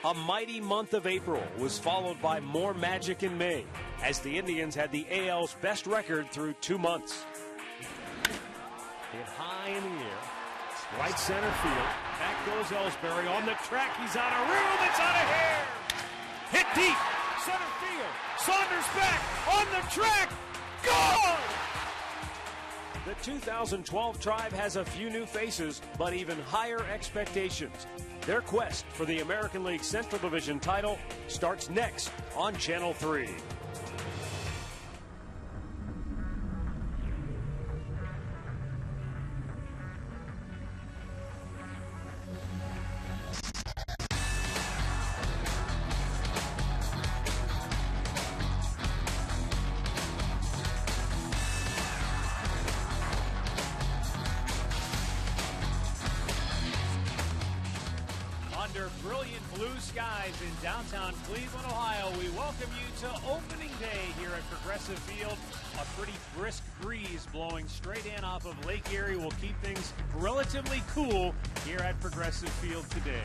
A mighty month of April was followed by more magic in May, as the Indians had the AL's best record through 2 months. Hit high in the air, right center field. Back goes Ellsbury on the track. He's out of room. It's out of here. Hit deep, center field. Saunders back on the track. Gone! The 2012 Tribe has a few new faces, but even higher expectations. Their quest for the American League Central Division title starts next on Channel 3. Under brilliant blue skies in downtown Cleveland, Ohio, we welcome you to opening day here at Progressive Field. A pretty brisk breeze blowing straight in off of Lake Erie will keep things relatively cool here at Progressive Field today.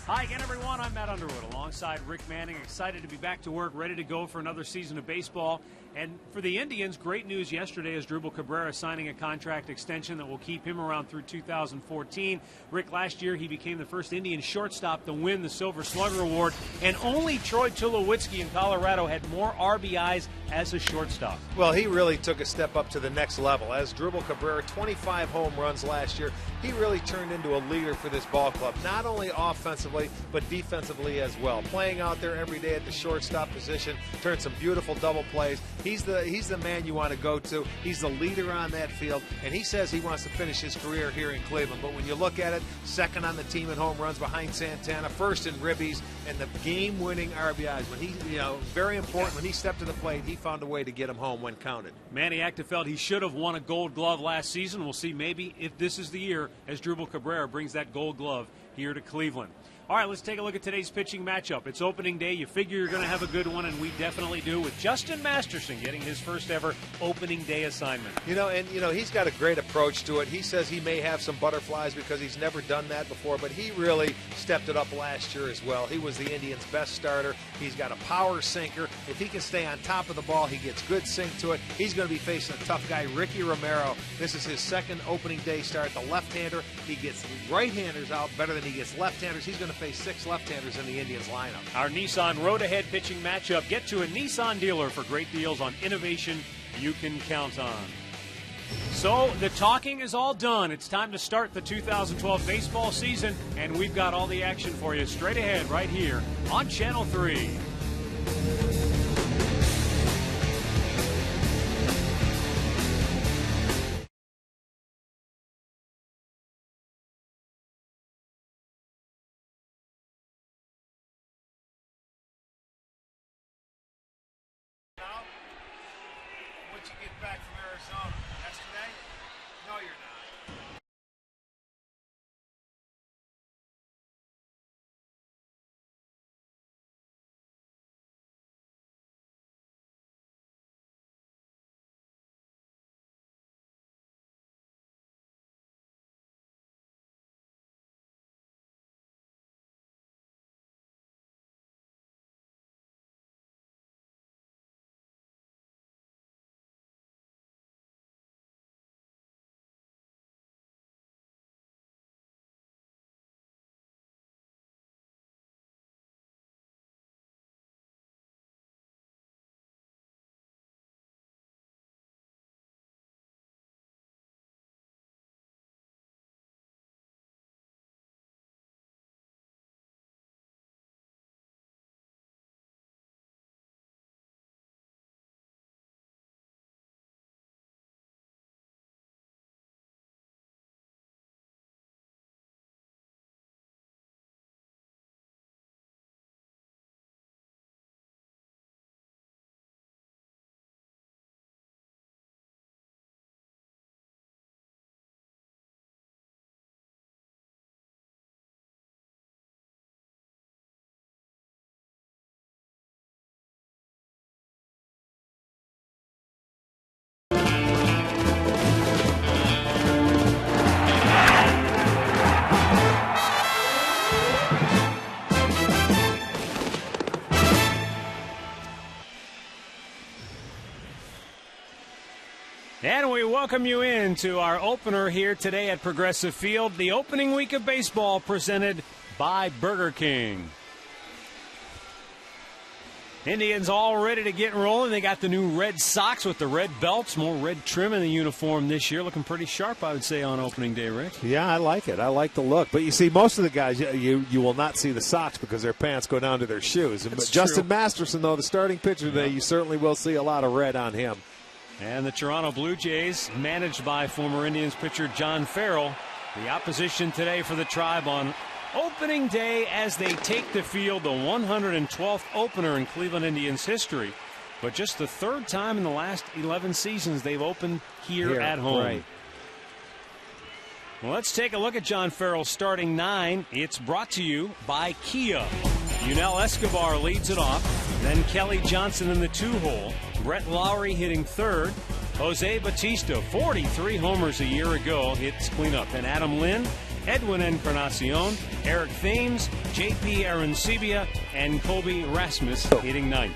Hi again, everyone. I'm Matt Underwood alongside Rick Manning. Excited to be back to work, ready to go for another season of baseball. And for the Indians, great news yesterday is Drupal Cabrera signing a contract extension that will keep him around through 2014. Rick, last year he became the first Indian shortstop to win the Silver Slugger Award, and only Troy Tulowitzki in Colorado had more RBIs as a shortstop. Well, he really took a step up to the next level. As Drupal Cabrera, 25 home runs last year, he really turned into a leader for this ball club, not only offensively, but defensively as well. Playing out there every day at the shortstop position, turned some beautiful double plays. He's the man you want to go to. He's the leader on that field, and he says he wants to finish his career here in Cleveland. But when you look at it, second on the team in home runs behind Santana, first in ribbies, and the game-winning RBIs. When he, very important, when he stepped to the plate, he found a way to get him home when counted. Manny Acta felt he should have won a Gold Glove last season. We'll see maybe if this is the year as Drupal Cabrera brings that Gold Glove here to Cleveland. All right, let's take a look at today's pitching matchup. It's opening day. You figure you're going to have a good one, and we definitely do, with Justin Masterson getting his first ever opening day assignment. He's got a great approach to it. He says he may have some butterflies because he's never done that before, but he really stepped it up last year as well. He was the Indians' best starter. He's got a power sinker. If he can stay on top of the ball, he gets good sink to it. He's going to be facing a tough guy, Ricky Romero. This is his second opening day start. The left-hander, he gets right-handers out better than he gets left-handers. He's going to face 6 left-handers in the Indians lineup. Our Nissan Road Ahead pitching matchup. Get to a Nissan dealer for great deals on innovation you can count on. So the talking is all done. It's time to start the 2012 baseball season, and we've got all the action for you straight ahead right here on Channel 3. Once you get back from Arizona yesterday, no, you're not. And we welcome you into our opener here today at Progressive Field, the opening week of baseball presented by Burger King. Indians all ready to get rolling. They got the new red socks with the red belts, more red trim in the uniform this year. Looking pretty sharp, I would say, on opening day, Rick. Yeah, I like it. I like the look. But you see, most of the guys, you will not see the socks because their pants go down to their shoes. But Justin Masterson, though, the starting pitcher today, you certainly will see a lot of red on him. And the Toronto Blue Jays, managed by former Indians pitcher John Farrell, the opposition today for the Tribe on opening day as they take the field, the 112th opener in Cleveland Indians history. But just the third time in the last 11 seasons they've opened here at home. Right. Well, let's take a look at John Farrell's starting 9. It's brought to you by Kia. Yunel Escobar leads it off. Then Kelly Johnson in the 2-hole. Brett Lowry hitting third. Jose Bautista, 43 homers a year ago, hits cleanup. And Adam Lynn, Edwin Encarnacion, Eric Thames, J.P. Arancibia, and Colby Rasmus hitting ninth.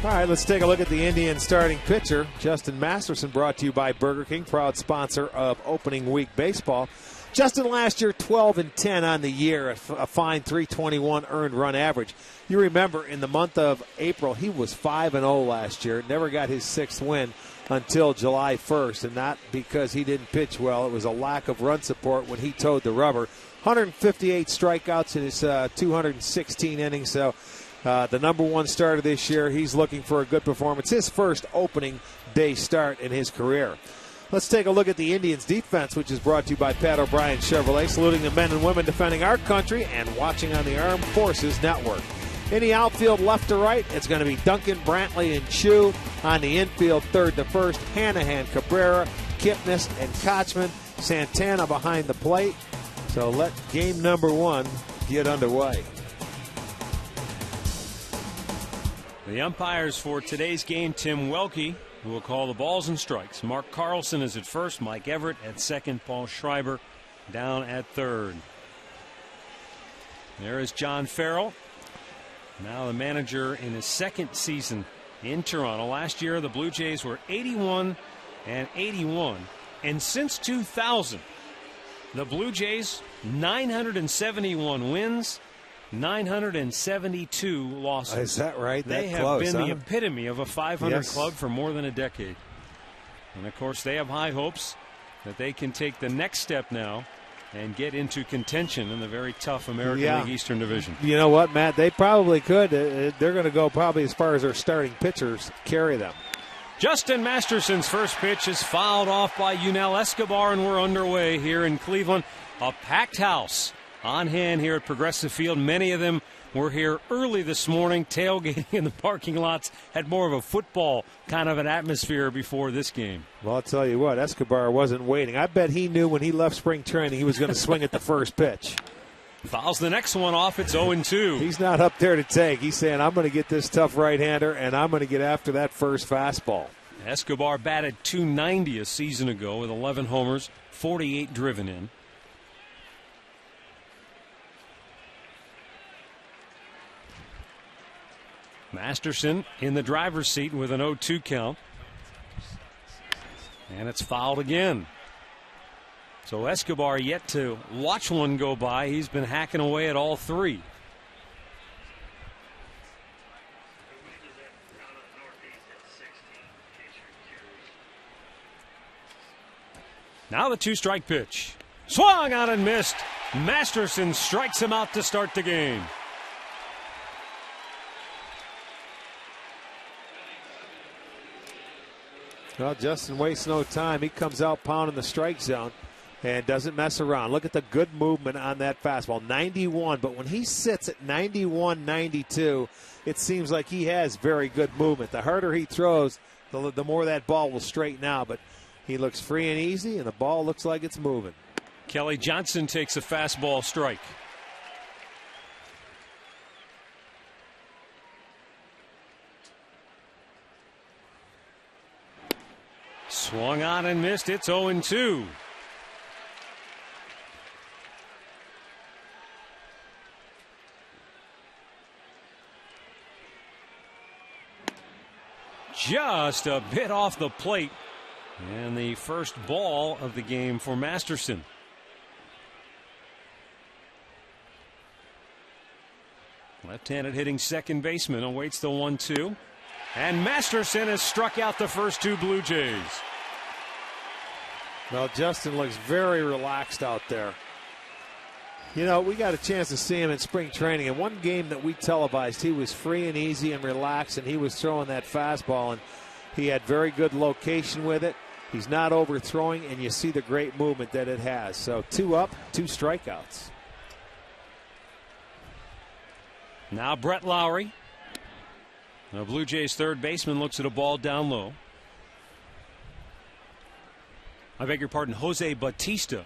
All right, let's take a look at the Indian starting pitcher. Justin Masterson, brought to you by Burger King, proud sponsor of opening week baseball. Justin last year 12-10 on the year, a fine 321 earned run average. You remember in the month of April, he was 5-0 last year, never got his 6th win until July 1st, and not because he didn't pitch well. It was a lack of run support when he towed the rubber. 158 strikeouts in his 216 innings, so the number 1 starter this year. He's looking for a good performance, his first opening day start in his career. Let's take a look at the Indians' defense, which is brought to you by Pat O'Brien Chevrolet, saluting the men and women defending our country and watching on the Armed Forces Network. In the outfield, left to right, it's going to be Duncan, Brantley, and Chu. On the infield, third to first, Hanahan, Cabrera, Kipnis, and Kochman. Santana behind the plate. So let game number 1 get underway. The umpires for today's game, Tim Welke, who will call the balls and strikes. Mark Carlson is at first, Mike Everett at second, Paul Schreiber down at third. There is John Farrell, now the manager in his second season in Toronto. Last year the Blue Jays were 81-81, and since 2000 the Blue Jays 971 wins, 972 losses. Is that right? They have been the epitome of a 500 club for more than a decade. And, of course, they have high hopes that they can take the next step now and get into contention in the very tough American League Eastern Division. You know what, Matt? They probably could. They're going to go probably as far as their starting pitchers carry them. Justin Masterson's first pitch is fouled off by Yunel Escobar, and we're underway here in Cleveland. A packed house on hand here at Progressive Field. Many of them were here early this morning, tailgating in the parking lots. Had more of a football kind of an atmosphere before this game. Well, I'll tell you what, Escobar wasn't waiting. I bet he knew when he left spring training he was going to swing at the first pitch. Fouls the next one off. It's 0-2. He's not up there to take. He's saying, I'm going to get this tough right-hander, and I'm going to get after that first fastball. Escobar batted .290 a season ago with 11 homers, 48 driven in. Masterson in the driver's seat with an 0-2 count. And it's fouled again. So Escobar yet to watch one go by. He's been hacking away at all three. Now the 2-strike pitch. Swung out and missed. Masterson strikes him out to start the game. Well, Justin wastes no time. He comes out pounding the strike zone and doesn't mess around. Look at the good movement on that fastball. 91, but when he sits at 91, 92, it seems like he has very good movement. The harder he throws, the more that ball will straighten out. But he looks free and easy, and the ball looks like it's moving. Kelly Johnson takes a fastball strike. Swung on and missed. It's 0-2. Just a bit off the plate. And the first ball of the game for Masterson. Left-handed hitting second baseman awaits the 1-2. And Masterson has struck out the first two Blue Jays. Well, Justin looks very relaxed out there. You know, we got a chance to see him in spring training. In one game that we televised, he was free and easy and relaxed, and he was throwing that fastball, and he had very good location with it. He's not overthrowing, and you see the great movement that it has. So 2 up, 2 strikeouts. Now Brett Lowry. The Blue Jays third baseman looks at a ball down low. I beg your pardon, Jose Bautista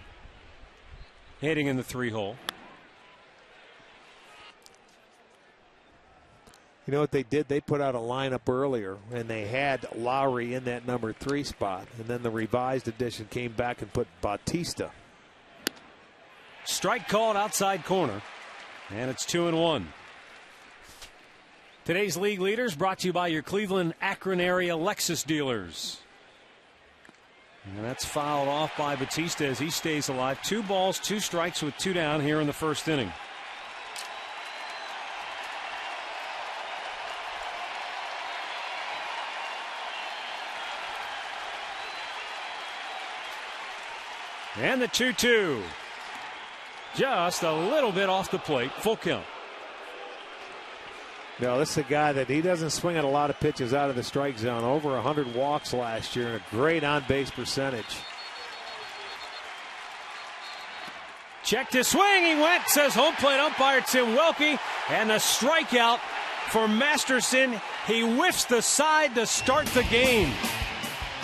hitting in the 3-hole. You know what they did? They put out a lineup earlier, and they had Lowry in that number 3 spot. And then the revised edition came back and put Bautista. Strike called outside corner, and it's 2-1. Today's league leaders brought to you by your Cleveland Akron area Lexus dealers. And that's fouled off by Bautista as he stays alive. 2 balls, 2 strikes with 2 down here in the first inning. And the 2-2. Just a little bit off the plate. Full count. No, this is a guy that he doesn't swing at a lot of pitches out of the strike zone. Over 100 walks last year and a great on-base percentage. Checked his swing. He went, says home plate umpire Tim Welke. And the strikeout for Masterson. He whiffs the side to start the game.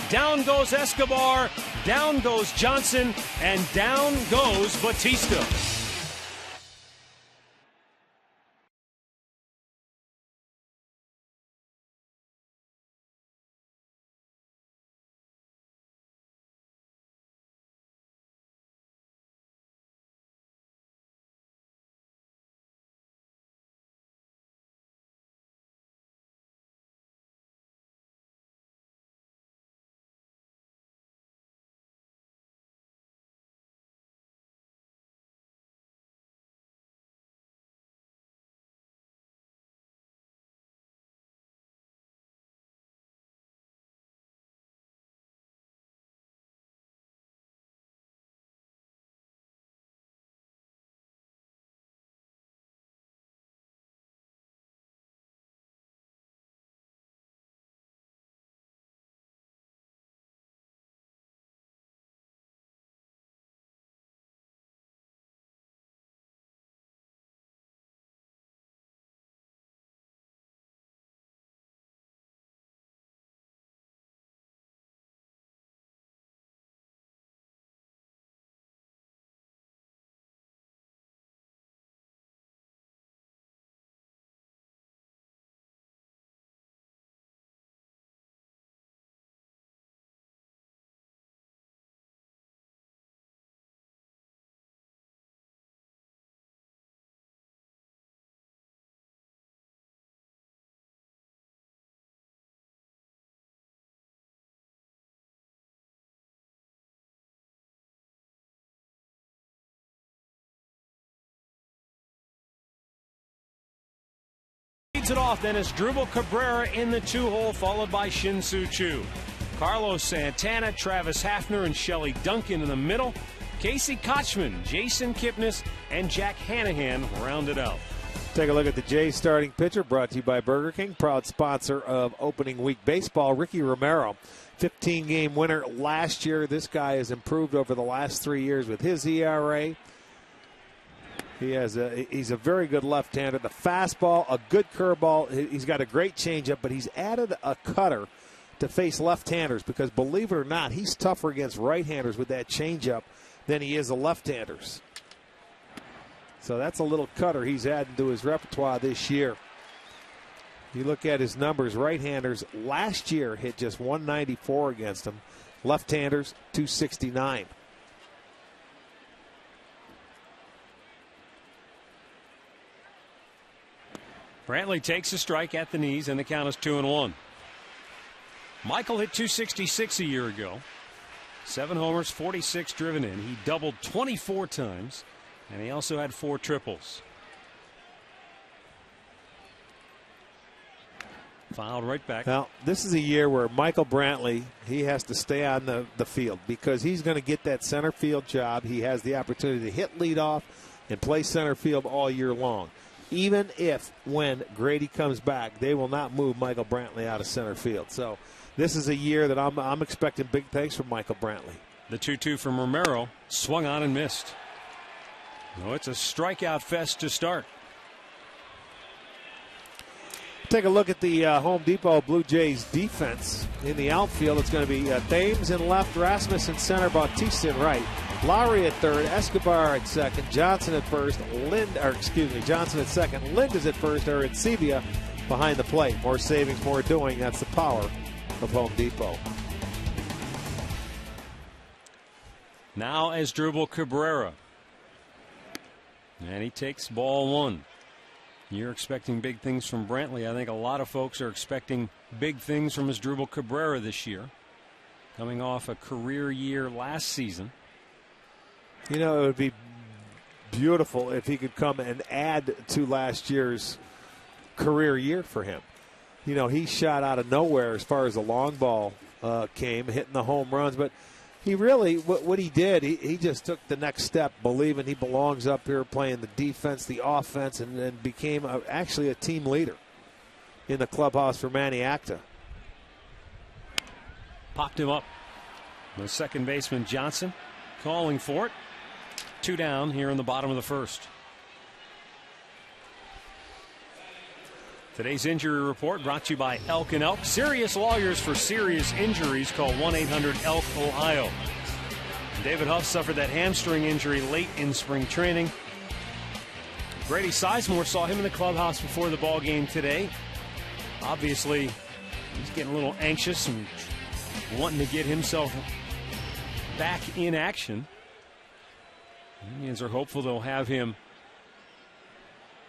Down goes Escobar, down goes Johnson, and down goes Bautista. It off then is Drupal Cabrera in the 2-hole, followed by Shin-Soo Choo. Carlos Santana, Travis Hafner, and Shelley Duncan in the middle. Casey Kochman, Jason Kipnis, and Jack Hanahan rounded out. Take a look at the Jays starting pitcher, brought to you by Burger King, proud sponsor of opening week baseball. Ricky Romero, 15-game winner last year. This guy has improved over the last 3 years with his ERA. He's a very good left-hander. The fastball, a good curveball. He's got a great changeup, but he's added a cutter to face left-handers because, believe it or not, he's tougher against right-handers with that changeup than he is the left-handers. So that's a little cutter he's adding to his repertoire this year. You look at his numbers, right-handers last year hit just 194 against him. Left-handers, 269. Brantley takes a strike at the knees, and the count is 2-1. Michael hit 266 a year ago. 7 homers, 46 driven in. He doubled 24 times, and he also had 4 triples. Fouled right back. Now, this is a year where Michael Brantley, he has to stay on the field because he's going to get that center field job. He has the opportunity to hit leadoff and play center field all year long. Even if, when Grady comes back, they will not move Michael Brantley out of center field. So this is a year that I'm expecting big things from Michael Brantley. The 2-2 from Romero, swung on and missed. No, it's a strikeout fest to start. Take a look at the Home Depot Blue Jays defense in the outfield. It's going to be Thames in left, Rasmussen center, Bautista in right, Lowry at third, Escobar at second, Johnson at first, Johnson at second, Lind is at first, or at Sevilla behind the plate. More savings, more doing. That's the power of Home Depot. Now as Asdrubal Cabrera. And he takes ball 1. You're expecting big things from Brantley. I think a lot of folks are expecting big things from Asdrubal Cabrera this year, coming off a career year last season. You know, it would be beautiful if he could come and add to last year's career year for him. You know, he shot out of nowhere as far as the long ball came, hitting the home runs, but he really, what he did, he just took the next step, believing he belongs up here playing the defense, the offense, and then became actually a team leader in the clubhouse for Manny Acta. Popped him up. The second baseman Johnson calling for it. 2 down here in the bottom of the first. Today's injury report brought to you by Elk & Elk. Serious lawyers for serious injuries. Call 1-800-ELK, Ohio. David Huff suffered that hamstring injury late in spring training. Grady Sizemore saw him in the clubhouse before the ball game today. Obviously, he's getting a little anxious and wanting to get himself back in action. Indians are hopeful they'll have him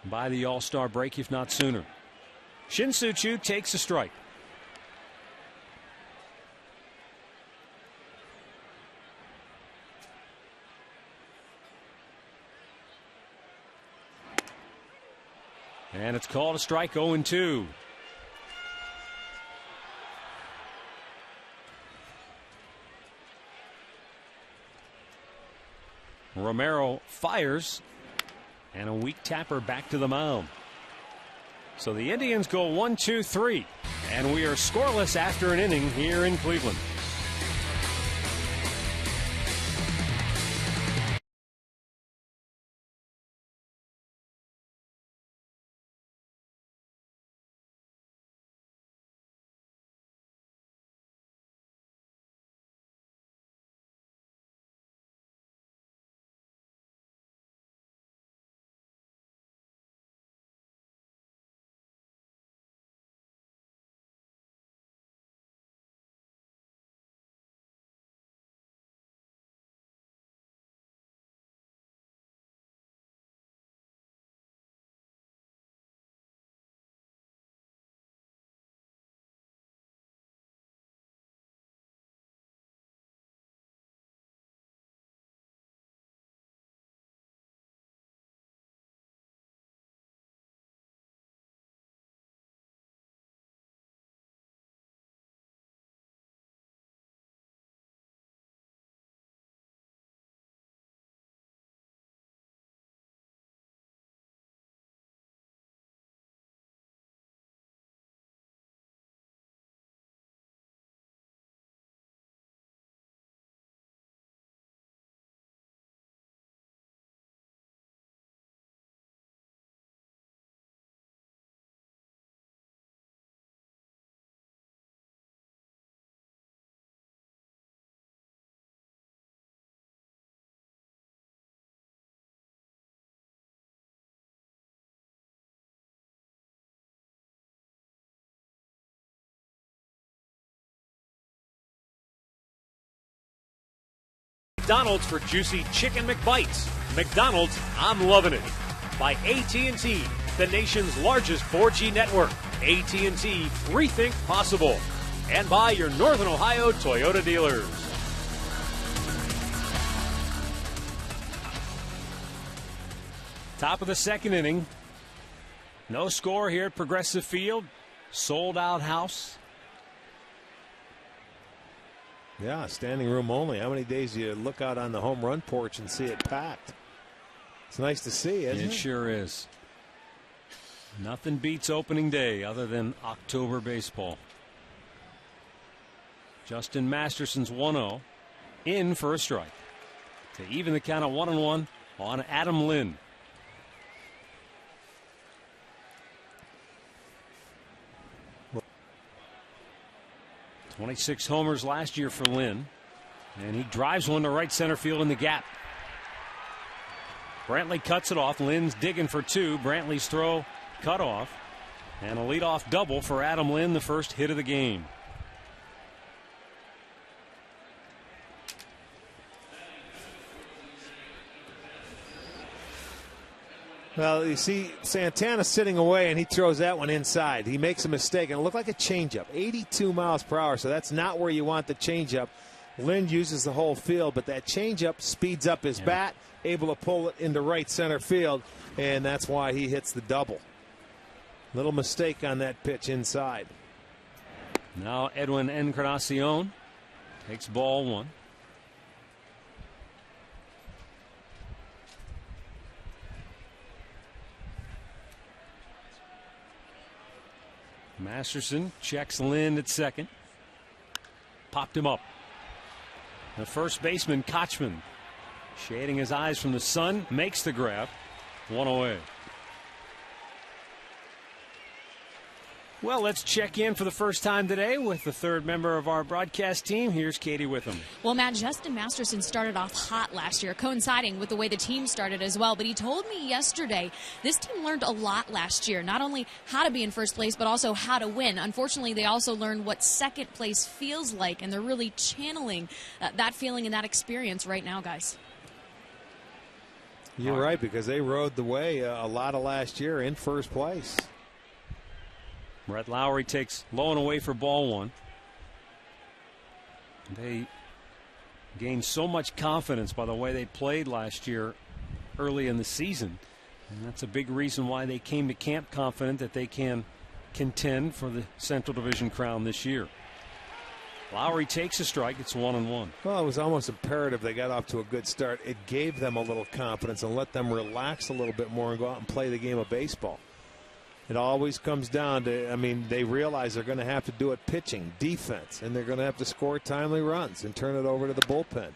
by the All-Star break, if not sooner. Shin-Soo Choo takes a strike. And it's called a strike, 0-2. Romero fires, and a weak tapper back to the mound. So the Indians go 1-2-3, and we are scoreless after an inning here in Cleveland. McDonald's for juicy chicken McBites. McDonald's, I'm loving it. By AT&T, the nation's largest 4G network. AT&T, rethink possible. And by your Northern Ohio Toyota dealers. Top of the second inning. No score here at Progressive Field. Sold out house. Yeah, standing room only. How many days do you look out on the home run porch and see it packed? It's nice to see, isn't it? It sure is. Nothing beats opening day other than October baseball. Justin Masterson's 1-0 in for a strike to even the count of 1-1 on Adam Lynn. .26 homers last year for Lynn, and he drives one to right center field in the gap. Brantley cuts it off. Lynn's digging for two. Brantley's throw cut off, and a leadoff double for Adam Lynn, the first hit of the game. Well, you see Santana sitting away, and he throws that one inside. He makes a mistake, and it looked like a changeup. 82 miles per hour, so that's not where you want the changeup. Lynn uses the whole field, but that changeup speeds up his bat, able to pull it into right center field, and that's why he hits the double. Little mistake on that pitch inside. Now Edwin Encarnacion takes ball one. Masterson checks Lynn at second. Popped him up. The first baseman, Kochman, shading his eyes from the sun, makes the grab. One away. Well, let's check in for the first time today with the third member of our broadcast team. Here's Katie Witham. Well, Matt, Justin Masterson started off hot last year, coinciding with the way the team started as well. But he told me yesterday this team learned a lot last year, not only how to be in first place, but also how to win. Unfortunately, they also learned what second place feels like, and they're really channeling that feeling and that experience right now, guys. You're right, because they rode the way a lot of last year in first place. Brett Lowry takes low and away for ball one. They gained so much confidence by the way they played last year early in the season. And that's a big reason why they came to camp confident that they can contend for the Central Division crown this year. Lowry takes a strike. It's 1-1. Well, it was almost imperative they got off to a good start. It gave them a little confidence and let them relax a little bit more and go out and play the game of baseball. It always comes down to, I mean, they realize they're going to have to do it pitching, defense, and they're going to have to score timely runs and turn it over to the bullpen.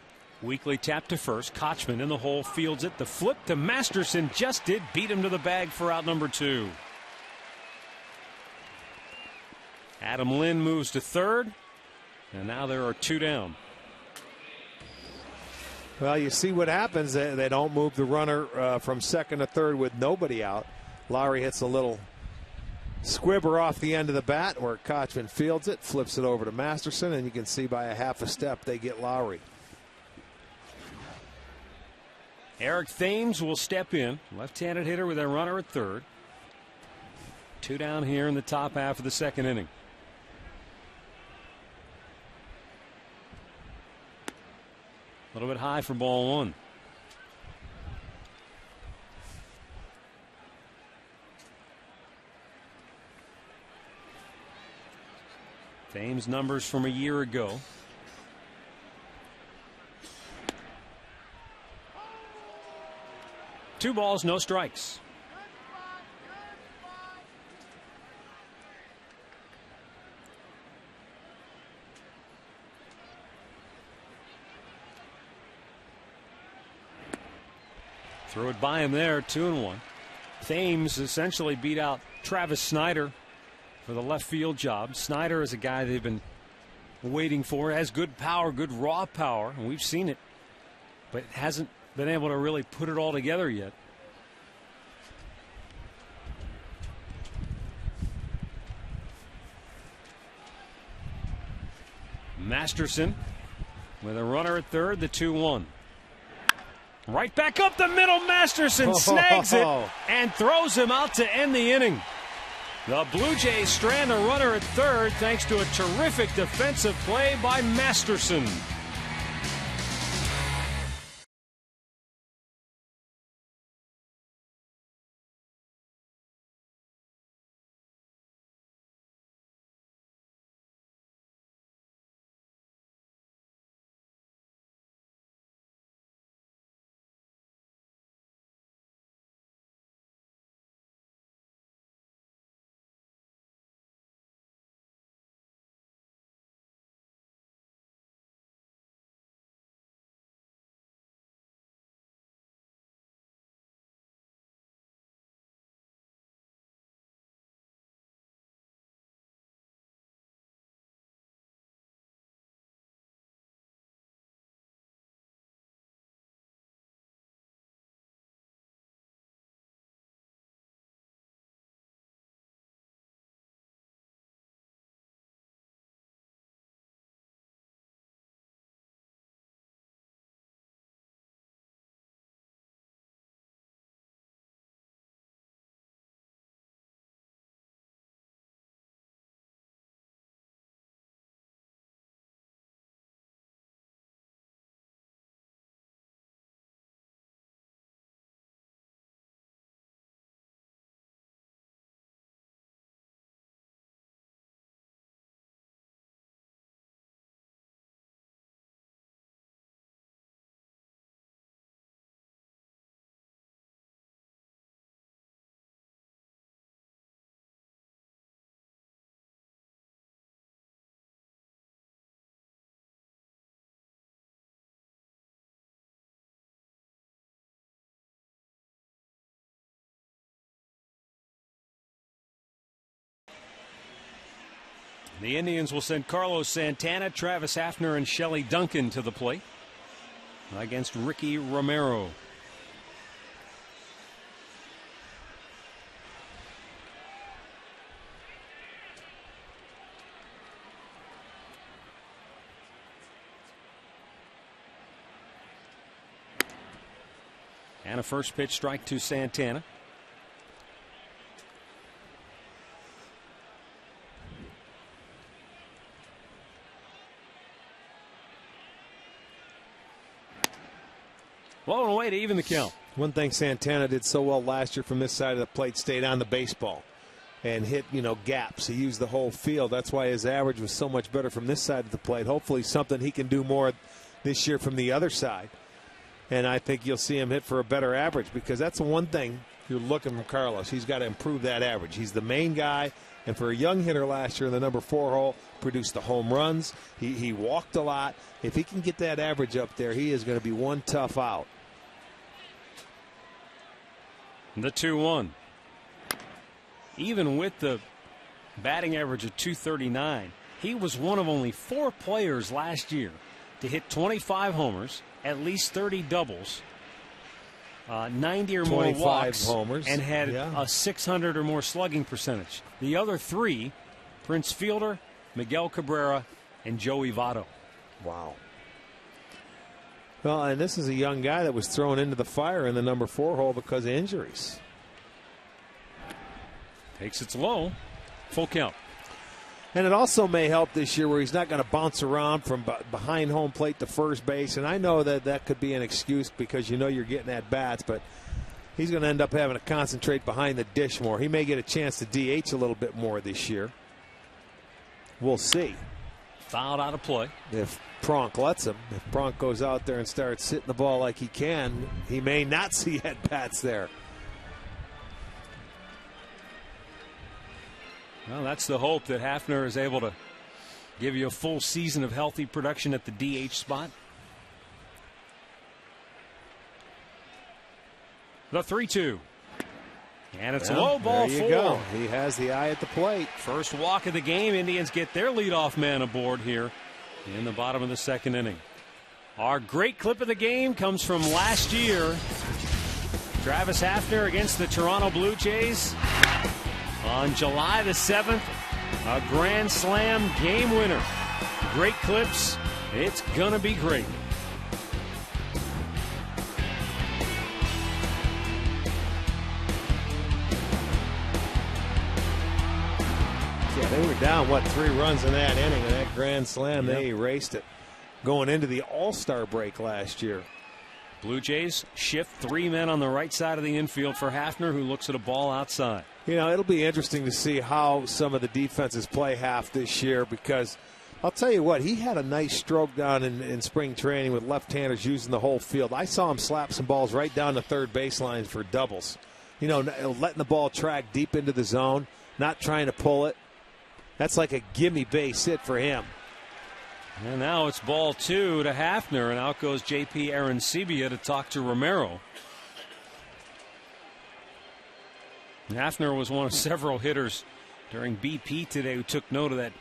Weekly tap to first. Kochman in the hole, fields it. The flip to Masterson just did beat him to the bag for out number 2. Adam Lynn moves to third, and now there are 2 down. Well, you see what happens. They don't move the runner from second to third with nobody out. Lowry hits a little squibber off the end of the bat where Kochman fields it, flips it over to Masterson, and you can see by a half a step they get Lowry. Eric Thames will step in, left-handed hitter with a runner at third. 2 down here in the top half of the second inning. A little bit high for ball one. Thames numbers from a year ago. Two balls, no strikes. Threw it by him there, 2-1. Thames essentially beat out Travis Snyder for the left field job. Snyder is a guy they've been waiting for. Has good power, good raw power, and we've seen it, but hasn't been able to really put it all together yet. Masterson with a runner at third, the 2-1. Right back up the middle. Masterson snags it and throws him out to end the inning. The Blue Jays strand a runner at third thanks to a terrific defensive play by Masterson. The Indians will send Carlos Santana, Travis Hafner, and Shelley Duncan to the plate against Ricky Romero. And a first pitch strike to Santana. Blowing away to even the count. One thing Santana did so well last year from this side of the plate, stayed on the baseball and hit, gaps. He used the whole field. That's why his average was so much better from this side of the plate. Hopefully something he can do more this year from the other side. And I think you'll see him hit for a better average, because that's the one thing you're looking from Carlos. He's got to improve that average. He's the main guy. And for a young hitter last year in the number 4 hole, produced the home runs. He walked a lot. If he can get that average up there, he is going to be one tough out. The 2-1. Even with the batting average of .239, he was one of only 4 players last year to hit 25 homers, at least 30 doubles, 90 or more walks, homers, and had a 600 or more slugging percentage. The other 3, Prince Fielder, Miguel Cabrera, and Joey Votto. Wow. Well, and this is a young guy that was thrown into the fire in the number 4 hole because of injuries. Takes it low. Full count. And it also may help this year where he's not going to bounce around from behind home plate to first base. And I know that could be an excuse because you're getting at bats, but he's going to end up having to concentrate behind the dish more. He may get a chance to DH a little bit more this year. We'll see. Fouled out of play. If Pronk lets him, if Pronk goes out there and starts hitting the ball like he can, he may not see at bats there. Well, that's the hope, that Hafner is able to give you a full season of healthy production at the DH spot. The 3-2. And it's a low ball, there you go. He has the eye at the plate. First walk of the game. Indians get their leadoff man aboard here in the bottom of the 2nd inning. Our great clip of the game comes from last year. Travis Hafner against the Toronto Blue Jays on July the 7th. A grand slam game winner. Great clips. It's going to be great. Yeah, they were down, 3 runs in that inning, and that grand slam, They erased it going into the All-Star break last year. Blue Jays shift 3 men on the right side of the infield for Hafner, who looks at a ball outside. It'll be interesting to see how some of the defenses play Haf this year, because I'll tell you what, he had a nice stroke down in spring training with left-handers using the whole field. I saw him slap some balls right down the third baseline for doubles. Letting the ball track deep into the zone, not trying to pull it. That's like a gimme base hit for him. And now it's ball 2 to Hafner, and out goes J.P. Arancibia to talk to Romero. Hafner was one of several hitters during BP today who took note of that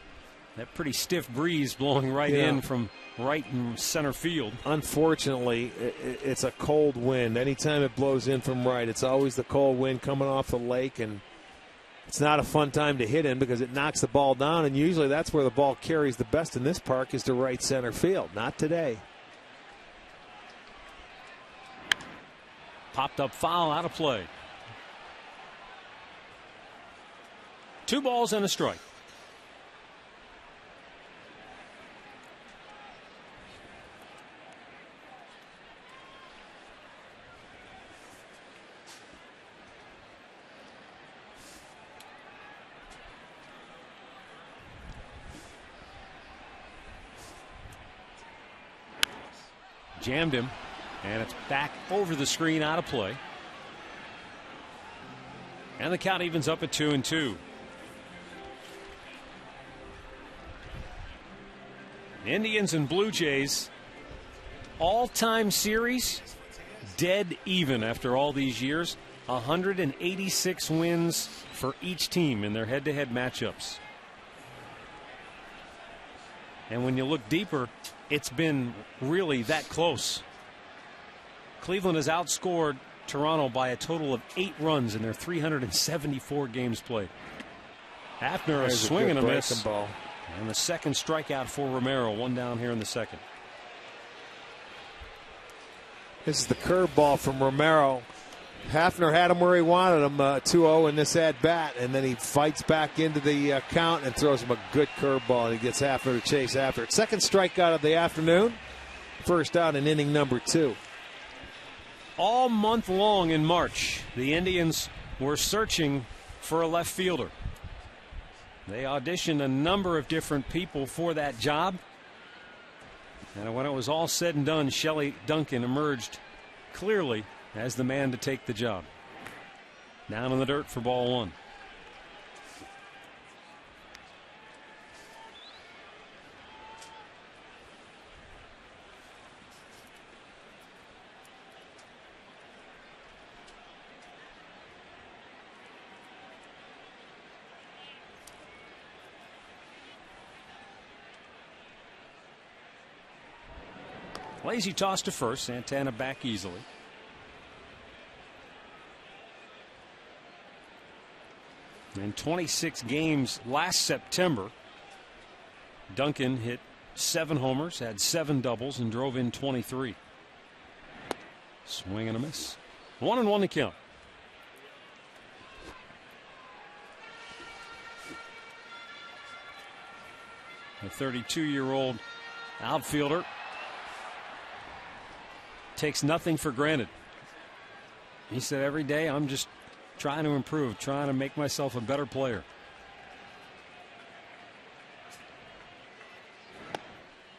pretty stiff breeze blowing right in from right and center field. Unfortunately, it's a cold wind. Anytime it blows in from right, it's always the cold wind coming off the lake, and it's not a fun time to hit in because it knocks the ball down, and usually that's where the ball carries the best in this park, is to right center field. Not today. Popped up foul, out of play. 2 balls and a strike. Jammed him, and it's back over the screen, out of play. And the count evens up at 2-2. Indians and Blue Jays, all-time series, dead even after all these years. 186 wins for each team in their head-to-head matchups. And when you look deeper, it's been really that close. Cleveland has outscored Toronto by a total of 8 runs in their 374 games played. Hafner a swing and a miss. Ball. And the second strikeout for Romero. 1 down here in the second. This is the curveball from Romero. Hafner had him where he wanted him, 2-0 in this at-bat, and then he fights back into the count and throws him a good curveball, and he gets Hafner to chase after it. Second strikeout of the afternoon. First out in inning number 2. All month long in March, the Indians were searching for a left fielder. They auditioned a number of different people for that job. And when it was all said and done, Shelley Duncan emerged clearly as the man to take the job. Down in the dirt for ball 1. Lazy toss to first. Santana back easily. In 26 games last September, Duncan hit 7 homers, had 7 doubles, and drove in 23. Swing and a miss. 1-1 to count. The 32-year-old outfielder takes nothing for granted. He said, every day I'm just trying to improve, trying to make myself a better player.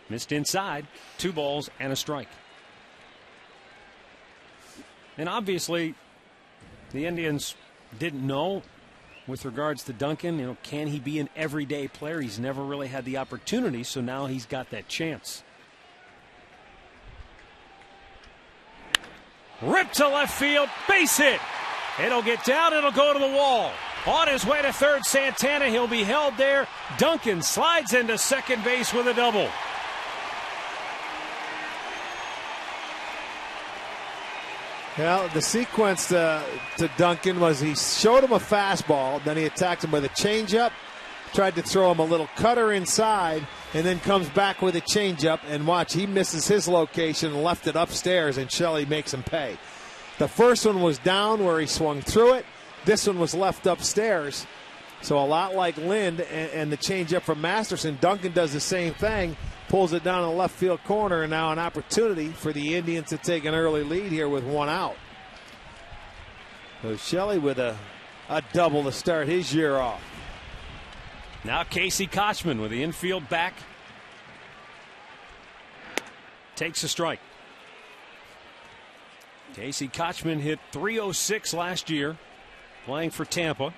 Missed inside. 2 balls and a strike. And obviously the Indians didn't know with regards to Duncan, can he be an everyday player? He's never really had the opportunity, so now he's got that chance. Ripped to left field, base hit. It'll get down, it'll go to the wall. On his way to third, Santana, he'll be held there. Duncan slides into second base with a double. Well, the sequence to Duncan was he showed him a fastball, then he attacked him with a changeup, tried to throw him a little cutter inside, and then comes back with a changeup, and watch, he misses his location and left it upstairs, and Shelley makes him pay. The first one was down where he swung through it. This one was left upstairs. So a lot like Lind and the changeup from Masterson, Duncan does the same thing, pulls it down in the left field corner, and now an opportunity for the Indians to take an early lead here with 1 out. So Shelley with a double to start his year off. Now Casey Kochman with the infield back. Takes a strike. Casey Kochman hit .306 last year, playing for Tampa.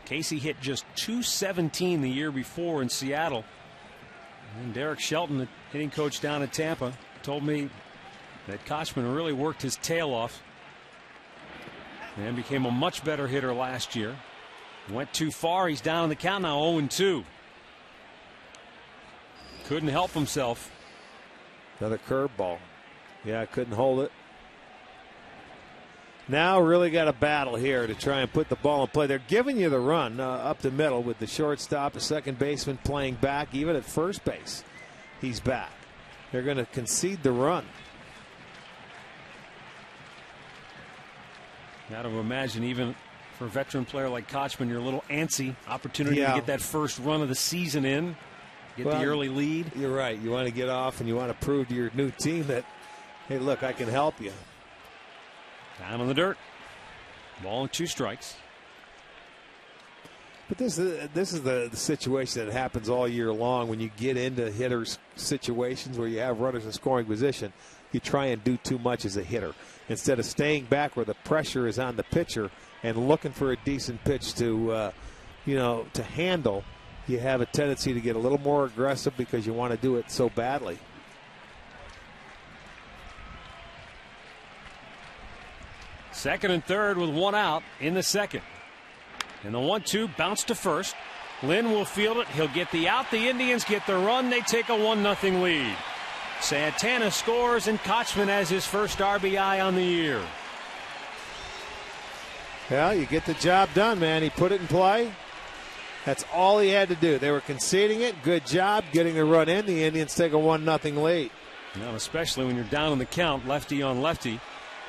Casey hit just .217 the year before in Seattle. And Derek Shelton, the hitting coach down at Tampa, told me that Kochman really worked his tail off and became a much better hitter last year. Went too far. He's down in the count now, 0-2. Couldn't help himself. Another curveball. Yeah, couldn't hold it. Now really got a battle here to try and put the ball in play. They're giving you the run up the middle with the shortstop, the second baseman playing back. Even at first base, he's back. They're going to concede the run. Got to imagine even for a veteran player like Kochman, you're a little antsy. Opportunity to get that first run of the season in, get the early lead. You're right. You want to get off and you want to prove to your new team that, hey, look, I can help you. Down on the dirt. Ball and 2 strikes. But this is the situation that happens all year long when you get into hitters' situations where you have runners in scoring position. You try and do too much as a hitter instead of staying back where the pressure is on the pitcher and looking for a decent pitch to handle. you have a tendency to get a little more aggressive because you want to do it so badly. Second and third with one out in the second. And the 1-2 bounce to first. Lynn will field it. He'll get the out. The Indians get the run. They take a 1-0 lead. Santana scores, and Kochman has his first RBI on the year. Well, you get the job done, man. He put it in play. That's all he had to do. They were conceding it. Good job getting the run in. The Indians take a 1-0 lead. Now, especially when you're down in the count, lefty on lefty,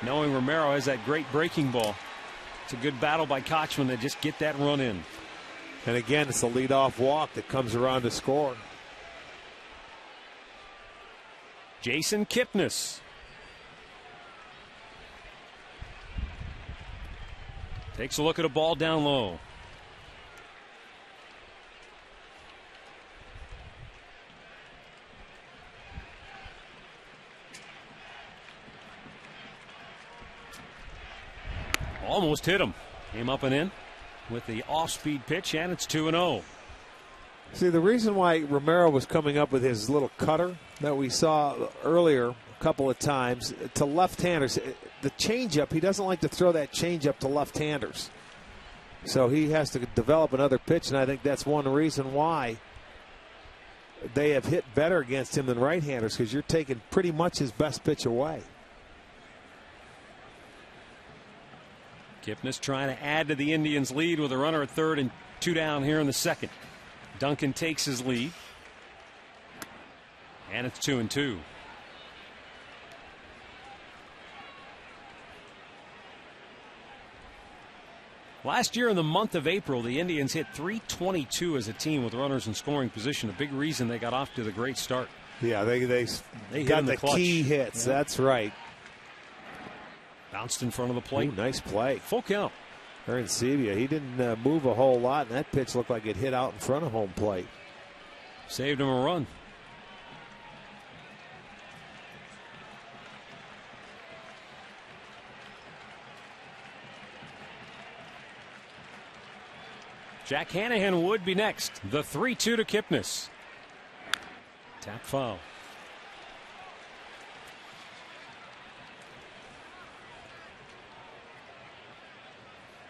knowing Romero has that great breaking ball. It's a good battle by Kochman to just get that run in. And again, it's a leadoff walk that comes around to score. Jason Kipnis takes a look at a ball down low. Almost hit him. Came up and in with the off-speed pitch, and it's 2-0. See, the reason why Romero was coming up with his little cutter that we saw earlier a couple of times to left-handers, the changeup, he doesn't like to throw that changeup to left-handers. So he has to develop another pitch, and I think that's one reason why they have hit better against him than right-handers, because you're taking pretty much his best pitch away. Kipnis trying to add to the Indians' lead with a runner at third and 2 down here in the second. Duncan takes his lead. And it's 2-2. Last year in the month of April, the Indians hit .322 as a team with runners in scoring position. A big reason they got off to the great start. Yeah, they got the key hits. Yeah. That's right. Bounced in front of the plate. Ooh, nice play. Full count. Arancibia, he didn't move a whole lot, and that pitch looked like it hit out in front of home plate. Saved him a run. Jack Hanahan would be next. The 3-2 to Kipnis. Tap foul.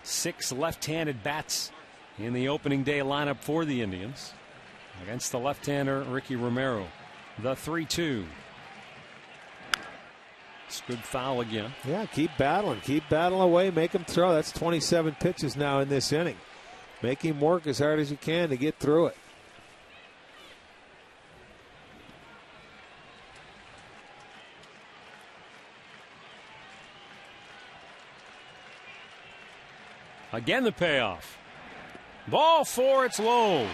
Six left-handed bats in the opening day lineup for the Indians against the left-hander Ricky Romero. The 3-2. It's good foul again. Yeah, keep battling away, make him throw. That's 27 pitches now in this inning. Make him work as hard as you can to get through it. Again, the payoff. Ball 4, it's low.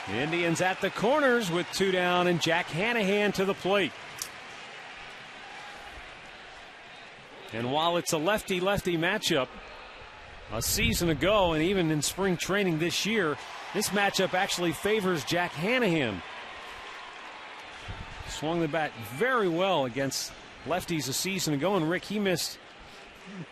The Indians at the corners with 2 down, and Jack Hanahan to the plate. And while it's a lefty-lefty matchup, a season ago and even in spring training this year, this matchup actually favors Jack Hanahan. Swung the bat very well against lefties a season ago, and Rick, he missed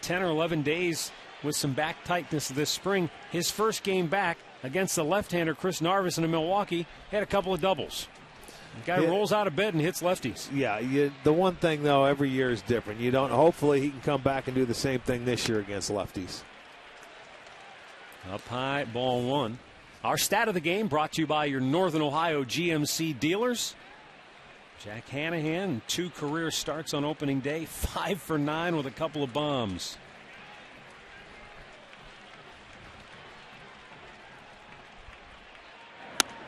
10 or 11 days with some back tightness this spring. His first game back against the left-hander Chris Narvis in Milwaukee had a couple of doubles. The guy rolls out of bed and hits lefties. Yeah, the one thing though, every year is different. You don't. Hopefully, he can come back and do the same thing this year against lefties. Up high, ball 1. Our stat of the game brought to you by your Northern Ohio GMC dealers. Jack Hanahan, 2 career starts on opening day, 5 for 9 with a couple of bombs.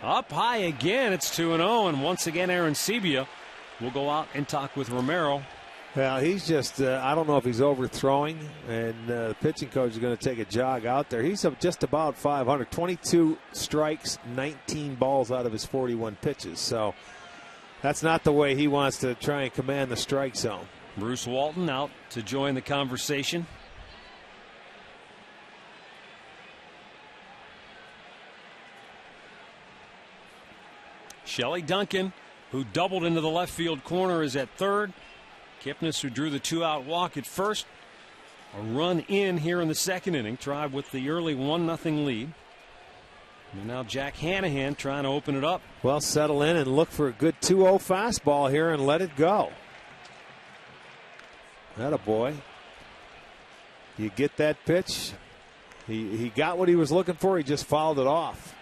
Up high again, it's 2-0, and once again Arancibia will go out and talk with Romero. Well, he's just, I don't know if he's overthrowing, and the pitching coach is going to take a jog out there. He's just about 500, 22 strikes, 19 balls out of his 41 pitches. So that's not the way he wants to try and command the strike zone. Bruce Walton out to join the conversation. Shelley Duncan, who doubled into the left field corner, is at third. Kipnis, who drew the 2-out walk at first. A run in here in the second inning, tried with the early 1-0 lead. And now Jack Hanahan trying to open it up. Well, settle in and look for a good 2-0 fastball here and let it go. Atta boy. You get that pitch. He got what he was looking for. He just fouled it off.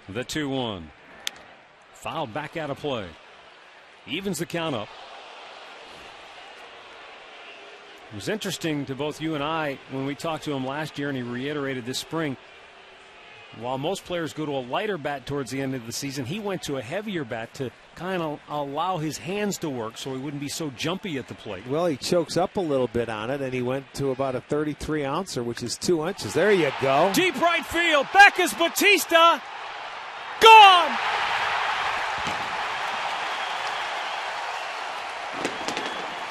The 2-1. Fouled back out of play. Evens the count up. It was interesting to both you and I when we talked to him last year, and he reiterated this spring. While most players go to a lighter bat towards the end of the season, he went to a heavier bat to kind of allow his hands to work so he wouldn't be so jumpy at the plate. Well, he chokes up a little bit on it, and he went to about a 33 ouncer, which is 2 inches. There you go. Deep right field. Back is Batista. Gone!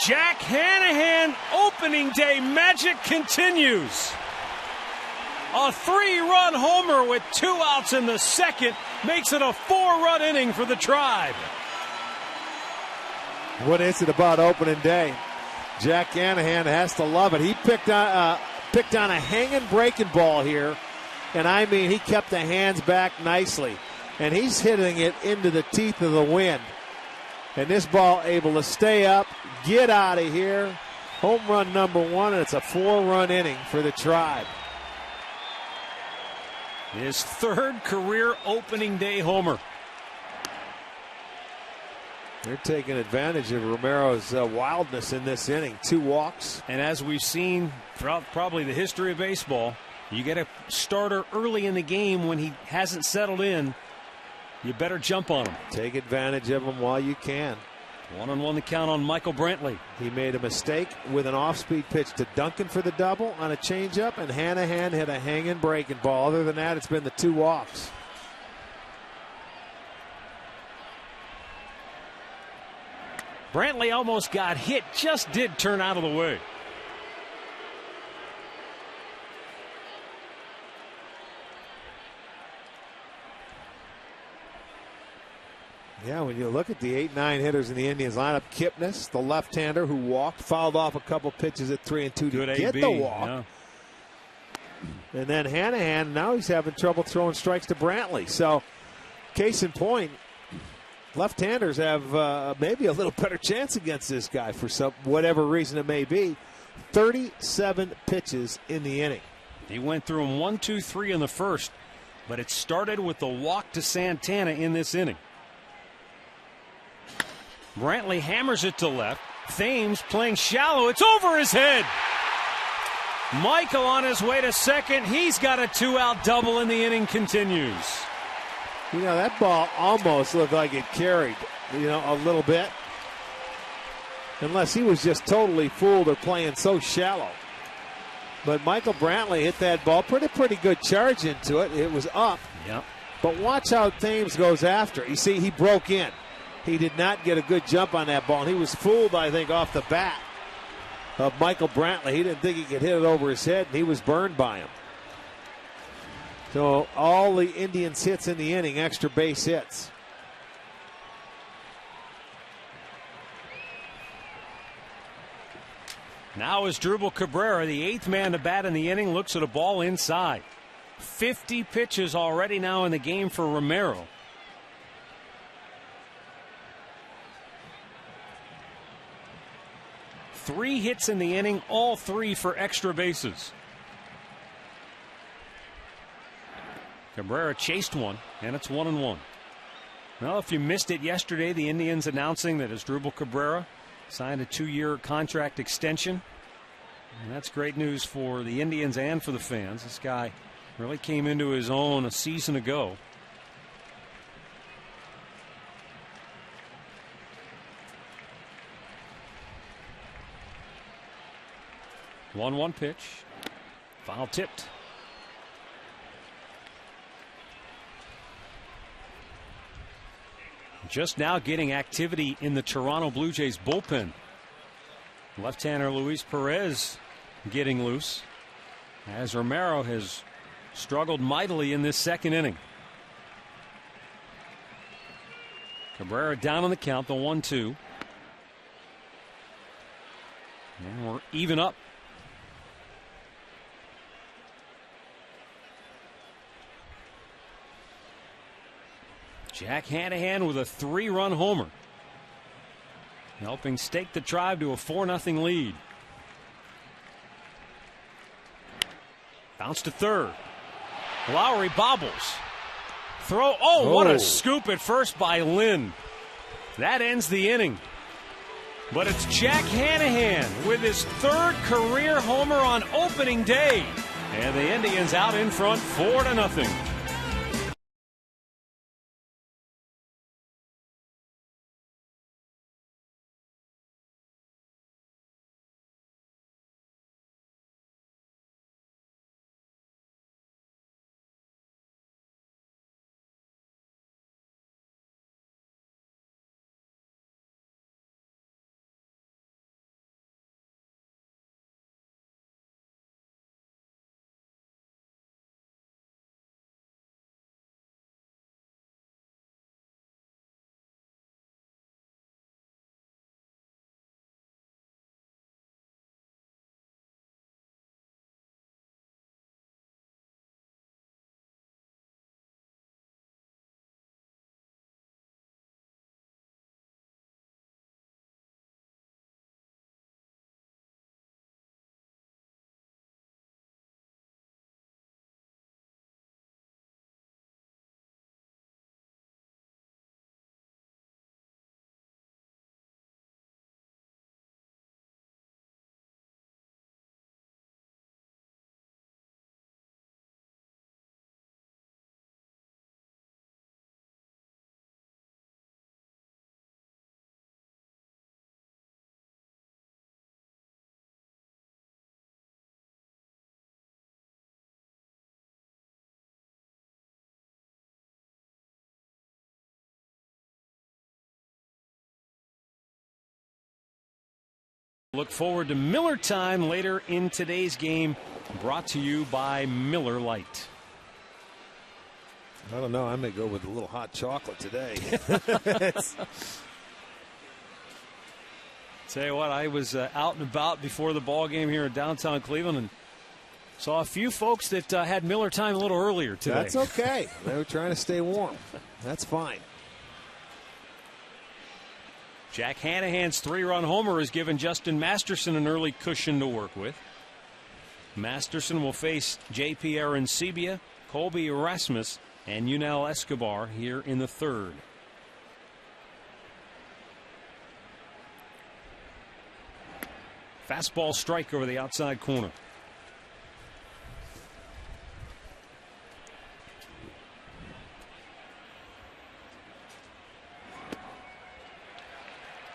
Jack Hanahan opening day magic continues. A 3-run homer with 2 outs in the second makes it a 4-run inning for the Tribe. What is it about opening day? Jack Hanahan has to love it. He picked on a hanging breaking ball here, and I mean he kept the hands back nicely, and he's hitting it into the teeth of the wind. And this ball able to stay up, get out of here. Home run number 1, and it's a 4-run inning for the Tribe. His 3rd career opening day homer. They're taking advantage of Romero's wildness in this inning. 2 walks. And as we've seen throughout probably the history of baseball, you get a starter early in the game when he hasn't settled in. You better jump on him. Take advantage of him while you can. 1-1 the count on Michael Brantley. He made a mistake with an off-speed pitch to Duncan for the double on a changeup, and Hanahan hit a hanging breaking ball. Other than that, it's been the 2 walks. Brantley almost got hit, just did turn out of the way. Yeah, when you look at the 8-9 hitters in the Indians lineup, Kipnis, the left-hander who walked, fouled off a couple pitches at 3-2 to Good get AB, the walk. yeah. And then Hanahan, now he's having trouble throwing strikes to Brantley. So, case in point, left-handers have maybe a little better chance against this guy for whatever reason it may be. 37 pitches in the inning. He went through them 1, 2, 3 in the first, but it started with the walk to Santana in this inning. Brantley hammers it to left. Thames playing shallow. It's over his head. Michael on his way to second. He's got a 2-out double, and the inning continues. You know, that ball almost looked like it carried, a little bit. Unless he was just totally fooled or playing so shallow. But Michael Brantley hit that ball. Pretty good charge into it. It was up. Yep. But watch how Thames goes after. You see, he broke in. He did not get a good jump on that ball. And he was fooled, I think, off the bat of Michael Brantley. He didn't think he could hit it over his head, and he was burned by him. So all the Indians' hits in the inning, extra base hits. Now is Drupal Cabrera, the 8th man to bat in the inning, looks at a ball inside. 50 pitches already now in the game for Romero. Three hits in the inning, all 3 for extra bases. Cabrera chased one, and it's 1-1. Well, if you missed it yesterday, the Indians announcing that Asdrubal Cabrera signed a 2-year contract extension. And that's great news for the Indians and for the fans. This guy really came into his own a season ago. One pitch. Foul tipped. Just now getting activity in the Toronto Blue Jays bullpen. Left-hander Luis Perez getting loose as Romero has struggled mightily in this second inning. Cabrera down on the count, the 1-2. And we're even up. Jack Hanahan with a 3-run homer, helping stake the Tribe to a 4-0 lead. Bounce to third. Lowry bobbles. Throw. Oh, what a scoop at first by Lynn. That ends the inning. But it's Jack Hanahan with his 3rd career homer on opening day. And the Indians out in front 4-0. Look forward to Miller time later in today's game, brought to you by Miller Lite. I don't know. I may go with a little hot chocolate today. Tell you what, I was out and about before the ball game here in downtown Cleveland and saw a few folks that had Miller time a little earlier today. That's okay. They were trying to stay warm. That's fine. Jack Hanahan's 3-run homer has given Justin Masterson an early cushion to work with. Masterson will face J.P. Arancibia, Colby Erasmus, and Yunel Escobar here in the 3rd. Fastball strike over the outside corner.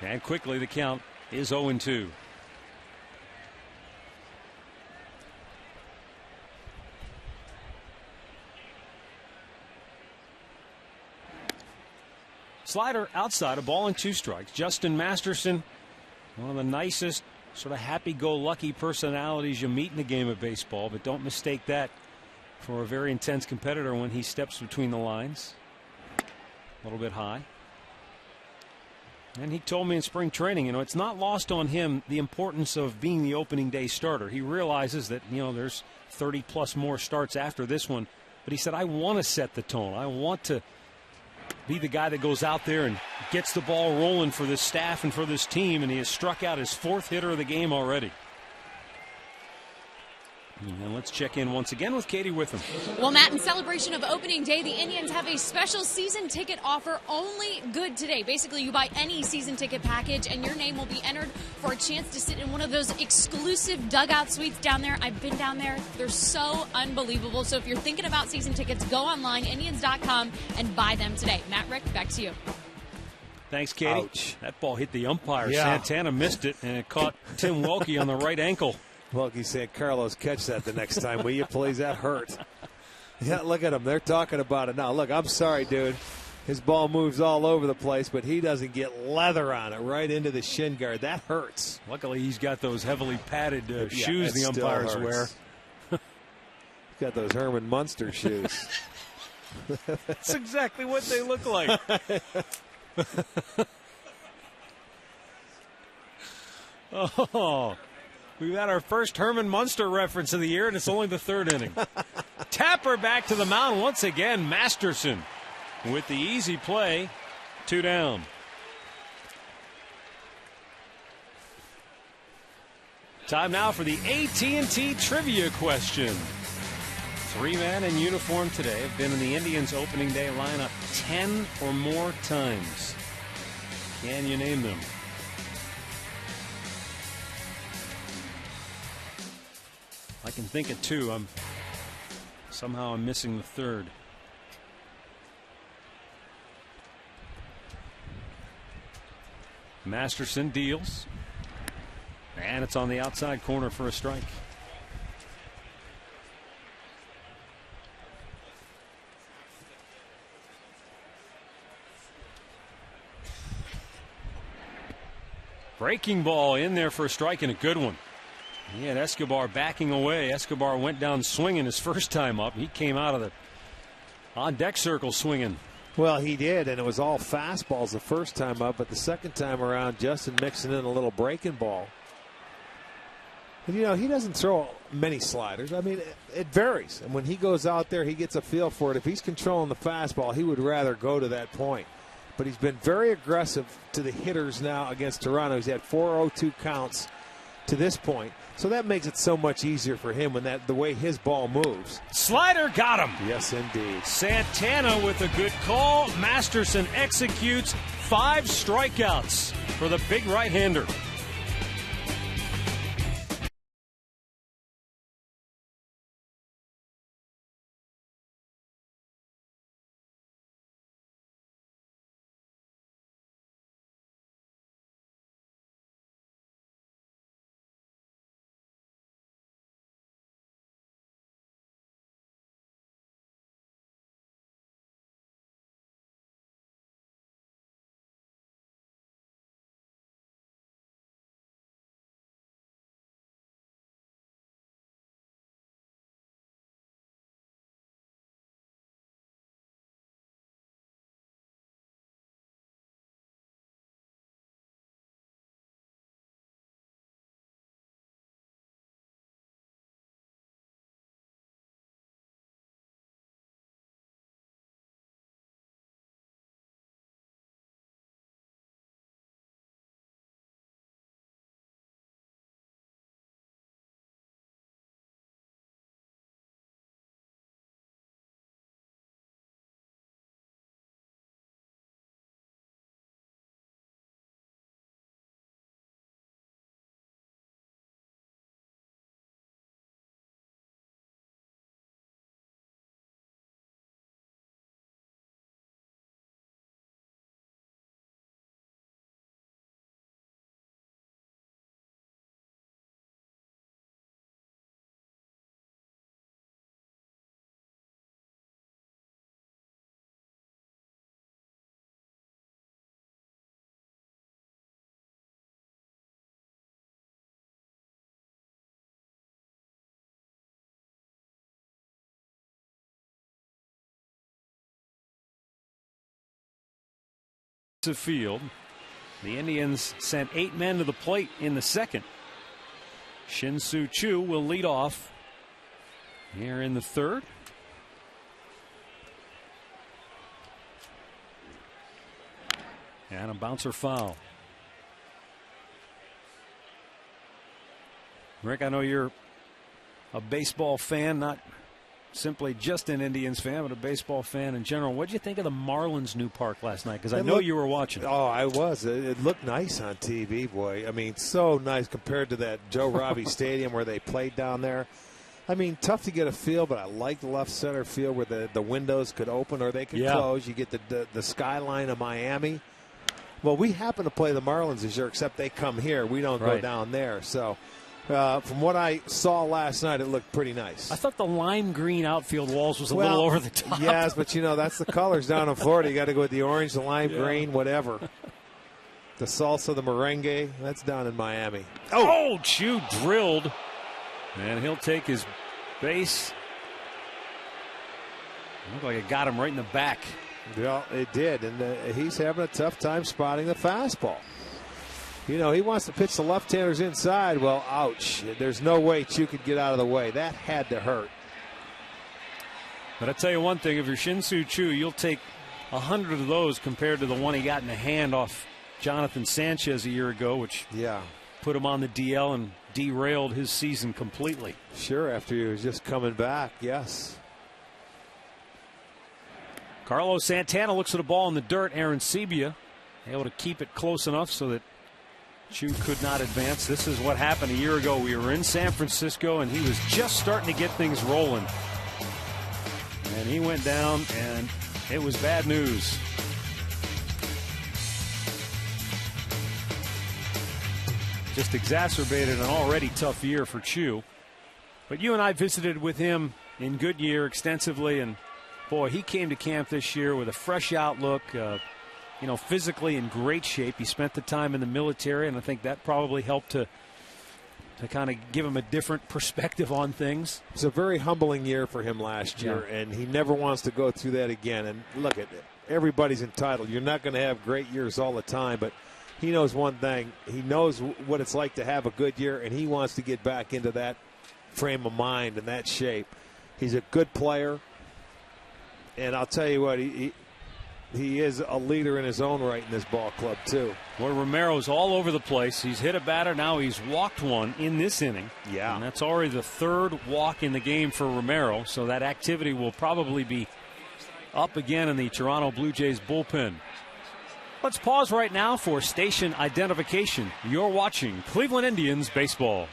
And quickly the count is 0-2. Slider outside, a ball and 2 strikes. Justin Masterson, one of the nicest, sort of happy-go-lucky personalities you meet in the game of baseball, but don't mistake that for a very intense competitor when he steps between the lines. A little bit high. And he told me in spring training, it's not lost on him the importance of being the opening day starter. He realizes that, there's 30-plus more starts after this one. But he said, I want to set the tone. I want to be the guy that goes out there and gets the ball rolling for this staff and for this team. And he has struck out his 4th hitter of the game already. And let's check in once again with Katie Witham. Well, Matt, in celebration of opening day, the Indians have a special season ticket offer only good today. Basically, you buy any season ticket package and your name will be entered for a chance to sit in one of those exclusive dugout suites down there. I've been down there. They're so unbelievable. So if you're thinking about season tickets, go online, Indians.com, and buy them today. Matt, Rick, back to you. Thanks, Katie. Ouch. That ball hit the umpire. Yeah. Santana missed it, and it caught Tim Welke on the right ankle. Well, he said, Carlos, catch that the next time, will you please? That hurt. Yeah, look at him. They're talking about it now. Look, I'm sorry, dude. His ball moves all over the place, but he doesn't get leather on it right into the shin guard. That hurts. Luckily, he's got those heavily padded shoes the umpires wear. He's got those Herman Munster shoes. That's exactly what they look like. Oh, we've had our first Herman Munster reference of the year, and it's only the third inning. Tapper back to the mound once again. Masterson with the easy play. 2 down. Time now for the AT&T trivia question. 3 men in uniform today have been in the Indians' opening day lineup 10 or more times. Can you name them? I can think of 2. Somehow I'm missing the third. Masterson deals. And it's on the outside corner for a strike. Breaking ball in there for a strike, and a good one. He had Escobar backing away. Escobar went down swinging his first time up. He came out of the on-deck circle swinging. Well, he did, and it was all fastballs the first time up, but the second time around, Justin mixing in a little breaking ball. And, you know, he doesn't throw many sliders. I mean, it varies. And when he goes out there, he gets a feel for it. If he's controlling the fastball, he would rather go to that point. But he's been very aggressive to the hitters now against Toronto. He's had 4 0-2 counts to this point. So that makes it so much easier for him when the way his ball moves. Slider got him. Yes, indeed. Santana with a good call. Masterson executes 5 strikeouts for the big right-hander. To field. The Indians sent 8 men to the plate in the second. Shin-Soo Choo will lead off here in the third. And a bouncer foul. Rick, I know you're a baseball fan, not simply just an Indians fan, but a baseball fan in general. What did you think of the Marlins' new park last night? Because I know you were watching. Oh, I was. It looked nice on TV, boy. I mean, so nice compared to that Joe Robbie Stadium where they played down there. I mean, tough to get a feel, but I like the left center field where the windows could open or they could close. You get the skyline of Miami. Well, we happen to play the Marlins this year, except they come here. We don't go down there. So from what I saw last night, it looked pretty nice. I thought the lime green outfield walls was a little over the top. Yes, but, you know, that's the colors down in Florida. You got to go with the orange, the lime green, whatever. The salsa, the merengue, that's down in Miami. Oh, Choo drilled. And he'll take his base. Looked like it got him right in the back. Well, it did, and he's having a tough time spotting the fastball. You know, he wants to pitch the left-handers inside. Well, ouch. There's no way Chu could get out of the way. That had to hurt. But I tell you one thing, if you're Shin-Soo Choo, you'll take 100 of those compared to the one he got in the hand off Jonathan Sanchez a year ago, which put him on the DL and derailed his season completely. Sure, after he was just coming back, yes. Carlos Santana looks at a ball in the dirt. Aaron Sebia able to keep it close enough so that Chu could not advance. This is what happened a year ago. We were in San Francisco, and he was just starting to get things rolling. And he went down, and it was bad news. Just exacerbated an already tough year for Chu. But you and I visited with him in Goodyear extensively, and boy, he came to camp this year with a fresh outlook, physically in great shape. He spent the time in the military, and I think that probably helped to kind of give him a different perspective on things. It's a very humbling year for him last year, and he never wants to go through that again. And look at it. Everybody's entitled. You're not going to have great years all the time, but he knows one thing. He knows what it's like to have a good year, and he wants to get back into that frame of mind and that shape. He's a good player, and I'll tell you what, he is a leader in his own right in this ball club, too. Well, Romero's all over the place. He's hit a batter. Now he's walked one in this inning. Yeah. And that's already the third walk in the game for Romero. So that activity will probably be up again in the Toronto Blue Jays bullpen. Let's pause right now for station identification. You're watching Cleveland Indians baseball.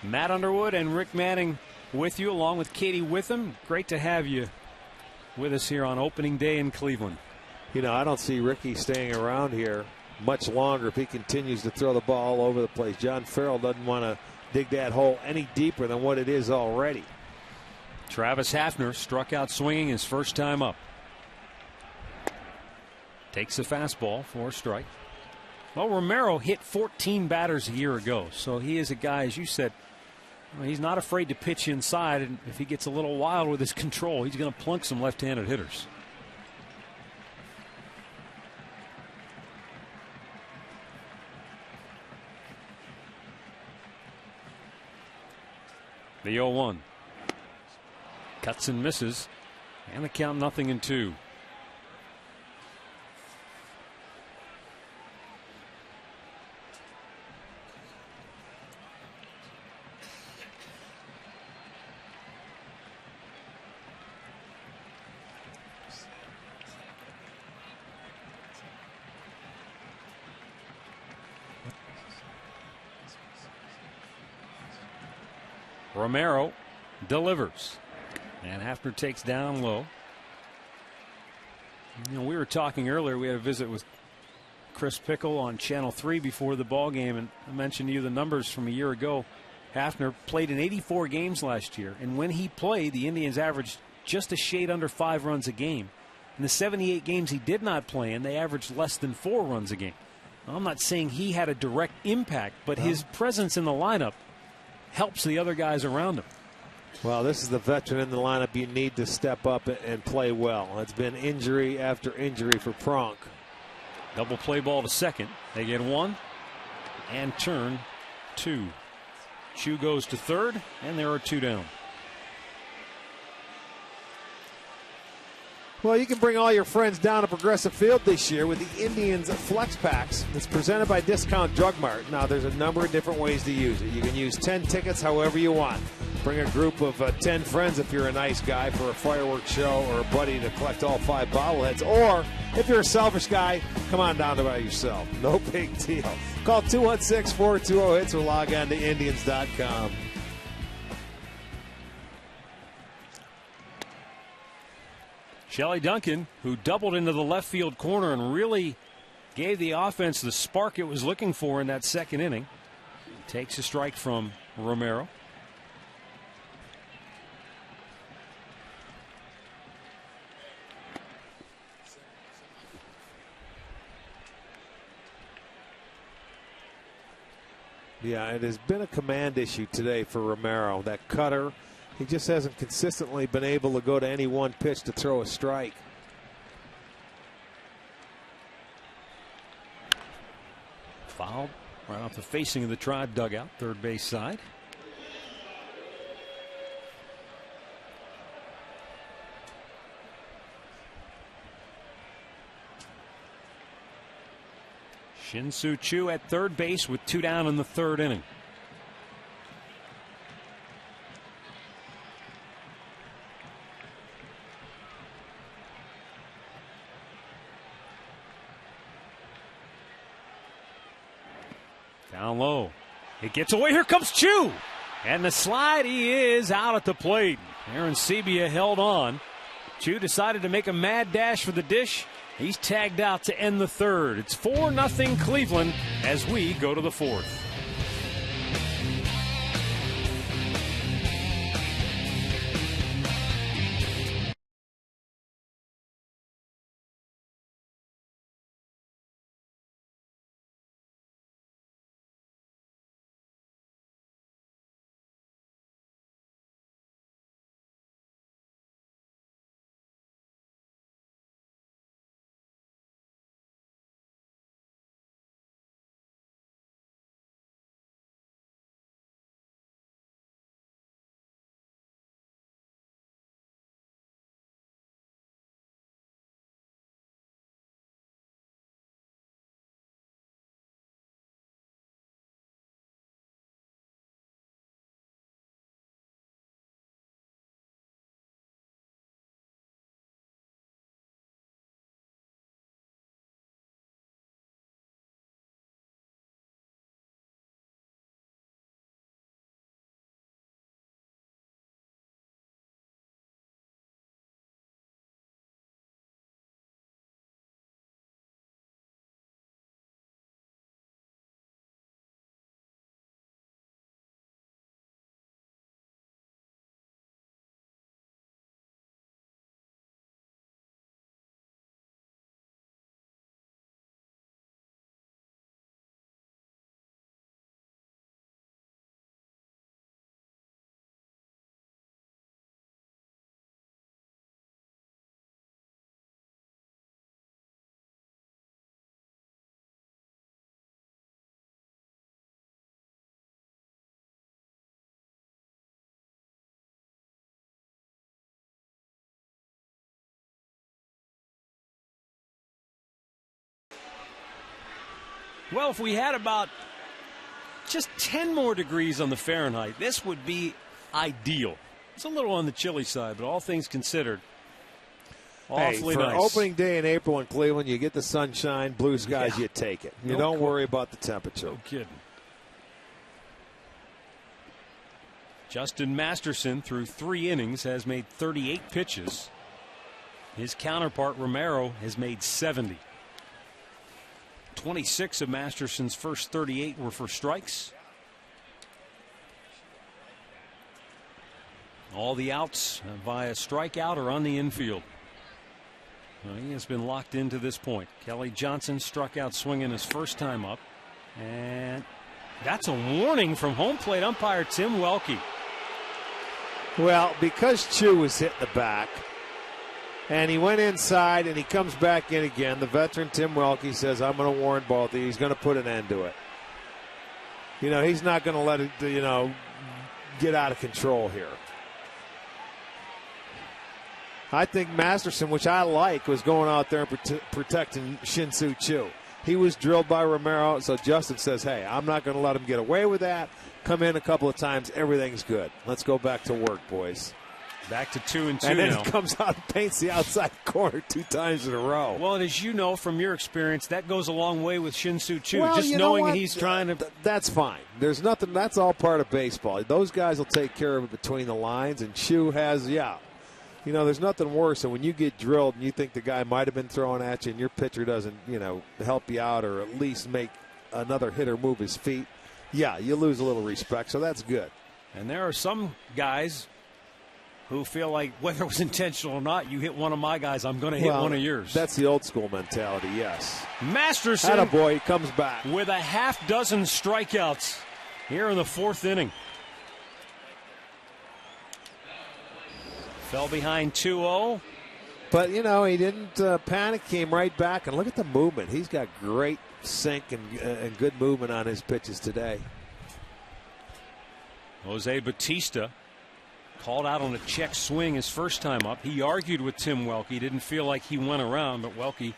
Matt Underwood and Rick Manning with you, along with Katie Witham. Great to have you with us here on opening day in Cleveland. You know, I don't see Ricky staying around here much longer if he continues to throw the ball all over the place. John Farrell doesn't want to dig that hole any deeper than what it is already. Travis Hafner struck out swinging his first time up. Takes a fastball for a strike. Well, Romero hit 14 batters a year ago, so he is a guy, as you said, he's not afraid to pitch inside, and if he gets a little wild with his control, he's going to plunk some left-handed hitters. The 0-1. Cuts and misses, and the count 0-2. Romero delivers, and Hafner takes down low. You know, we were talking earlier. We had a visit with Chris Pickle on Channel 3 before the ball game, and I mentioned to you the numbers from a year ago. Hafner played in 84 games last year, and when he played, the Indians averaged just a shade under 5 runs a game. In the 78 games he did not play in, they averaged less than 4 runs a game. Now, I'm not saying he had a direct impact, but his presence in the lineup helps the other guys around him. Well, this is the veteran in the lineup you need to step up and play well. It's been injury after injury for Pronk. Double play ball to second. They get 1 and turn 2. Chu goes to third, and there are 2 down. Well, you can bring all your friends down to Progressive Field this year with the Indians Flex Packs. It's presented by Discount Drug Mart. Now, there's a number of different ways to use it. You can use 10 tickets however you want. Bring a group of 10 friends if you're a nice guy for a fireworks show, or a buddy to collect all 5 bobbleheads. Or if you're a selfish guy, come on down by yourself. No big deal. Call 216-420-HITS or log on to Indians.com. Shelley Duncan, who doubled into the left field corner and really gave the offense the spark it was looking for in that second inning, takes a strike from Romero. Yeah, it has been a command issue today for Romero. That cutter, he just hasn't consistently been able to go to any one pitch to throw a strike. Fouled right off the facing of the Tribe dugout, third base side. Shin-Soo Choo at third base with 2 down in the third inning. Down low. It gets away. Here comes Choo. And the slide, he is out at the plate. Aaron Sebia held on. Choo decided to make a mad dash for the dish. He's tagged out to end the third. It's 4-0 Cleveland as we go to the fourth. Well, if we had about just 10 more degrees on the Fahrenheit, this would be ideal. It's a little on the chilly side, but all things considered, awfully nice. For opening day in April in Cleveland, you get the sunshine, blue skies, you take it. You don't worry about the temperature. No kidding. Justin Masterson, through 3 innings, has made 38 pitches. His counterpart, Romero, has made 70. 26 of Masterson's first 38 were for strikes. All the outs via strikeout or on the infield. Well, he has been locked into this point. Kelly Johnson struck out swinging his first time up. And that's a warning from home plate umpire Tim Welke. Well, because Choo was hitting the back, and he went inside and he comes back in again, the veteran Tim Welke says, I'm going to warn both of you. He's going to put an end to it. You know, he's not going to let it, get out of control here. I think Masterson, which I like, was going out there and protecting Shin-Soo Choo. He was drilled by Romero, so Justin says, hey, I'm not going to let him get away with that. Come in a couple of times, everything's good. Let's go back to work, boys. Back to 2-2 and then now. He comes out and paints the outside corner 2 times in a row. Well, as you know from your experience, that goes a long way with Shin-Soo Choo. Well, just knowing he's trying to. That's fine. There's nothing. That's all part of baseball. Those guys will take care of it between the lines, and Choo has, there's nothing worse than when you get drilled and you think the guy might have been throwing at you and your pitcher doesn't, help you out or at least make another hitter move his feet. Yeah, you lose a little respect, so that's good. And there are some guys who feel like whether it was intentional or not, you hit one of my guys, I'm going to hit one of yours. That's the old school mentality, yes. Masterson, attaboy, he comes back with a half dozen strikeouts here in the 4th inning. Fell behind 2-0. But, you know, he didn't panic, came right back. And look at the movement. He's got great sink and good movement on his pitches today. Jose Bautista called out on a check swing his first time up. He argued with Tim Welke. Didn't feel like he went around, but Welke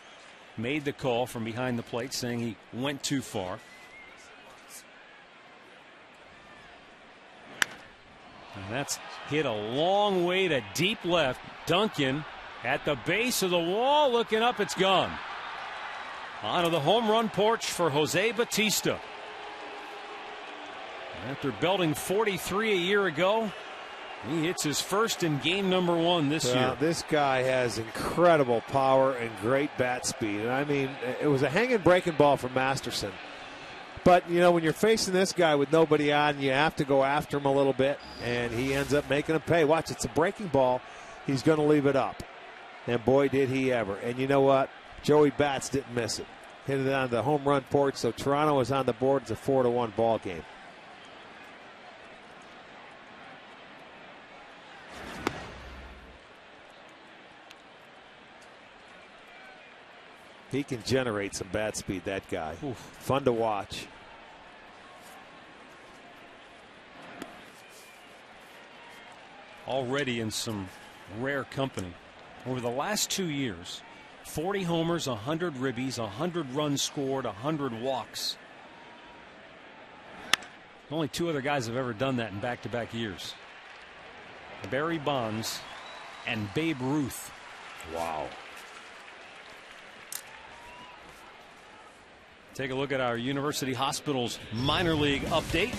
made the call from behind the plate saying he went too far. And that's hit a long way to deep left. Duncan at the base of the wall, looking up, it's gone. Onto the home run porch for Jose Bautista. After belting 43 a year ago, he hits his first in game number 1 this year. This guy has incredible power and great bat speed. And I mean, it was a hanging breaking ball from Masterson. But, you know, when you're facing this guy with nobody on, you have to go after him a little bit, and he ends up making him pay. Watch, it's a breaking ball. He's going to leave it up. And boy, did he ever. And you know what? Joey Bats didn't miss it. Hit it on the home run porch, so Toronto was on the board. It's a 4-1 ball game. He can generate some bat speed, that guy. Oof. Fun to watch. Already in some rare company. Over the last 2 years, 40 homers, 100 ribbies, 100 runs scored, 100 walks. Only 2 other guys have ever done that in back-to-back years. Barry Bonds and Babe Ruth. Wow. Take a look at our University Hospitals minor league update.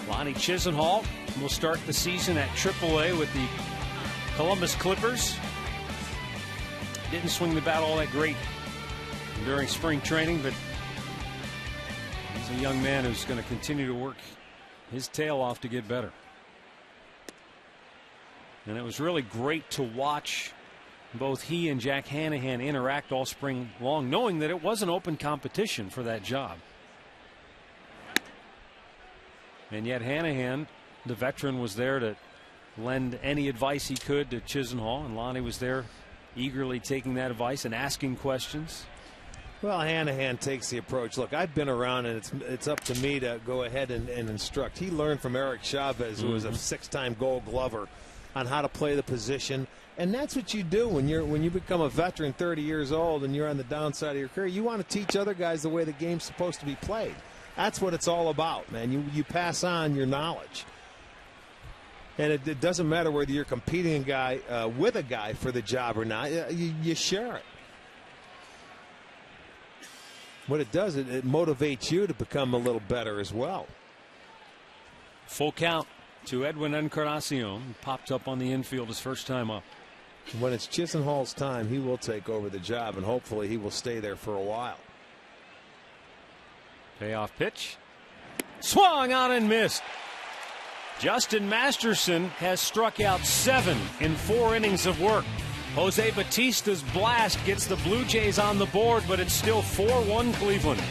Lonnie Chisenhall will start the season at AAA with the Columbus Clippers. Didn't swing the bat all that great during spring training, but he's a young man who's going to continue to work his tail off to get better. And it was really great to watch both he and Jack Hanahan interact all spring long, knowing that it was an open competition for that job. And yet Hanahan, the veteran, was there to lend any advice he could to Chisenhall, and Lonnie was there eagerly taking that advice and asking questions. Well, Hanahan takes the approach. Look, I've been around, and it's up to me to go ahead and instruct. He learned from Eric Chavez, who was a 6-time Gold Glover, on how to play the position. And that's what you do when you become a veteran, 30 years old, and you're on the downside of your career. You want to teach other guys the way the game's supposed to be played. That's what it's all about, man. You pass on your knowledge. And it doesn't matter whether you're competing with a guy for the job or not. You share it. What it does, it motivates you to become a little better as well. Full count to Edwin Encarnacion. Popped up on the infield his first time up. When it's Chisenhall's time, he will take over the job, and hopefully he will stay there for a while. Payoff pitch. Swung on and missed. Justin Masterson has struck out 7 in 4 innings of work. Jose Bautista's blast gets the Blue Jays on the board, but it's still 4-1 Cleveland.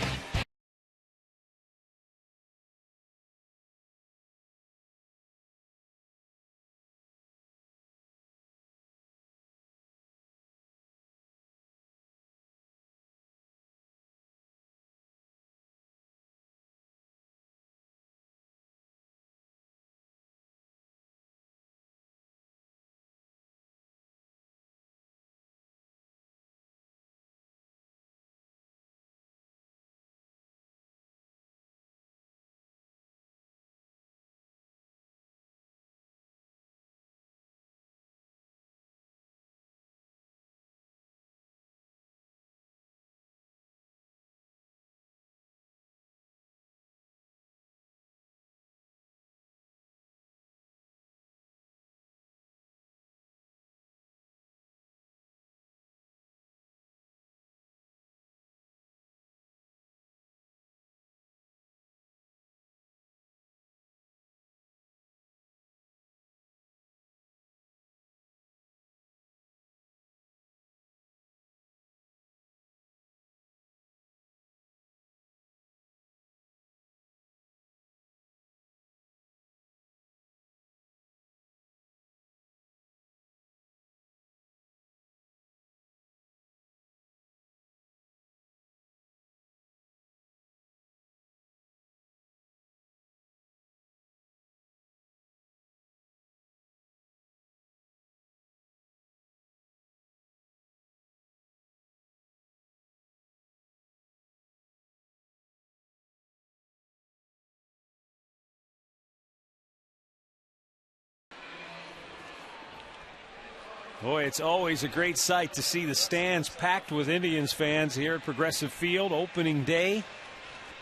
Boy, it's always a great sight to see the stands packed with Indians fans here at Progressive Field opening day.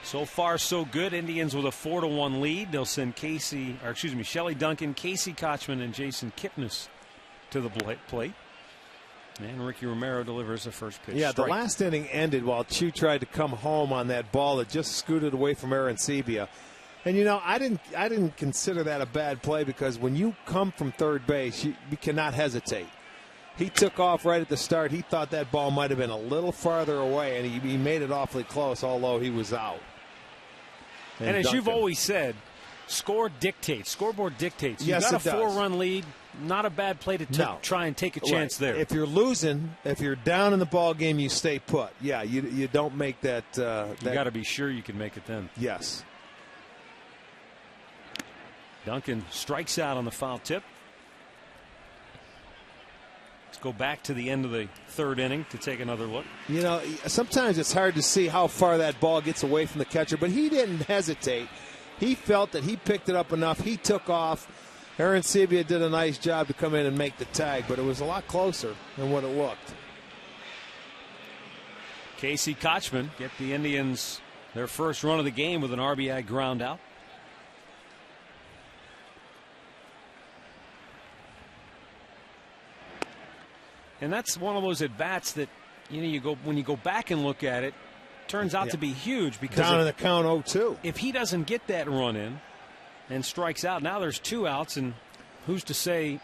So far, so good. Indians with a 4-1 lead. They'll send Shelley Duncan, Casey Kochman, and Jason Kipnis to the plate. And Ricky Romero delivers the first pitch. Yeah, strike. The last inning ended while Chu tried to come home on that ball that just scooted away from Arancibia. And, you know, I didn't consider that a bad play because when you come from third base, you cannot hesitate. He took off right at the start. He thought that ball might have been a little farther away, and he made it awfully close, although he was out. And as you've always said, scoreboard dictates. Yes, You've got a 4-run does. lead. Not a bad play to try and take a chance there. If you're losing, if you're down in the ball game, you stay put. Yeah, you don't make that. You got to be sure you can make it then. Yes. Duncan strikes out on the foul tip. Let's go back to the end of the third inning to take another look. You know, sometimes it's hard to see how far that ball gets away from the catcher, but he didn't hesitate. He felt that he picked it up enough. He took off. Arancibia did a nice job to come in and make the tag, but it was a lot closer than what it looked. Casey Kochman get the Indians their first run of the game with an RBI ground out. And that's one of those at-bats that, you know, when you go back and look at it, turns out to be huge because down in the count 0-2. If he doesn't get that run in and strikes out, now there's 2 outs, and who's to say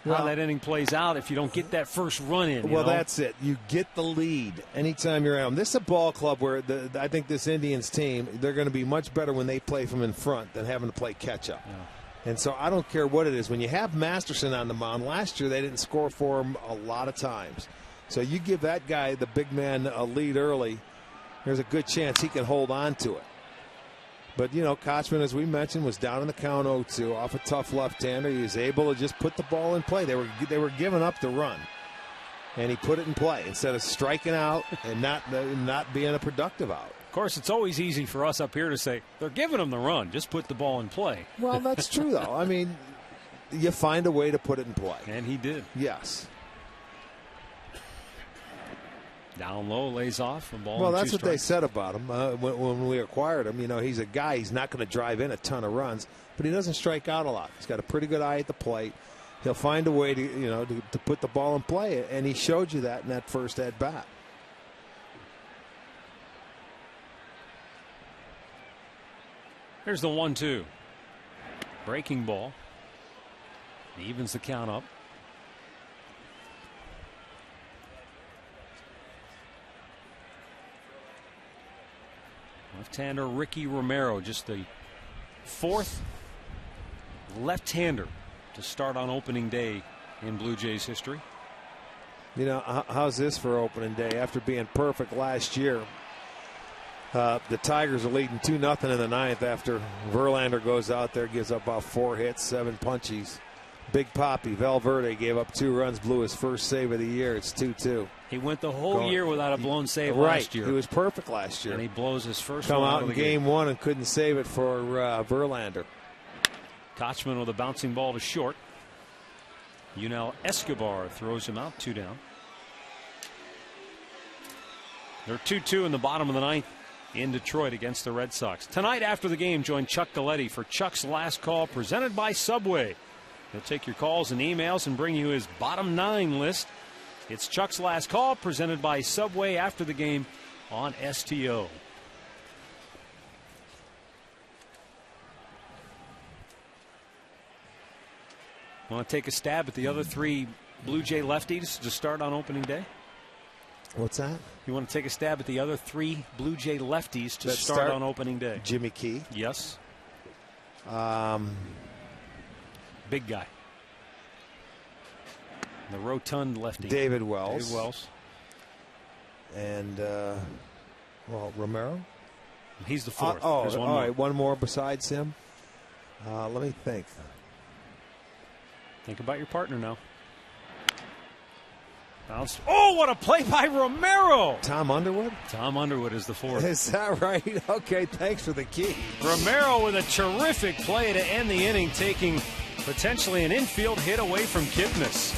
how that inning plays out if you don't get that first run in? Well, that's it. You get the lead anytime you're at them. This is a ball club where I think this Indians team, they're going to be much better when they play from in front than having to play catch-up. Yeah. And so I don't care what it is. When you have Masterson on the mound, last year they didn't score for him a lot of times. So you give that guy, the big man, a lead early, there's a good chance he can hold on to it. But, you know, Kochman, as we mentioned, was down in the count 0-2 off a tough left-hander. He was able to just put the ball in play. They were giving up the run, and he put it in play instead of striking out and not being a productive out. Of course, it's always easy for us up here to say, they're giving him the run. Just put the ball in play. Well, that's true, though. I mean, you find a way to put it in play. And he did. Yes. Down low, lays off. Well, that's what they said about him when we acquired him. You know, he's a guy, he's not going to drive in a ton of runs, but he doesn't strike out a lot. He's got a pretty good eye at the plate. He'll find a way to put the ball in play, and he showed you that in that first at-bat. Here's the 1-2. Breaking ball. He evens the count up. Left-hander Ricky Romero, just the 4th left-hander to start on opening day in Blue Jays history. You know, how's this for opening day? After being perfect last year, the Tigers are leading 2-0 in the 9th after Verlander goes out there, gives up about 4 hits, 7 punchies. Big Papi Valverde gave up 2 runs, blew his first save of the year. It's 2-2. He went the whole year without a blown save right. last year. He was perfect last year. And he blows his first Come one out of in the game 1 and couldn't save it for Verlander. Kochman with a bouncing ball to short. Yunel Escobar throws him out, 2 down. They're 2-2 in the bottom of the 9th in Detroit against the Red Sox. Tonight after the game, join Chuck Galletti for Chuck's Last Call, presented by Subway. He'll take your calls and emails and bring you his bottom 9 list. It's Chuck's Last Call, presented by Subway after the game on STO. Want to take a stab at the other 3 Blue Jay lefties to start on opening day? What's that? You want to take a stab at the other 3 Blue Jay lefties to start on opening day? Jimmy Key. Yes. Big guy. The rotund lefty. David Wells. David Wells. And, Romero? He's the 4th. There's one more. Right, one more besides him. Let me think. Think about your partner now. Bounced. Oh, what a play by Romero! Tom Underwood? Tom Underwood is the 4th. Is that right? Okay, thanks for the key. Romero with a terrific play to end the inning, taking potentially an infield hit away from Kipnis.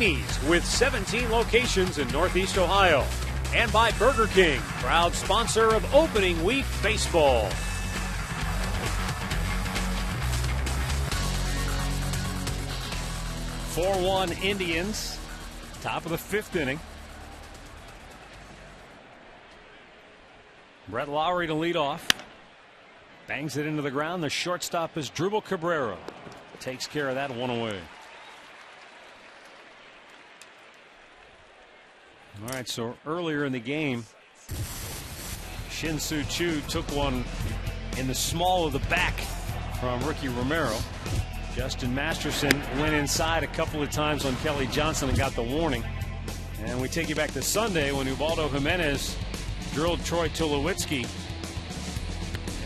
Denny's with 17 locations in Northeast Ohio. And by Burger King, proud sponsor of opening week baseball. Four-one Indians, top of the fifth inning. Brett Lowry to lead off. Bangs it into the ground. The shortstop is Drupal Cabrera. Takes care of that one away. All right, so earlier in the game, Shin-Soo Choo took one in the small of the back from Ricky Romero. Justin Masterson went inside a couple of times on Kelly Johnson and got the warning. And we take you back to Sunday when Ubaldo Jimenez drilled Troy Tulowitzki.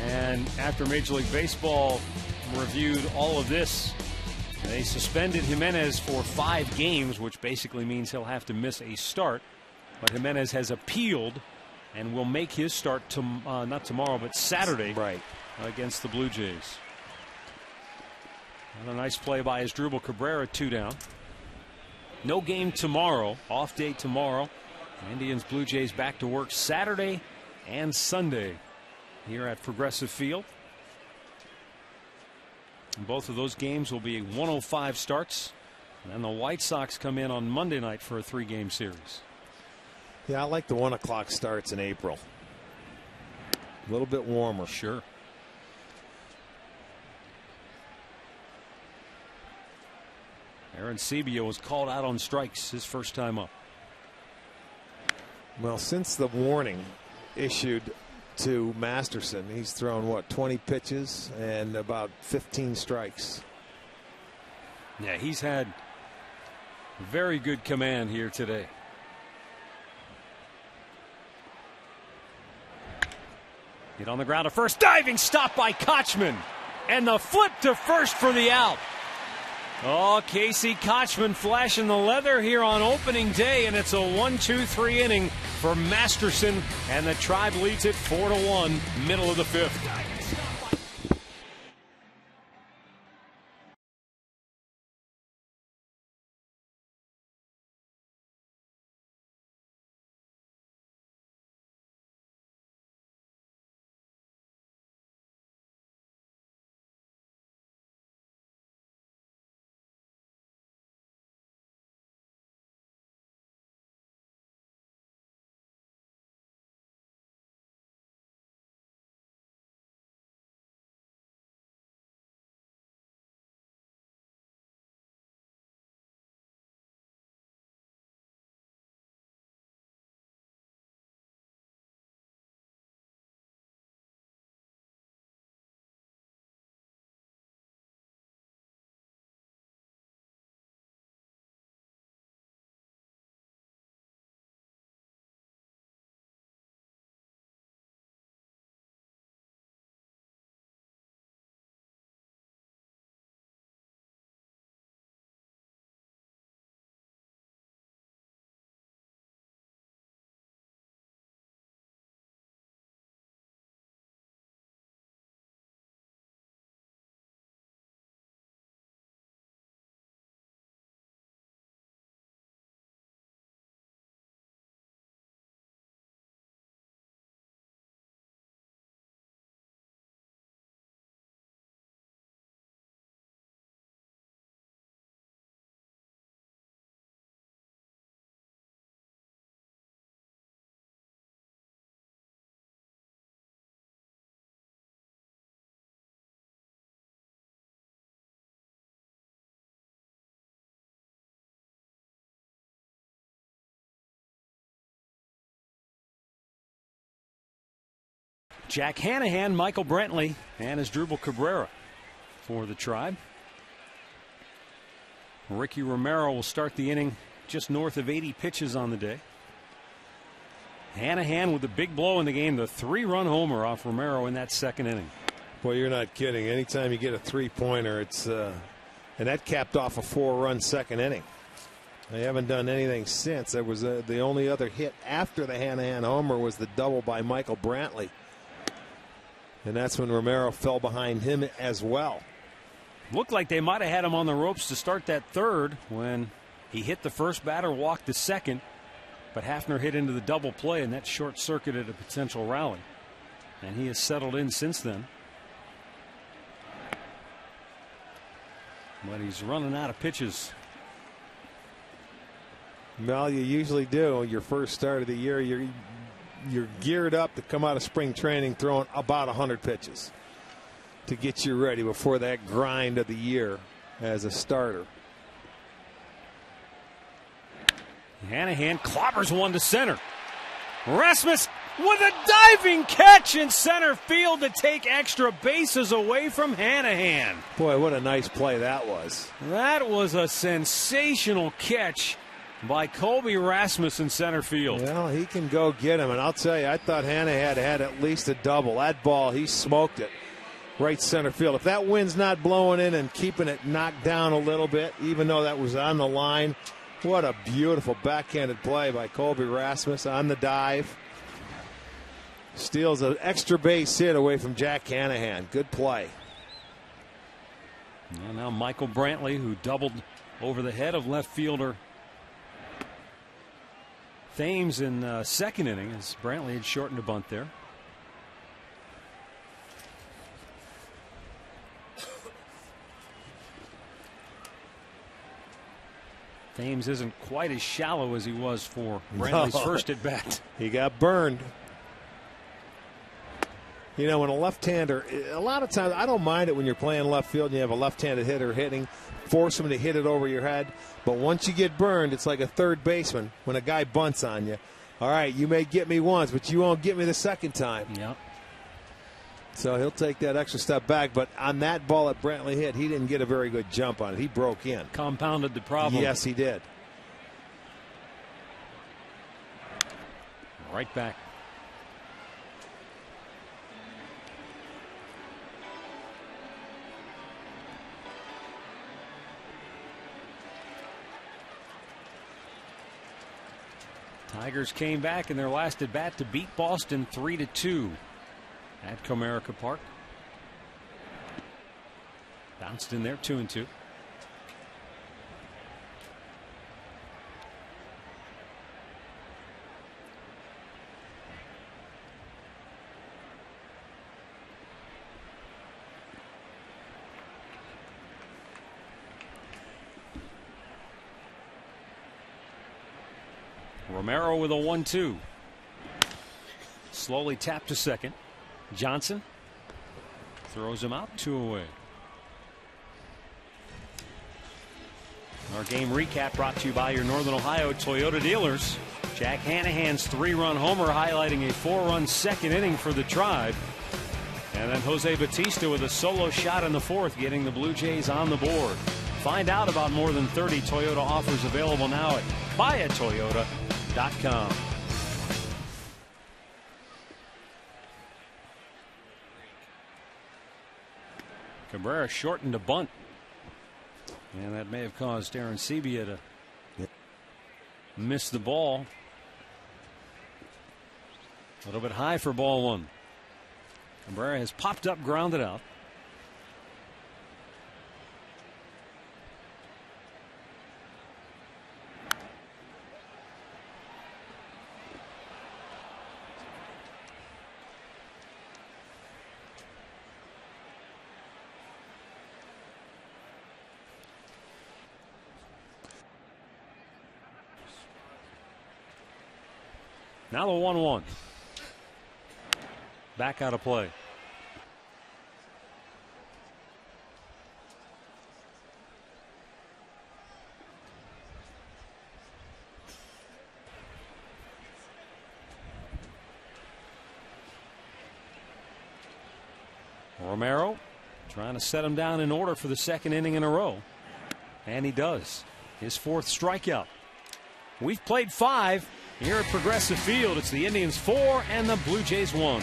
And after Major League Baseball reviewed all of this, they suspended Jimenez for 5 games, which basically means he'll have to miss a start. But Jimenez has appealed and will make his start not tomorrow, but Saturday, right, against the Blue Jays. Another nice play by Drupal Cabrera, 2 down. No game tomorrow, off day tomorrow. Indians Blue Jays back to work Saturday and Sunday here at Progressive Field. And both of those games will be 105 starts. And then the White Sox come in on Monday night for a 3-game series. Yeah, I like the 1 o'clock starts in April. A little bit warmer. Sure. Aaron Sebia was called out on strikes his first time up. Well, since the warning issued to Masterson, he's thrown, what, 20 pitches and about 15 strikes. Yeah, he's had very good command here today. Hit on the ground to first. Diving stop by Kochman. And the flip to first for the out. Oh, Casey Kochman flashing the leather here on opening day, and it's a 1-2-3 inning for Masterson, and the Tribe leads it 4-1, middle of the 5th. Jack Hanahan, Michael Brantley, and Drupal Cabrera for the Tribe. Ricky Romero will start the inning just north of 80 pitches on the day. Hanahan with the big blow in the game, the 3-run homer off Romero in that second inning. Boy, you're not kidding. Anytime you get a 3-pointer, it's and that capped off a 4-run second inning. They haven't done anything since. That was the only other hit after the Hanahan homer was the double by Michael Brantley. And that's when Romero fell behind him as well. Looked like they might have had him on the ropes to start that third when He hit the first batter, walked the second, but Hafner hit into the double play, and that short-circuited a potential rally. And he has settled in since then. But he's running out of pitches. Well, you usually do. Your first start of the year, you're geared up to come out of spring training throwing about 100 pitches to get you ready before that grind of the year as a starter. Hanahan clobbers one to center. Rasmus with a diving catch in center field to take extra bases away from Hanahan. Boy, what a nice play that was. That was a sensational catch by Colby Rasmus in center field. Well, he can go get him, and I'll tell you, I thought Hanahan had at least a double. That ball, he smoked it right center field. If that wind's not blowing in and keeping it knocked down a little bit, even though that was on the line, what a beautiful backhanded play by Colby Rasmus on the dive. Steals an extra base hit away from Jack Hanahan. Good play. And now Michael Brantley, who doubled over the head of left fielder Thames in second inning, as Brantley had shortened a bunt there. Thames isn't quite as shallow as he was for Brantley's first at bat. He got burned. You know, when a left-hander, a lot of times, I don't mind it when you're playing left field and you have a left-handed hitter hitting, force him to hit it over your head. But once you get burned, it's like a third baseman when a guy bunts on you. All right, you may get me once, but you won't get me the second time. Yep. So he'll take that extra step back. But on that ball that Brantley hit, he didn't get a very good jump on it. He broke in. Compounded the problem. Yes, he did. Right back. Tigers came back in their last at bat to beat Boston 3-2 at Comerica Park. Bounced in there 2-2. Romero with a 1-2. Slowly tapped to second. Johnson throws him out, 2 away. Our game recap brought to you by your Northern Ohio Toyota dealers. Jack Hanahan's 3-run homer highlighting a 4-run second inning for the Tribe. And then Jose Bautista with a solo shot in the fourth, getting the Blue Jays on the board. Find out about more than 30 Toyota offers available now at buyatoyota.com. Cabrera shortened a bunt, and that may have caused Aaron Sebia to miss the ball. A little bit high for ball one. Cabrera has popped up, grounded out. Now the 1-1. Back out of play. Romero trying to set him down in order for the second inning in a row. And he does. His 4th strikeout. We've played 5 here at Progressive Field. It's the Indians 4 and the Blue Jays 1.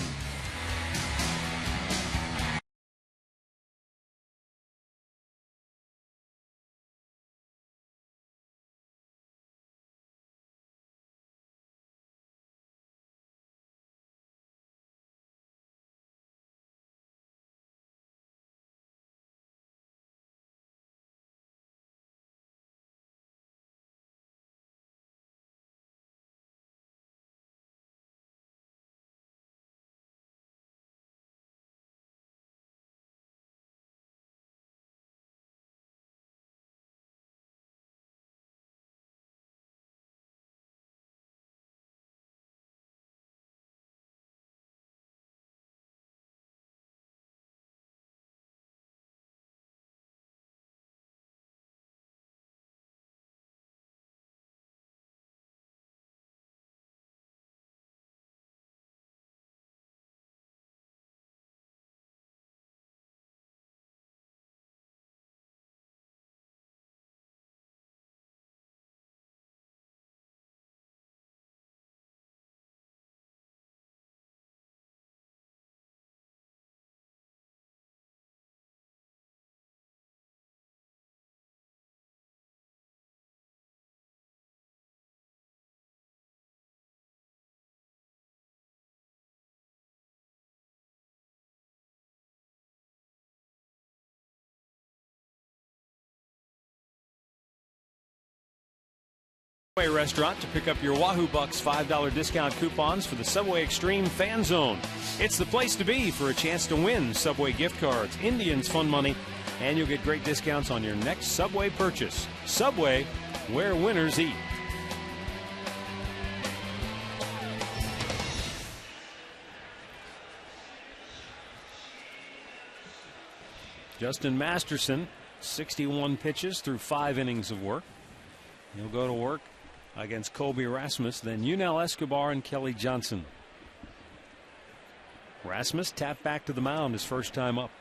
Subway restaurant to pick up your Wahoo Bucks $5 discount coupons for the Subway Extreme Fan Zone. It's the place to be for a chance to win Subway gift cards, Indians fun money, and you'll get great discounts on your next Subway purchase. Subway, where winners eat. Justin Masterson, 61 pitches through 5 innings of work. He'll go to work against Colby Rasmus, then Yunel Escobar and Kelly Johnson. Rasmus tapped back to the mound his first time up.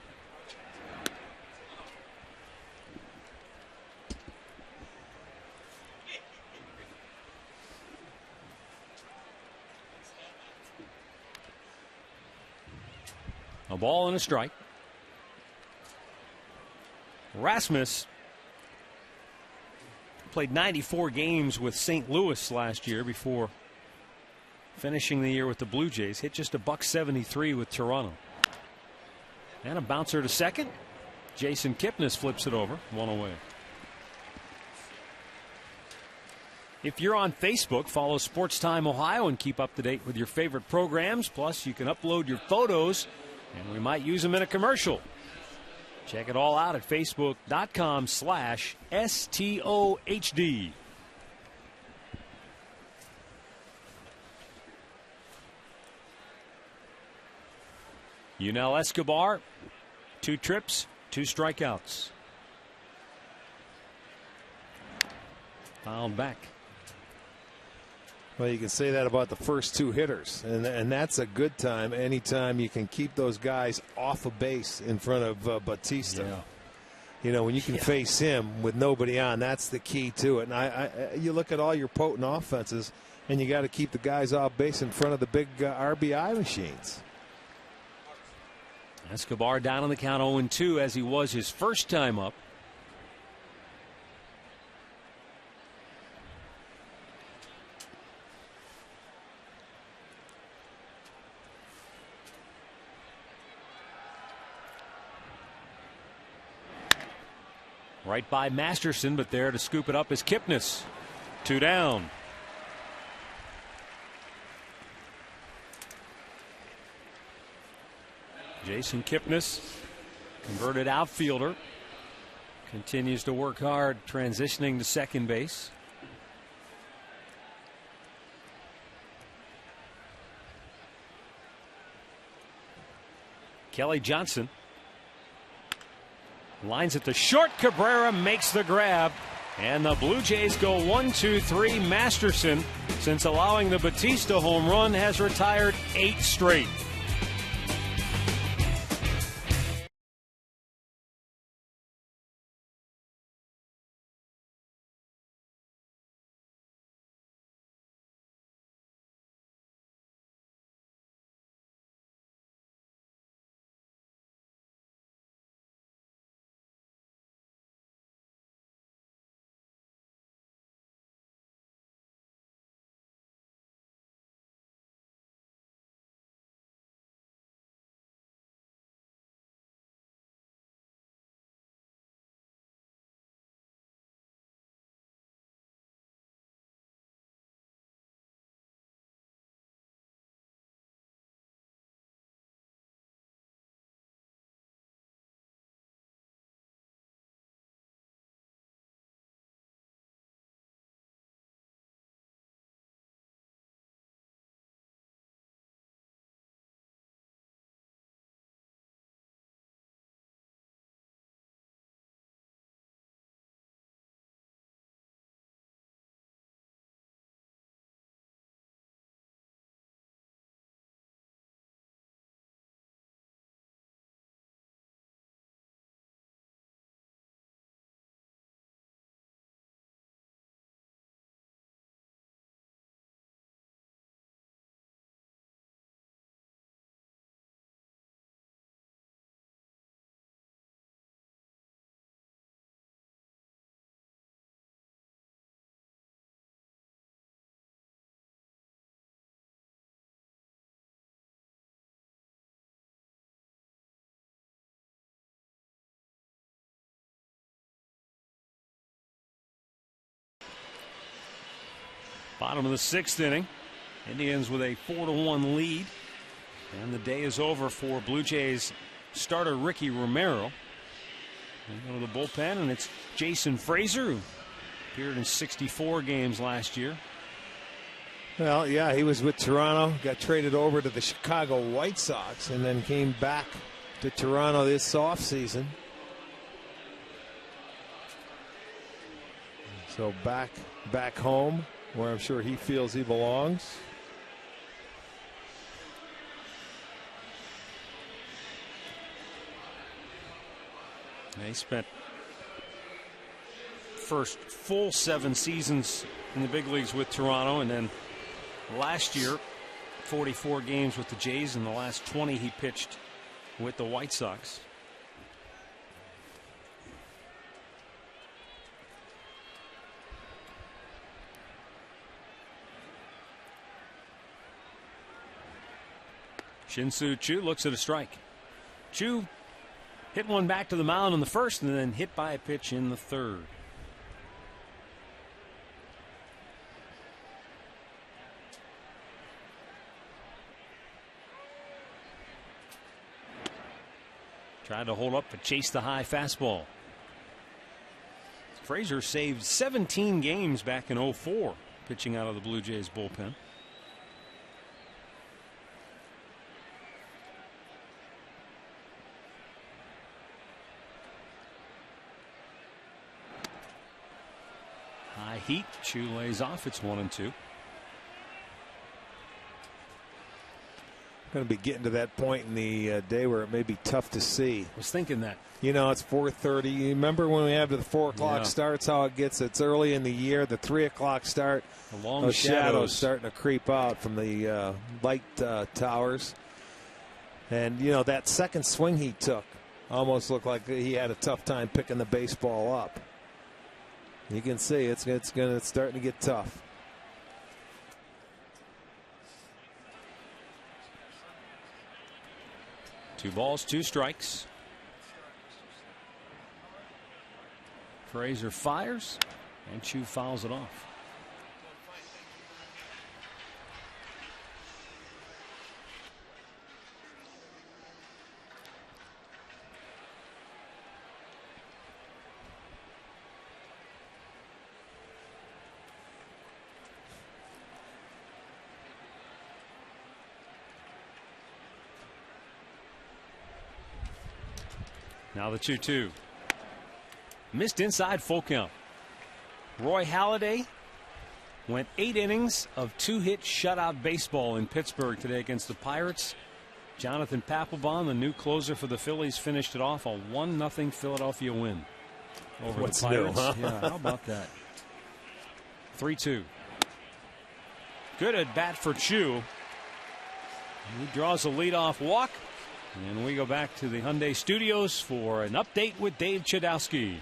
A ball and a strike. Rasmus played 94 games with St. Louis last year before finishing the year with the Blue Jays. Hit just a .173 with Toronto. And a bouncer to second. Jason Kipnis flips it over, 1 away. If you're on Facebook, follow Sports Time Ohio and keep up to date with your favorite programs. Plus, you can upload your photos, and we might use them in a commercial. Check it all out at facebook.com/STOHD. Yunel Escobar, 2 trips, 2 strikeouts. Fouled back. Well, you can say that about the first 2 hitters, and that's a good time anytime you can keep those guys off of base in front of Batista. Yeah. You know, when you can face him with nobody on, that's the key to it. And you look at all your potent offenses, and you got to keep the guys off base in front of the big RBI machines. Escobar down on the count 0-2 as he was his first time up. Right by Masterson, but there to scoop it up is Kipnis. 2 down. Jason Kipnis, converted outfielder, continues to work hard transitioning to second base. Kelly Johnson lines it to short. Cabrera makes the grab, and the Blue Jays go 1-2-3. Masterson, since allowing the Batista home run, has retired 8 straight. Bottom of the 6th inning. Indians with a 4-1 lead. And the day is over for Blue Jays starter Ricky Romero. They go to the bullpen, and it's Jason Frazier, who appeared in 64 games last year. Well, yeah, he was with Toronto, got traded over to the Chicago White Sox, and then came back to Toronto this offseason. So back home, where I'm sure he feels he belongs. He spent first full 7 seasons in the big leagues with Toronto, and then last year 44 games with the Jays, and the last 20 he pitched with the White Sox. Shin-Soo Choo looks at a strike. Choo hit one back to the mound in the first, and then hit by a pitch in the third. Tried to hold up but chased the high fastball. Frazier saved 17 games back in 2004 pitching out of the Blue Jays bullpen. High heat. Choo lays off. It's 1-2. Going to be getting to that point in the day where it may be tough to see. I was thinking that. You know, it's 4:30. You remember when we have the 4 o'clock starts, how it gets? It's early in the year. The 3 o'clock start. The long those shadows starting to creep out from the light towers. And, you know, that second swing he took almost looked like he had a tough time picking the baseball up. You can see it's starting to get tough. Two balls, 2 strikes. Frazier fires, and Choo fouls it off. Now the 2-2. Missed inside, full count. Roy Halladay went 8 innings of 2-hit shutout baseball in Pittsburgh today against the Pirates. Jonathan Papelbon, the new closer for the Phillies, finished it off a 1-0 Philadelphia win over the Pirates. New, huh? Yeah, how about that? 3-2. Good at bat for Choo. He draws a leadoff walk. And we go back to the Hyundai Studios for an update with Dave Chudowski.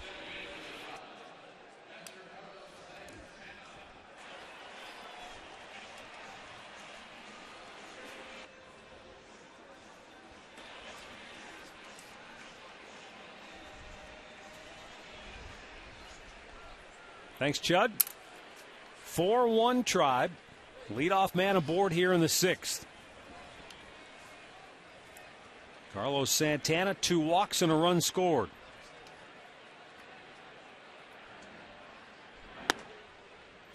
Thanks, Chud. 4-1 Tribe. Leadoff man aboard here in the 6th. Carlos Santana, 2 walks and a run scored.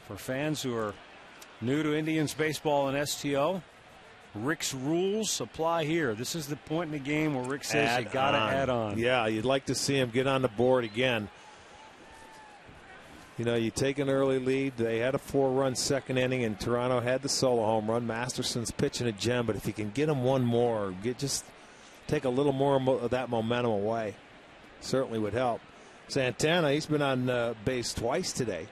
For fans who are new to Indians baseball and STO, Rick's rules apply here. This is the point in the game where Rick says you got to add on. Yeah, you'd like to see him get on the board again. You know, you take an early lead. They had a 4-run second inning, and Toronto had the solo home run. Masterson's pitching a gem, but if you can get him one more, take a little more of that momentum away, certainly would help. Santana, he's been on base twice today.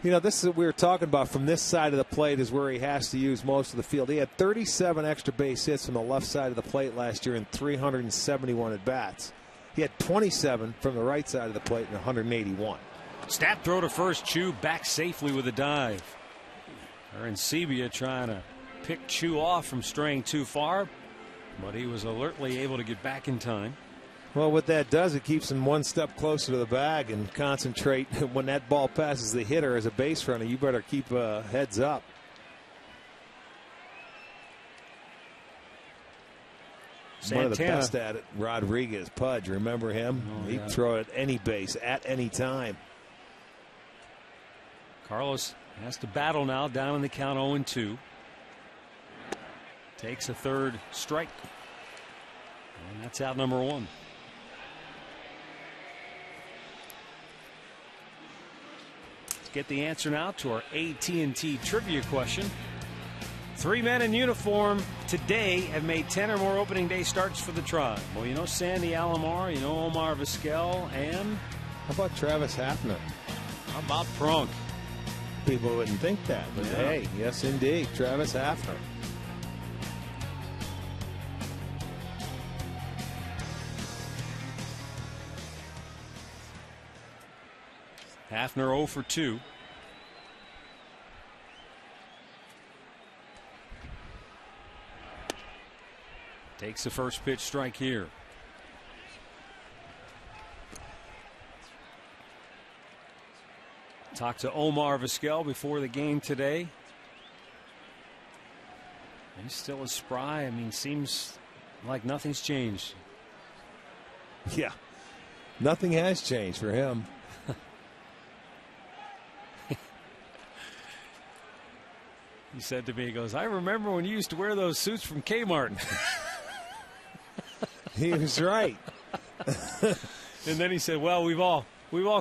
You know, this is what we were talking about. From this side of the plate is where he has to use most of the field. He had 37 extra base hits from the left side of the plate last year in 371 at-bats. He had 27 from the right side of the plate in 181. Snap throw to first. Choo back safely with a dive. Arancibia trying to pick Choo off from straying too far, but he was alertly able to get back in time. Well, what that does, it keeps him one step closer to the bag and concentrate. When that ball passes the hitter as a base runner, you better keep heads up. Santana. One of the best at it, Rodriguez, Pudge. Remember him? Oh, He'd yeah. throw it at any base at any time. Carlos has to battle now, down in the count 0-2. Takes a third strike. And that's out number 1. Let's get the answer now to our AT&T trivia question. 3 men in uniform today have made 10 or more opening day starts for the Tribe. Well, you know Sandy Alomar, you know Omar Vizquel, and How about Travis Hafner? how about Prunk? People wouldn't think that, but Yeah. hey, yes indeed, Travis Hafner. Hafner 0 for 2. Takes the first pitch strike here. Talked to Omar Vizquel before the game today. He's still as spry. I mean, seems like nothing's changed. Yeah, nothing has changed for him. He said to me, he goes, I remember when you used to wear those suits from Kmart. He was right. And then he said, well, we've all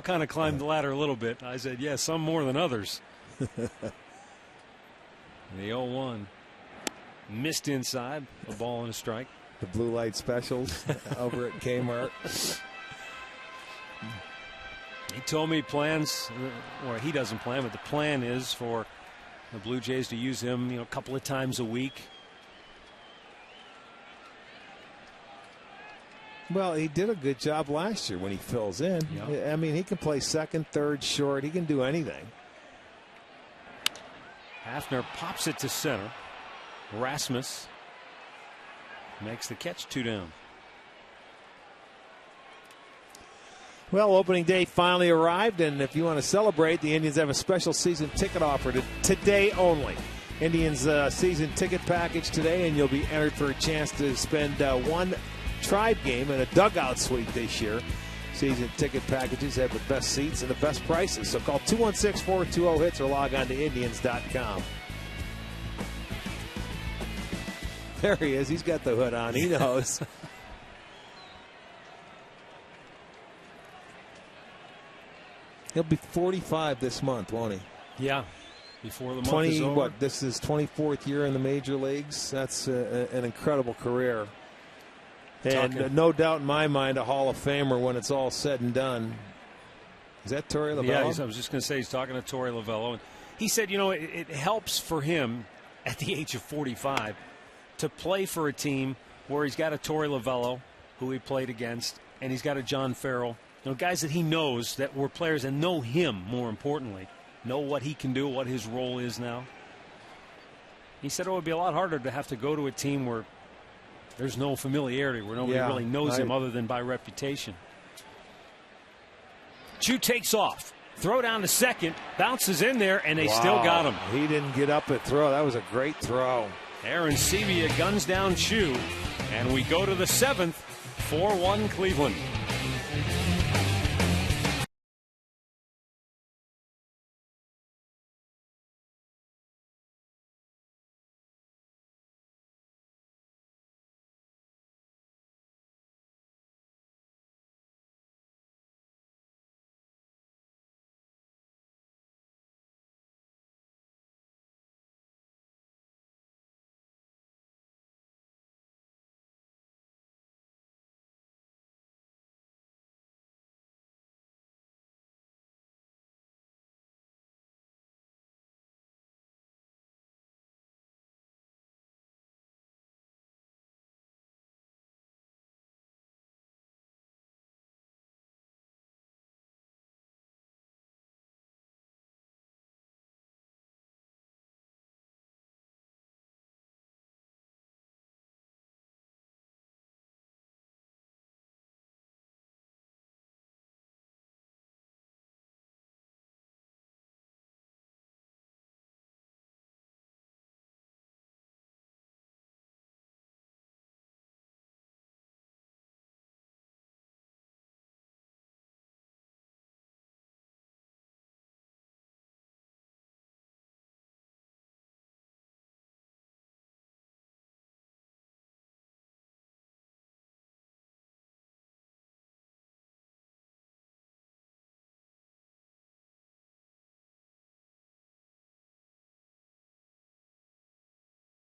kind of climbed the ladder a little bit. I said, yeah, some more than others. The 0-1. Missed inside, a ball and a strike. The blue light specials over at Kmart. He told me plans, or he doesn't plan, but the plan is for the Blue Jays to use him, a couple of times a week. Well, he did a good job last year when he fills in. Yeah. I mean, he can play second, third, short. He can do anything. Hafner pops it to center. Rasmus makes the catch, 2 down. Well, opening day finally arrived, and if you want to celebrate, the Indians have a special season ticket offer today only. Indians season ticket package today, and you'll be entered for a chance to spend one Tribe game and a dugout suite this year. Season ticket packages have the best seats and the best prices. So call 216-420-HITS or log on to Indians.com. There he is. He's got the hood on. He knows. He'll be 45 this month, won't he? Yeah. Before the month is over. What? This is 24th year in the major leagues. That's an incredible career. And no doubt in my mind, a Hall of Famer when it's all said and done. Is that Torey Lovello? Yeah, I was just going to say he's talking to Torey Lovello. And he said, it helps for him at the age of 45 to play for a team where he's got a Torey Lovello, who he played against, and he's got a John Farrell. Guys that he knows that were players and know him, more importantly, know what he can do, what his role is now. He said it would be a lot harder to have to go to a team where there's no familiarity, where nobody really knows him other than by reputation. Chu takes off. Throw down to second. Bounces in there, and they still got him. He didn't get up at throw. That was a great throw. Aaron Sevilla guns down Chu, and we go to the 7th, 4-1 Cleveland.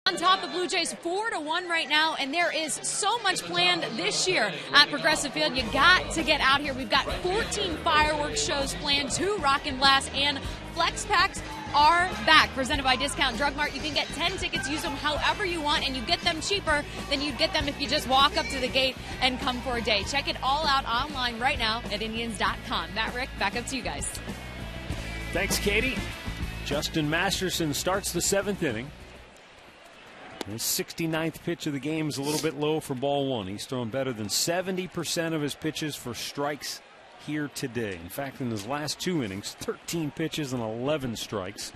On top, the Blue Jays 4-1 right now, and there is so much planned this year at Progressive Field. You got to get out here. We've got 14 fireworks shows planned, 2 Rock and Blast, and Flex Packs are back. Presented by Discount Drug Mart. You can get 10 tickets, use them however you want, and you get them cheaper than you'd get them if you just walk up to the gate and come for a day. Check it all out online right now at Indians.com. Matt, Rick, back up to you guys. Thanks, Katie. Justin Masterson starts the 7th inning. His 69th pitch of the game is a little bit low for ball 1. He's thrown better than 70% of his pitches for strikes here today. In fact, in his last 2 innings, 13 pitches and 11 strikes.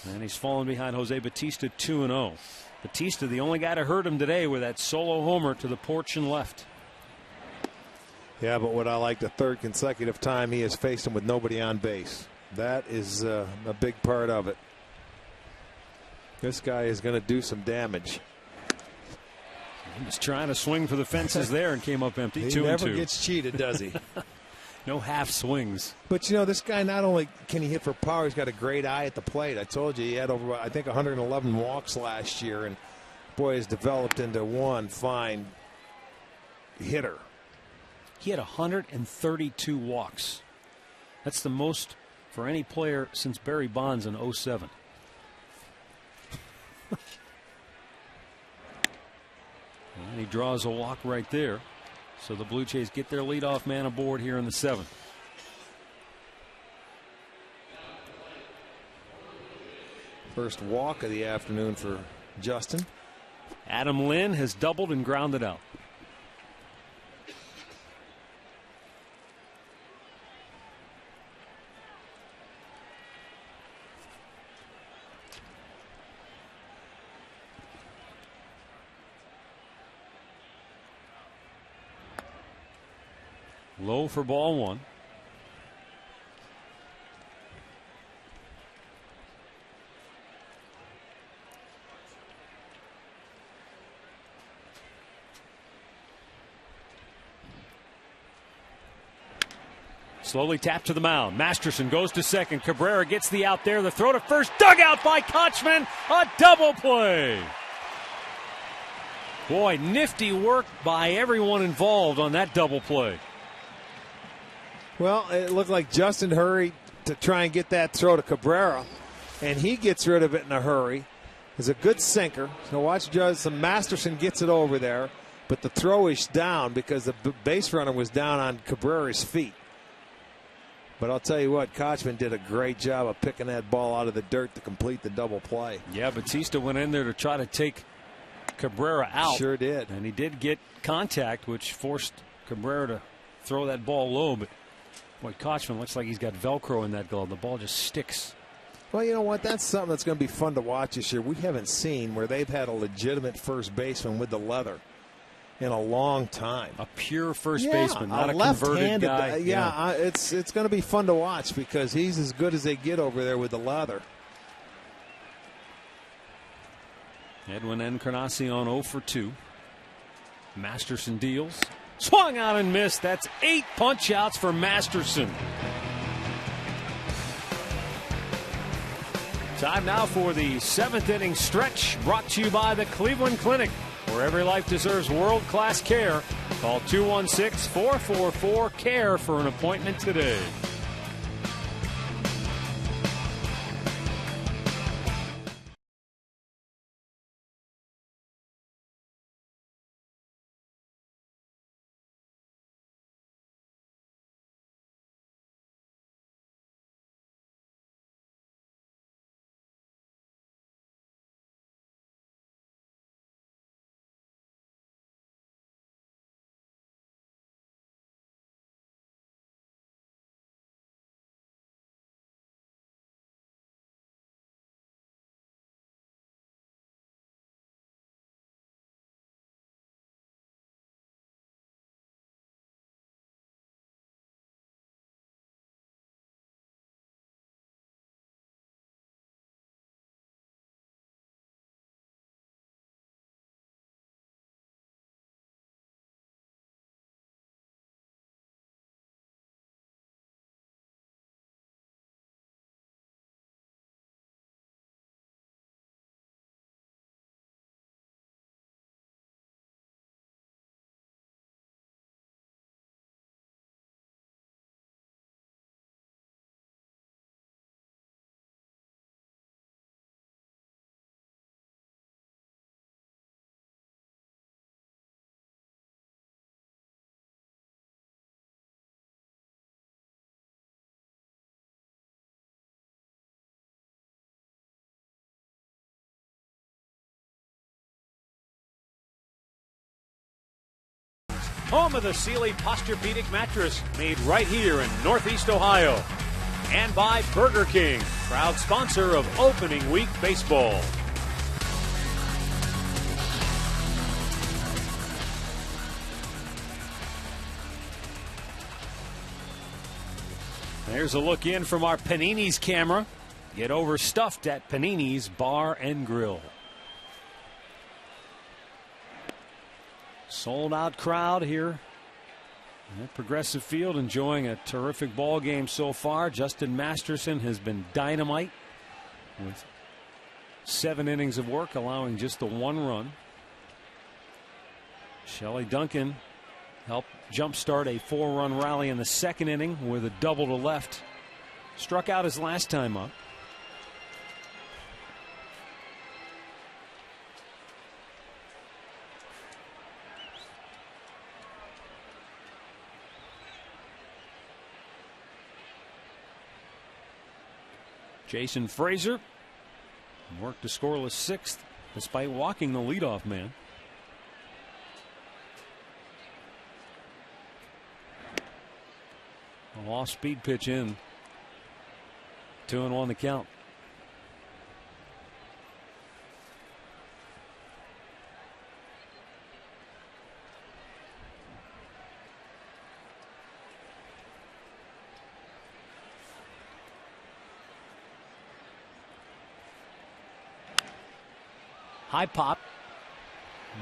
And he's fallen behind Jose Bautista 2-0. Bautista, the only guy to hurt him today with that solo homer to the porch and left. Yeah, but what I like, the 3rd consecutive time he has faced him with nobody on base. That is a big part of it. This guy is going to do some damage. He was trying to swing for the fences there and came up empty. 2-2. He never gets cheated, does he? No half swings. But, you know, this guy not only can he hit for power, he's got a great eye at the plate. I told you he had over, I think, 111 walks last year. And, boy, has developed into one fine hitter. He had 132 walks. That's the most for any player since Barry Bonds in 07. And he draws a walk right there. So the Blue Jays get their leadoff man aboard here in the 7th. First walk of the afternoon for Justin. Adam Lynn has doubled and grounded out. Low for ball 1. Slowly tapped to the mound. Masterson goes to second. Cabrera gets the out there. The throw to first. Dug out by Kochman. A double play. Boy, nifty work by everyone involved on that double play. Well, it looked like Justin hurried to try and get that throw to Cabrera, and he gets rid of it in a hurry. It's a good sinker. So watch Justin. Masterson gets it over there, but the throw is down because the base runner was down on Cabrera's feet. But I'll tell you what, Kochman did a great job of picking that ball out of the dirt to complete the double play. Yeah, Bautista went in there to try to take Cabrera out. Sure did. And he did get contact, which forced Cabrera to throw that ball low, but boy, Kochman looks like he's got Velcro in that glove. The ball just sticks. Well, you know what? That's something that's going to be fun to watch this year. We haven't seen where they've had a legitimate first baseman with the leather in a long time. A pure first baseman, not a converted guy. It's going to be fun to watch because he's as good as they get over there with the leather. Edwin Encarnacion 0 for 2. Masterson deals. Swung out and missed. That's 8 punch outs for Masterson. Time now for the 7th inning stretch, brought to you by the Cleveland Clinic, where every life deserves world-class care. Call 216-444-CARE for an appointment today. home of the Sealy Posturepedic mattress, made right here in Northeast Ohio. And by Burger King, proud sponsor of Opening Week Baseball. There's a look in from our Panini's camera. Get overstuffed at Panini's Bar and Grill. Sold out crowd here at Progressive Field, enjoying a terrific ball game so far. Justin Masterson has been dynamite with 7 innings of work, allowing just the 1 run. Shelley Duncan helped jumpstart a 4-run rally in the 2nd inning with a double to left. Struck out his last time up. Jason Frazier worked a scoreless 6th despite walking the leadoff man. A off-speed pitch in. 2-1 the count. High pop.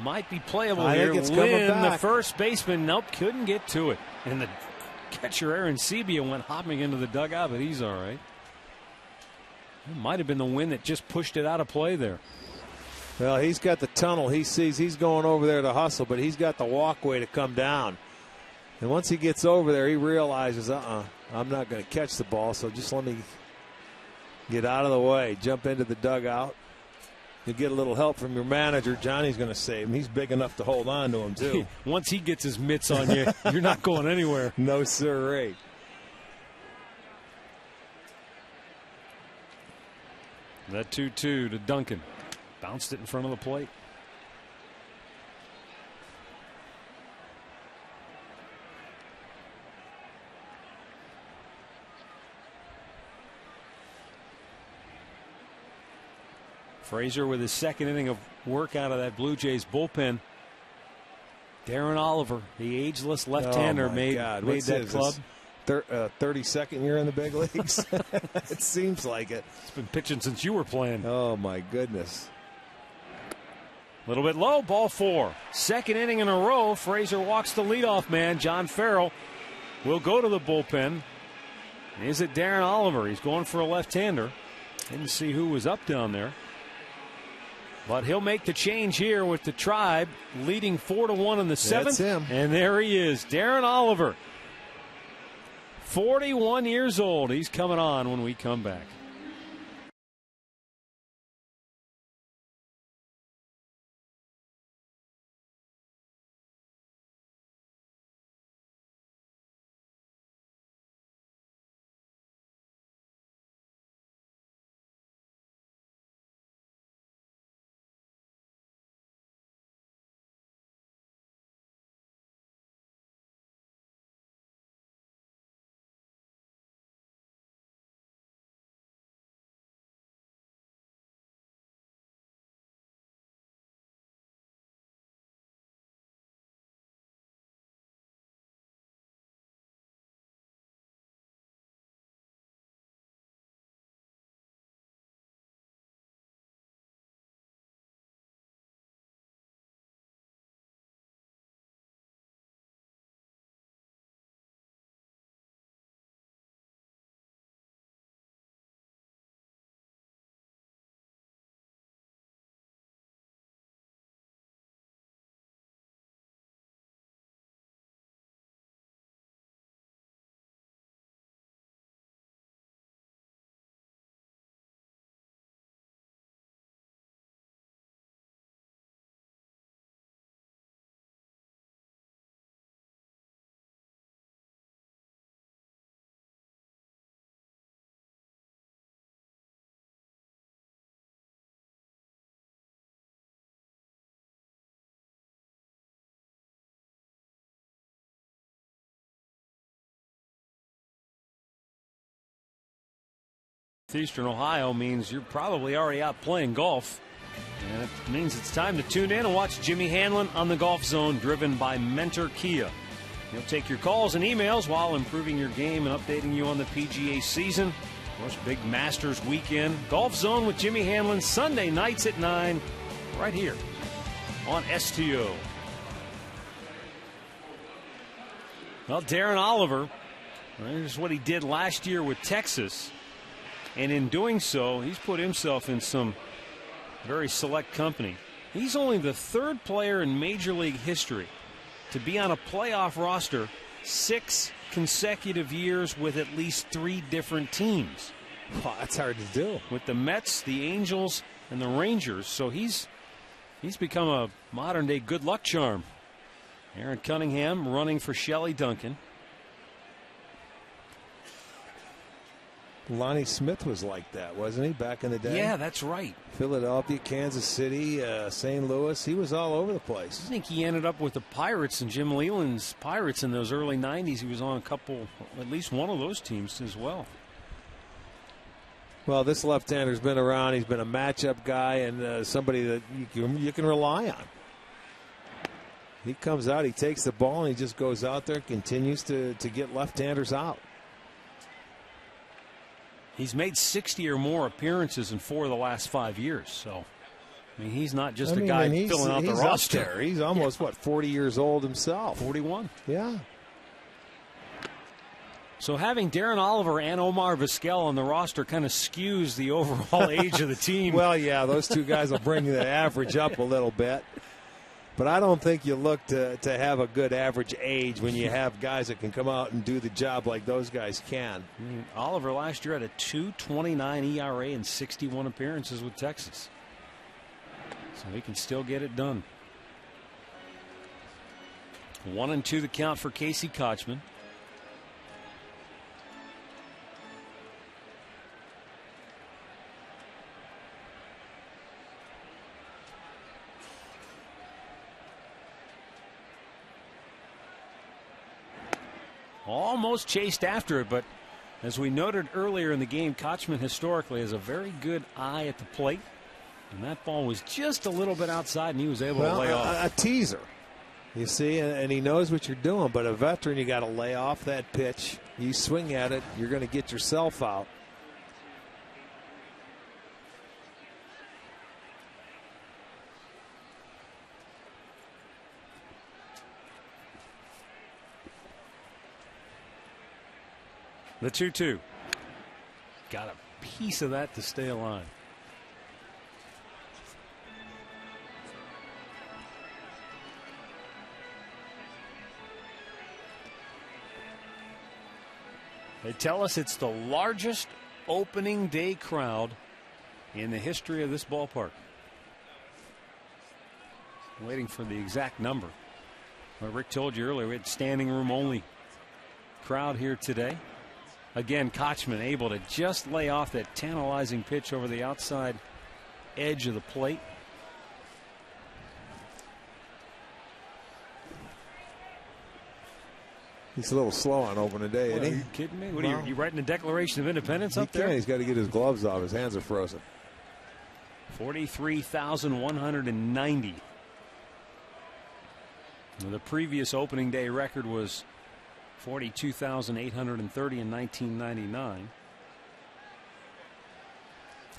Might be playable I here. think it's coming Lynn, back. the first baseman, nope, couldn't get to it. And the catcher, Aaron Sebia, went hopping into the dugout, but he's all right. It might have been the wind that just pushed it out of play there. Well, he's got the tunnel. He sees he's going over there to hustle, but he's got the walkway to come down. And once he gets over there, he realizes, I'm not going to catch the ball, so just let me get out of the way, jump into the dugout. You get a little help from your manager. Johnny's going to save him. He's big enough to hold on to him, too. Once he gets his mitts on you, you're not going anywhere. No, sirree. That 2-2 to Duncan. Bounced it in front of the plate. Frazier with his 2nd inning of work out of that Blue Jays bullpen. Darren Oliver, the ageless left-hander, made that club. 32nd year in the big leagues. It seems like it. It's been pitching since you were playing. Oh, my goodness. A little bit low, ball 4. 2nd inning in a row. Frazier walks the leadoff man. John Farrell will go to the bullpen. Is it Darren Oliver? He's going for a left-hander. Didn't see who was up down there. But he'll make the change here with the Tribe leading 4-1 in the 7th. That's him. And there he is, Darren Oliver. 41 years old. He's coming on when we come back. Northeastern Ohio means you're probably already out playing golf. And it means it's time to tune in and watch Jimmy Hanlon on the Golf Zone, driven by Mentor Kia. He'll take your calls and emails while improving your game and updating you on the PGA season. Of course, big Masters weekend. Golf Zone with Jimmy Hanlon, Sunday nights at 9, right here on STO. Well, Darren Oliver, here's what he did last year with Texas. And in doing so, he's put himself in some very select company. He's only the third player in Major League history to be on a playoff roster 6 consecutive years with at least 3 different teams. Wow, that's hard to do. With the Mets, the Angels, and the Rangers. So he's become a modern-day good luck charm. Aaron Cunningham running for Shelley Duncan. Lonnie Smith was like that, wasn't he, back in the day? Yeah, that's right. Philadelphia, Kansas City, St. Louis. He was all over the place. I think he ended up with the Pirates and Jim Leland's Pirates in those early 90s. He was on a couple, at least one of those teams as well. Well, this left-hander's been around. He's been a matchup guy and somebody that you can rely on. He comes out, he takes the ball, and he just goes out there and continues to get left-handers out. He's made 60 or more appearances in 4 of the last 5 years. So, I mean, he's not just a guy filling out the roster. Up there. He's almost, 40 years old himself. 41. Yeah. So having Darren Oliver and Omar Vizquel on the roster kind of skews the overall age of the team. Well, yeah, those two guys will bring the average up a little bit. But I don't think you look to have a good average age when you have guys that can come out and do the job like those guys can. I mean, Oliver last year had a 2.29 ERA and 61 appearances with Texas. So he can still get it done. 1-2 the count for Casey Kochman. Almost chased after it, but as we noted earlier in the game, Kochman historically has a very good eye at the plate. And that ball was just a little bit outside, and he was able to lay off. A teaser, you see, and he knows what you're doing. But a veteran, you got to lay off that pitch. You swing at it, you're going to get yourself out. The 2-2. Got a piece of that to stay alive. They tell us it's the largest opening day crowd in the history of this ballpark. Waiting for the exact number. Well, Rick told you earlier we had standing room only crowd here today. Again, Kochman able to just lay off that tantalizing pitch over the outside edge of the plate. He's a little slow on opening day, isn't he? Are you kidding me? What are you writing the Declaration of Independence up there? He's got to get his gloves off. His hands are frozen. 43,190. The previous opening day record was 42,830 in 1999.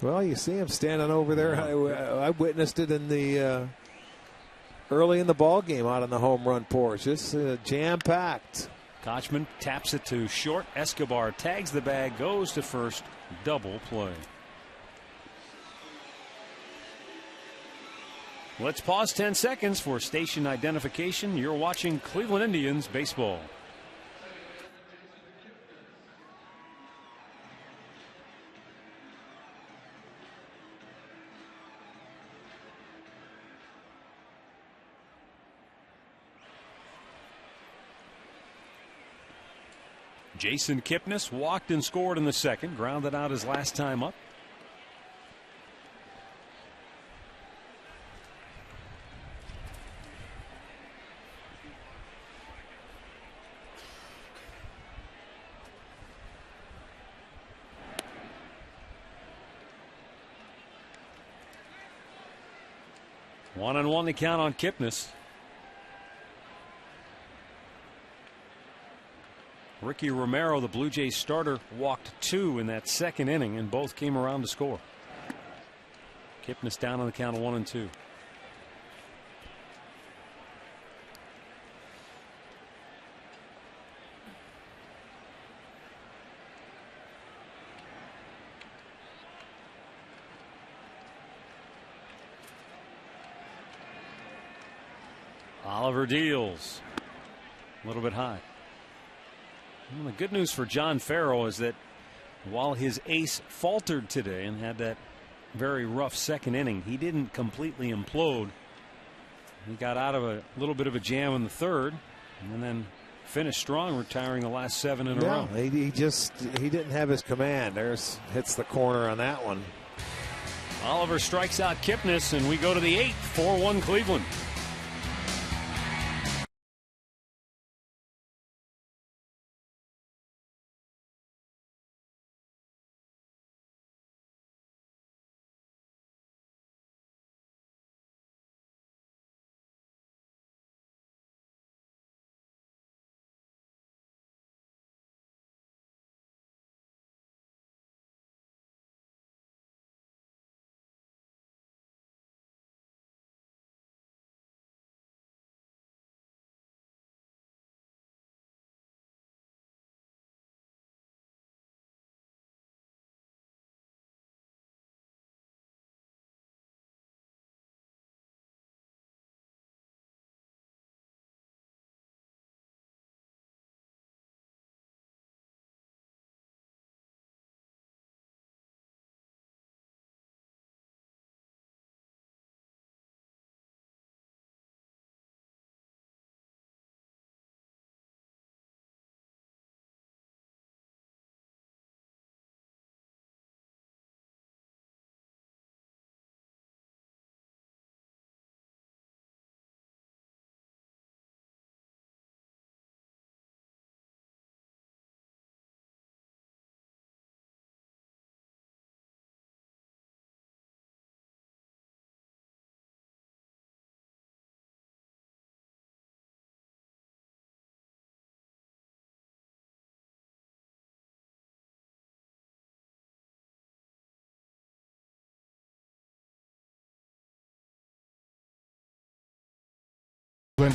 Well, you see him standing over there. I witnessed it in the early in the ball game out on the home run porch. Just jam-packed. Kochman taps it to short. Escobar tags the bag, goes to first. Double play. Let's pause 10 seconds for station identification. You're watching Cleveland Indians baseball. Jason Kipnis walked and scored in the second, grounded out his last time up. 1-1 the count on Kipnis. Ricky Romero, the Blue Jays starter, walked 2 in that second inning, and both came around to score. Kipnis down on the count of 1-2. Oliver deals a little bit high. Well, the good news for John Farrell is that while his ace faltered today and had that very rough second inning, he didn't completely implode. He got out of a little bit of a jam in the third and then finished strong, retiring the last 7 in a row. He didn't have his command. Hits the corner on that one. Oliver strikes out Kipnis, and we go to the 8th. 4-1 Cleveland.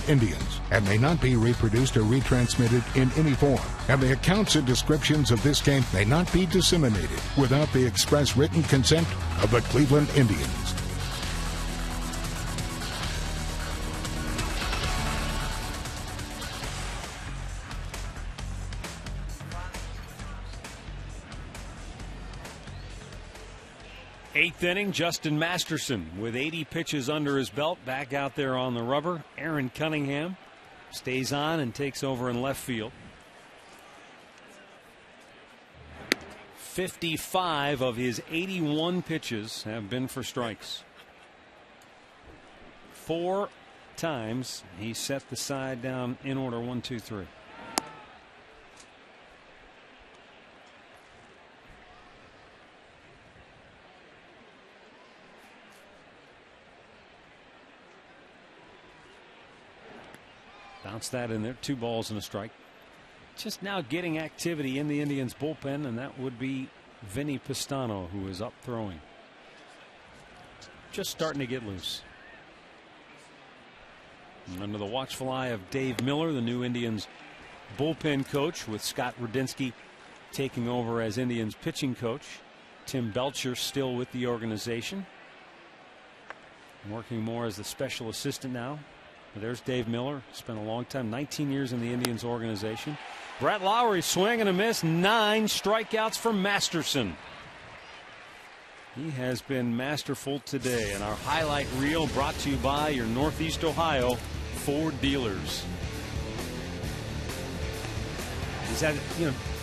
Indians and may not be reproduced or retransmitted in any form, and the accounts and descriptions of this game may not be disseminated without the express written consent of the Cleveland Indians. Eighth inning, Justin Masterson with 80 pitches under his belt, back out there on the rubber. Aaron Cunningham stays on and takes over in left field. 55 of his 81 pitches have been for strikes. 4 times he set the side down in order, 1, 2, 3. Bounce that in there. 2 balls and a strike. Just now getting activity in the Indians bullpen, and that would be Vinny Pistano, who is up throwing. Just starting to get loose. And under the watchful eye of Dave Miller, the new Indians bullpen coach, with Scott Radinsky taking over as Indians pitching coach. Tim Belcher still with the organization, working more as the special assistant now. There's Dave Miller, spent a long time, 19 years in the Indians organization. Brett Lowry, swing and a miss, 9 strikeouts for Masterson. He has been masterful today, and our highlight reel brought to you by your Northeast Ohio Ford dealers. He's had,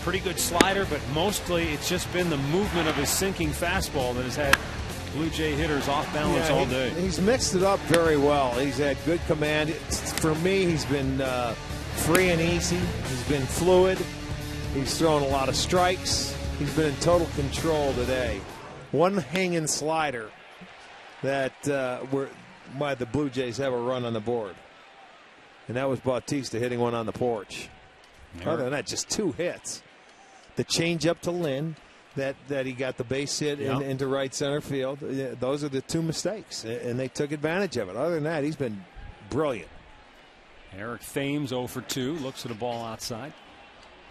pretty good slider, but mostly it's just been the movement of his sinking fastball that has had Blue Jay hitters off balance all day. He's mixed it up very well. He's had good command. For me, he's been free and easy. He's been fluid. He's thrown a lot of strikes. He's been in total control today. One hanging slider that why the Blue Jays have a run on the board. And that was Bautista hitting one on the porch. Other than that, just 2 hits. The changeup to Lynn that he got the base hit into right center field. Those are the 2 mistakes, and they took advantage of it. Other than that, he's been brilliant. Eric Thames 0 for 2. Looks at a ball outside.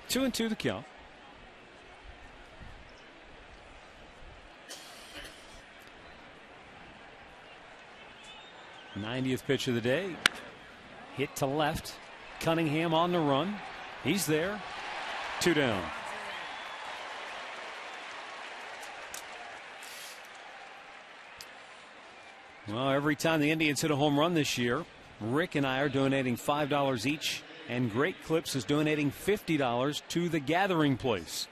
2-2 the count. '90th pitch of the day. Hit to left. Cunningham on the run. He's there. 2 down. Well, every time the Indians hit a home run this year, Rick and I are donating $5 each, and Great Clips is donating $50 to the Gathering Place.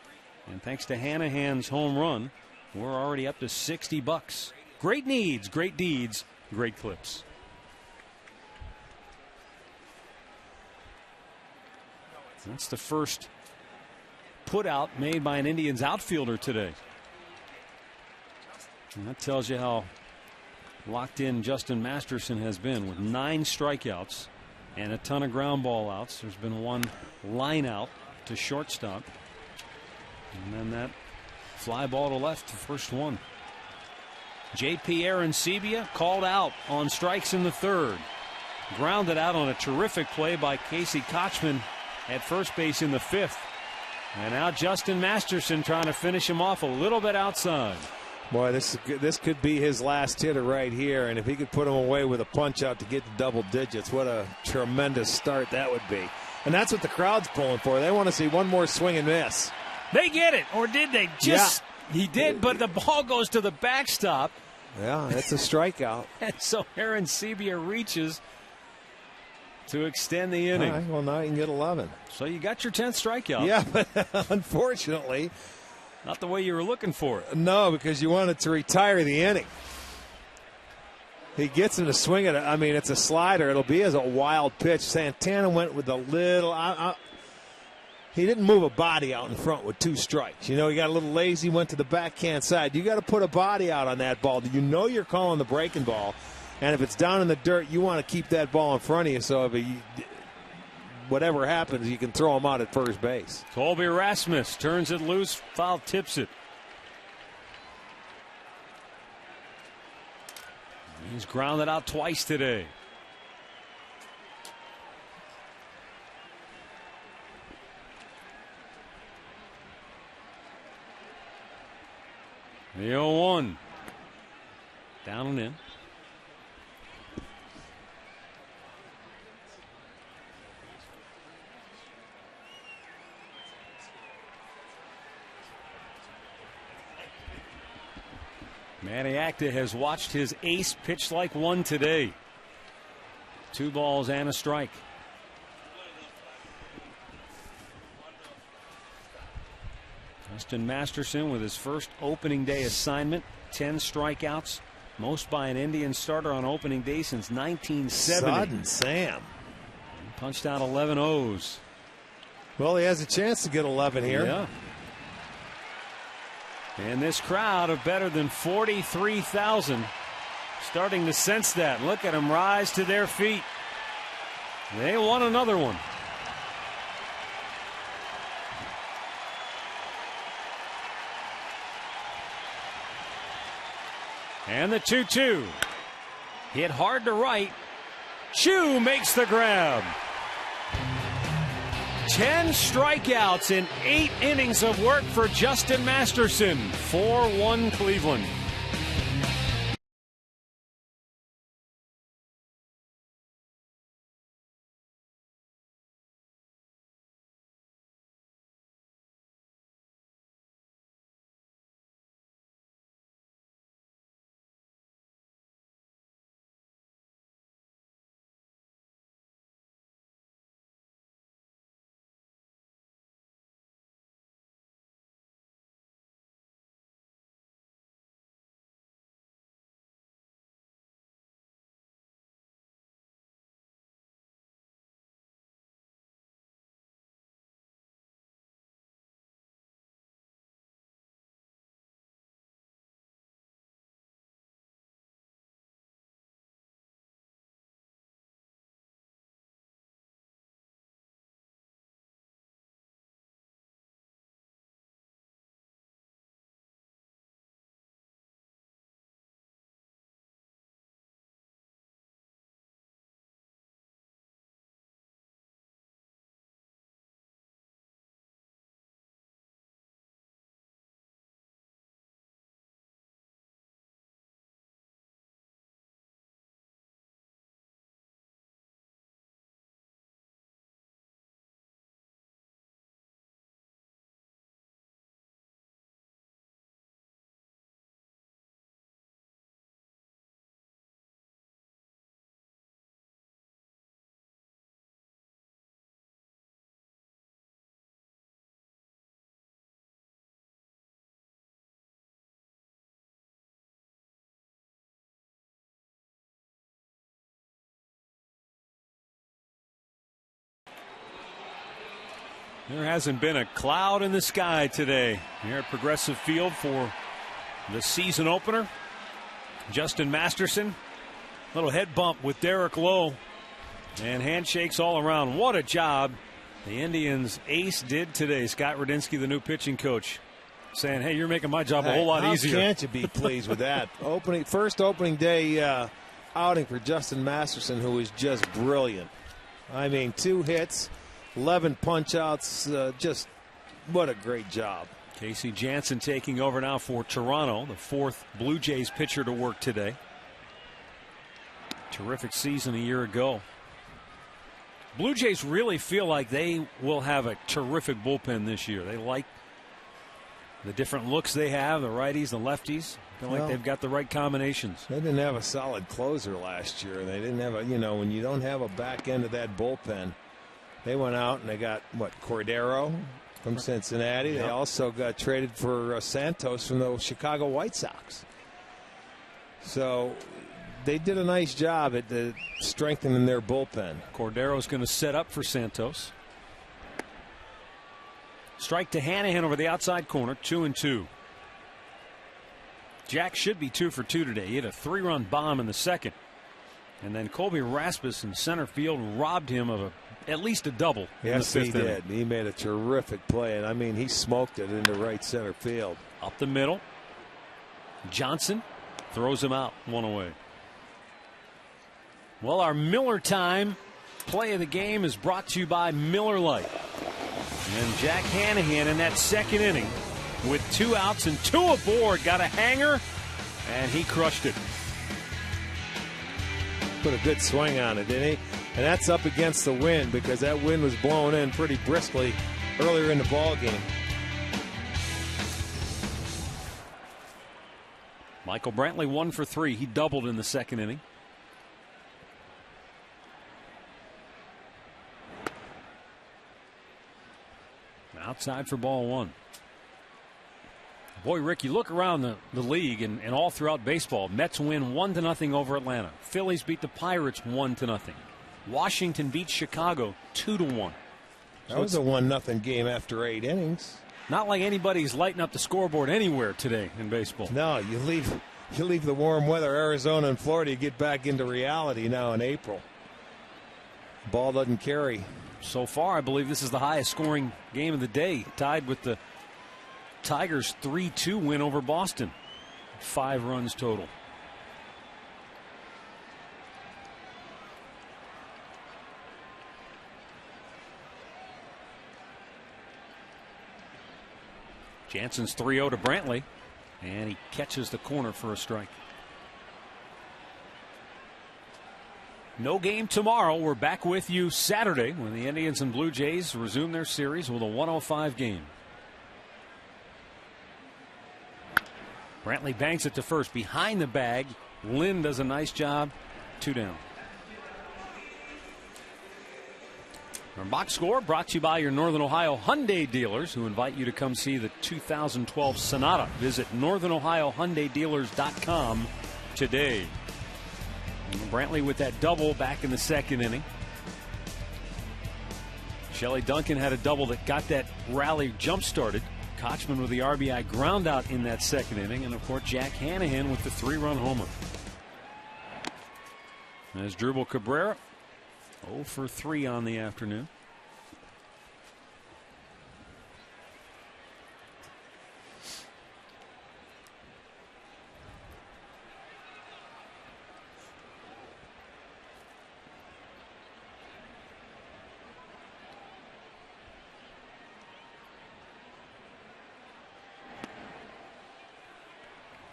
And thanks to Hanahan's home run, we're already up to $60. Great needs, great deeds, Great Clips. That's the first put out made by an Indians outfielder today. And that tells you how locked in Justin Masterson has been with 9 strikeouts and a ton of ground ball outs. There's been 1 line out to shortstop. And then that fly ball to left, the first one. J.P. Arancibia called out on strikes in the 3rd. Grounded out on a terrific play by Casey Kochman at first base in the 5th. And now Justin Masterson trying to finish him off a little bit outside. Boy, this could be his last hitter right here, and if he could put him away with a punch out to get to double digits, what a tremendous start that would be. And that's what the crowd's pulling for. They want to see one more swing and miss. They get it, or did they? He did, but the ball goes to the backstop. Yeah, it's a strikeout. And so Arancibia reaches to extend the inning. All right, well, now you can get 11. So you got your 10th strikeout. Yeah, but unfortunately, not the way you were looking for it. No, because you wanted to retire the inning. He gets him to swing it. I mean, it's a slider. It'll be as a wild pitch. Santana went with a little. He didn't move a body out in front with 2 strikes. You know, he got a little lazy, went to the backhand side. You got to put a body out on that ball. You know you're calling the breaking ball. And if it's down in the dirt, you want to keep that ball in front of you so if whatever happens, you can throw him out at first base. Colby Rasmus turns it loose, foul tips it. He's grounded out twice today. The 0-1. Down and in. Manny Acta has watched his ace pitch like one today. 2 balls and a strike. Justin Masterson with his first opening day assignment. 10 strikeouts. Most by an Indian starter on opening day since 1970. Sudden Sam. He punched out 11 O's. Well, he has a chance to get 11 here. Yeah. And this crowd of better than 43,000 starting to sense that. Look at them rise to their feet. They want another one. And the 2-2. Hit hard to right. Chu makes the grab. 10 strikeouts in 8 innings of work for Justin Masterson. 4-1 Cleveland. There hasn't been a cloud in the sky today here at Progressive Field for the season opener. Justin Masterson, little head bump with Derek Lowe, and handshakes all around. What a job the Indians ace did today. Scott Radinsky, the new pitching coach, saying, hey, you're making my job a whole lot easier. How can't you be pleased with that? First opening day outing for Justin Masterson, who is just brilliant. I mean, 2 hits, 11 punch-outs, just what a great job. Casey Jansen taking over now for Toronto, the 4th Blue Jays pitcher to work today. Terrific season a year ago. Blue Jays really feel like they will have a terrific bullpen this year. They like the different looks they have, the righties, the lefties. Feel like they've got the right combinations. They didn't have a solid closer last year. They didn't have when you don't have a back end of that bullpen. They went out and they got, Cordero from Cincinnati. Yep. They also got traded for Santos from the Chicago White Sox. So they did a nice job at strengthening their bullpen. Cordero's going to set up for Santos. Strike to Hanahan over the outside corner, 2-2. Jack should be 2 for 2 today. He hit a 3-run bomb in the second. And then Colby Rasmus in center field robbed him of at least a double. Yes, he did. He made a terrific play, and I mean, he smoked it into right center field. Up the middle. Johnson throws him out, 1 away. Well, our Miller Time play of the game is brought to you by Miller Lite. And Jack Hanahan in that second inning with 2 outs and 2 aboard got a hanger, and he crushed it. Put a good swing on it, didn't he? And that's up against the wind because that wind was blowing in pretty briskly earlier in the ball game. Michael Brantley 1 for 3. He doubled in the second inning. Outside for ball 1. Boy, Rick, you look around the league and all throughout baseball. Mets win 1-0 over Atlanta. Phillies beat the Pirates 1-0. Washington beat Chicago 2-1. That was a 1-0 game after 8 innings. Not like anybody's lighting up the scoreboard anywhere today in baseball. No, you leave the warm weather, Arizona and Florida, you get back into reality now in April. Ball doesn't carry. So far, I believe this is the highest scoring game of the day, tied with the Tigers' 3-2 win over Boston. 5 runs total. Jansen's 3-0 to Brantley, and he catches the corner for a strike. No game tomorrow. We're back with you Saturday when the Indians and Blue Jays resume their series with a 105 game. Brantley banks it to first behind the bag. Lynn does a nice job. 2 down. Our box score brought to you by your Northern Ohio Hyundai dealers, who invite you to come see the 2012 Sonata. Visit NorthernOhioHyundaiDealers.com today. And Brantley with that double back in the second inning. Shelley Duncan had a double that got that rally jump started. Kochman with the RBI ground out in that second inning. And, of course, Jack Hanahan with the 3-run homer. As Drupal Cabrera 0 for 3 on the afternoon.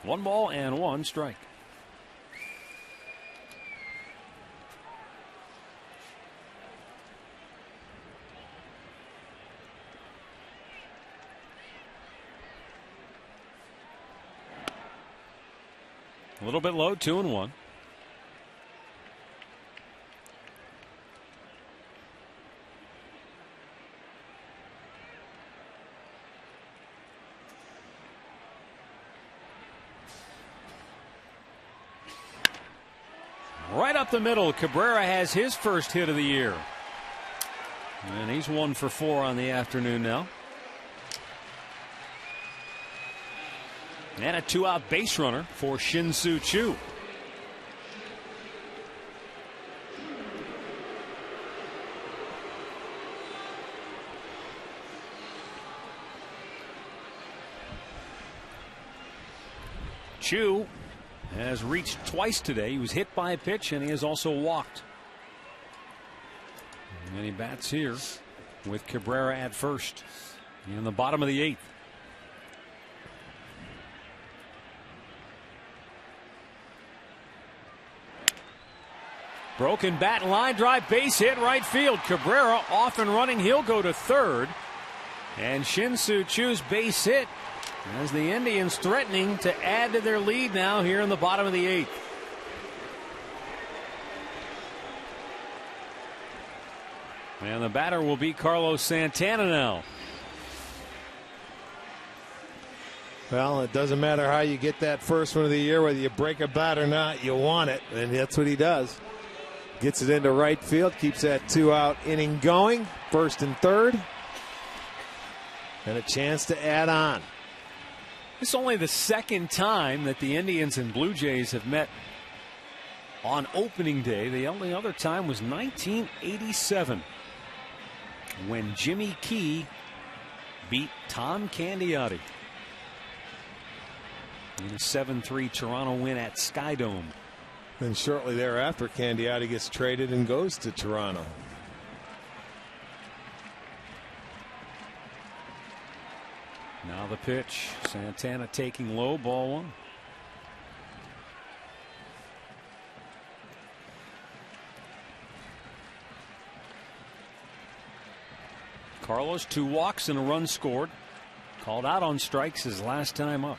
One ball and 1 strike. A little bit low, 2-1. Right up the middle, Cabrera has his first hit of the year. And he's 1 for 4 on the afternoon now. And a 2-out base runner for Shin-Soo Choo. Choo has reached twice today. He was hit by a pitch and he has also walked. And he bats here with Cabrera at first in the bottom of the 8th. Broken bat, line drive, base hit, right field. Cabrera off and running. He'll go to third. And Shin-Soo Choo's base hit as the Indians threatening to add to their lead now here in the bottom of the 8th. And the batter will be Carlos Santana now. Well, it doesn't matter how you get that first one of the year, whether you break a bat or not, you want it, and that's what he does. Gets it into right field, keeps that 2-out inning going, first and third, and a chance to add on. It's only the second time that the Indians and Blue Jays have met on opening day. The only other time was 1987 when Jimmy Key beat Tom Candiotti in a 7-3 Toronto win at Skydome. Then shortly thereafter, Candiotti gets traded and goes to Toronto. Now the pitch. Santana taking low, ball 1. Carlos, 2 walks and a run scored. Called out on strikes his last time up.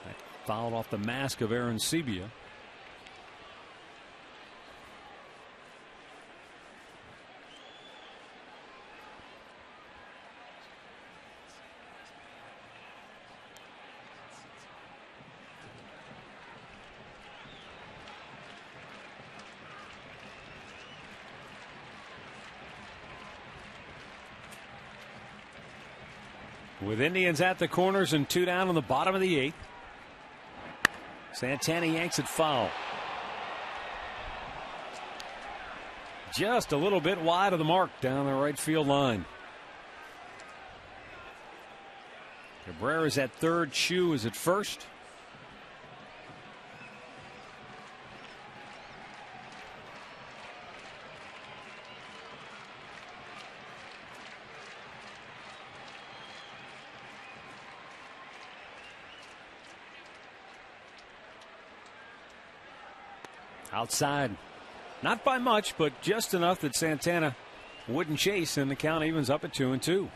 That fouled off the mask of Aaron Sebia. With Indians at the corners and 2 down in the bottom of the 8th. Santana yanks it foul. Just a little bit wide of the mark down the right field line. Cabrera's at third. Choo is at first. Outside. Not by much, but just enough that Santana wouldn't chase, and the count evens up at 2-2.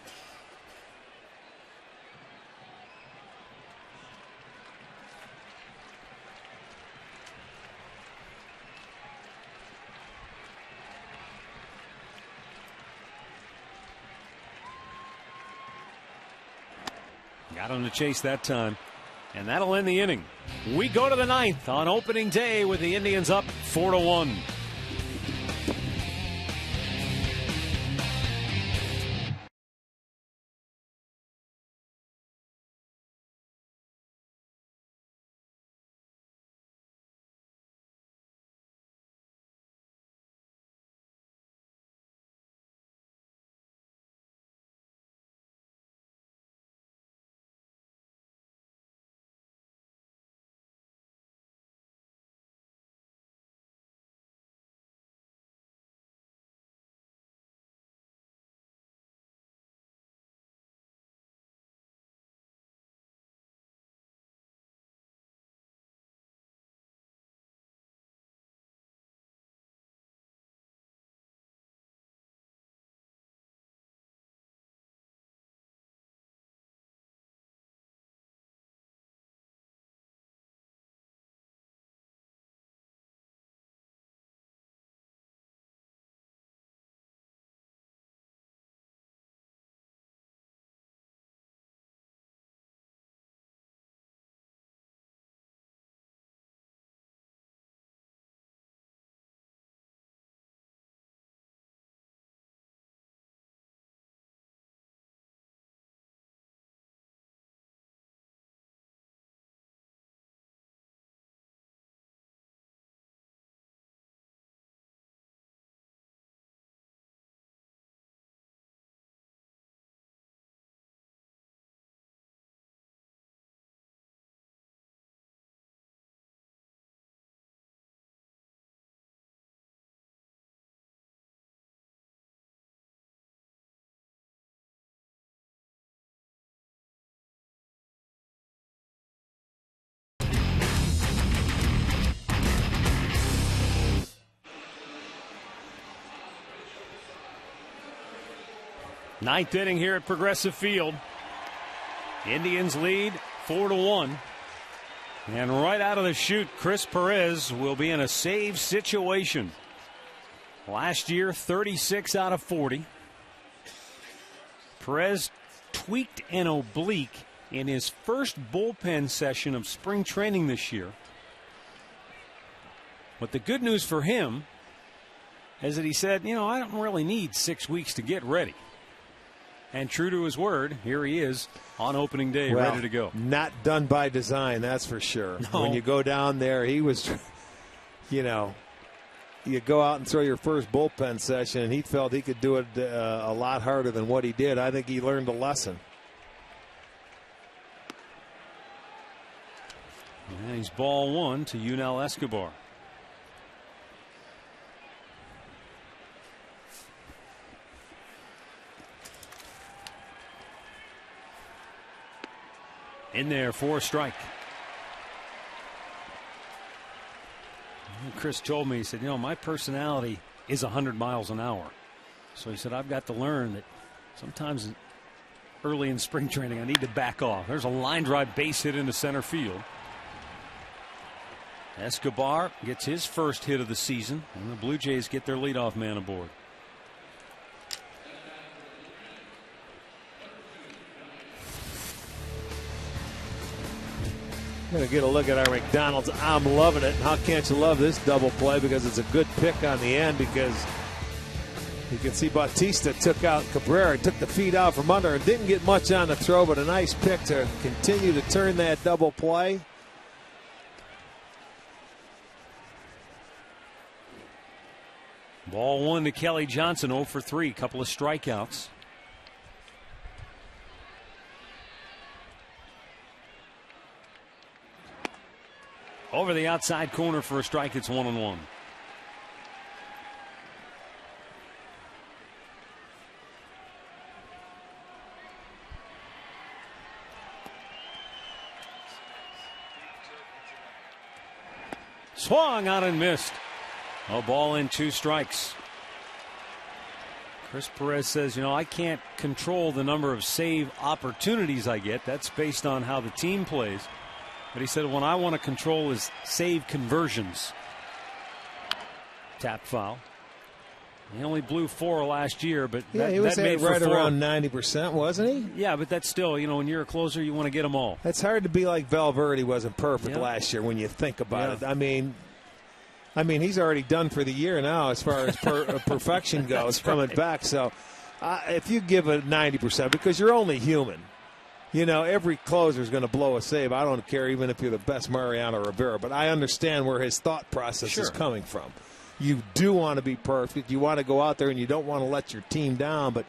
Got him to chase that time. And that'll end the inning. We go to the 9th on opening day with the Indians up 4-1. Ninth inning here at Progressive Field. Indians lead 4-1. And right out of the chute, Chris Perez will be in a save situation. Last year, 36 out of 40. Perez tweaked an oblique in his first bullpen session of spring training this year. But the good news for him is that he said, I don't really need 6 weeks to get ready. And true to his word, here he is on opening day, ready to go. Not done by design, that's for sure. No. When you go down there, he was, you go out and throw your first bullpen session, and he felt he could do it a lot harder than what he did. I think he learned a lesson. And he's ball one to Yunel Escobar. In there for a strike. Chris told me, he said, my personality is 100 miles an hour. So he said, I've got to learn that sometimes early in spring training I need to back off. There's a line drive base hit into center field. Escobar gets his first hit of the season, and the Blue Jays get their leadoff man aboard. Going to get a look at our McDonald's. I'm loving it. How can't you love this double play? Because it's a good pick on the end, because you can see Bautista took out Cabrera, took the feet out from under, and didn't get much on the throw, but a nice pick to continue to turn that double play. Ball one to Kelly Johnson, 0 for 3, couple of strikeouts. Over the outside corner for a strike. It's 1-1. Swung out and missed. A ball in, 2 strikes. Chris Perez says, I can't control the number of save opportunities I get. That's based on how the team plays. But he said, what I want to control is save conversions. Tap foul. He only blew 4 last year, but he was that made right for 4. around 90%, wasn't he? Yeah, but that's still, when you're a closer, you want to get them all. It's hard to be like Valverde wasn't perfect last year when you think about it. I mean, he's already done for the year now as far as perfection goes, coming back. So if you give it 90%, because you're only human. Every closer is going to blow a save. I don't care even if you're the best Mariano Rivera, but I understand where his thought process is coming from. You do want to be perfect. You want to go out there and you don't want to let your team down, but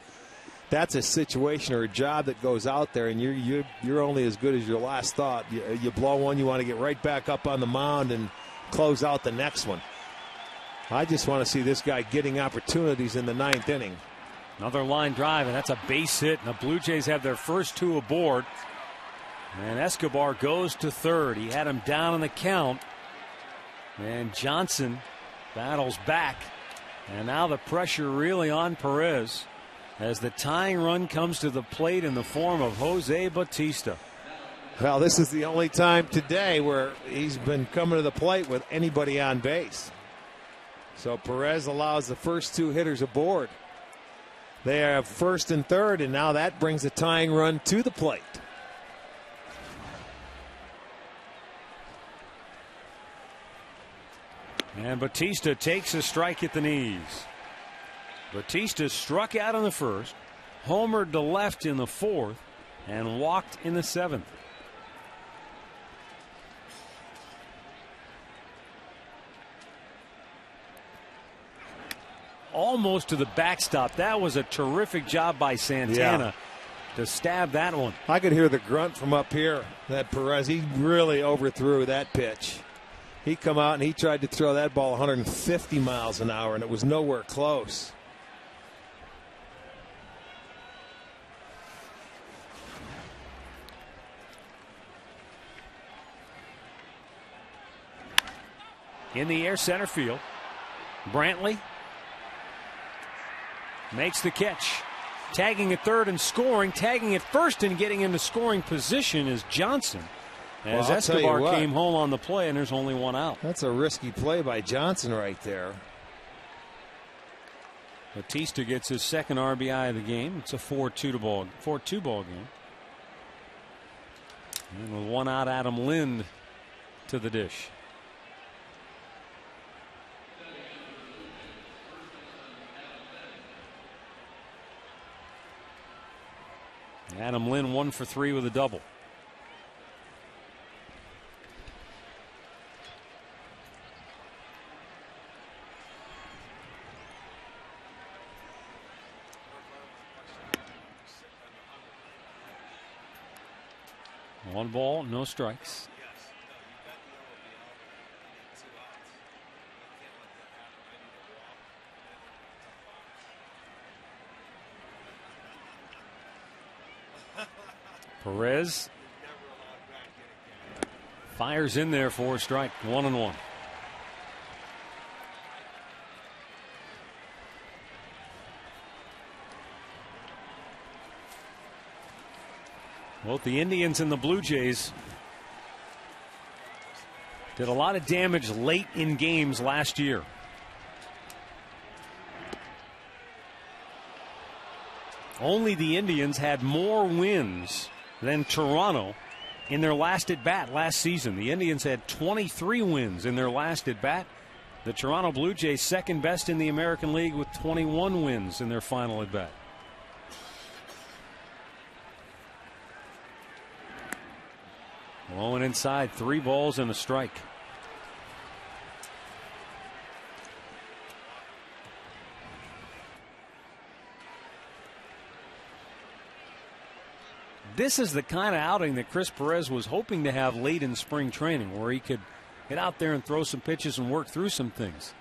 that's a situation or a job that goes out there, and you're only as good as your last thought. You blow one, you want to get right back up on the mound and close out the next one. I just want to see this guy getting opportunities in the 9th inning. Another line drive, and that's a base hit. And the Blue Jays have their first 2 aboard. And Escobar goes to third. He had him down in the count. And Johnson battles back. And now the pressure really on Perez as the tying run comes to the plate in the form of Jose Bautista. Well, this is the only time today where he's been coming to the plate with anybody on base. So Perez allows the first 2 hitters aboard. They have first and third, and now that brings a tying run to the plate. And Bautista takes a strike at the knees. Bautista struck out in the first, homered to left in the 4th, and walked in the 7th. Almost to the backstop. That was a terrific job by Santana to stab that one. I could hear the grunt from up here. That Perez, he really overthrew that pitch. He come out and he tried to throw that ball 150 miles an hour, and it was nowhere close. In the air, center field. Brantley makes the catch. Tagging at third and scoring. Tagging at first and getting into scoring position is Johnson. As Escobar came home on the play, and there's only one out. That's a risky play by Johnson right there. Batista gets his second RBI of the game. It's a 4-2 ball game. And with one out, Adam Lind to the dish. Adam Lind 1 for 3 with a double. One ball, no strikes. Perez fires in there for a strike. 1-1. Both the Indians and the Blue Jays did a lot of damage late in games last year. Only the Indians had more wins than Toronto in their last at bat last season. The Indians had 23 wins in their last at bat. The Toronto Blue Jays second best in the American League with 21 wins in their final at bat. Low and inside, 3 balls and a strike. This is the kind of outing that Chris Perez was hoping to have late in spring training, where he could get out there and throw some pitches and work through some things.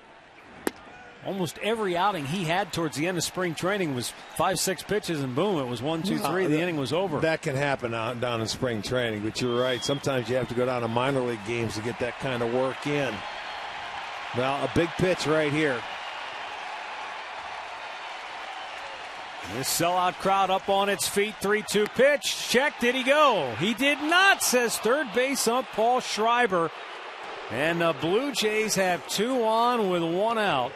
Almost every outing he had towards the end of spring training was 5-6 pitches, and boom, it was 1, 2, 3. The inning was over. That can happen down in spring training, but you're right. Sometimes you have to go down to minor league games to get that kind of work in. Well, a big pitch right here. This sellout crowd up on its feet. 3-2 pitch. Check. Did he go? He did not, says third base ump Paul Schreiber. And the Blue Jays have 2 on with 1 out.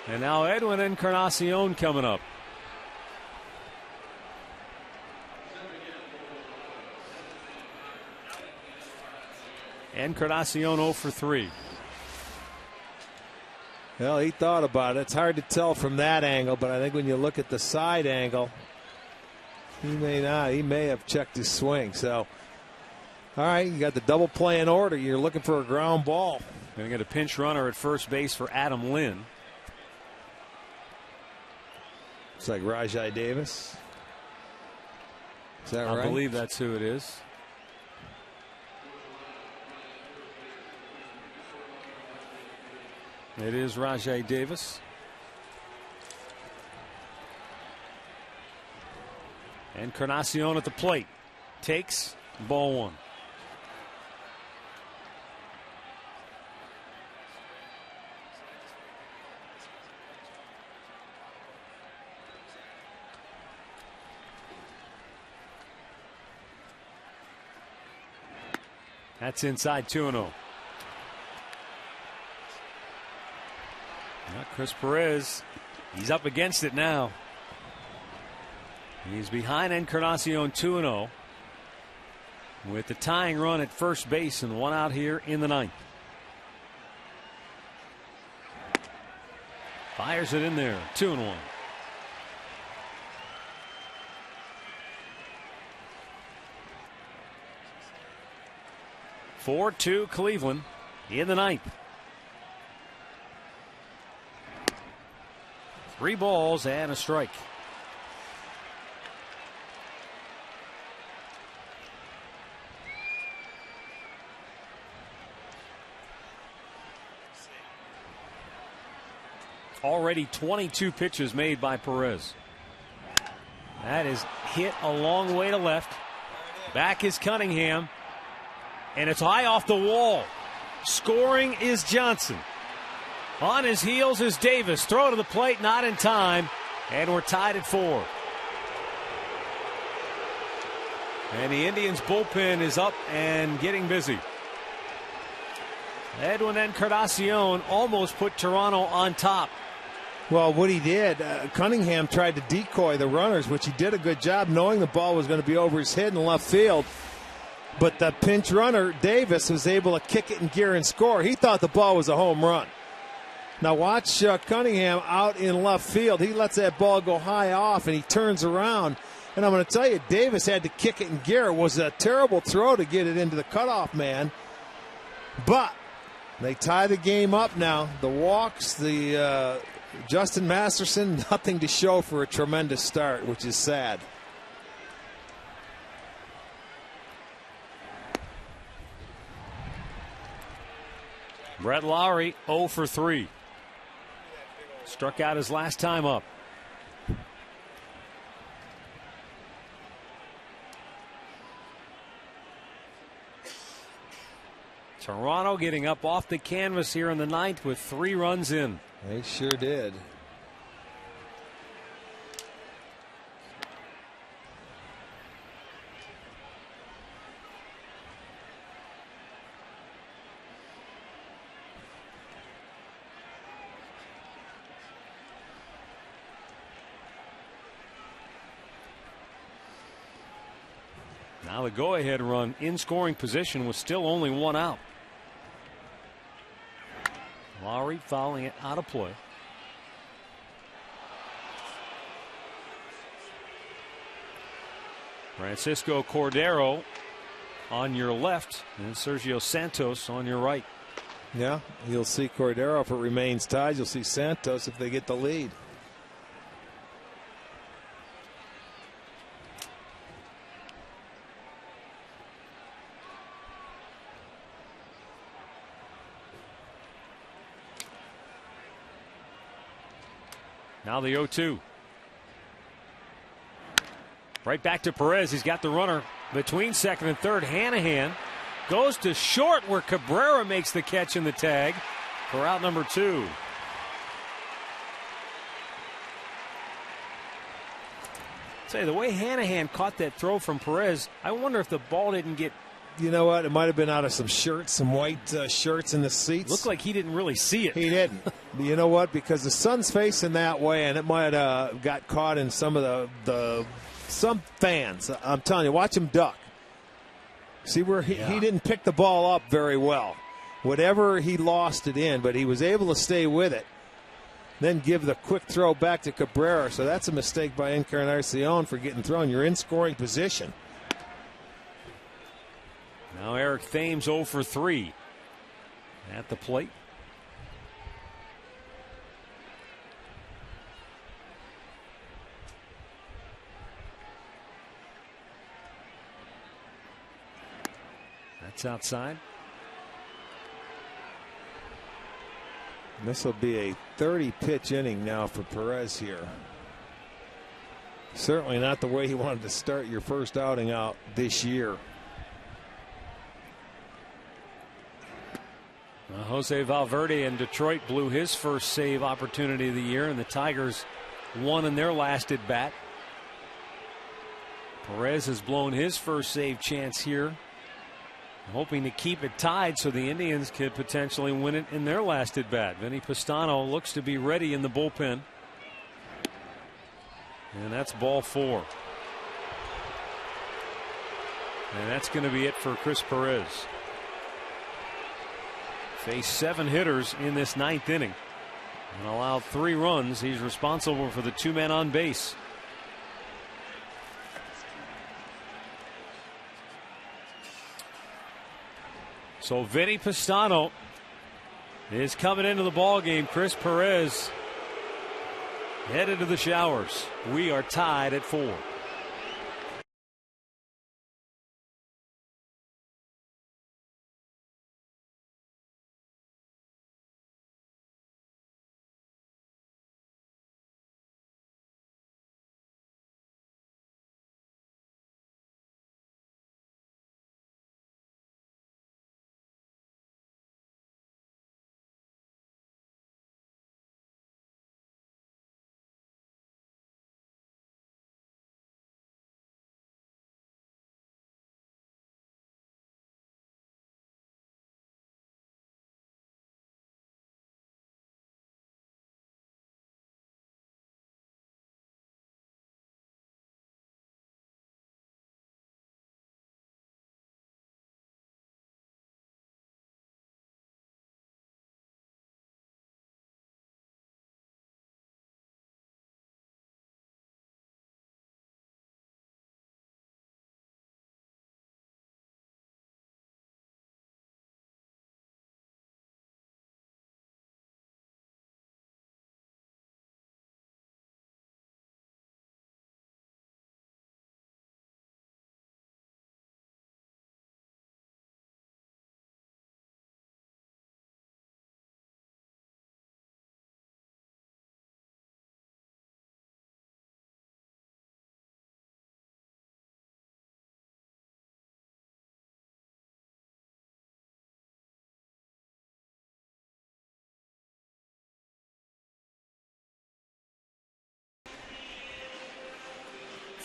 And now Edwin Encarnacion coming up. Encarnacion 0 for 3. Well, he thought about it. It's hard to tell from that angle, but I think when you look at the side angle, he may not. He may have checked his swing. So, all right, you got the double play in order. You're looking for a ground ball. Going to get a pinch runner at first base for Adam Lind. It's like Rajai Davis. Is that right? I believe that's who it is. It is Rajai Davis. Encarnacion at the plate. Takes ball 1. That's inside 2-0. Chris Perez, he's up against it now. He's behind Encarnacion 2-0 with the tying run at first base and 1 out here in the 9th. Fires it in there, 2-1. (4-2) Cleveland in the 9th. 3 balls and a strike. Already 22 pitches made by Perez. That is hit a long way to left. Back is Cunningham. And it's high off the wall. Scoring is Johnson. On his heels is Davis. Throw to the plate, not in time. And we're tied at 4. And the Indians bullpen is up and getting busy. Edwin Encarnacion almost put Toronto on top. Well, what he did, Cunningham tried to decoy the runners, which he did a good job knowing the ball was going to be over his head in left field. But the pinch runner, Davis, was able to kick it in gear and score. He thought the ball was a home run. Now watch Cunningham out in left field. He lets that ball go high off, and he turns around. And I'm going to tell you, Davis had to kick it in gear. It was a terrible throw to get it into the cutoff man. But they tie the game up now. The walks, the Justin Masterson, nothing to show for a tremendous start, which is sad. Brett Lowry 0 for 3. Struck out his last time up. Toronto getting up off the canvas here in the ninth with 3 runs in. They sure did. Now the go-ahead run in scoring position was still only 1 out. Lowry fouling it out of play. Francisco Cordero on your left and Sergio Santos on your right. Yeah, you'll see Cordero if it remains tied. You'll see Santos if they get the lead. Now the 0-2. Right back to Perez. He's got the runner between second and third. Hanahan goes to short where Cabrera makes the catch in the tag for out number 2. Say, the way Hanahan caught that throw from Perez, I wonder if the ball didn't get. You know what? It might have been out of some shirts, some white shirts in the seats. Looked like he didn't really see it. He didn't. You know what? Because the sun's facing that way, and it might have got caught in some of some fans. I'm telling you, watch him duck. See where he didn't pick the ball up very well. Whatever he lost it in, but he was able to stay with it. Then give the quick throw back to Cabrera. So that's a mistake by Encarnacion for getting thrown. You're in scoring position. Now Eric Thames 0 for 3 at the plate. That's outside. This will be a 30-pitch inning now for Perez here. Certainly not the way he wanted to start your first outing out this year. Jose Valverde in Detroit blew his first save opportunity of the year, and the Tigers won in their last at bat. Perez has blown his first save chance here, hoping to keep it tied so the Indians could potentially win it in their last at bat. Vinny Pastano looks to be ready in the bullpen. And that's ball 4. And that's going to be it for Chris Perez. Faced 7 hitters in this 9th inning and allowed 3 runs. He's responsible for the 2 men on base. So Vinny Pastano is coming into the ball game. Chris Perez headed to the showers. We are tied at 4.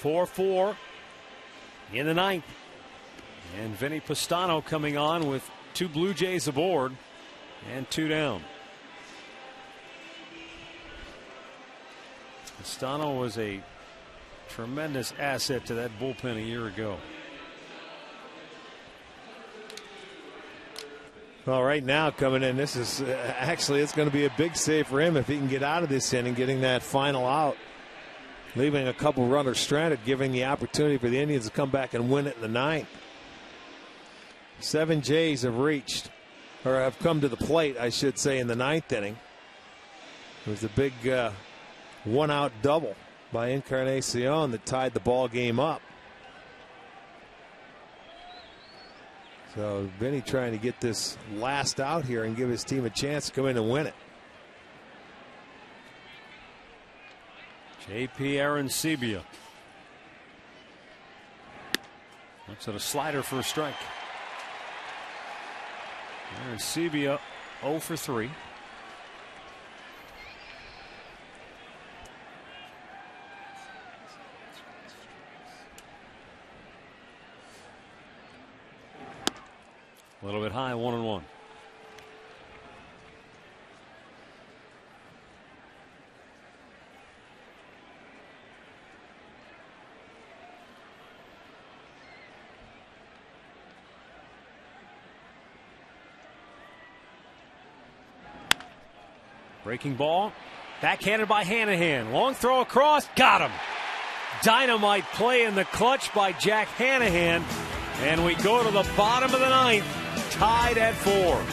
4-4 in the ninth. And Vinny Pastano coming on with 2 Blue Jays aboard and 2 down. Pastano was a tremendous asset to that bullpen a year ago. Well, right now coming in, this is actually, it's going to be a big save for him if he can get out of this inning, getting that final out, leaving a couple runners stranded, giving the opportunity for the Indians to come back and win it in the ninth. 7 Jays have reached, or have come to the plate, I should say, in the ninth inning. It was a big one-out double by Encarnacion that tied the ball game up. So Vinny trying to get this last out here and give his team a chance to come in and win it. J.P. Arancibia looks at a slider for a strike. Arancibia 0 for 3. A little bit high, 1-1. Breaking ball, backhanded by Hanahan. Long throw across, got him. Dynamite play in the clutch by Jack Hanahan. And we go to the bottom of the ninth, tied at 4.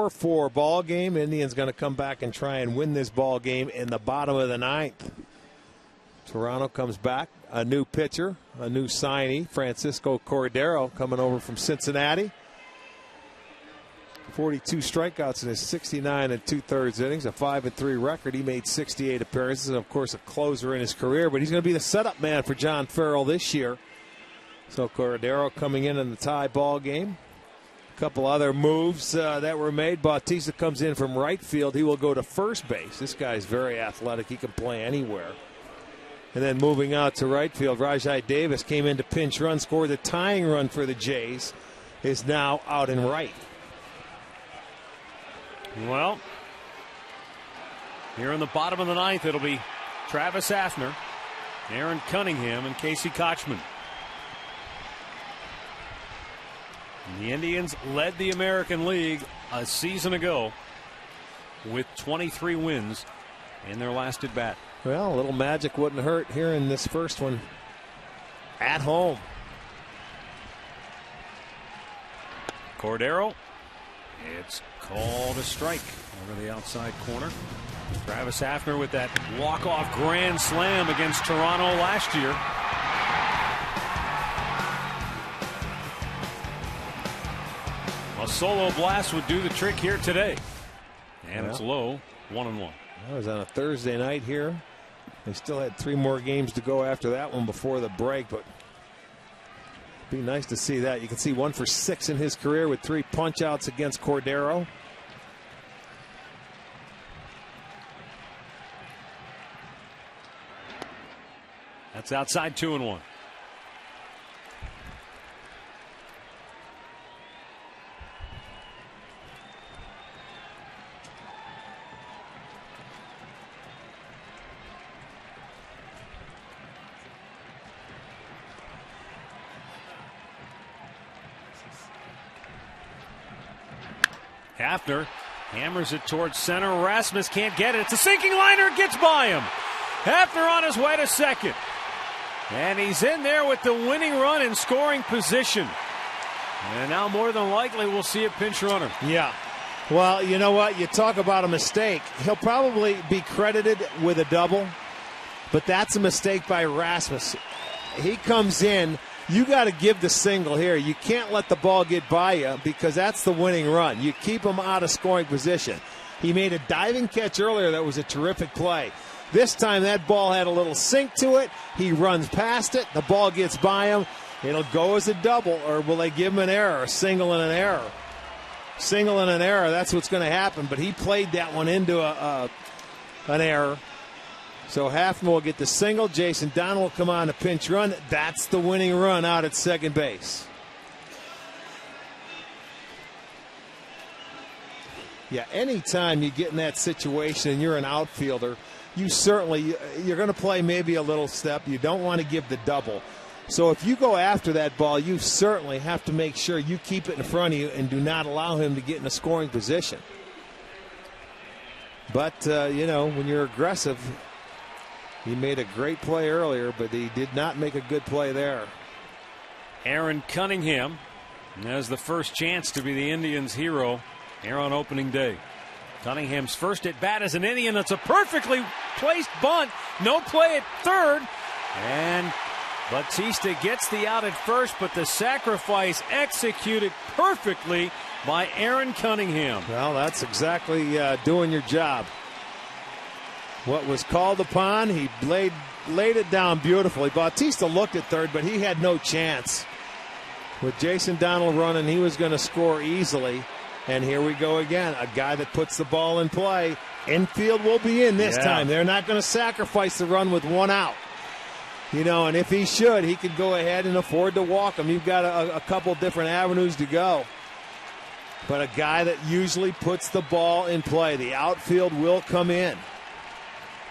Four ball game. Indians going to come back and try and win this ball game in the bottom of the ninth. Toronto comes back, a new pitcher, a new signee, Francisco Cordero, coming over from Cincinnati. 42 strikeouts in his 69 2/3 innings, a 5-3 record. He made 68 appearances, and of course a closer in his career, but he's going to be the setup man for John Farrell this year. So Cordero coming in the tie ball game. A couple other moves that were made. Bautista comes in from right field. He will go to first base. This guy's very athletic. He can play anywhere. And then moving out to right field, Rajai Davis came in to pinch run, scored the tying run for the Jays, is now out in right. Well, here in the bottom of the ninth, it'll be Travis Hafner, Aaron Cunningham, and Casey Kochman. The Indians led the American League a season ago with 23 wins in their last at bat. Well, a little magic wouldn't hurt here in this first one at home. Cordero, it's called a strike over the outside corner. Travis Hafner with that walk-off grand slam against Toronto last year. solo blast would do the trick here today. And it's low, 1-1. That was on a Thursday night here. They still had 3 more games to go after that one before the break, but it'd be nice to see that. You can see 1 for 6 in his career with 3 punch-outs against Cordero. That's outside 2-1. Hafner hammers it towards center. Rasmus can't get it. It's a sinking liner. It gets by him. Hafner on his way to second. And he's in there with the winning run in scoring position. And now more than likely we'll see a pinch runner. Yeah. Well, you know what? You talk about a mistake. He'll probably be credited with a double, but that's a mistake by Rasmus. He comes in. You got to give the single here. You can't let the ball get by you because that's the winning run. You keep him out of scoring position. He made a diving catch earlier that was a terrific play. This time that ball had a little sink to it. He runs past it. The ball gets by him. It'll go as a double, or will they give him an error, a single and an error? Single and an error, that's what's going to happen. But he played that one into an error. So Hafner will get the single. Jason Donald will come on a pinch run. That's the winning run out at second base. Yeah, anytime you get in that situation and you're an outfielder, you're going to play maybe a little step. You don't want to give the double. So if you go after that ball, you certainly have to make sure you keep it in front of you and do not allow him to get in a scoring position. But, when you're aggressive, he made a great play earlier, but he did not make a good play there. Aaron Cunningham has the first chance to be the Indians' hero here on opening day. Cunningham's first at bat as an Indian. That's a perfectly placed bunt. No play at third. And Batista gets the out at first, but the sacrifice executed perfectly by Aaron Cunningham. Well, that's exactly doing your job. What was called upon, he laid it down beautifully. Bautista looked at third, but he had no chance. With Jason Donald running, he was going to score easily. And here we go again, a guy that puts the ball in play. Infield will be in this time. They're not going to sacrifice the run with 1 out. And if he should, he could go ahead and afford to walk him. You've got a couple different avenues to go. But a guy that usually puts the ball in play. The outfield will come in.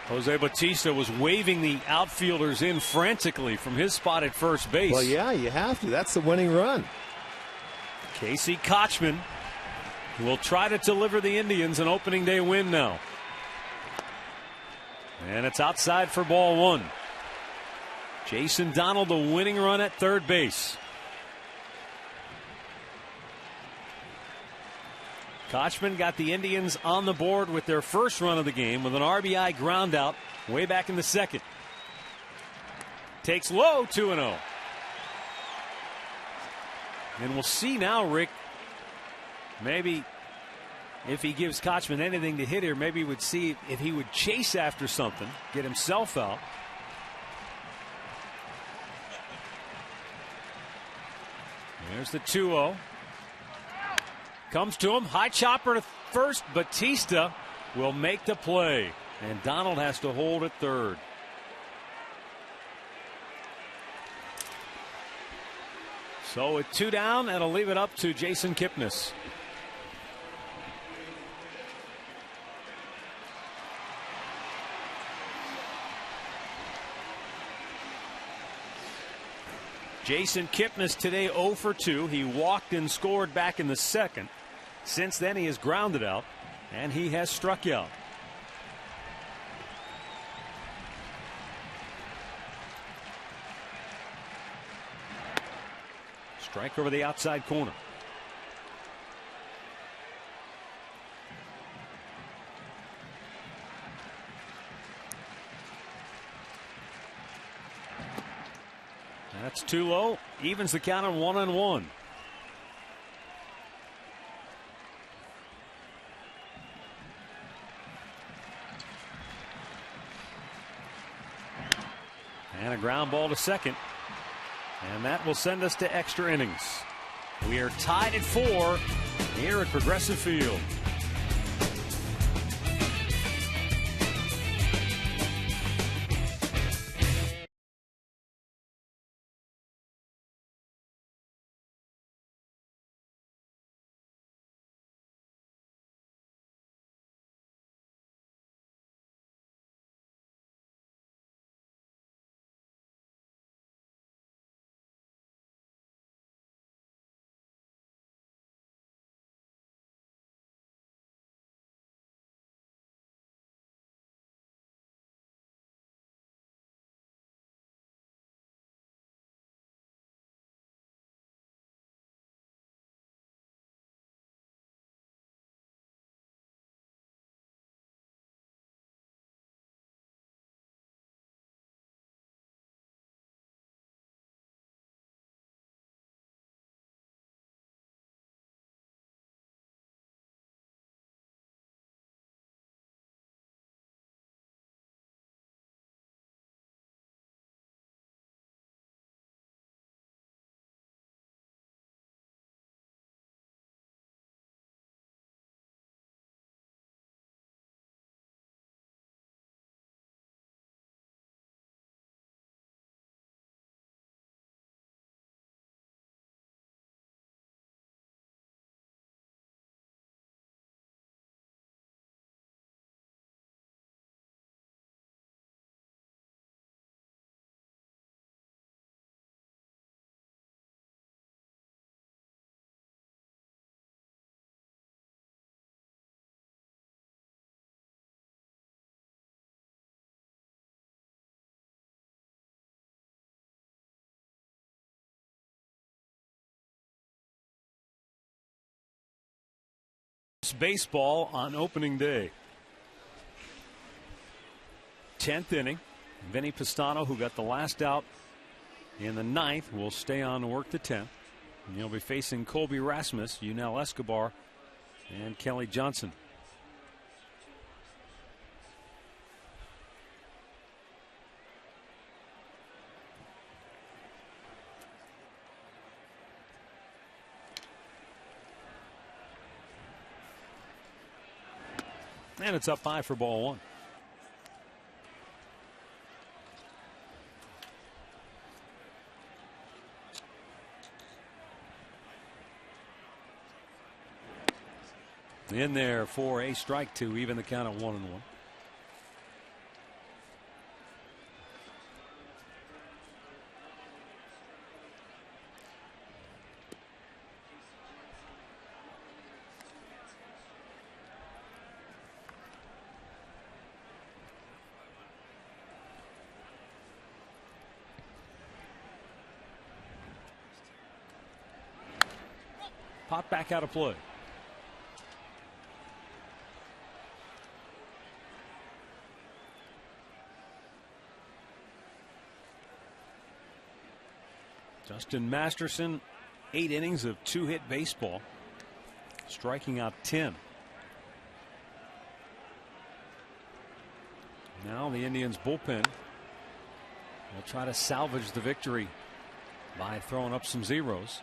Jose Batista was waving the outfielders in frantically from his spot at first base. Well, yeah, you have to. That's the winning run. Casey Kochman will try to deliver the Indians an opening day win now. And it's outside for ball 1. Jason Donald, the winning run at third base. Kochman got the Indians on the board with their first run of the game with an RBI ground out way back in the second. Takes low, 2-0. And we'll see now, Rick, maybe if he gives Kochman anything to hit here, maybe he would see if he would chase after something, get himself out. There's the 2-0. Comes to him. High chopper to first. Batista will make the play. And Donald has to hold at third. So with 2 down, that'll leave it up to Jason Kipnis. Jason Kipnis today 0 for 2. He walked and scored back in the second. Since then, he has grounded out, and he has struck out. Strike over the outside corner. That's too low. Evens the count on 1-1. And a ground ball to second. And that will send us to extra innings. We are tied at 4 here at Progressive Field. Baseball on opening day. 10th inning. Vinny Pistano, who got the last out in the 9th, will stay on to work the 10th. And he'll be facing Colby Rasmus, Yunel Escobar, and Kelly Johnson. And it's up high for ball 1. In there for a strike to even the count at 1-1. Pop back out of play. Justin Masterson, 8 innings of 2-hit baseball, striking out 10. Now the Indians bullpen will try to salvage the victory by throwing up some zeros.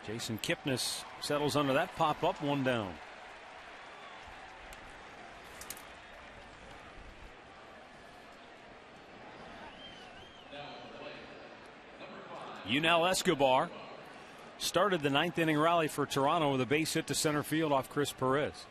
Jason Kipnis settles under that pop up, 1 down. Yunel Escobar started the 9th inning rally for Toronto with a base hit to center field off Chris Perez.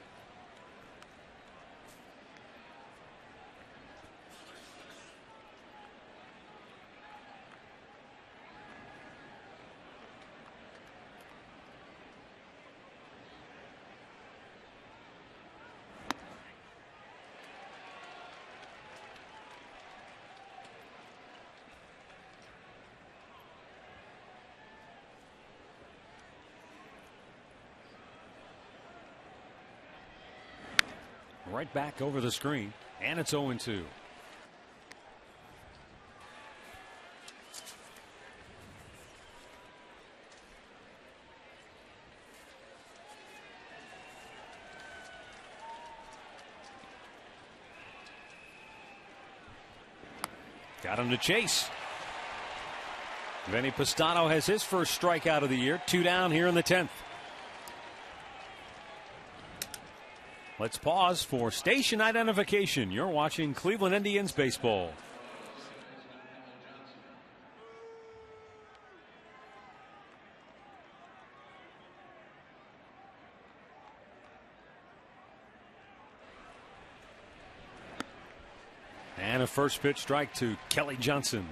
Right back over the screen, and it's 0-2. Got him to chase. Vinny Pistano has his first strikeout of the year. 2 down here in the 10th. Let's pause for station identification. You're watching Cleveland Indians baseball. And a first pitch strike to Kelly Johnson.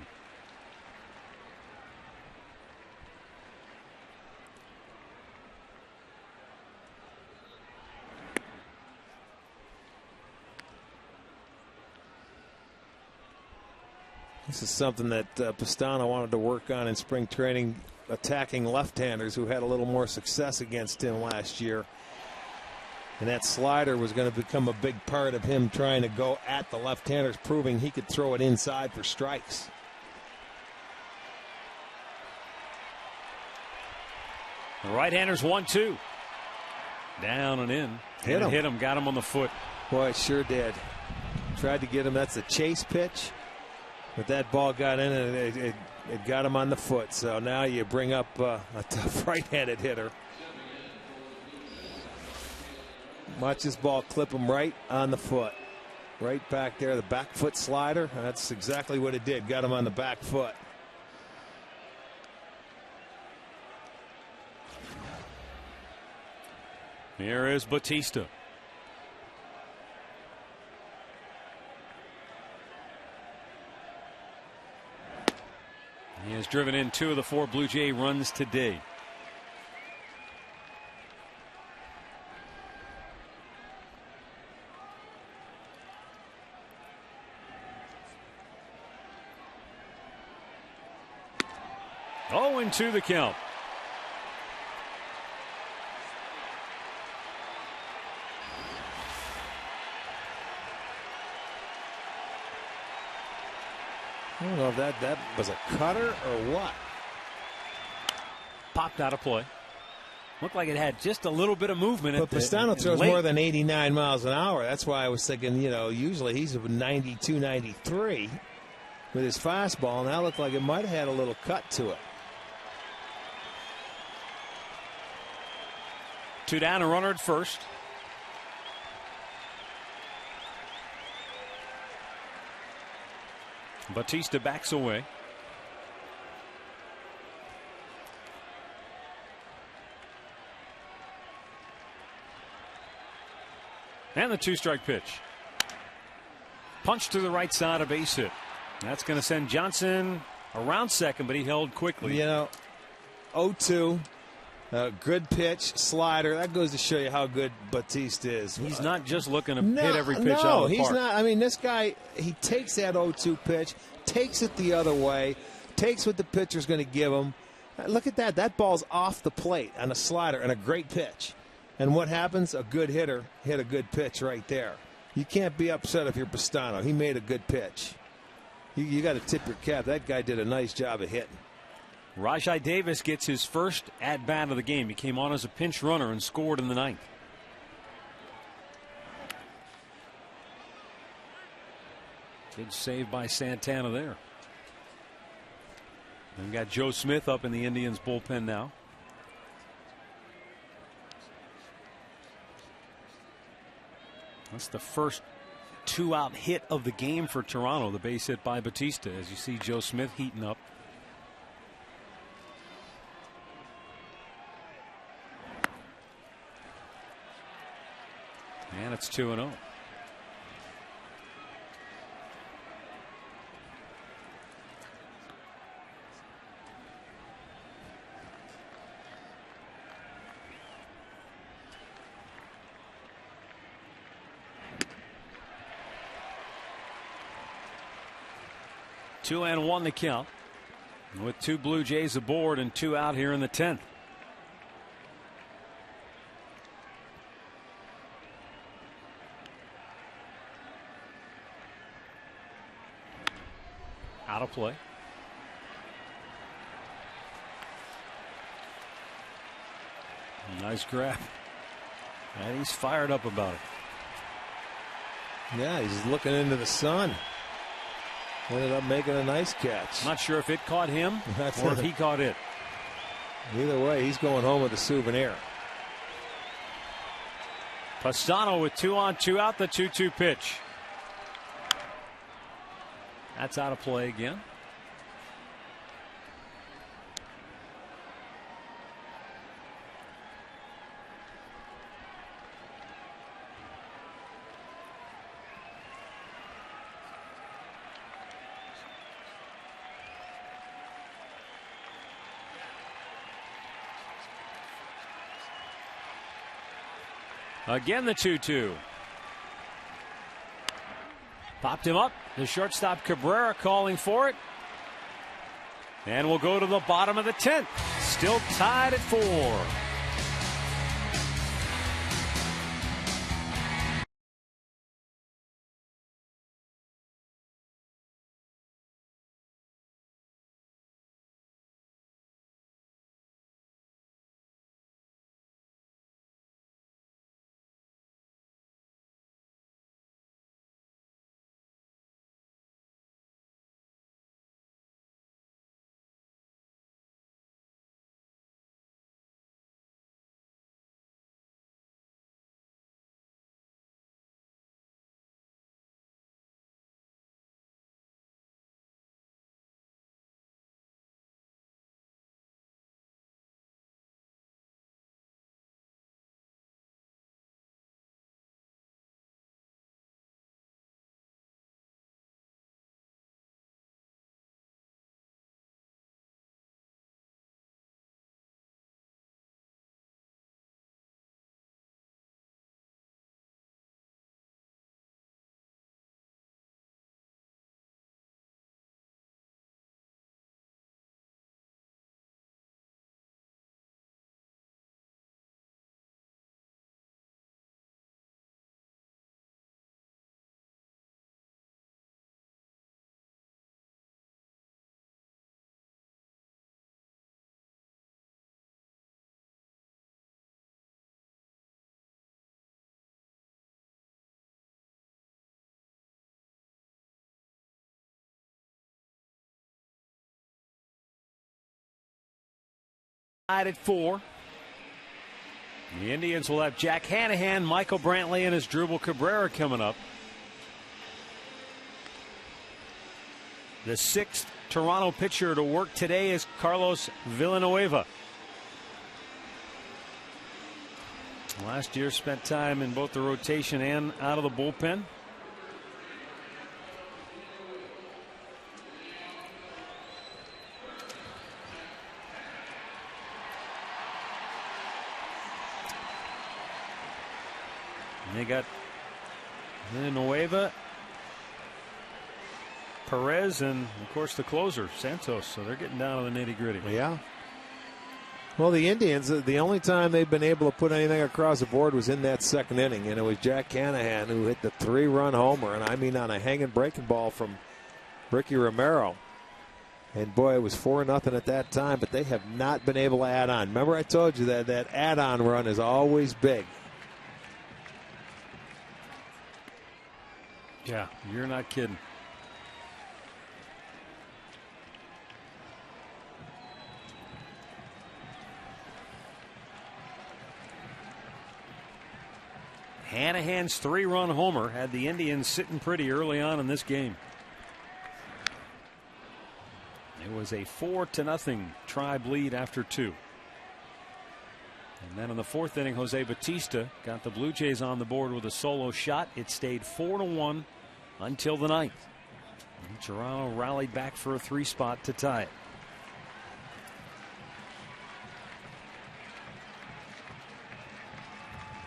This is something that Pistano wanted to work on in spring training, attacking left-handers who had a little more success against him last year. And that slider was going to become a big part of him trying to go at the left-handers, proving he could throw it inside for strikes. The right-handers 1-2. Down and in. Hit him. Got him on the foot. Boy, it sure did. Tried to get him. That's a chase pitch. But that ball got in and it got him on the foot. So now you bring up a tough right-handed hitter. Watch this ball clip him right on the foot. Right back there, the back foot slider. That's exactly what it did. Got him on the back foot. Here is Batista. He has driven in 2 of the 4 Blue Jay runs today. Oh, and 2 the count. I don't know if that was a cutter or what. Popped out of play. Looked like it had just a little bit of movement. But Pistano throws more than 89 miles an hour. That's why I was thinking, usually he's 92, 93 with his fastball, and that looked like it might have had a little cut to it. 2 down, a runner at first. Batista backs away. And the 2-strike pitch. Punch to the right side, a base hit. That's going to send Johnson around second, but he held quickly. 0-2. Good pitch, slider. That goes to show you how good Batista is. He's not just looking to hit every pitch out of the park. No, he's not. I mean, this guy, he takes that 0-2 pitch, takes it the other way, takes what the pitcher's going to give him. Look at that. That ball's off the plate on a slider and a great pitch. And what happens? A good hitter hit a good pitch right there. You can't be upset if you're Pistano. He made a good pitch. You got to tip your cap. That guy did a nice job of hitting. Rajai Davis gets his first at-bat of the game. He came on as a pinch runner and scored in the 9th. Good save by Santana there. And we got Joe Smith up in the Indians bullpen now. That's the first 2-out hit of the game for Toronto, the base hit by Batista, as you see Joe Smith heating up. And it's 2-0. Two and 1 the count, with 2 Blue Jays aboard and 2 out here in the 10th. Out of play. Nice grab. And he's fired up about it. Yeah, he's looking into the sun. Ended up making a nice catch. Not sure if it caught him or if he caught it. Either way, he's going home with a souvenir. Pastano with 2 on 2 out, the 2-2 pitch. That's out of play again. Again, the 2-2. Popped him up. The shortstop Cabrera calling for it. And we'll go to the bottom of the 10th. Still tied at 4. Tied at 4. The Indians will have Jack Hanahan, Michael Brantley, and Asdrubal Cabrera coming up. The 6th Toronto pitcher to work today is Carlos Villanueva. Last year spent time in both the rotation and out of the bullpen. And they got Villanueva, Perez, and of course the closer, Santos. So they're getting down to the nitty-gritty. Yeah. Well, the Indians, the only time they've been able to put anything across the board was in that 2nd inning, and it was Jack Hanahan who hit the 3-run homer, and I mean on a hanging breaking ball from Ricky Romero. And boy, it was 4-0 at that time, but they have not been able to add on. Remember I told you that add-on run is always big. Yeah, you're not kidding. Hanahan's 3-run homer had the Indians sitting pretty early on in this game. It was a 4-0 Tribe lead after 2. And then in the 4th inning, Jose Bautista got the Blue Jays on the board with a solo shot. It stayed 4-1 until the 9th. And Toronto rallied back for a 3-spot to tie it.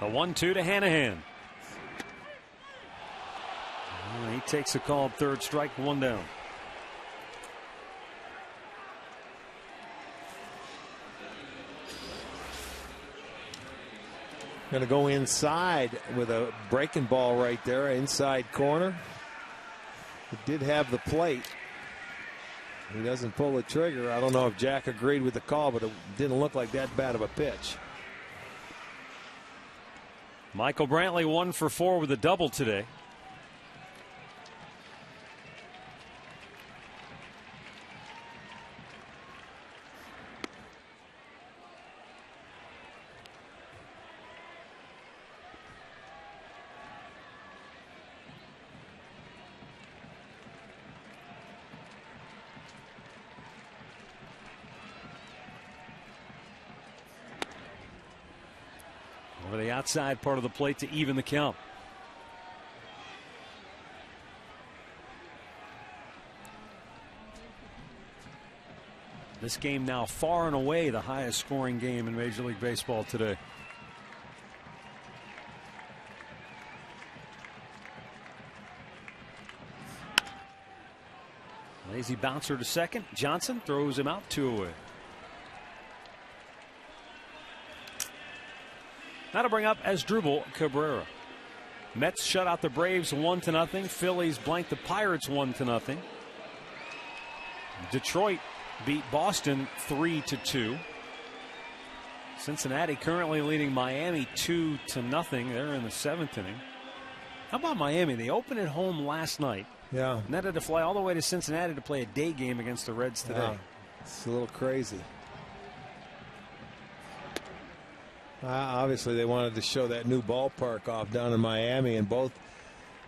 A 1-2 to Hanahan. He takes a called 3rd strike, 1 down. Going to go inside with a breaking ball right there, inside corner. He did have the plate. He doesn't pull the trigger. I don't know if Jack agreed with the call, but it didn't look like that bad of a pitch. Michael Brantley 1 for 4 with a double today. over the outside part of the plate to even the count. This game now far and away the highest scoring game in Major League Baseball today. Lazy bouncer to second. Johnson throws him out, 2 away. Now to bring up Asdrubal Cabrera. Mets shut out the Braves 1-0. Phillies blanked the Pirates 1-0. Detroit beat Boston 3-2. Cincinnati currently leading Miami 2-0. They're in the 7th inning. How about Miami? They opened at home last night. Yeah. And then had to fly all the way to Cincinnati to play a day game against the Reds today. Yeah. It's a little crazy. Obviously, they wanted to show that new ballpark off down in Miami, and both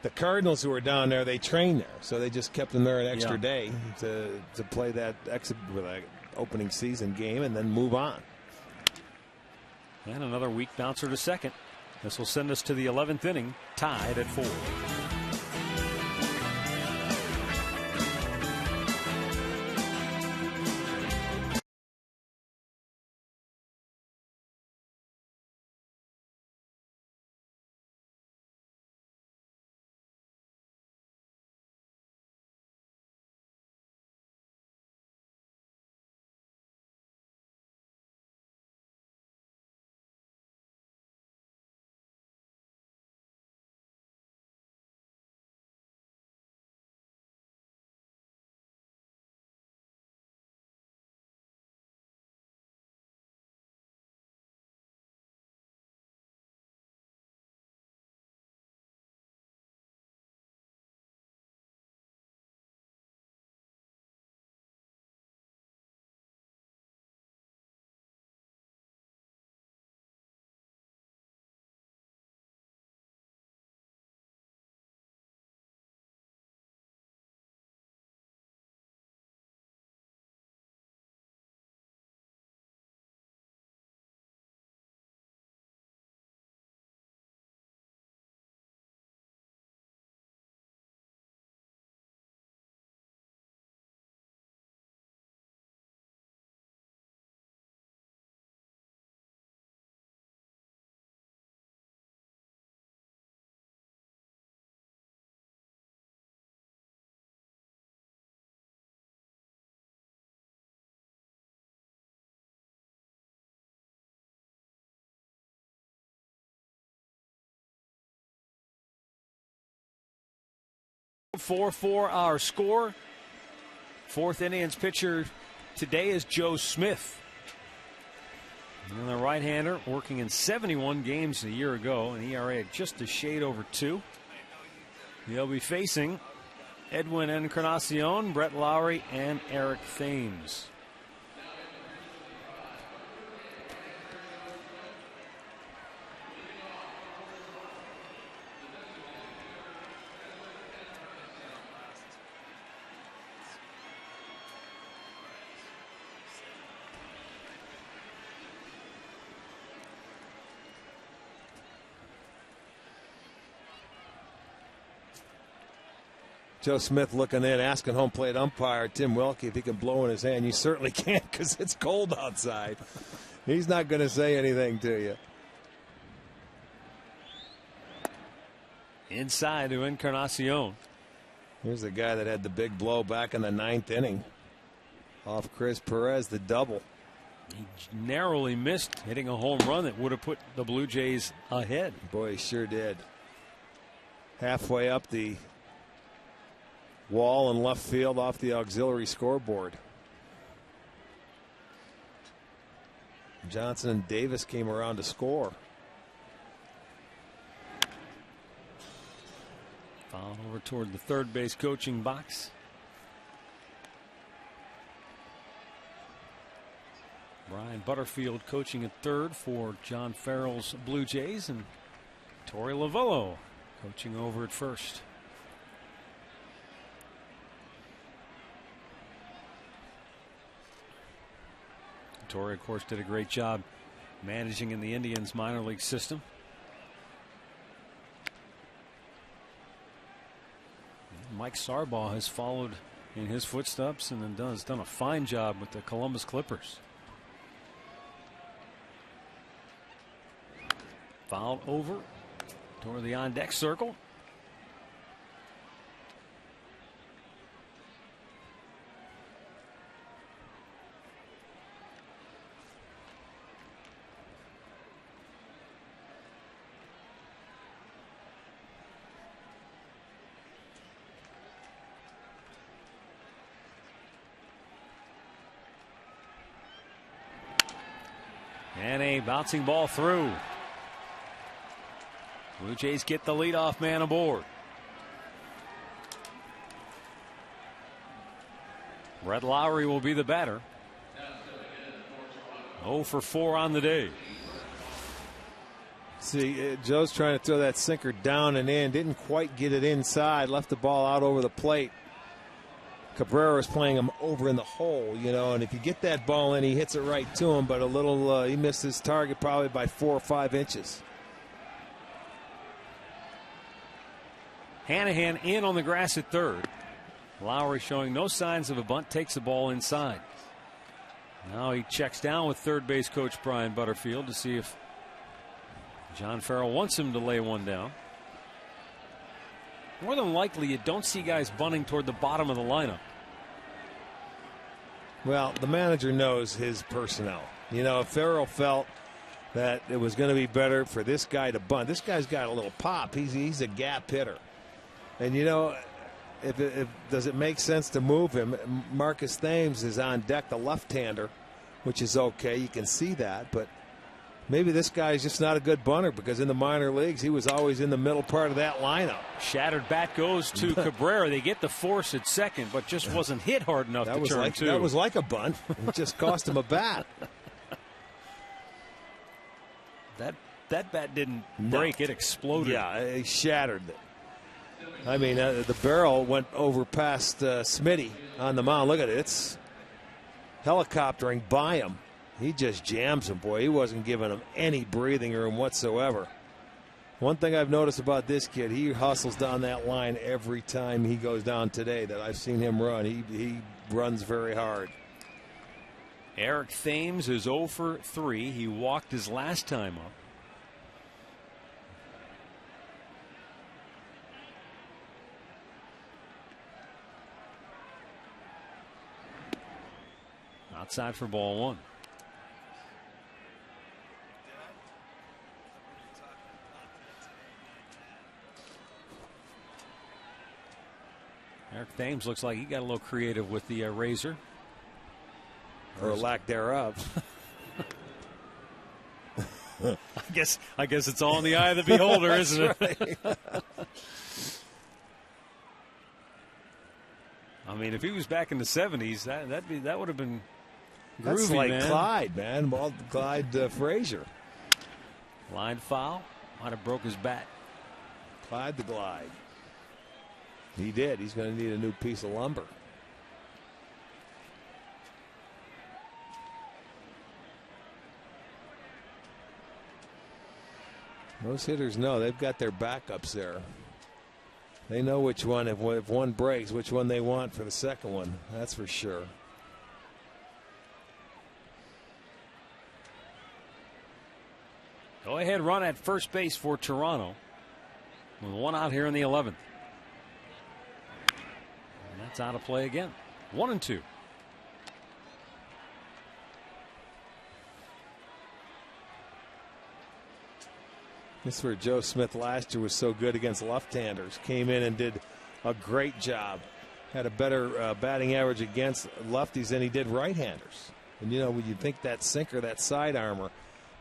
the Cardinals who were down there, they trained there, so they just kept them there an extra day to play that opening season game and then move on. And another weak bouncer to second. This will send us to the 11th inning, tied at 4. For our score. 4th innings pitcher today is Joe Smith. And the right-hander working in 71 games a year ago, an ERA just a shade over 2. He'll be facing Edwin Encarnacion, Brett Lowry, and Eric Thames. Joe Smith looking in, asking home plate umpire Tim Wilkie if he can blow in his hand. You certainly can't because it's cold outside. He's not going to say anything to you. Inside to Encarnacion. Here's the guy that had the big blow back in the 9th inning. Off Chris Perez, the double. He narrowly missed hitting a home run that would have put the Blue Jays ahead. Boy, he sure did. Halfway up the wall in left field off the auxiliary scoreboard. Johnson and Davis came around to score. Foul over toward the third base coaching box. Brian Butterfield coaching at third for John Farrell's Blue Jays, and Torey Lovello coaching over at first. Torey, of course, did a great job managing in the Indians minor league system. Mike Sarbaugh has followed in his footsteps and then has done a fine job with the Columbus Clippers. Fouled over toward the on-deck circle. And a bouncing ball through. Blue Jays get the leadoff man aboard. Brett Lowry will be the batter. 0 for 4 on the day. See, Joe's trying to throw that sinker down and in. Didn't quite get it inside. Left the ball out over the plate. Cabrera is playing him over in the hole, you know, and if you get that ball in, he hits it right to him, but a little, he missed his target probably by 4 or 5 inches. Hanahan in on the grass at third. Lowry showing no signs of a bunt, takes the ball inside. Now he checks down with third base coach Brian Butterfield to see if John Farrell wants him to lay one down. More than likely, you don't see guys bunting toward the bottom of the lineup. Well, the manager knows his personnel. You know, if Farrell felt that it was going to be better for this guy to bunt, this guy's got a little pop. He's a gap hitter. And, you know, does it make sense to move him? Marcus Thames is on deck, the left-hander, which is okay. You can see that, but maybe this guy's just not a good bunter because in the minor leagues he was always in the middle part of that lineup. Shattered bat goes to Cabrera. They get the force at second, but just wasn't hit hard enough to turn two. That was like a bunt. It just cost him a bat. That bat didn't break. It exploded. Yeah, it shattered it. I mean, the barrel went over past Smitty on the mound. Look at it. It's helicoptering by him. He just jams him, boy. He wasn't giving him any breathing room whatsoever. One thing I've noticed about this kid, he hustles down that line every time he goes down today that I've seen him run. He runs very hard. Eric Thames is 0 for 3. He walked his last time up. Outside for ball one. Eric Thames looks like he got a little creative with the razor. Or lack thereof. I guess it's all in the eye of the beholder, isn't it? Right. I mean, if he was back in the 70s, that would have been groovy. That's like man. Clyde, man. Well, Clyde Frazier. Line foul. Might have broke his bat. Clyde the Glide. He did. He's going to need a new piece of lumber. Most hitters know they've got their backups there. They know which one, if one breaks, which one they want for the second one. That's for sure. Go ahead run at first base for Toronto. With one out here in the 11th. And that's out of play again. 1-2. This is where Joe Smith last year was so good against left-handers. Came in and did a great job. Had a better batting average against lefties than he did right-handers. And, you know, when you think that sinker, that side armor,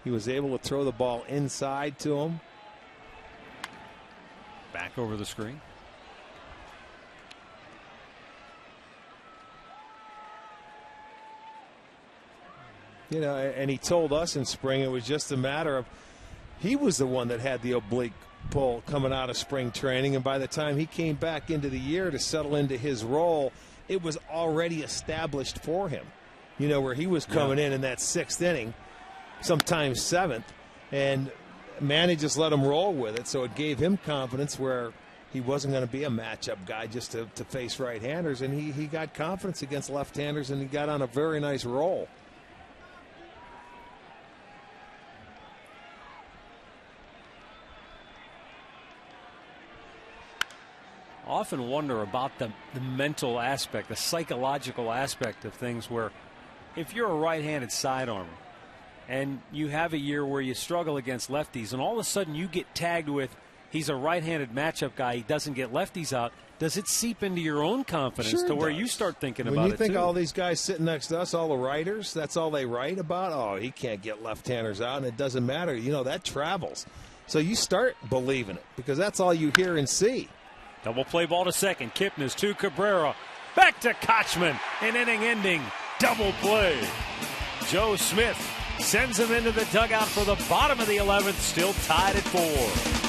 he was able to throw the ball inside to him. Back over the screen. You know, and he told us in spring it was just a matter of he was the one that had the oblique pull coming out of spring training, and by the time he came back into the year to settle into his role, it was already established for him. You know, where he was coming in that 6th inning, sometimes 7th, and Manny just let him roll with it, so it gave him confidence where he wasn't going to be a matchup guy just to face right-handers, and he got confidence against left-handers, and he got on a very nice roll. Often wonder about the mental aspect, the psychological aspect of things, where if you're a right-handed sidearmer and you have a year where you struggle against lefties and all of a sudden you get tagged with he's a right-handed matchup guy, he doesn't get lefties out, does it seep into your own confidence to where you start thinking about it? When you think too? all these guys sitting next to us, all the writers, that's all they write about. Oh, he can't get left-handers out, and it doesn't matter. You know, that travels. So you start believing it because that's all you hear and see. Double play ball to second. Kipnis to Cabrera. Back to Kochman. An inning-ending double play. Joe Smith sends him into the dugout for the bottom of the 11th. Still tied at 4.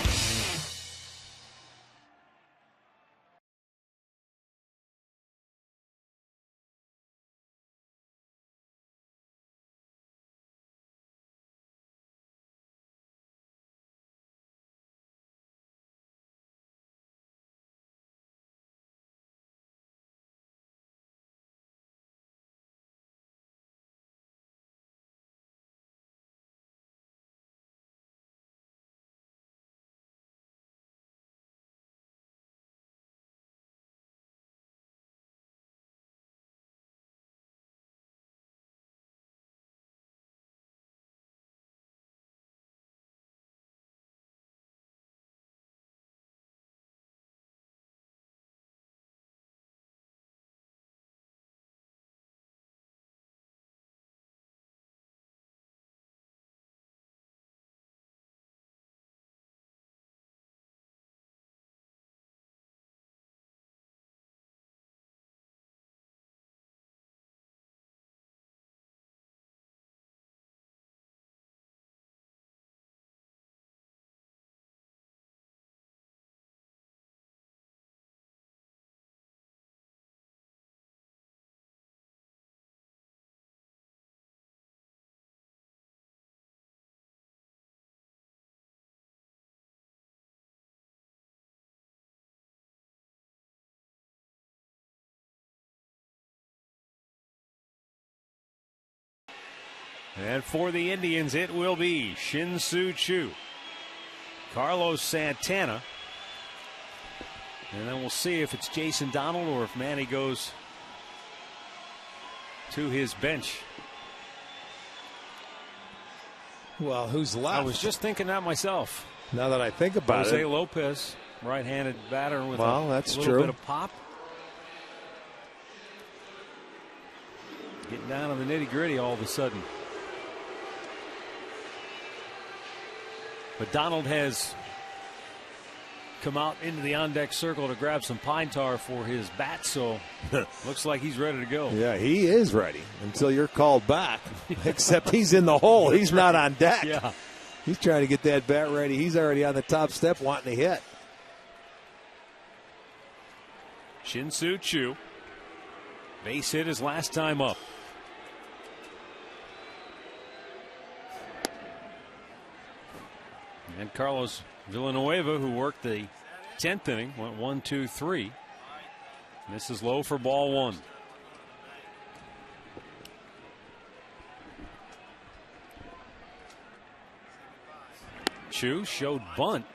And for the Indians, it will be Shin-Soo Choo, Carlos Santana, and then we'll see if it's Jason Donald or if Manny goes to his bench. Well, who's left? I was just thinking that myself. Now that I think about Jose it. Lopez, right-handed batter with that's a little true. bit of pop. Getting down to the nitty-gritty all of a sudden. But Donald has come out into the on-deck circle to grab some pine tar for his bat, so looks like he's ready to go. Yeah, he is ready until you're called back, except he's in the hole. He's not on deck. Yeah. He's trying to get that bat ready. He's already on the top step wanting to hit. Shin-Soo Choo. Base hit his last time up. And Carlos Villanueva, who worked the 10th inning, went 1-2-3. Misses low for ball 1. Choo showed bunt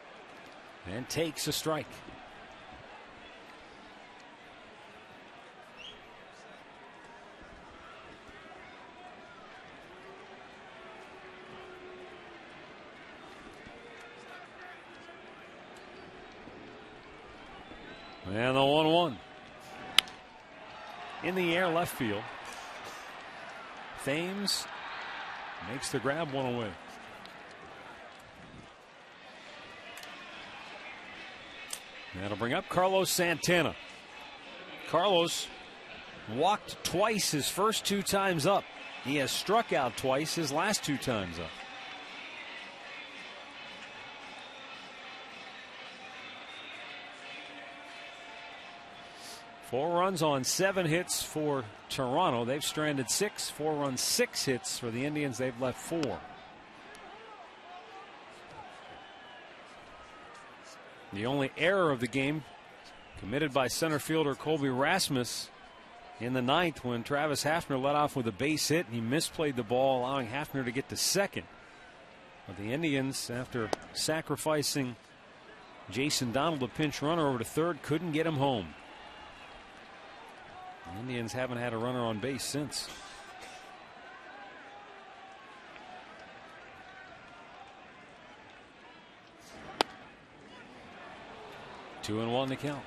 and takes a strike. And the 1-1. In the air, left field. Thames makes the grab, one away. That'll bring up Carlos Santana. Carlos walked twice his first 2 times up. He has struck out twice his last 2 times up. Four runs on 7 hits for Toronto. They've stranded 6. 4 runs, 6 hits for the Indians. They've left 4. The only error of the game committed by center fielder Colby Rasmus in the ninth when Travis Hafner led off with a base hit and he misplayed the ball, allowing Hafner to get to second. But the Indians, after sacrificing Jason Donald, a pinch runner, over to third, couldn't get him home. The Indians haven't had a runner on base since. Two and one to count.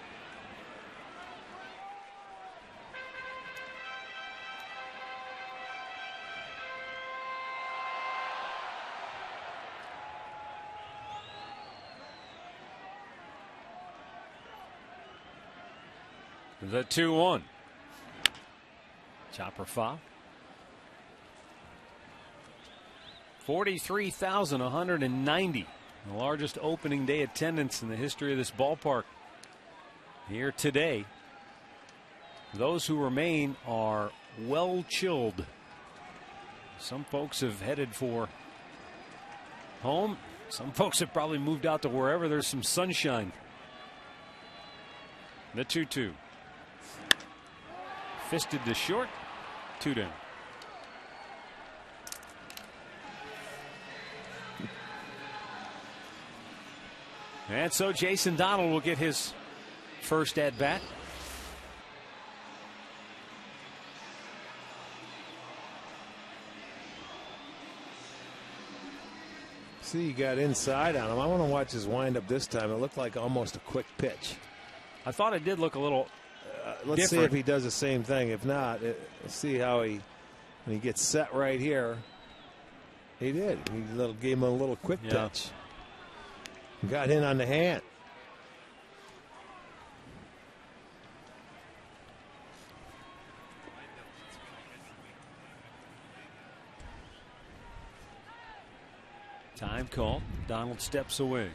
The 2-1. Chopper foul. 43,190. The largest opening day attendance in the history of this ballpark here today. Those who remain are well chilled. Some folks have headed for home. Some folks have probably moved out to wherever there's some sunshine. The 2-2. Fisted to short. 2 down. And so Jason Donald will get his first at bat. See, he got inside on him. I want to watch his windup this time. It looked like almost a quick pitch. I thought it did look a little let's different. see if he does the same thing. If not, let's see how when he gets set right here. He did. He gave him a little quick pitch. Got in on the hand. Time call. Donald steps away.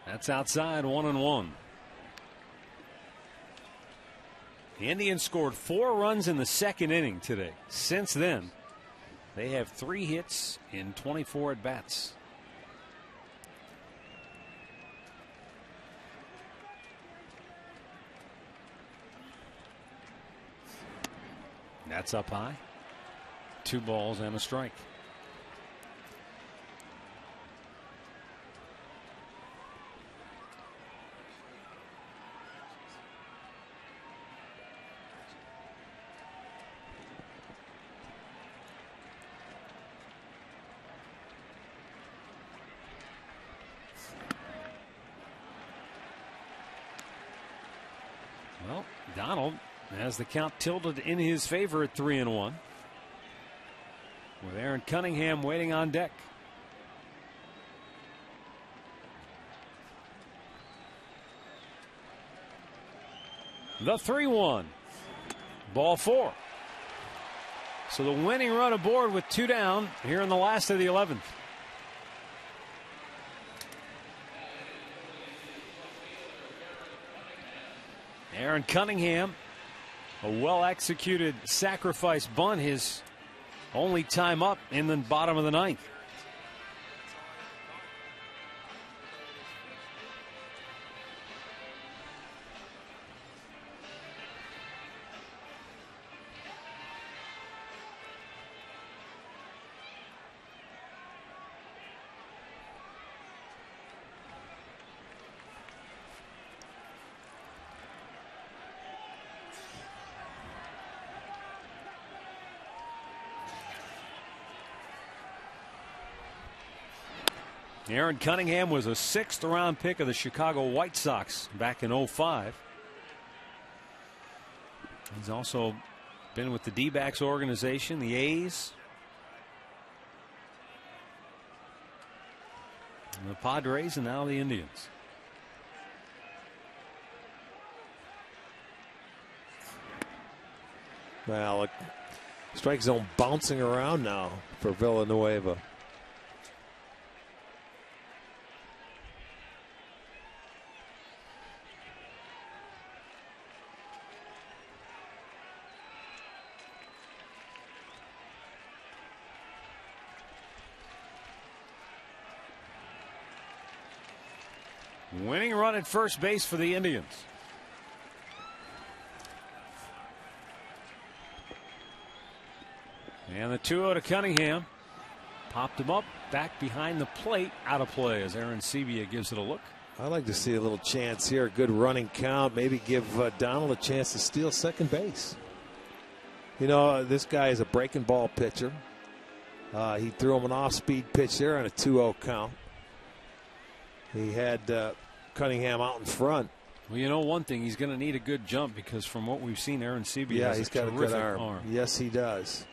That's outside, 1-1. The Indians scored 4 runs in the second inning today. Since then, they have 3 hits in 24 at bats. That's up high. 2 balls and a strike. Well, Donald has the count tilted in his favor at 3-1. With Aaron Cunningham waiting on deck. The 3-1. Ball 4. So the winning run aboard with 2 down here in the last of the 11th. Aaron Cunningham, a well-executed sacrifice bunt, his only time up in the bottom of the 9th. Aaron Cunningham was a 6th round pick of the Chicago White Sox back in 2005. He's also been with the D-backs organization, the A's, the Padres, and now the Indians. Well, strike zone bouncing around now for Villanueva. Winning run at first base for the Indians. And the 2-0 to Cunningham. Popped him up, back behind the plate, out of play as Aaron Sebia gives it a look. I'd like to see a little chance here, a good running count, maybe give Donald a chance to steal second base. You know, this guy is a breaking ball pitcher. He threw him an off-speed pitch there on a 2-0 count. He had Cunningham out in front. Well, you know one thing, he's going to need a good jump because from what we've seen, Aaron Sebia has he's got a good arm. Yes, he does.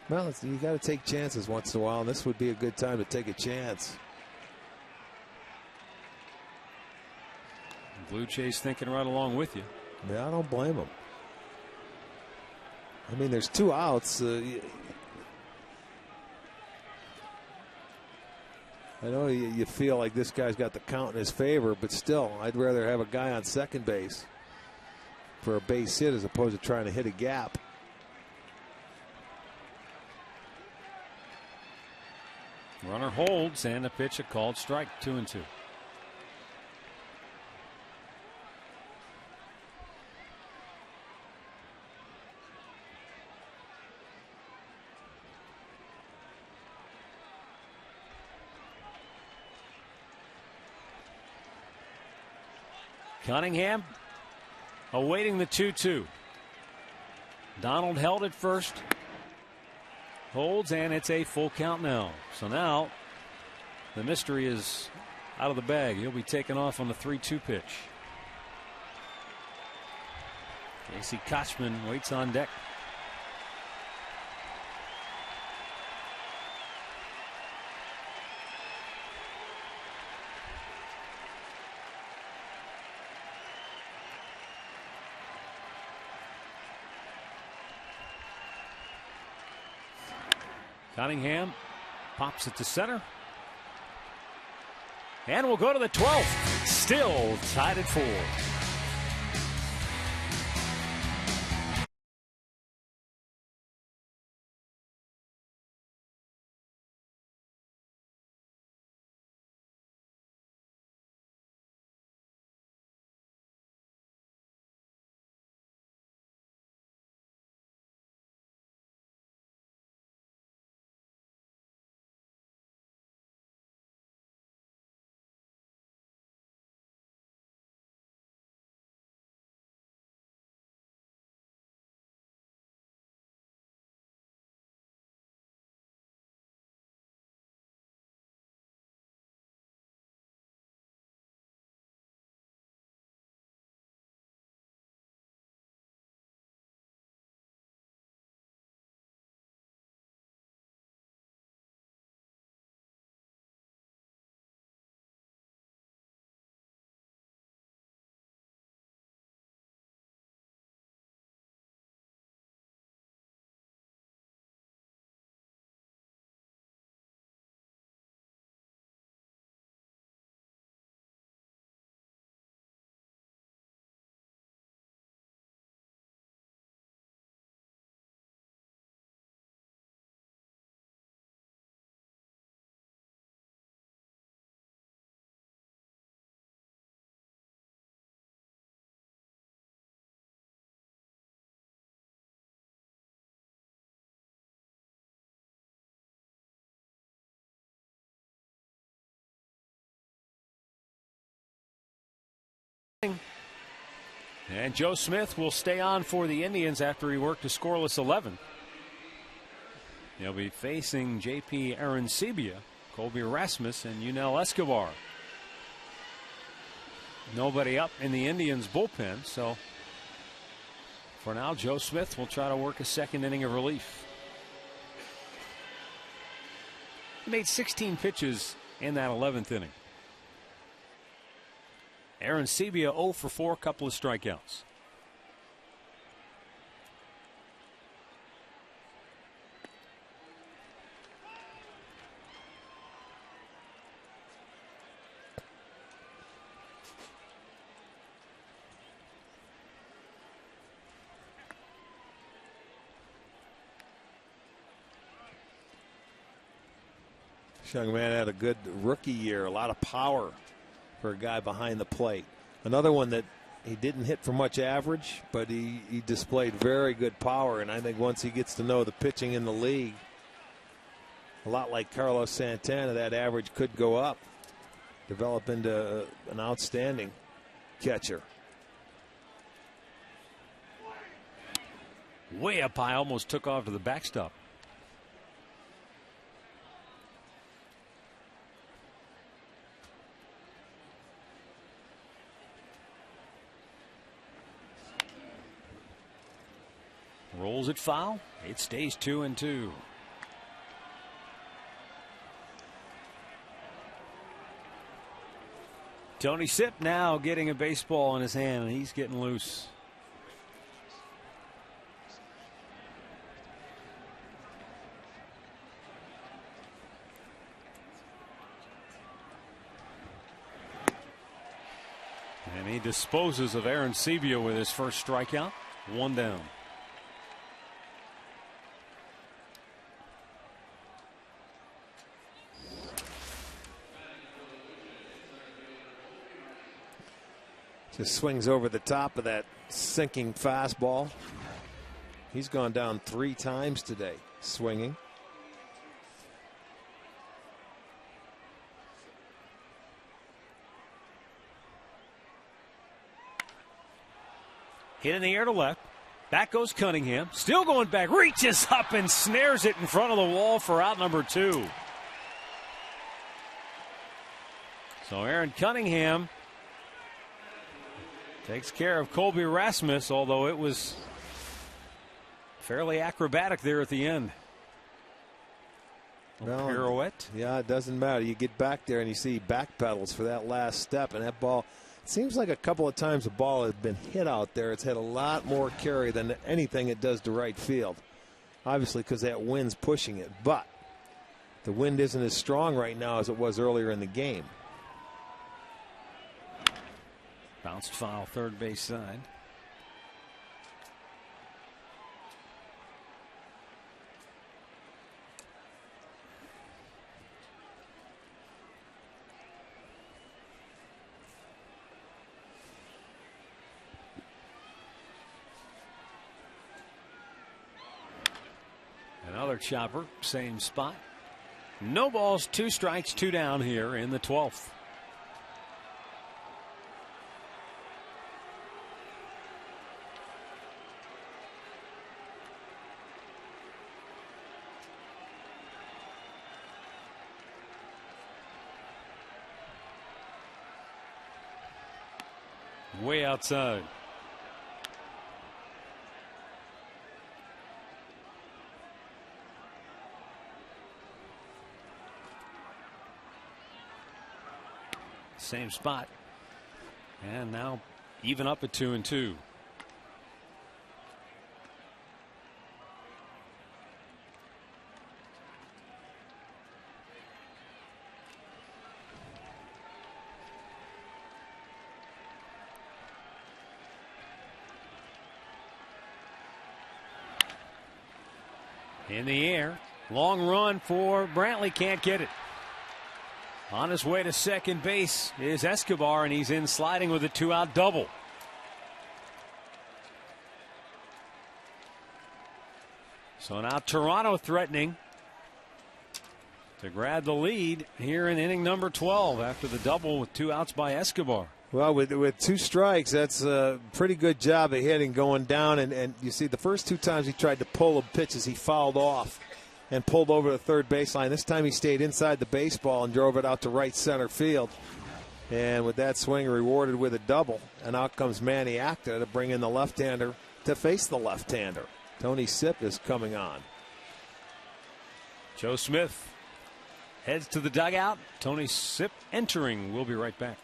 Well, you got to take chances once in a while, and this would be a good time to take a chance. Blue Jays thinking right along with you. Yeah, I don't blame him. I mean, there's 2 outs. I know you feel like this guy's got the count in his favor, but still, I'd rather have a guy on second base for a base hit as opposed to trying to hit a gap. Runner holds, and a pitch, a called strike, 2-2. Cunningham awaiting the 2-2. Donald held it first. Holds, and it's a full count now. So now the mystery is out of the bag. He'll be taken off on the 3-2 pitch. Casey Kochman waits on deck. Cunningham pops it to center. And we'll go to the 12th. Still tied at 4. And Joe Smith will stay on for the Indians after he worked a scoreless 11. He'll be facing J.P. Arancibia, Colby Rasmus, and Yunel Escobar. Nobody up in the Indians bullpen, so for now Joe Smith will try to work a second inning of relief. He made 16 pitches in that 11th inning. Arancibia 0 for 4, couple of strikeouts. This young man had a good rookie year, a lot of power for a guy behind the plate. Another one that he didn't hit for much average, but he displayed very good power. And I think once he gets to know the pitching in the league, a lot like Carlos Santana, that average could go up, develop into an outstanding catcher. Way up high, almost took off to the backstop. Rolls it foul. It stays 2-2. Tony Sipp now getting a baseball in his hand, and he's getting loose. And he disposes of Aaron Sebia with his first strikeout. 1 down. Just swings over the top of that sinking fastball. He's gone down 3 times today, swinging. Hit in the air to left. Back goes Cunningham. Still going back. Reaches up and snares it in front of the wall for out number 2. So Aaron Cunningham takes care of Colby Rasmus, although it was fairly acrobatic there at the end. Well, pirouette. Yeah, it doesn't matter. You get back there and you see back pedals for that last step, and that ball, it seems like a couple of times the ball has been hit out there. It's had a lot more carry than anything it does to right field. Obviously because that wind's pushing it, but the wind isn't as strong right now as it was earlier in the game. Bounced foul third base side. Another chopper, same spot. No balls, 2 strikes, 2 down here in the 12th. Way outside. Same spot. And now even up at 2-2. In the air. Long run for Brantley. Can't get it. On his way to second base is Escobar, and he's in sliding with a 2-out double. So now Toronto threatening to grab the lead here in inning number 12 after the double with 2 outs by Escobar. Well, with 2 strikes, that's a pretty good job of hitting going down. And you see the first 2 times he tried to pull the pitches, he fouled off and pulled over the third baseline. This time he stayed inside the baseball and drove it out to right center field. And with that swing, rewarded with a double. And out comes Manny Acta to bring in the left-hander to face the left-hander. Tony Sipp is coming on. Joe Smith heads to the dugout. Tony Sipp entering. We'll be right back.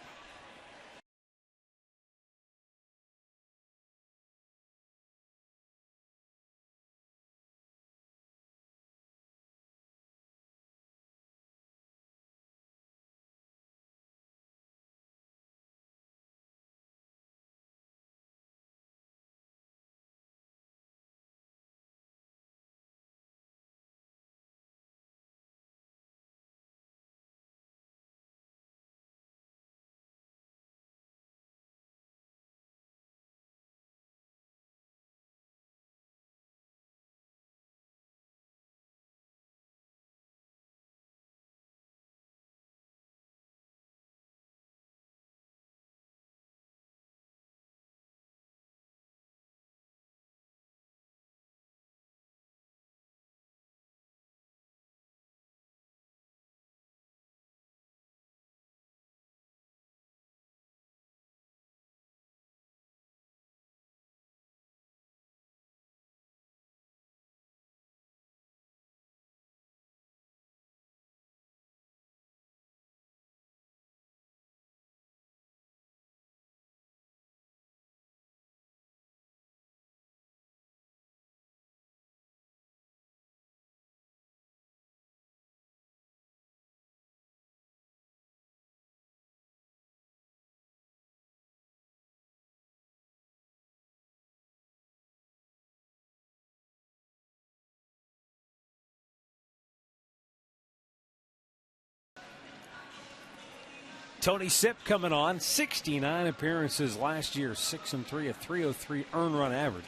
Tony Sipp coming on. 69 appearances last year, 6-3, a .303 earned run average.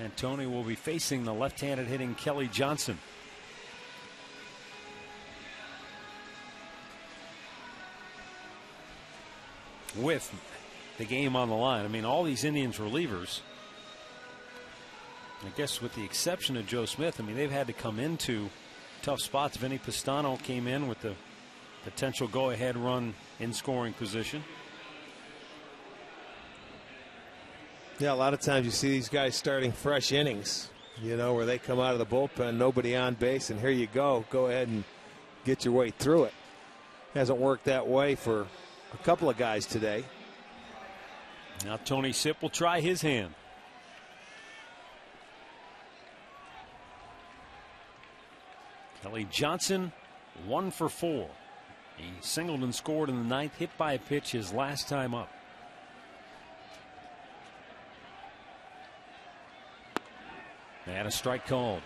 And Tony will be facing the left-handed hitting Kelly Johnson. With the game on the line. I mean, all these Indians relievers, I guess with the exception of Joe Smith, I mean, they've had to come into tough spots. Vinny Pistano came in with the potential go-ahead run in scoring position. Yeah, a lot of times you see these guys starting fresh innings, you know, where they come out of the bullpen, nobody on base, and here you go. Go ahead and get your way through it. Hasn't worked that way for a couple of guys today. Now Tony Sipp will try his hand. Kelly Johnson, 1 for 4. He singled and scored in the ninth, hit by a pitch his last time up. And a strike called.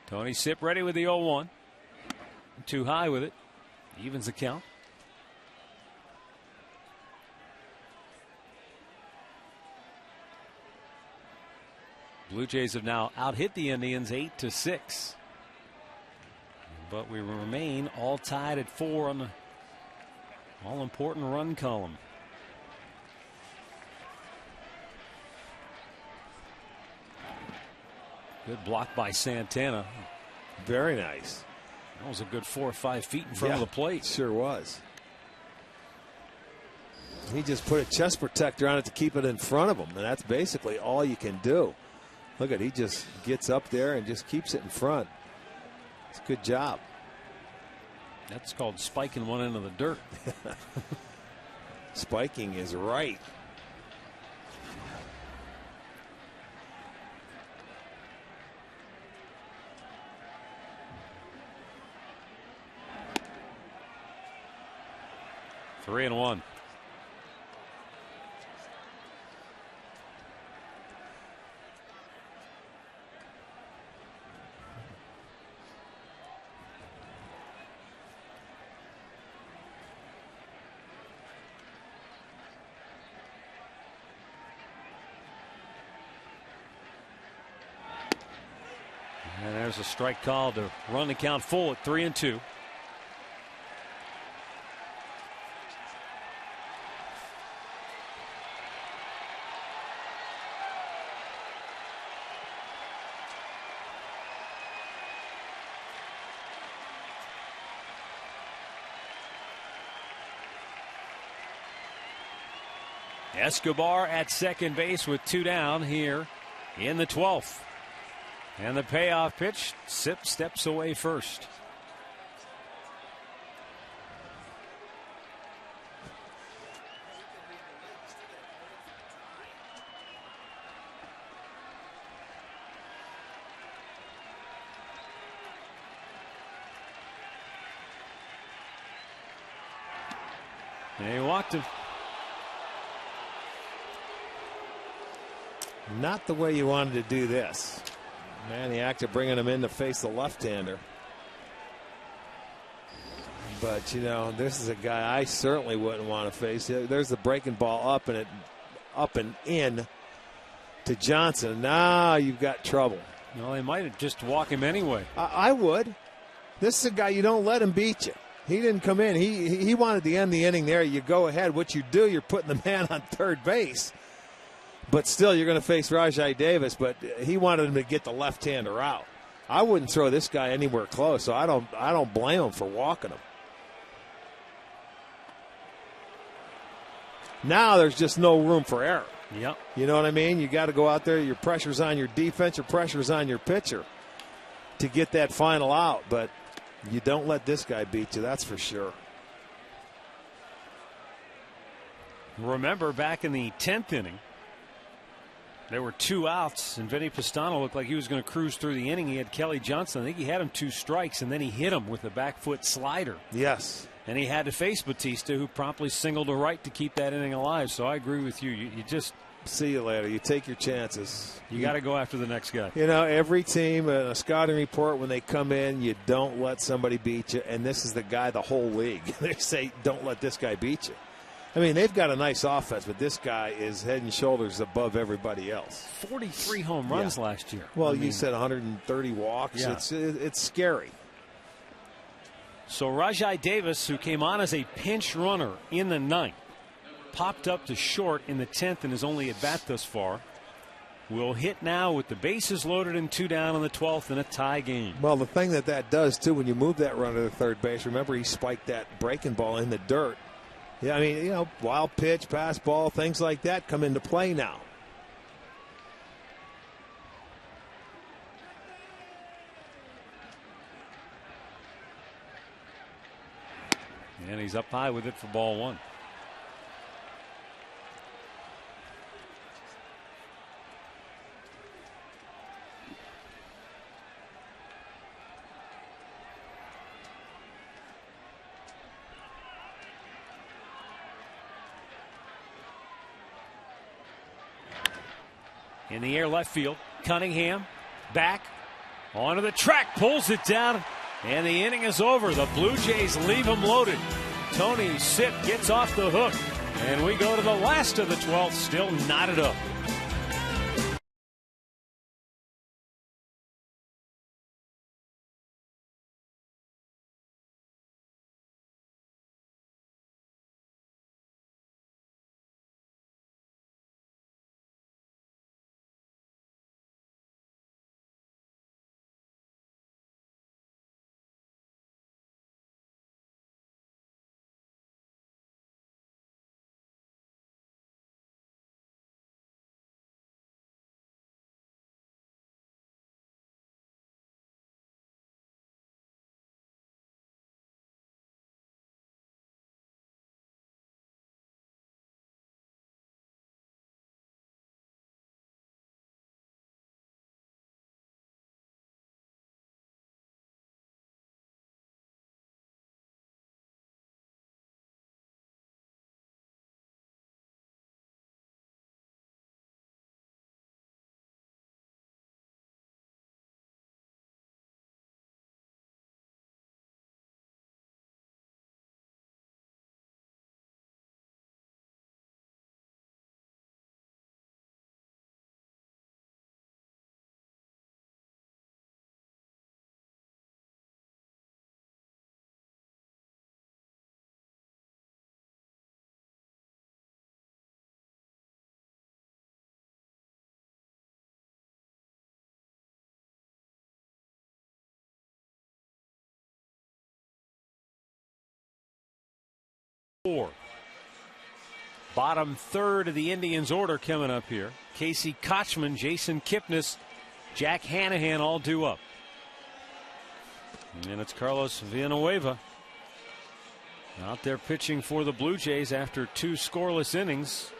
Tony Sipp ready with the 0-1. Too high with it. Evens the count. Blue Jays have now out-hit the Indians 8-6. But we remain all tied at 4 on the all-important run column. Good block by Santana. Very nice. That was a good 4 or 5 feet in front of the plate. Sure was. He just put a chest protector on it to keep it in front of him, and that's basically all you can do. Look at, he just gets up there and just keeps it in front. It's a good job. That's called spiking one end of the dirt. Spiking is right. 3-1. And there's a strike call to run the count full at 3-2. Escobar at second base with 2 down here in the 12th. And the payoff pitch, Sipp steps away first. And he walked him. Not the way you wanted to do this. Maniac bringing him in to face the left-hander. But, you know, this is a guy I certainly wouldn't want to face. There's the breaking ball up and in to Johnson. Now you've got trouble. No, they might have just walk him anyway. I would. This is a guy, you don't let him beat you. He didn't come in. He wanted to end the inning there. You go ahead. What you do, you're putting the man on third base. But still, you're going to face Rajai Davis. But he wanted him to get the left-hander out. I wouldn't throw this guy anywhere close, so I don't blame him for walking him. Now there's just no room for error. Yep. You know what I mean? You got to go out there. Your pressure's on your defense. Your pressure's on your pitcher to get that final out. But you don't let this guy beat you. That's for sure. Remember back in the 10th inning, There were 2 outs, and Vinny Pistano looked like he was going to cruise through the inning. He had Kelly Johnson. I think he had him 2 strikes, and then he hit him with a back foot slider. Yes. And he had to face Batista, who promptly singled to right to keep that inning alive. So I agree with you. You just see you later. You take your chances. You got to go after the next guy. You know, every team, a scouting report, when they come in, you don't let somebody beat you. And this is the guy, the whole league. They say, don't let this guy beat you. I mean, they've got a nice offense, but this guy is head and shoulders above everybody else. 43 home runs last year. Well, you said 130 walks. Yeah. It's scary. So Rajai Davis, who came on as a pinch runner in the 9th, popped up to short in the 10th and is only at bat thus far, will hit now with the bases loaded and 2 down on the 12th in a tie game. Well, the thing that does, too, when you move that runner to third base, remember he spiked that breaking ball in the dirt. Yeah, I mean, you know, wild pitch, pass ball, things like that come into play now. And he's up high with it for ball 1. In the air left field, Cunningham back onto the track, pulls it down, and the inning is over. The Blue Jays leave him loaded. Tony Sipp gets off the hook, and we go to the last of the 12th, still knotted up. Bottom third of the Indians order coming up here. Casey Kochman, Jason Kipnis, Jack Hanahan all due up. And it's Carlos Villanueva out there pitching for the Blue Jays after 2 scoreless innings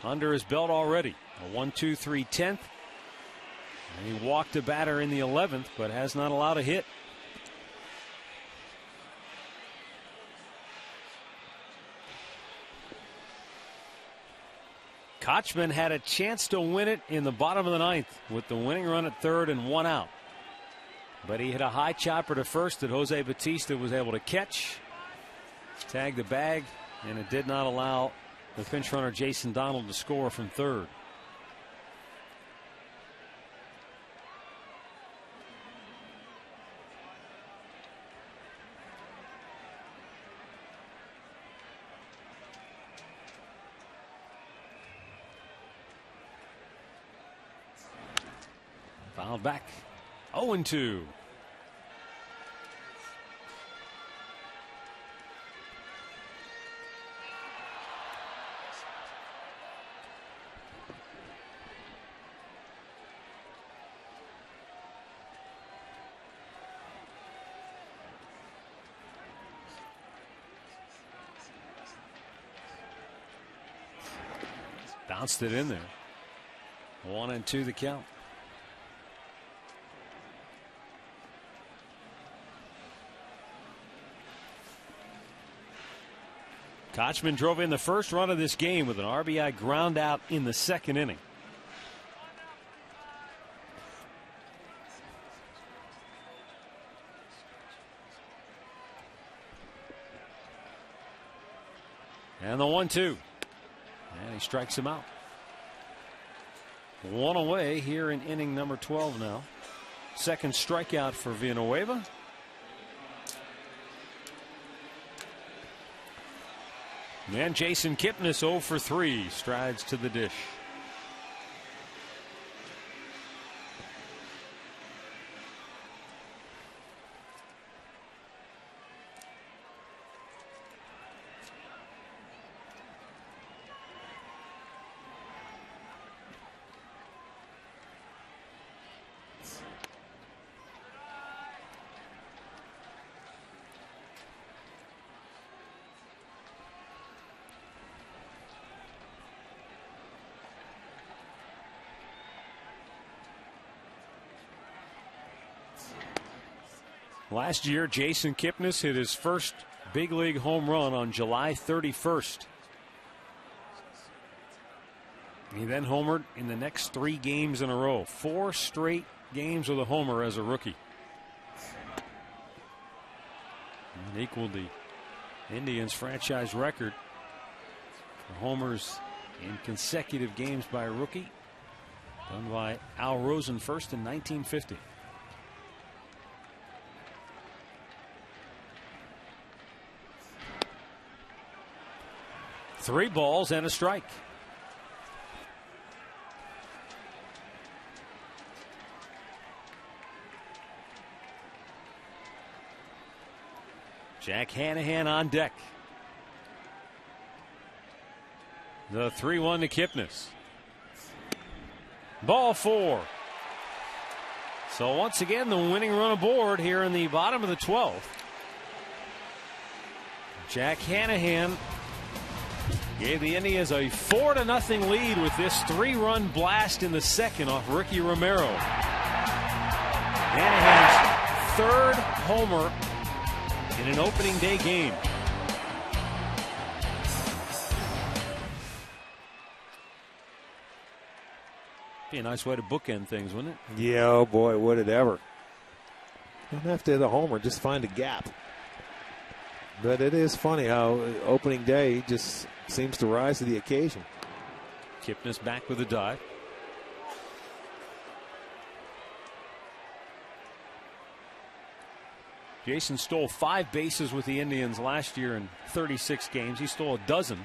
under his belt already. A 1-2-3 10th. And he walked a batter in the 11th, but has not allowed a hit. Kochman had a chance to win it in the bottom of the 9th with the winning run at third and 1 out. But he hit a high chopper to first that Jose Batista was able to catch, tag the bag, and it did not allow the pinch runner Jason Donald to score from third. Fouled back. 0-2. Bounced it in there. 1-2 the count. Kochman drove in the first run of this game with an RBI ground out in the second inning. And the 1-2. And he strikes him out. One away here in inning number 12 now. Second strikeout for Villanueva. And Jason Kipnis 0 for 3 strides to the dish. Last year, Jason Kipnis hit his first big league home run on July 31st. He then homered in the next 3 games in a row. 4 straight games with a homer as a rookie. And equaled the Indians franchise record for homers in consecutive games by a rookie, done by Al Rosenfirst in 1950. Three balls and a strike. Jack Hanahan on deck. The 3-1 to Kipnis. Ball 4. So once again, the winning run aboard here in the bottom of the 12th. Jack Hanahan gave the Indians a 4-0 lead with this 3-run blast in the second off Ricky Romero. Hanahan's third homer in an opening day game. Be a nice way to bookend things, wouldn't it? Yeah, oh boy, would it ever. Don't have to hit a homer, just find a gap. But it is funny how opening day just seems to rise to the occasion. Kipnis back with a dive. Jason stole 5 bases with the Indians last year in 36 games. He stole a dozen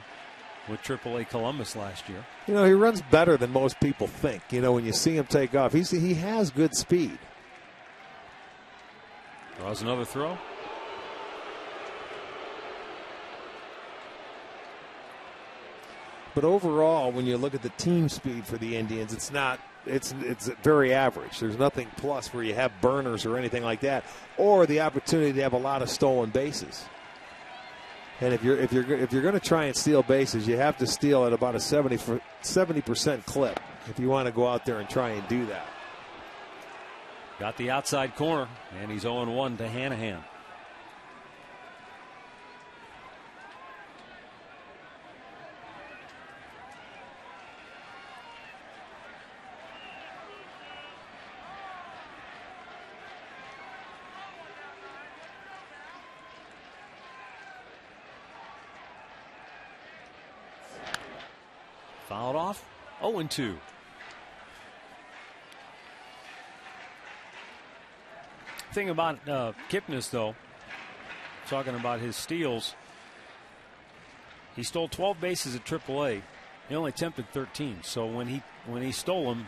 with AAA Columbus last year. You know, he runs better than most people think. You know, when you see him take off, he has good speed. Draws another throw. But overall, when you look at the team speed for the Indians, it's very average. There's nothing plus where you have burners or anything like that, or the opportunity to have a lot of stolen bases. And if you're going to try and steal bases, you have to steal at about a 70% clip if you want to go out there and try and do that. Got the outside corner, and he's 0-1 to Hanahan. Fouled off. 0-2. Thing about Kipnis, though, talking about his steals, he stole 12 bases at AAA. He only attempted 13. So when he stole them,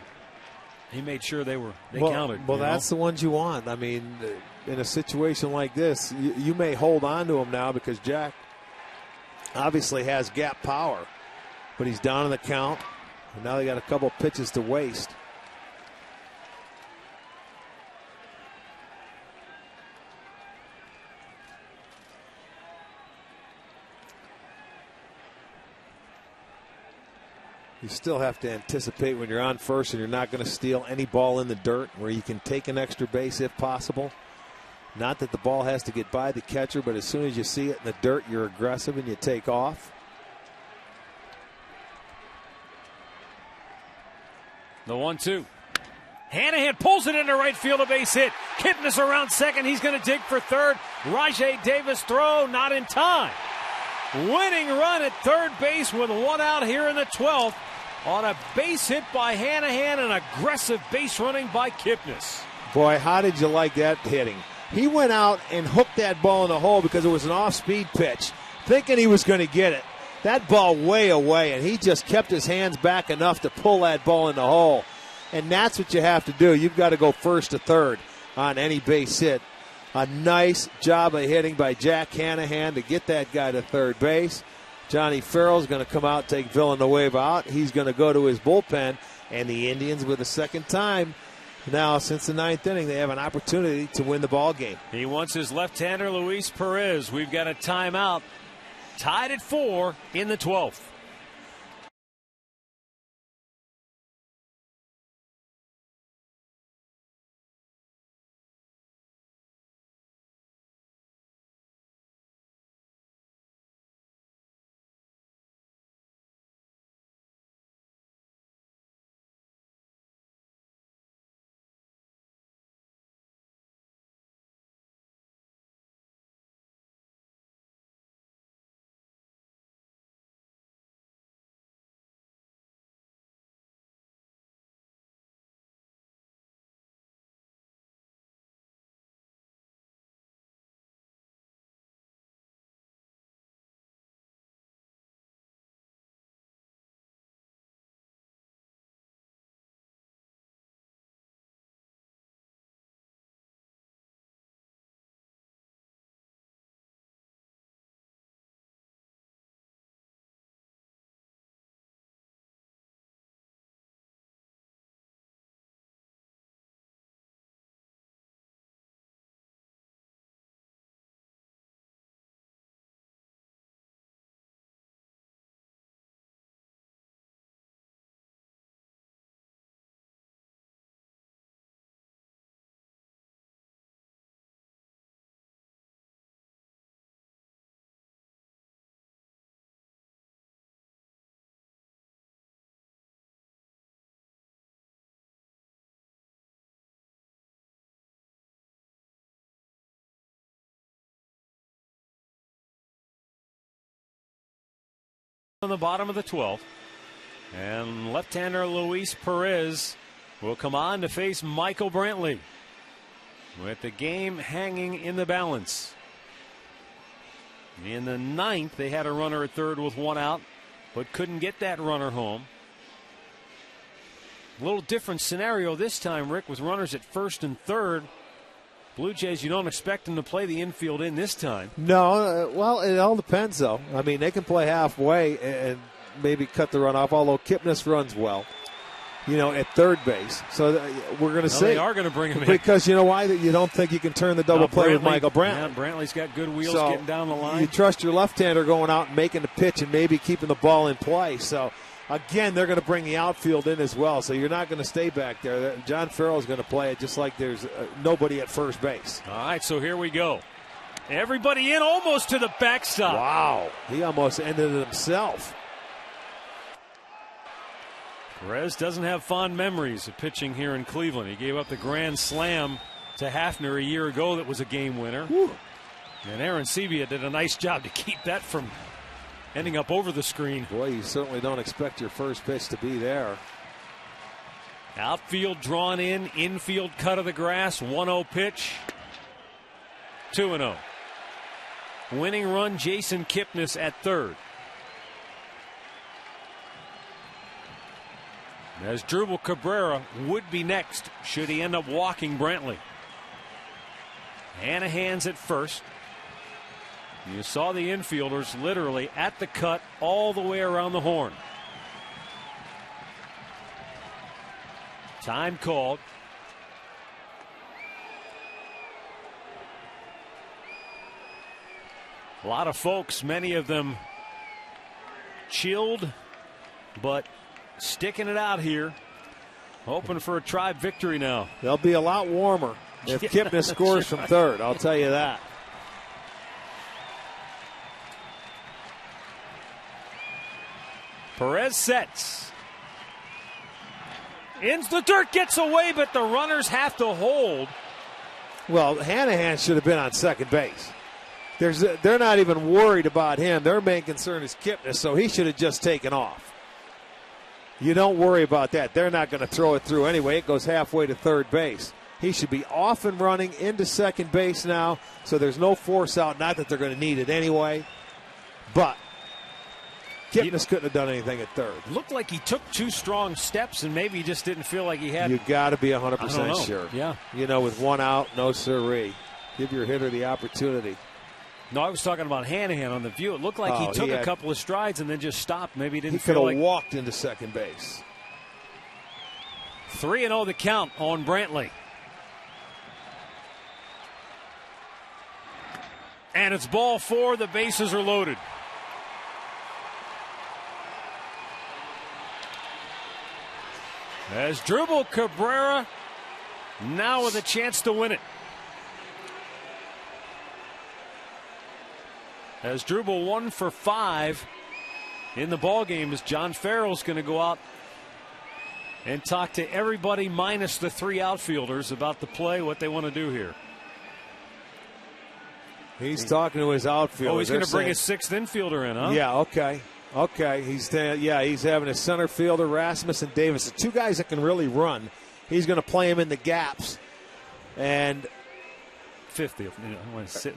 he made sure they counted. Well, that's the ones you want. I mean, in a situation like this, you may hold on to him now because Jack obviously has gap power. But he's down in the count, and now they got a couple pitches to waste. You still have to anticipate when you're on first and you're not going to steal any ball in the dirt, where you can take an extra base if possible. Not that the ball has to get by the catcher, but as soon as you see it in the dirt, you're aggressive and you take off. The 1-2. Hanahan pulls it into right field, a base hit. Kipnis around second. He's going to dig for third. Rajai Davis throw, not in time. Winning run at third base with one out here in the 12th on a base hit by Hanahan and aggressive base running by Kipnis. Boy, how did you like that hitting? He went out and hooked that ball in the hole because it was an off-speed pitch, thinking he was going to get it. That ball way away, and he just kept his hands back enough to pull that ball in the hole. And that's what you have to do. You've got to go first to third on any base hit. A nice job of hitting by Jack Hanahan to get that guy to third base. Johnny Farrell's going to come out, take Villanueva out. He's going to go to his bullpen. And the Indians, with a second time now since the ninth inning, they have an opportunity to win the ball game. He wants his left-hander, Luis Perez. We've got a timeout. Tied at 4 in the 12th. On the bottom of the 12th, and left-hander Luis Perez will come on to face Michael Brantley, with the game hanging in the balance. In the ninth, they had a runner at third with one out, but couldn't get that runner home. A little different scenario this time, Rick, with runners at first and third. Blue Jays, you don't expect them to play the infield in this time. No, well, it all depends, though. I mean, they can play halfway and maybe cut the run off, although Kipnis runs well, at third base. So we're going to see. They are going to bring him in. Because you know why? You don't think you can turn the double play with Michael Brantley. Yeah, Brantley's got good wheels getting down the line. You trust your left-hander going out and making the pitch and maybe keeping the ball in play. So, again, they're going to bring the outfield in as well, so you're not going to stay back there. John Farrell's going to play it just like there's nobody at first base. All right, so here we go. Everybody in almost to the backstop. Wow, he almost ended it himself. Perez doesn't have fond memories of pitching here in Cleveland. He gave up the grand slam to Hafner a year ago that was a game winner. Whew. And Aaron Sebia did a nice job to keep that from ending up over the screen. Boy, you certainly don't expect your first pitch to be there. Outfield drawn in, infield cut of the grass, 1-0 pitch, 2-0. Winning run, Jason Kipnis at third. As Drupal Cabrera would be next should he end up walking Brantley. Hanahan's at first. You saw the infielders literally at the cut all the way around the horn. Time called. A lot of folks, many of them chilled, but sticking it out here. Hoping for a Tribe victory now. They'll be a lot warmer if Kipnis scores from third, I'll tell you that. Perez sets. In the dirt, gets away, but the runners have to hold. Well, Hanahan should have been on second base. They're not even worried about him. Their main concern is Kipnis, so he should have just taken off. You don't worry about that. They're not going to throw it through anyway. It goes halfway to third base. He should be off and running into second base now, so there's no force out. Not that they're going to need it anyway, but Kipnis couldn't have done anything at third. Looked like he took 2 strong steps, and maybe he just didn't feel like he had. You got to be 100% sure. Yeah. You know, with one out, no siree. Give your hitter the opportunity. No, I was talking about Hanahan on the view. It looked like he took a couple of strides and then just stopped. Maybe he didn't feel like. He could have walked into second base. 3-0 the count on Brantley. And it's ball 4. The bases are loaded. As Drupal Cabrera now with a chance to win it. As Drupal 1 for 5 in the ballgame, as John Farrell's going to go out and talk to everybody minus the 3 outfielders about the play, what they want to do here. He's talking to his outfielder. Oh, he's going to bring his 6th infielder in, huh? Yeah, okay. Okay, he's having his center fielder, Rasmus and Davis, the 2 guys that can really run. He's going to play him in the gaps. And 5th, did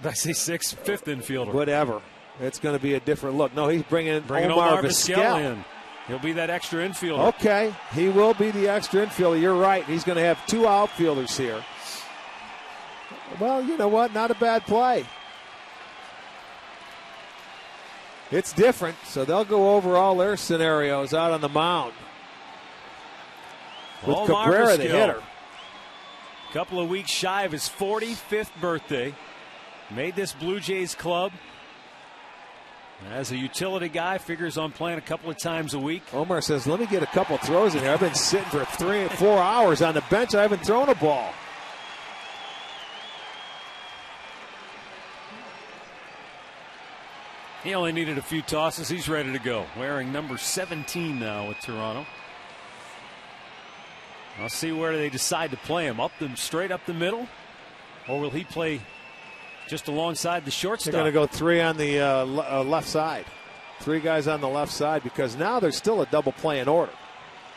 I say 6th? 5th infielder. Whatever. It's going to be a different look. No, he's bringing Omar Vizquel in. He'll be that extra infielder. Okay, he will be the extra infielder. You're right. He's going to have 2 outfielders here. Well, you know what? Not a bad play. It's different, so they'll go over all their scenarios out on the mound. With Omar Cabrera, Vizquel, the hitter. A couple of weeks shy of his 45th birthday. Made this Blue Jays club. As a utility guy, figures on playing a couple of times a week. Omar says, let me get a couple throws in here. I've been sitting for 3 or 4 hours on the bench. I haven't thrown a ball. He only needed a few tosses. He's ready to go. Wearing number 17 now with Toronto. I'll see where they decide to play him. Straight up the middle? Or will he play just alongside the shortstop? They're going to go 3 on the left side. 3 guys on the left side because now there's still a double play in order.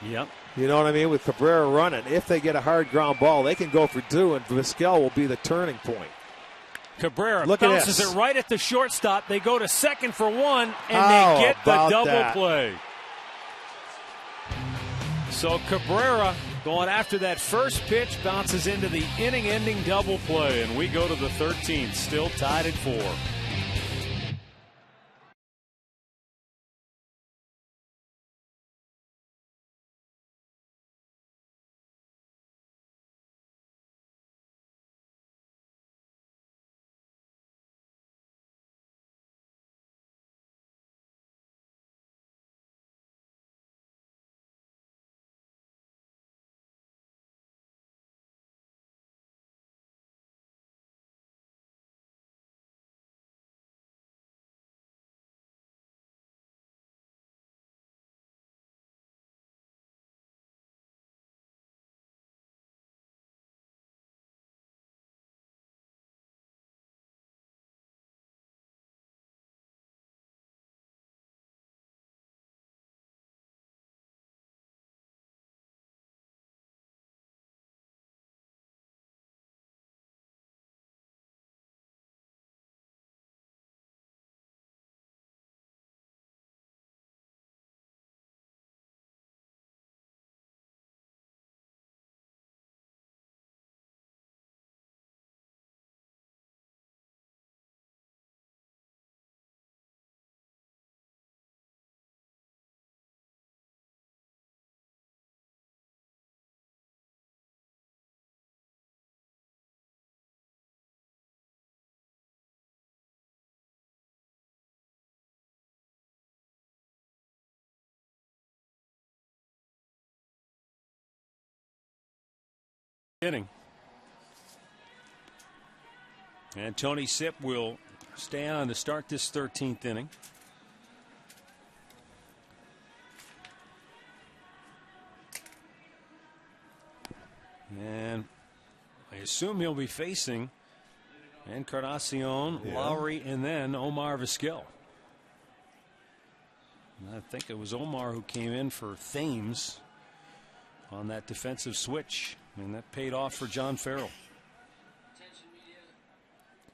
Yep. You know what I mean? With Cabrera running, if they get a hard ground ball, they can go for 2, and Vizquel will be the turning point. Cabrera bounces it right at the shortstop. They go to second for 1, and they get the double play. So Cabrera going after that first pitch, bounces into the inning-ending double play, and we go to the 13th, still tied at 4. inning. And Tony Sipp will stay on to start this 13th inning. And I assume he'll be facing Encarnacion, Lowry, and then Omar Vizquel. And I think it was Omar who came in for Thames on that defensive switch, and that paid off for John Farrell. Attention media,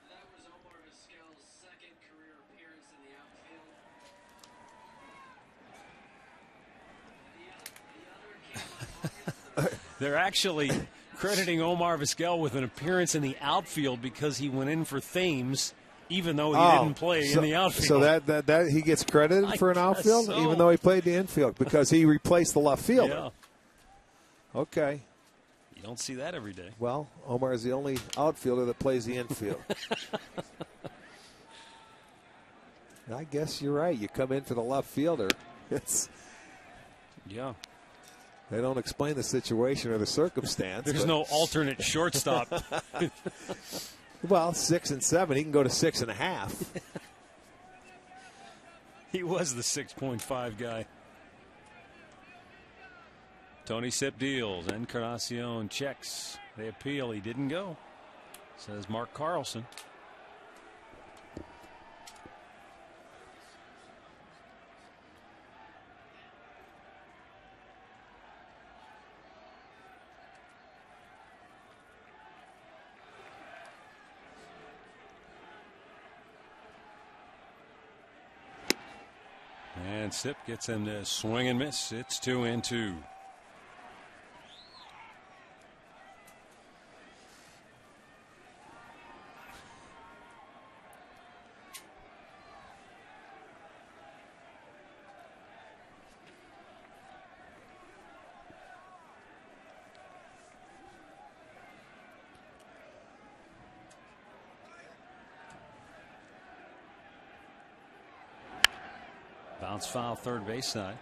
that was Omar Vizquel's second career appearance in the outfield. They're actually crediting Omar Vizquel with an appearance in the outfield because he went in for Thames, even though he didn't play in the outfield. So that he gets credited for an outfield, so. even though he played the infield, because he replaced the left fielder. Yeah. Okay. You don't see that every day. Well, Omar is the only outfielder that plays the infield. I guess you're right. You come in for the left fielder. Yeah. They don't explain the situation or the circumstance. There's no alternate shortstop. Well, 6 and 7. He can go to 6.5. He was the 6.5 guy. Tony Sipp deals. Encarnacion checks. They appeal. He didn't go, says Mark Carlson. And Sipp gets him to swing and miss. It's 2-2. Bounce foul third base side.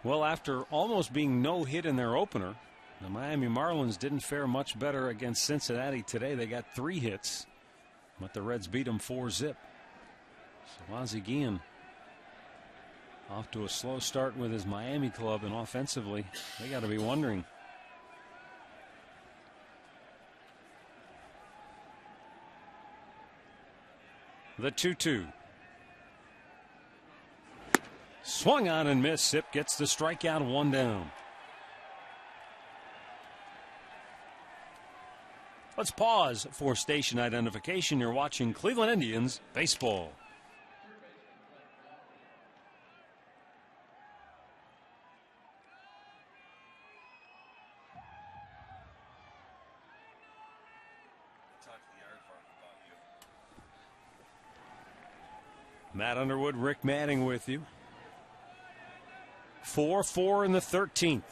Well, after almost being no hit in their opener, the Miami Marlins didn't fare much better against Cincinnati today. They got 3 hits, but the Reds beat them 4-0. So Ozzie Guillen off to a slow start with his Miami club, and offensively, they got to be wondering. The 2-2. Swung on and missed. Sipp gets the strikeout, 1 down. Let's pause for station identification. You're watching Cleveland Indians baseball. Matt Underwood, Rick Manning with you. 4-4 in the 13th.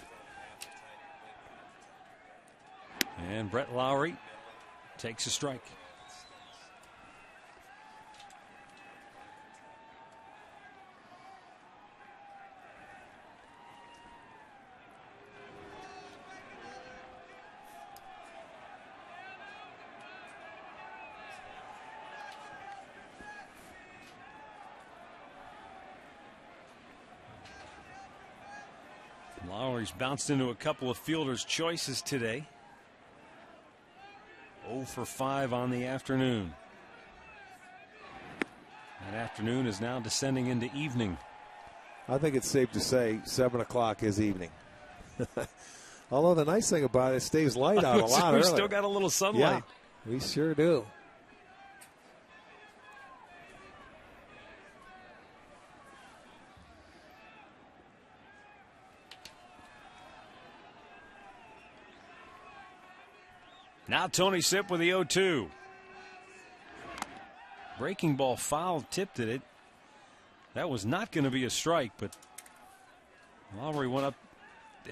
And Brett Lowry takes a strike. Lowry's bounced into a couple of fielders' choices today. 0 for 5 on the afternoon. That afternoon is now descending into evening. I think it's safe to say 7 o'clock is evening. Although the nice thing about it stays light out a lot We've earlier. still got a little sunlight. Yeah, we sure do. Now Tony Sipp with the 0-2. Breaking ball foul tipped at it. That was not going to be a strike, but Lowry went up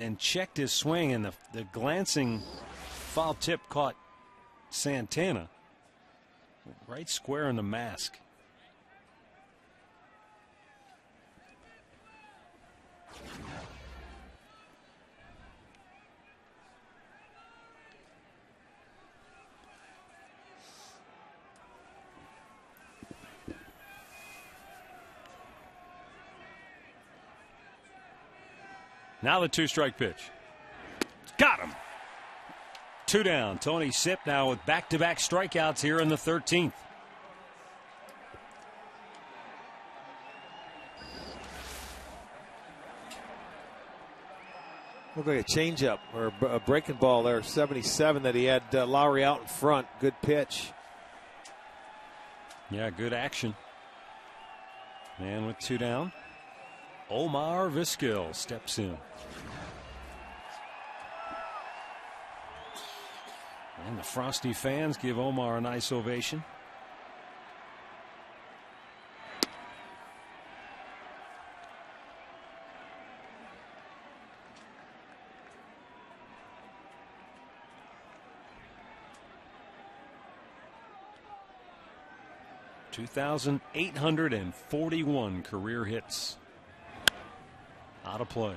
and checked his swing, and the glancing foul tip caught Santana right square in the mask. Now the 2-strike pitch. Got him. 2 down. Tony Sipp now with back-to-back strikeouts here in the 13th. Looked like a changeup or a breaking ball there. 77 that he had Lowry out in front. Good pitch. Yeah, good action. Man with 2 down. Omar Vizquel steps in. And the Frosty fans give Omar a nice ovation. (2,841 career hits). Out of play.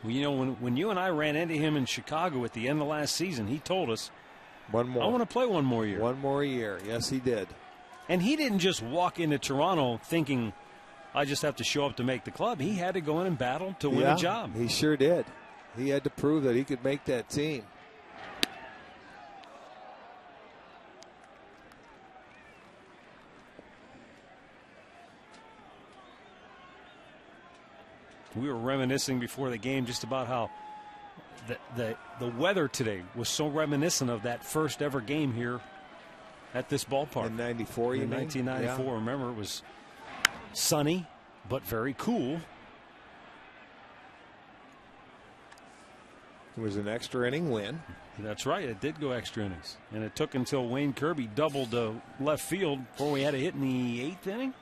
Well, you know, when you and I ran into him in Chicago at the end of last season, he told us, one more. I want to play one more year. One more year. Yes, he did. And he didn't just walk into Toronto thinking, I just have to show up to make the club. He had to go in and battle to win a job. He sure did. He had to prove that he could make that team. We were reminiscing before the game just about how the weather today was so reminiscent of that first ever game here at this ballpark. In 94, you mean? 1994. Yeah. Remember, it was sunny but very cool. It was an extra inning win. That's right. It did go extra innings. And it took until Wayne Kirby doubled left field before we had a hit in the 8th inning?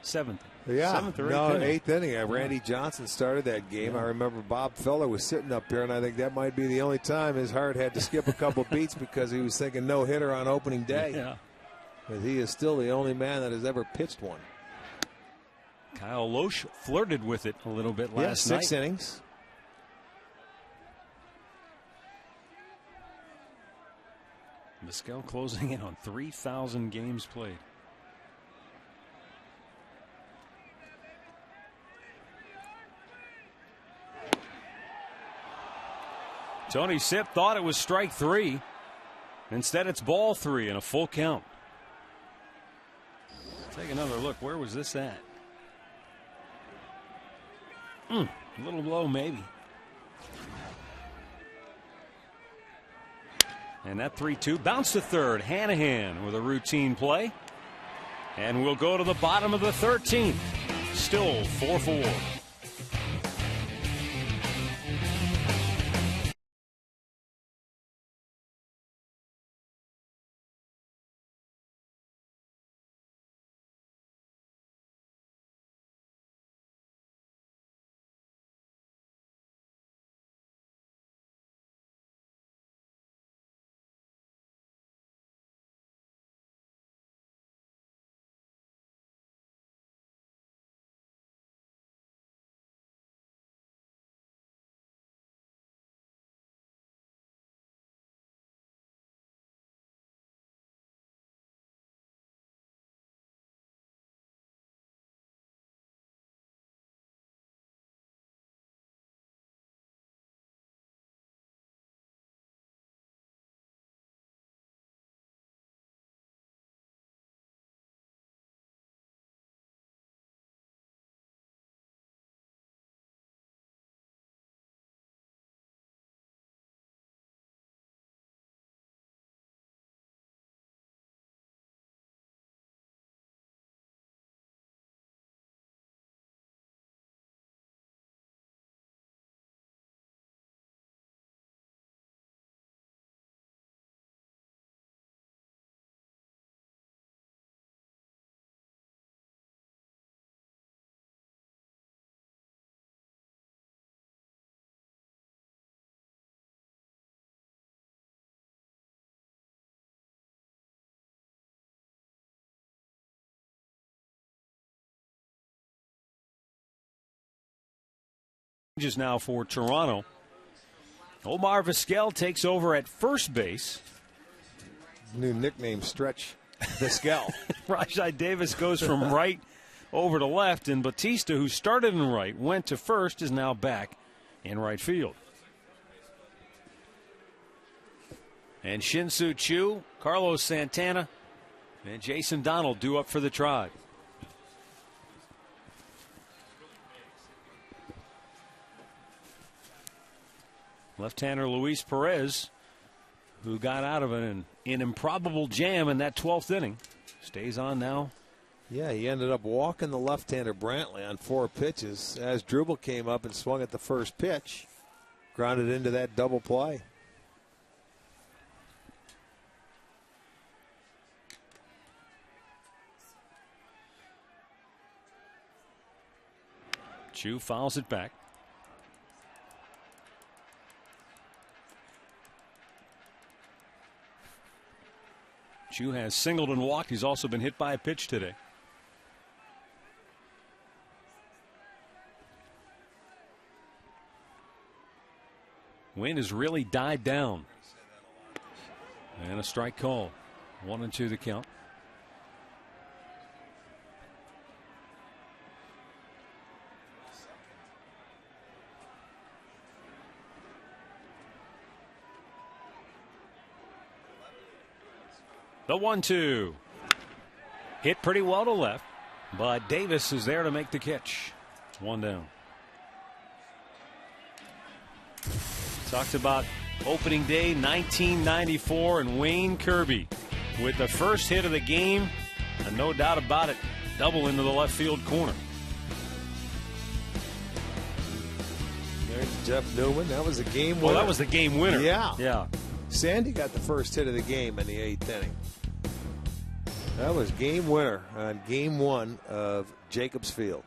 7th. Yeah, 7th or 8th inning. 8th inning. Randy Johnson started that game. Yeah. I remember Bob Feller was sitting up there, and I think that might be the only time his heart had to skip a couple beats because he was thinking no-hitter on opening day. Yeah. But he is still the only man that has ever pitched one. Kyle Loesch flirted with it a little bit last night. 6 innings. Vizquel closing in on 3,000 games played. Tony Sipp thought it was strike 3. Instead, it's ball 3 and a full count. Take another look. Where was this at? A little low, maybe. And that 3-2 bounced to third. Hanahan with a routine play. And we'll go to the bottom of the 13th. Still 4-4. Now for Toronto. Omar Vizquel takes over at first base. New nickname, Stretch Vizquel. Rajai Davis goes from right over to left, and Batista, who started in right, went to first, is now back in right field. And Shin-Soo Choo, Carlos Santana, and Jason Donald due up for the Tribe. Left-hander Luis Perez, who got out of an improbable jam in that 12th inning, stays on now. Yeah, he ended up walking the left-hander Brantley on 4 pitches as Drupal came up and swung at the first pitch, grounded into that double play. Chu fouls it back. Chu has singled and walked. He's also been hit by a pitch today. Wind has really died down. And a strike call. 1-2 the count. The 1-2. Hit pretty well to left, but Davis is there to make the catch. 1 down. Talked about opening day 1994 and Wayne Kirby with the first hit of the game, and no doubt about it, double into the left field corner. There's Jeff Newman. That was a game winner. Well, that was the game winner. Yeah. Sandy got the first hit of the game in the 8th inning. That was game winner on game 1 of Jacobs Field.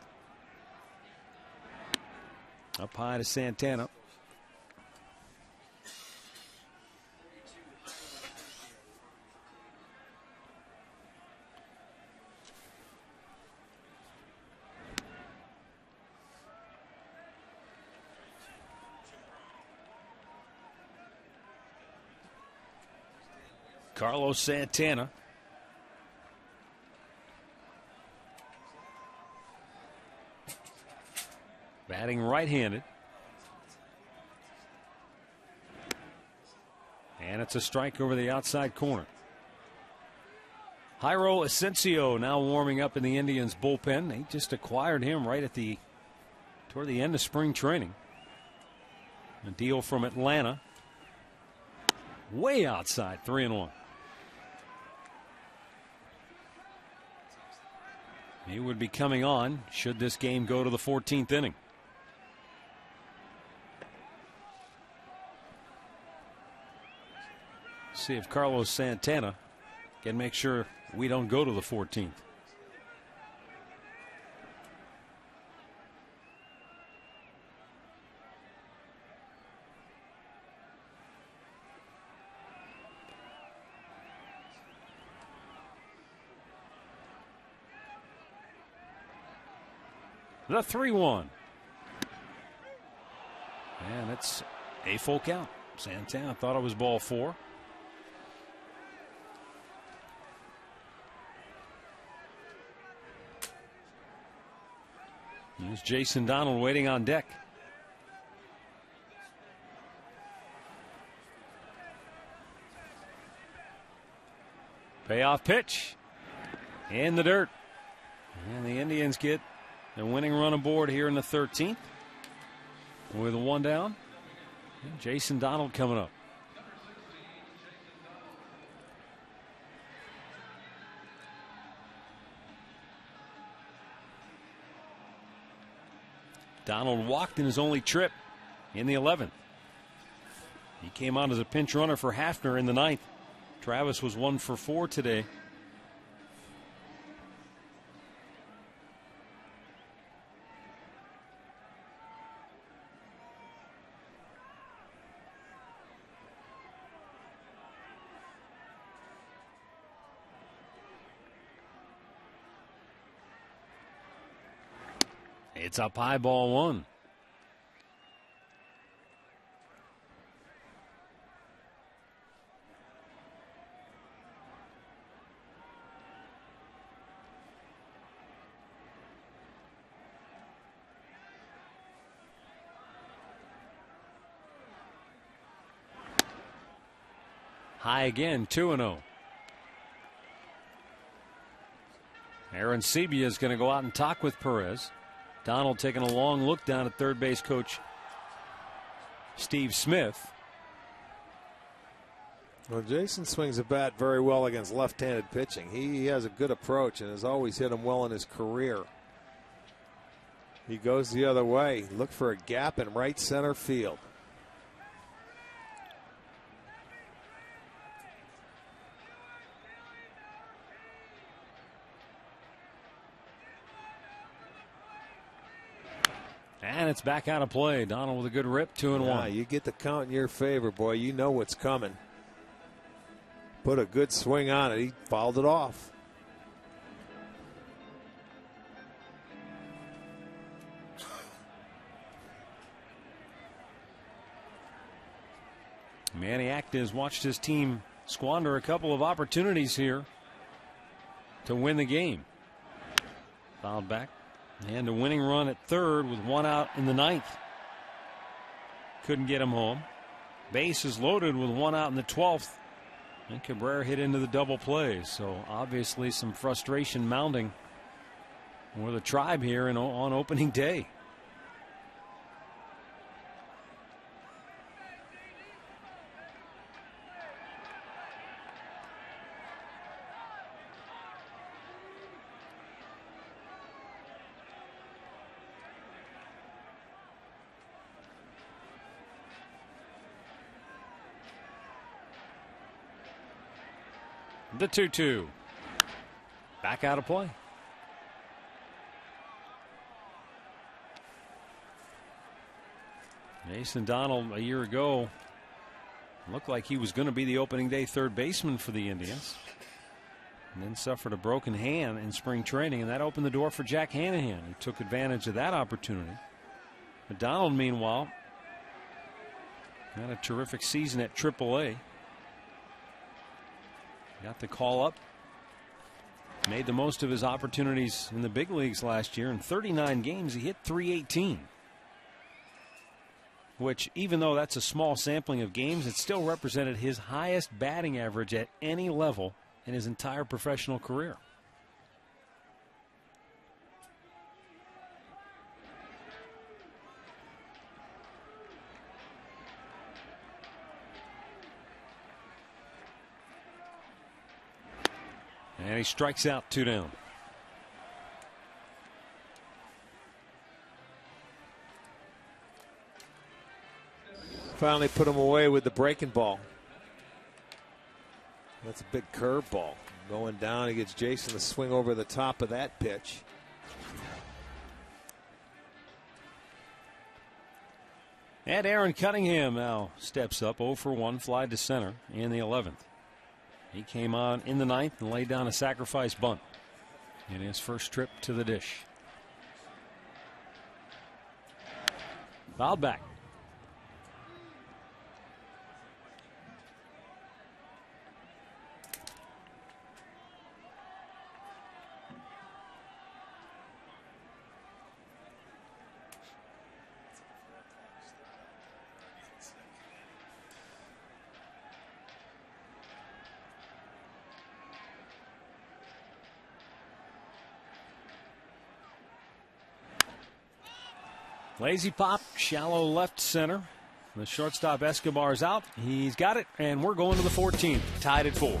Up high to Santana. Carlos Santana. Batting right-handed. And it's a strike over the outside corner. Jairo Asensio now warming up in the Indians bullpen. They just acquired him right at toward the end of spring training. A deal from Atlanta. Way outside, 3-1. He would be coming on should this game go to the 14th inning. See if Carlos Santana can make sure we don't go to the 14th. The 3-1. And it's a full count. Santana thought it was ball 4. There's Jason Donald waiting on deck. Payoff pitch. In the dirt. And the Indians get the winning run aboard here in the 13th. With 1 down. And Jason Donald coming up. Donald walked in his only trip in the 11th. He came on as a pinch runner for Hafner in the 9th. Travis was 1 for 4 today. It's up high, ball 1. High again, 2-0. Aaron Sebia is going to go out and talk with Perez. Donald taking a long look down at third base coach Steve Smith. Well, Jason swings a bat very well against left-handed pitching. He has a good approach and has always hit him well in his career. He goes the other way. Look for a gap in right center field. And it's back out of play. Donald with a good rip, 2-1. You get the count in your favor, boy. You know what's coming. Put a good swing on it. He fouled it off. Manny Actis watched his team squander a couple of opportunities here to win the game. Fouled back. And a winning run at third with one out in the ninth. Couldn't get him home. Base is loaded with one out in the 12th. And Cabrera hit into the double play. So obviously some frustration mounting for the Tribe here on opening day. The 2-2. Back out of play. Mason Donald a year ago looked like he was going to be the opening day third baseman for the Indians. And then suffered a broken hand in spring training, and that opened the door for Jack Hanahan. He took advantage of that opportunity. But Donald, meanwhile, had a terrific season at AAA. Got the call up. Made the most of his opportunities in the big leagues last year. In 39 games, he hit .318. Which, even though that's a small sampling of games, it still represented his highest batting average at any level in his entire professional career. And he strikes out, 2 down. Finally put him away with the breaking ball. That's a big curveball. Going down, he gets Jason to swing over the top of that pitch. And Aaron Cunningham now steps up, 0 for 1, fly to center in the 11th. He came on in the 9th and laid down a sacrifice bunt in his first trip to the dish. Fouled back. Lazy pop, shallow left center. The shortstop Escobar's out. He's got it, and we're going to the 14th, tied at 4.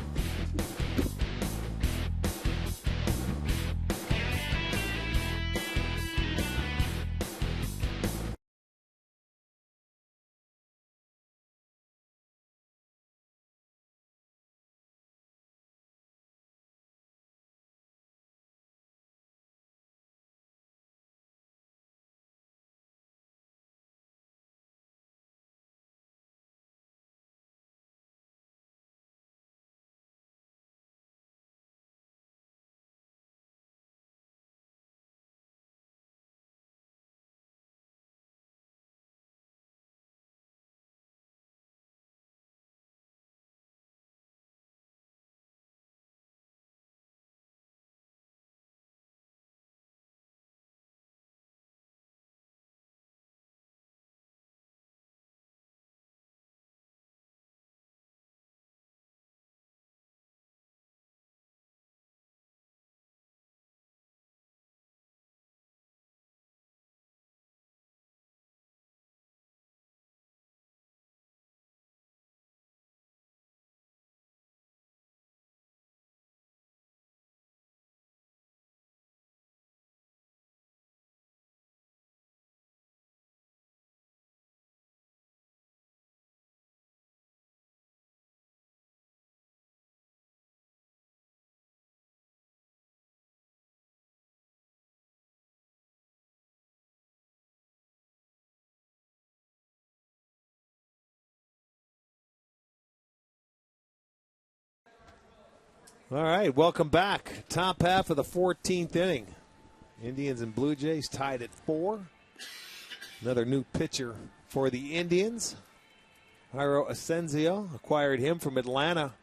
All right, welcome back. Top half of the 14th inning. Indians and Blue Jays tied at 4. Another new pitcher for the Indians. Jairo Asensio, acquired him from Atlanta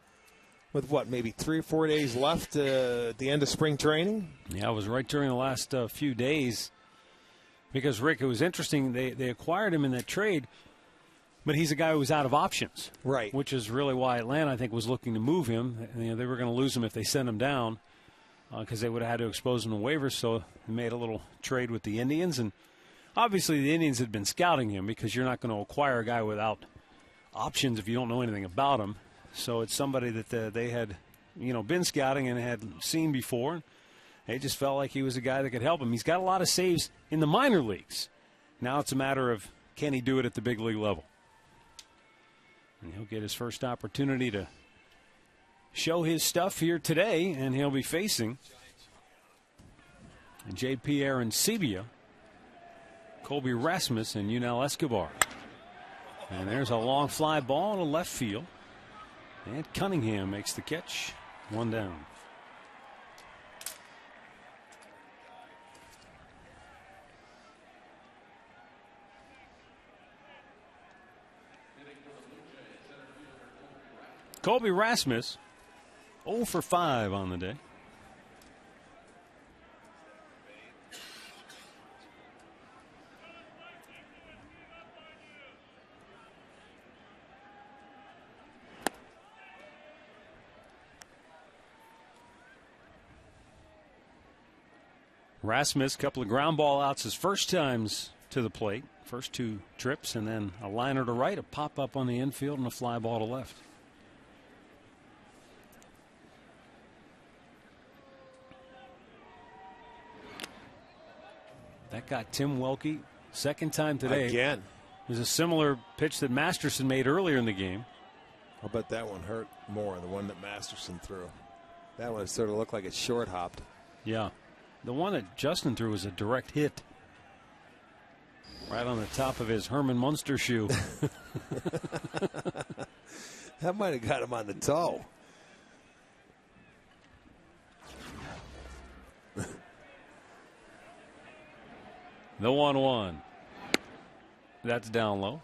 with maybe 3 or 4 days left at the end of spring training? Yeah, it was right during the last few days. Because, Rick, it was interesting. They acquired him in that trade, but he's a guy who was out of options. Right. Which is really why Atlanta, I think, was looking to move him. They were going to lose him if they sent him down because they would have had to expose him to waivers. So they made a little trade with the Indians. And obviously the Indians had been scouting him because you're not going to acquire a guy without options if you don't know anything about him. So it's somebody that they had, been scouting and had seen before. They just felt like he was a guy that could help him. He's got a lot of saves in the minor leagues. Now it's a matter of can he do it at the big league level. And he'll get his first opportunity to show his stuff here today, and he'll be facing J.P. Arancibia, Colby Rasmus, and Yunel Escobar. And there's a long fly ball to left field. And Cunningham makes the catch. 1 down. Colby Rasmus, 0 for 5 on the day. Rasmus, a couple of ground ball outs his first times to the plate. First 2 trips, and then a liner to right, a pop up on the infield, and a fly ball to left. That got Tim Welke second time today. Again. It was a similar pitch that Masterson made earlier in the game. I'll bet that one hurt more, the one that Masterson threw. That one sort of looked like it short hopped. Yeah. The one that Justin threw was a direct hit. Right on the top of his Herman Munster shoe. That might have got him on the toe. The 1-1. That's down low.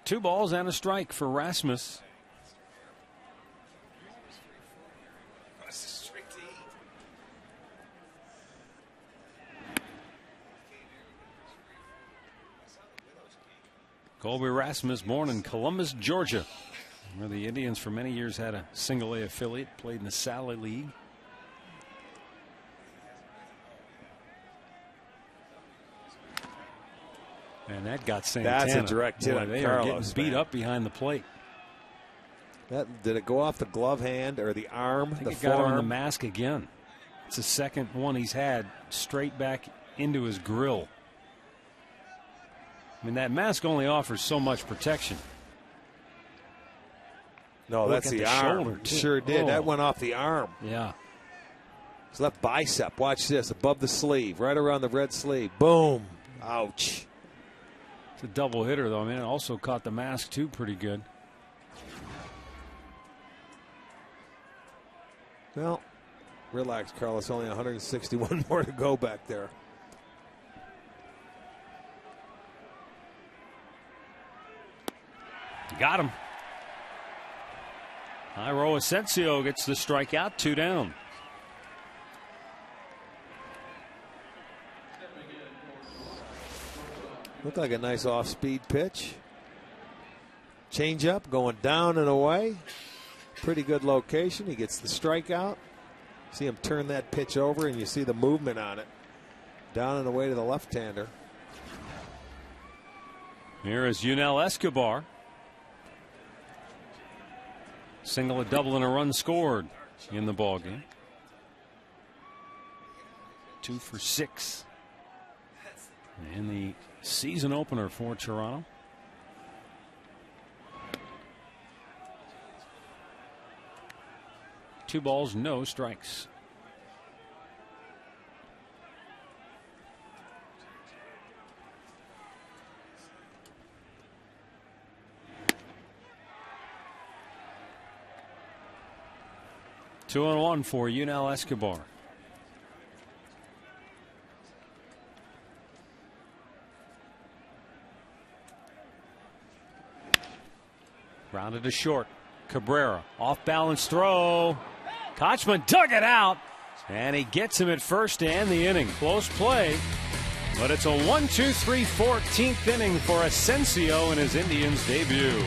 2 balls and a strike for Rasmus. Colby Rasmus, born in Columbus, Georgia, where the Indians for many years had a single-A affiliate, played in the Sally League. And that got Santana. That's a direct hit on they Carlos. are getting beat up behind the plate. Did it go off the glove hand or the arm? I think the it got him in the forearm? mask again. It's the second one he's had straight back into his grill. I mean, that mask only offers so much protection. No, Look that's at the the arm. shoulder, too. Sure did. Oh. That went off the arm. Yeah. His left bicep. Watch this. Above the sleeve. Right around the red sleeve. Boom. Ouch. It's a double hitter, though. I mean, it also caught the mask, too, pretty good. Well, relax, Carlos. Only 161 more to go back there. Got him. Jairo Asensio gets the strikeout, 2 down. Looked like a nice off-speed pitch. Change-up going down and away. Pretty good location. He gets the strikeout. See him turn that pitch over, and you see the movement on it. Down and away to the left-hander. Here is Yunel Escobar. Single, a double, and a run scored in the ballgame. 2 for 6 in the season opener for Toronto. Two balls, no strikes. 2-1 for Yunel Escobar. Grounded to short. Cabrera, off balance throw. Kochman dug it out, and he gets him at first to end the inning. Close play, but it's a 1-2-3 14th inning for Asensio in his Indians debut.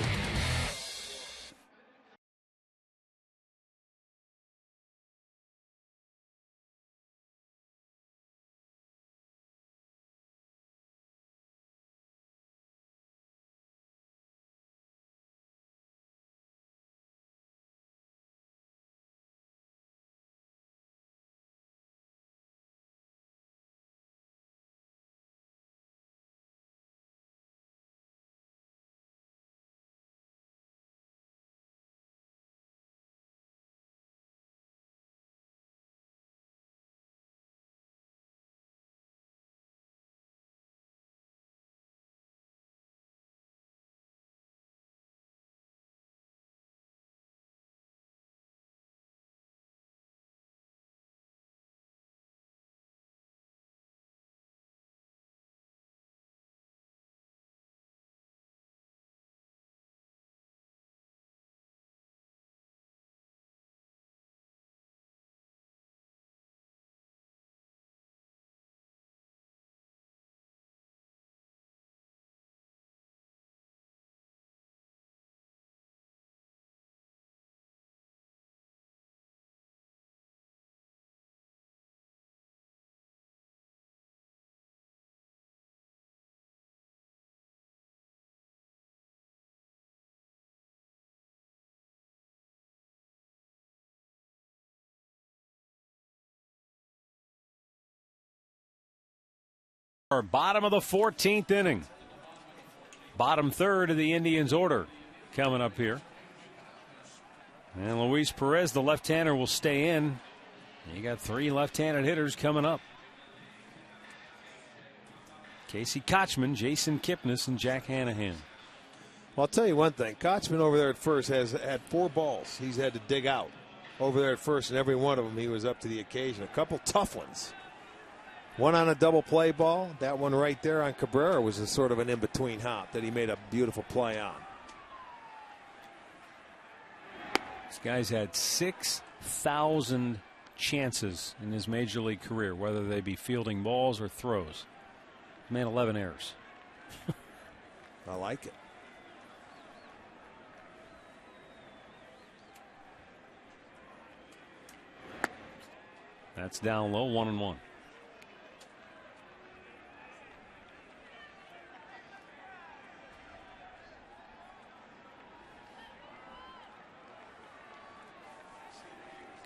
Bottom of the 14th inning. Bottom third of the Indians order coming up here. And Luis Perez, the left-hander, will stay in. You got 3 left-handed hitters coming up. Casey Kochman, Jason Kipnis, and Jack Hanahan. Well, I'll tell you one thing. Kochman over there at first has had 4 balls he's had to dig out over there at first, and every one of them he was up to the occasion. A couple tough ones. One on a double play ball. That one right there on Cabrera was a sort of an in-between hop that he made a beautiful play on. This guy's had 6,000 chances in his major league career, whether they be fielding balls or throws. He made 11 errors. I like it. That's down low, 1-1.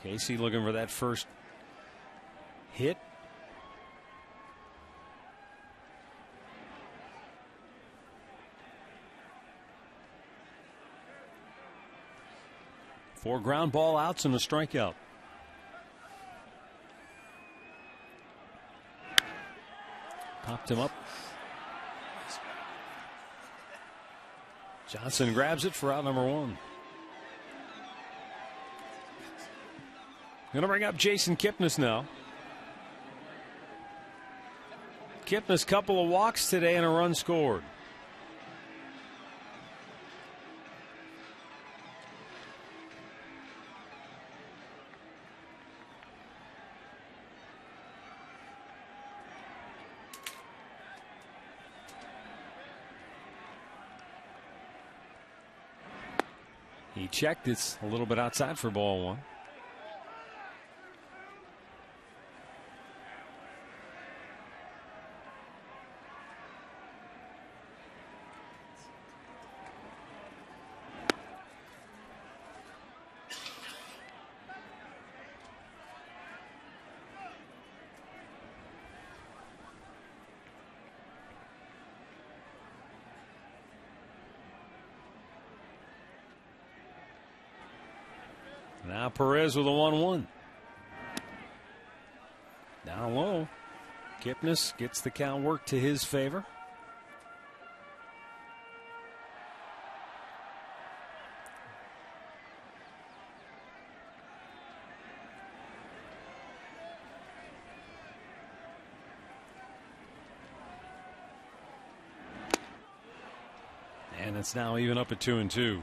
Casey looking for that first hit. Four ground ball outs and a strikeout. Popped him up. Johnson grabs it for out number 1. Going to bring up Jason Kipnis now. Kipnis, couple of walks today and a run scored. He checked. It's a little bit outside for ball 1. Now Perez with a 1-1. Down low. Kipnis gets the count worked to his favor. And it's now even up at 2-2.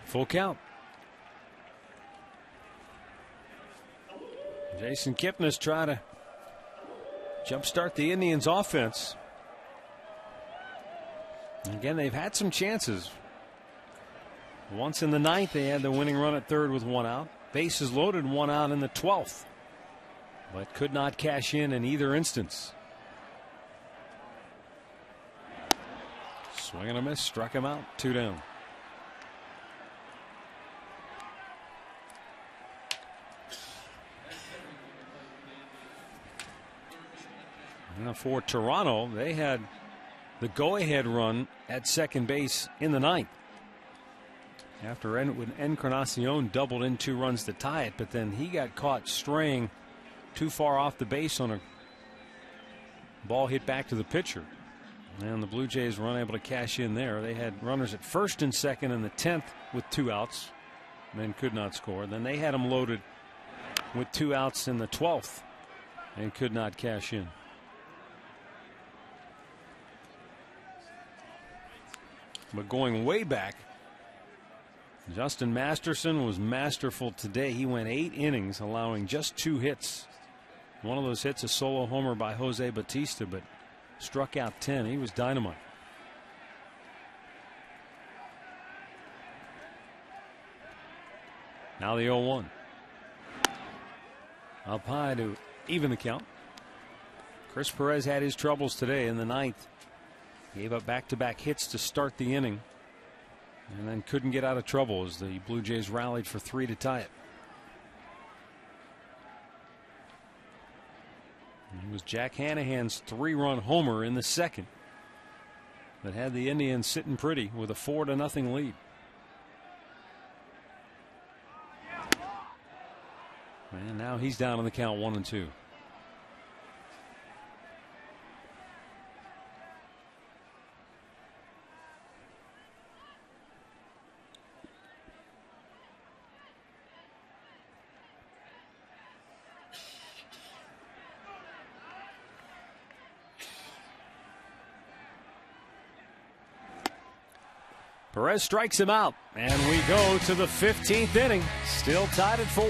Full count. Jason Kipnis trying to jumpstart the Indians' offense. Again, they've had some chances. Once in the 9th, they had the winning run at third with 1 out. Bases loaded, 1 out in the 12th, but could not cash in either instance. Swing and a miss, struck him out, 2 down. Now for Toronto, they had the go-ahead run at second base in the 9th. After Encarnacion doubled in 2 runs to tie it, but then he got caught straying too far off the base on a ball hit back to the pitcher. And the Blue Jays were unable to cash in there. They had runners at first and second in the 10th with 2 outs, and then could not score. Then they had them loaded with 2 outs in the 12th and could not cash in. But going way back, Justin Masterson was masterful today. He went 8 innings, allowing just 2 hits. One of those hits, a solo homer by Jose Bautista, but struck out 10. He was dynamite. Now the 0-1. Up high to even the count. Chris Perez had his troubles today in the 9th. Gave up back-to-back hits to start the inning, and then couldn't get out of trouble as the Blue Jays rallied for 3 to tie it. It was Jack Hanahan's 3-run homer in the 2nd that had the Indians sitting pretty with a 4-0 lead. And now he's down on the count, 1-2. Perez strikes him out, and we go to the 15th inning, still tied at 4.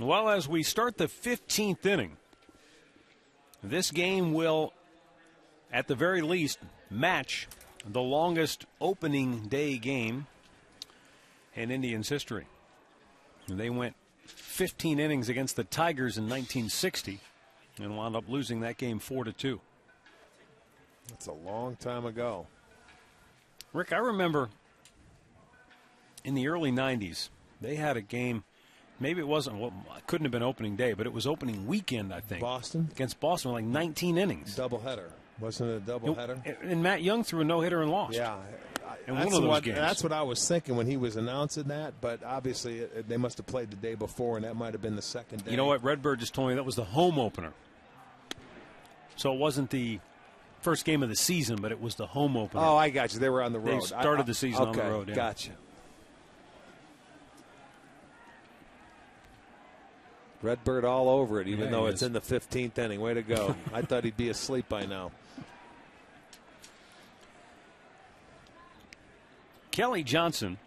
Well, as we start the 15th inning, this game will, at the very least, match the longest opening day game in Indians history. They went 15 innings against the Tigers in 1960 and wound up losing that game 4-2. That's a long time ago. Rick, I remember in the early 90s, they had a game. Maybe it wasn't. Well, it couldn't have been opening day, but it was opening weekend, I think. Boston? Against Boston, like 19 innings. Doubleheader. Wasn't it a doubleheader? And Matt Young threw a no-hitter and lost. Yeah. In one of those games. That's what I was thinking when he was announcing that, but obviously they must have played the day before, and that might have been the second day. You know what? Redbird just told me that was the home opener. So it wasn't the first game of the season, but it was the home opener. Oh, I got you. They were on the road. They started the season on the road. Yeah. Gotcha. Redbird all over it, even though it's in the 15th inning. Way to go. I thought he'd be asleep by now. Kelly Johnson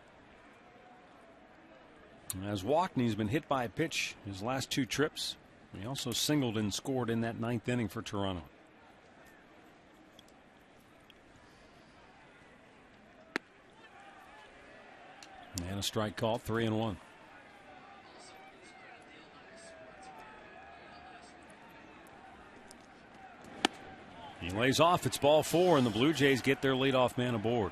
has walked, and he's been hit by a pitch his last 2 trips. He also singled and scored in that 9th inning for Toronto. And a strike call, 3-1. He lays off. It's ball 4, and the Blue Jays get their leadoff man aboard.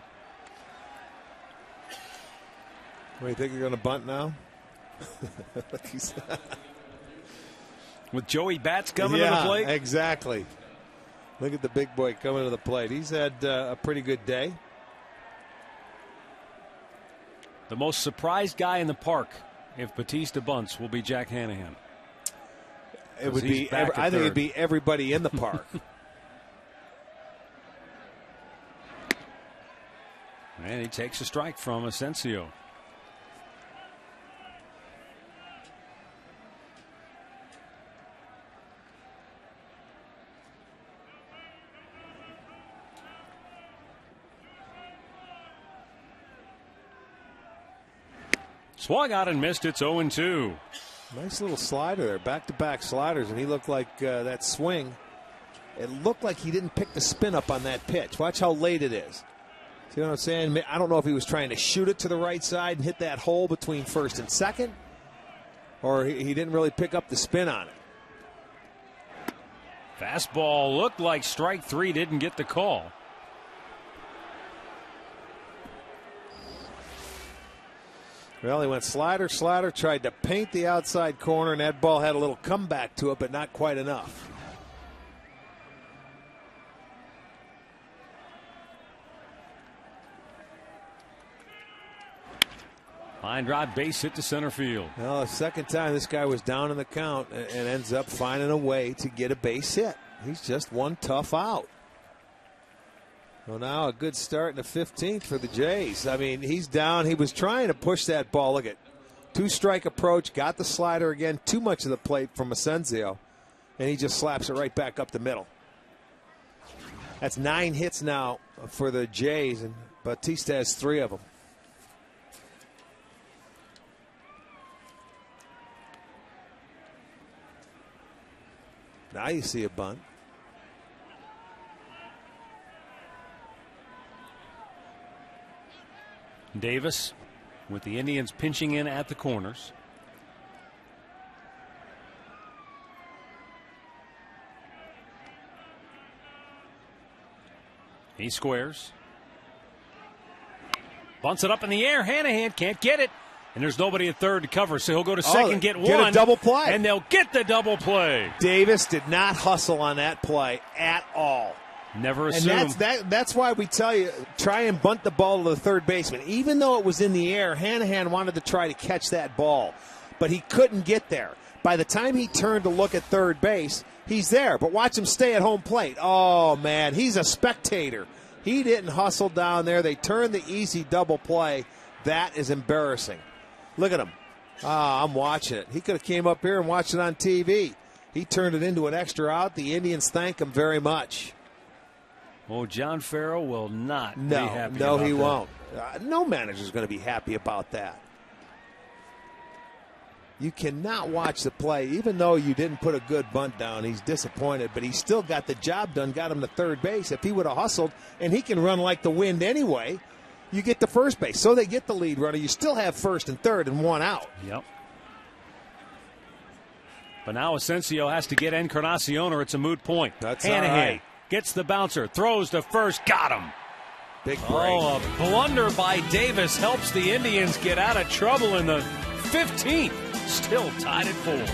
What do you think you're going to bunt now? With Joey Bats coming to the plate? Exactly. Look at the big boy coming to the plate. He's had a pretty good day. The most surprised guy in the park, if Batista bunts, will be Jack Hanahan. It would be. I think it'd be everybody in the park. And he takes a strike from Asensio. Swung out and missed. It's 0-2. Nice little slider there, back-to-back sliders, and he looked like that swing. It looked like he didn't pick the spin up on that pitch. Watch how late it is. See what I'm saying? I don't know if he was trying to shoot it to the right side and hit that hole between first and second, or he didn't really pick up the spin on it. Fastball looked like strike 3, didn't get the call. Well, he went slider, tried to paint the outside corner, and that ball had a little comeback to it, but not quite enough. Line drive, base hit to center field. Well, the second time this guy was down in the count and ends up finding a way to get a base hit. He's just one tough out. Well, now a good start in the 15th for the Jays. I mean, he's down. He was trying to push that ball. Look at 2-strike approach, got the slider again, too much of the plate from Asensio, and he just slaps it right back up the middle. That's 9 hits now for the Jays, and Batista has 3 of them. Now you see a bunt. Davis with the Indians pinching in at the corners. He squares. Bunts it up in the air. Hanahan can't get it. And there's nobody at third to cover, so he'll go to second, get one. A double play. And they'll get the double play. Davis did not hustle on that play at all. Never assume. And that's why we tell you, try and bunt the ball to the third baseman. Even though it was in the air, Hanahan wanted to try to catch that ball, but he couldn't get there. By the time he turned to look at third base, he's there. But watch him stay at home plate. Oh, man, he's a spectator. He didn't hustle down there. They turned the easy double play. That is embarrassing. Look at him. I'm watching it. He could have came up here and watched it on TV. He turned it into an extra out. The Indians thank him very much. Oh, John Farrell will not be happy about that. No, he won't. No manager's going to be happy about that. You cannot watch the play. Even though you didn't put a good bunt down, he's disappointed, but he still got the job done, got him to third base. If he would have hustled, and he can run like the wind anyway, you get to first base. So they get the lead runner. You still have first and third and one out. Yep. But now Asensio has to get Encarnacion or it's a moot point. That's Hanahan all right. Gets the bouncer, throws to first, got him. Big break. Oh, a blunder by Davis helps the Indians get out of trouble in the 15th. Still tied at 4.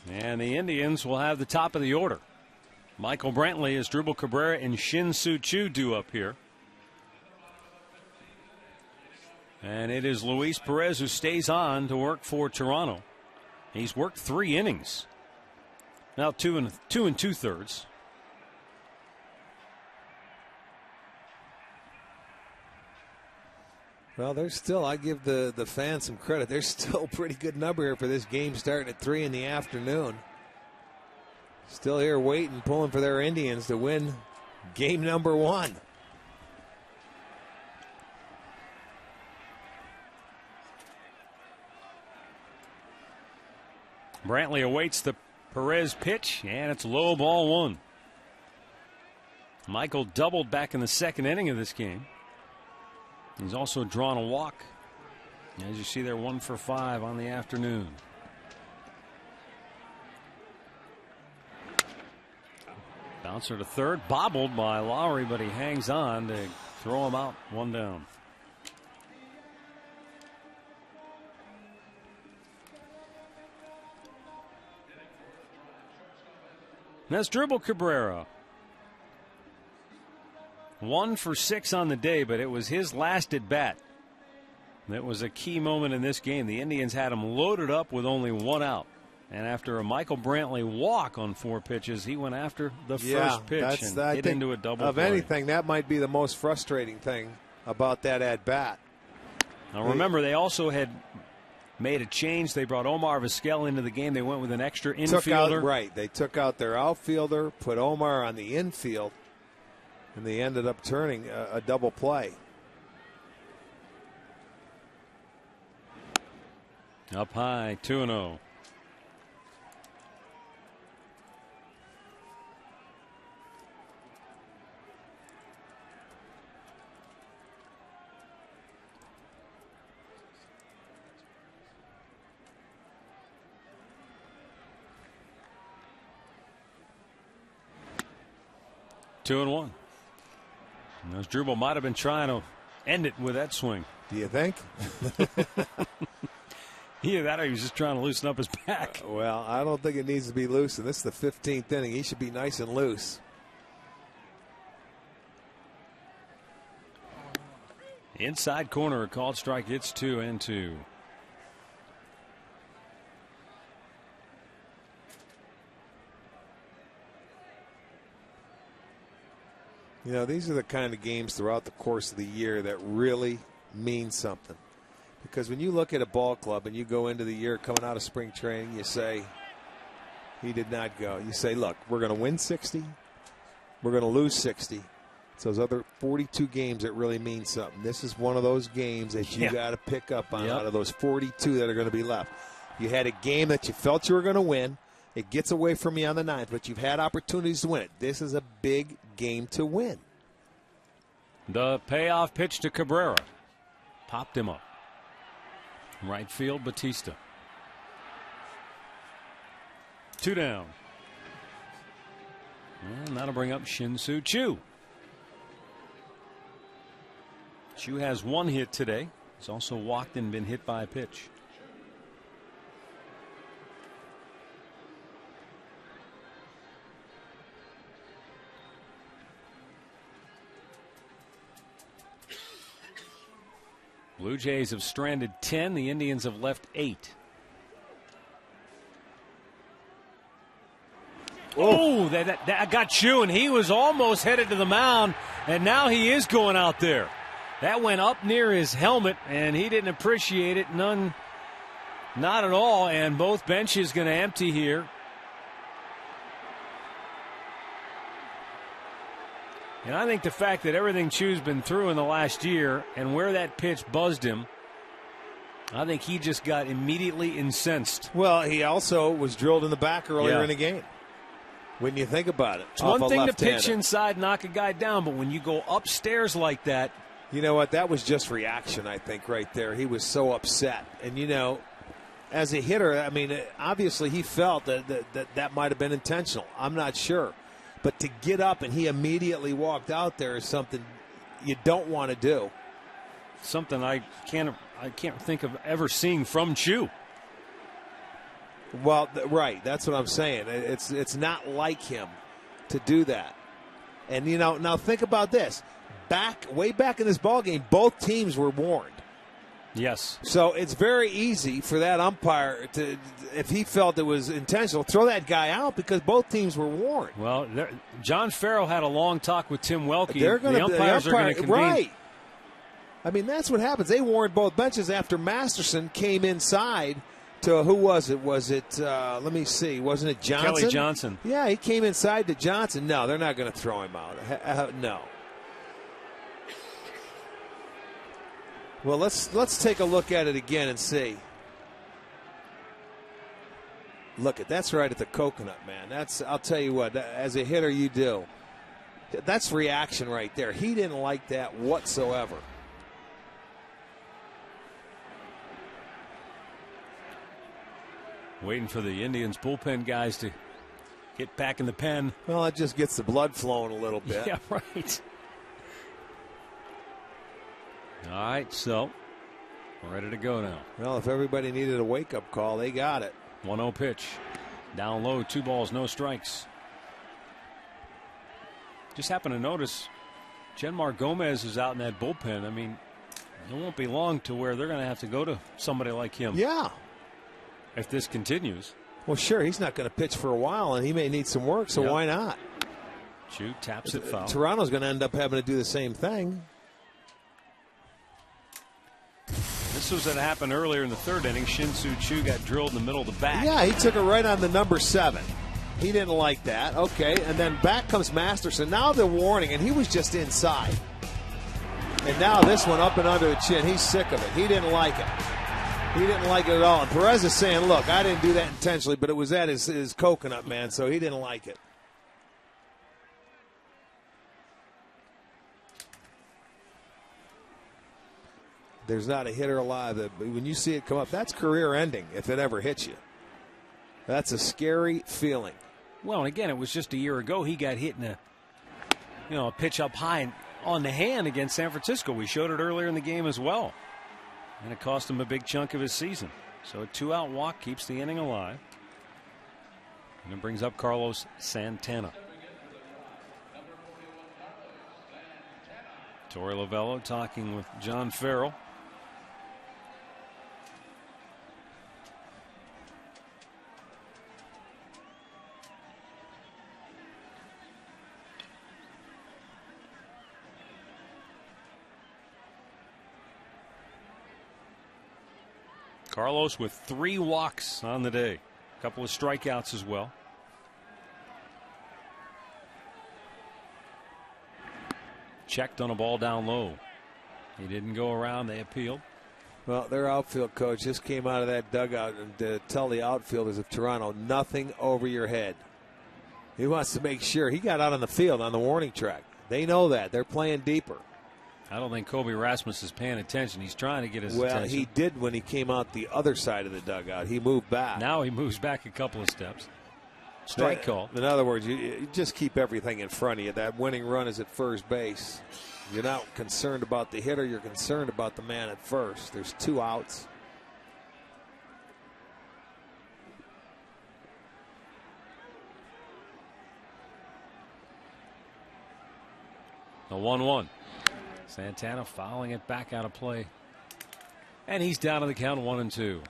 And the Indians will have the top of the order. Michael Brantley, Asdrubal Cabrera, and Shin-Soo Choo due up here. And it is Luis Perez who stays on to work for Toronto. He's worked 3 innings. Now 2 and 2/3. Well, there's still, I give the fans some credit. There's still a pretty good number here for this game starting at 3 in the afternoon. Still here waiting, pulling for their Indians to win game number 1. Brantley awaits the Perez pitch, and it's low, ball 1. Michael doubled back in the 2nd inning of this game. He's also drawn a walk. As you see, they're 1 for 5 on the afternoon. Bouncer to third, bobbled by Lowry, but he hangs on to throw him out, 1 down. That's Asdrubal Cabrera. 1 for 6 on the day, but it was his last at bat. That was a key moment in this game. The Indians had him loaded up with only 1 out. And after a Michael Brantley walk on 4 pitches, he went after the first pitch and hit into a double of play. Anything, that might be the most frustrating thing about that at bat. Now remember, they also had made a change. They brought Omar Vizquel into the game. They went with an extra infielder. They took out their outfielder, put Omar on the infield, and they ended up turning a double play. Up high, 2-0. Two and 1. Asdrubal might have been trying to end it with that swing. Do you think? Either that or he was just trying to loosen up his back. Well, I don't think it needs to be loosened. This is the 15th inning. He should be nice and loose. Inside corner, a called strike. It's 2-2. You know, these are the kind of games throughout the course of the year that really mean something. Because when you look at a ball club and you go into the year coming out of spring training, you say, he did not go. You say, look, we're going to win 60. We're going to lose 60. It's those other 42 games that really mean something. This is one of those games that you got to pick up on out of those 42 that are going to be left. You had a game that you felt you were going to win. It gets away from you on the 9th, but you've had opportunities to win it. This is a big game to win. The payoff pitch to Cabrera. Popped him up. Right field, Batista. 2 down. And that'll bring up Shin-Soo Choo. Choo has 1 hit today. He's also walked and been hit by a pitch. Blue Jays have stranded 10. The Indians have left 8. Oh, that got Choo, and he was almost headed to the mound, and now he is going out there. That went up near his helmet, and he didn't appreciate it. Not at all, and both benches going to empty here. And I think the fact that everything Choo's been through in the last year and where that pitch buzzed him, I think he just got immediately incensed. Well, he also was drilled in the back earlier in the game. When you think about it. It's one thing to pitch inside, knock a guy down, but when you go upstairs like that. You know what? That was just reaction, I think, right there. He was so upset. And, you know, as a hitter, I mean, obviously he felt that might have been intentional. I'm not sure. But to get up and he immediately walked out there is something you don't want to do. Something I can't think of ever seeing from Choo. Well, right. That's what I'm saying. It's not like him to do that. And, you know, now think about this. Way back in this ballgame, both teams were warned. Yes. So it's very easy for that umpire to, if he felt it was intentional, throw that guy out because both teams were warned. Well, John Farrell had a long talk with Tim Welke. The umpires are going to convene. Right. I mean, that's what happens. They warned both benches after Masterson came inside to, who was it? Was it, let me see, wasn't it Johnson? Kelly Johnson. Yeah, he came inside to Johnson. No, they're not going to throw him out. No. Well, let's take a look at it again and see. Look that's right at the coconut, man. I'll tell you what, as a hitter you do. That's reaction right there. He didn't like that whatsoever. Waiting for the Indians bullpen guys to get back in the pen. Well, it just gets the blood flowing a little bit. Yeah, right. All right, so we're ready to go now. Well, if everybody needed a wake-up call, they got it. 1-0 pitch. Down low, 2 balls, no strikes. Just happened to notice Genmar Gomez is out in that bullpen. I mean, it won't be long to where they're going to have to go to somebody like him. Yeah. If this continues. Well, sure, he's not going to pitch for a while, and he may need some work, so why not? Choo taps it foul. Toronto's going to end up having to do the same thing. This was what happened earlier in the 3rd inning. Shin-Soo Choo got drilled in the middle of the back. Yeah, he took it right on the number 7. He didn't like that. Okay, and then back comes Masterson. Now the warning, and he was just inside. And now this one up and under the chin. He's sick of it. He didn't like it. He didn't like it at all. And Perez is saying, look, I didn't do that intentionally, but it was at his coconut, man, so he didn't like it. There's not a hitter alive that when you see it come up, that's career ending if it ever hits you. That's a scary feeling. Well, and again, it was just a year ago he got hit in a pitch up high on the hand against San Francisco. We showed it earlier in the game as well. And it cost him a big chunk of his season. So a 2-out walk keeps the inning alive. And it brings up Carlos Santana. Torey Lovello talking with John Farrell. Carlos with 3 walks on the day. A couple of strikeouts as well. Checked on a ball down low. He didn't go around. They appealed. Well, their outfield coach just came out of that dugout and to tell the outfielders of Toronto, nothing over your head. He wants to make sure. He got out on the field on the warning track. They know that. They're playing deeper. I don't think Kobe Rasmus is paying attention. He's trying to get his attention. Well, he did when he came out the other side of the dugout. He moved back. Now he moves back a couple of steps. Strike call. In other words, you just keep everything in front of you. That winning run is at first base. You're not concerned about the hitter. You're concerned about the man at first. There's 2 outs. The 1-1. Santana fouling it back out of play. And he's down to the count 1-2.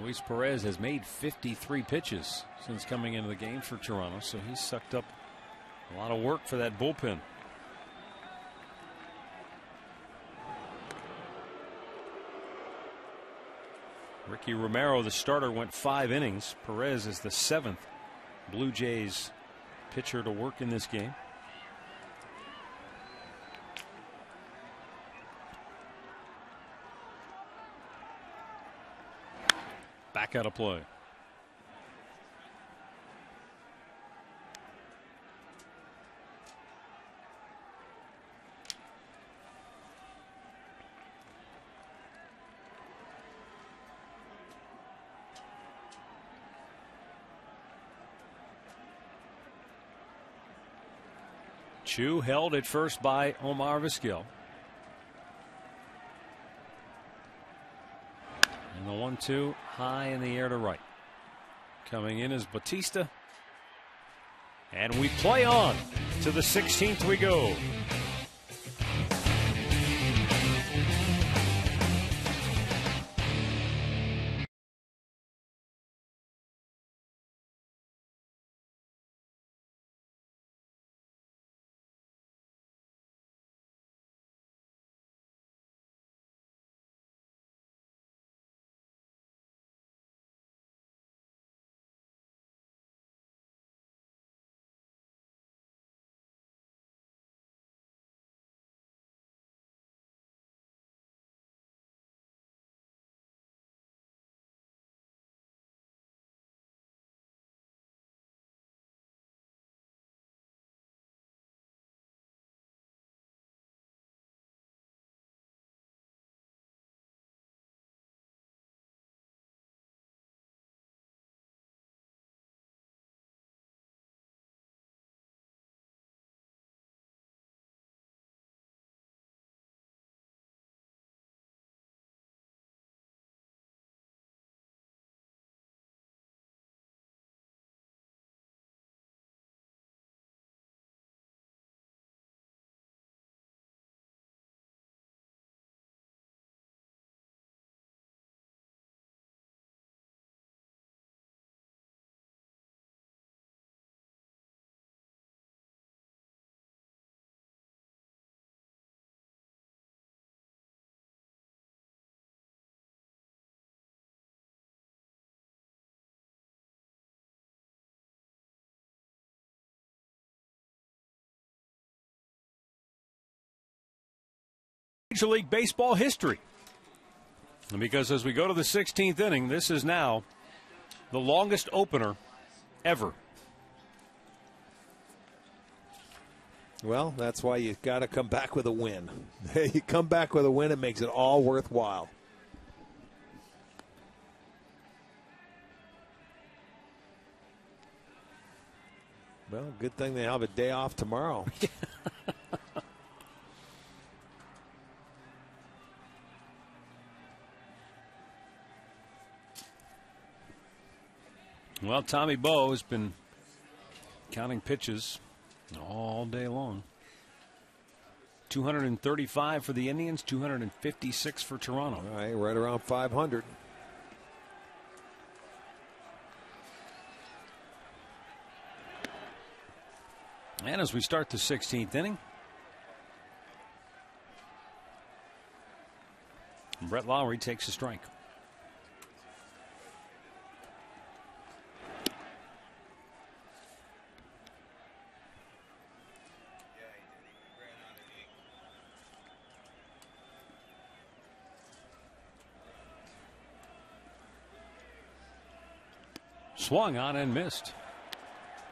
Luis Perez has made 53 pitches since coming into the game for Toronto, so he's sucked up a lot of work for that bullpen. Ricky Romero, the starter, went 5 innings. Perez is the 7th Blue Jays pitcher to work in this game. Back out of play. Chu held at first by Omar Vizquel. And the 1-2 high in the air to right. Coming in is Bautista. And we play on. To the 16th we go. Major League Baseball history. And because as we go to the 16th inning, this is now the longest opener ever. Well, that's why you got to come back with a win. You come back with a win, it makes it all worthwhile. Well, good thing they have a day off tomorrow. Well, Tommy Bowe has been counting pitches all day long. 235 for the Indians, 256 for Toronto. All right, right around 500. And as we start the 16th inning, Brett Lowry takes a strike. Swung on and missed.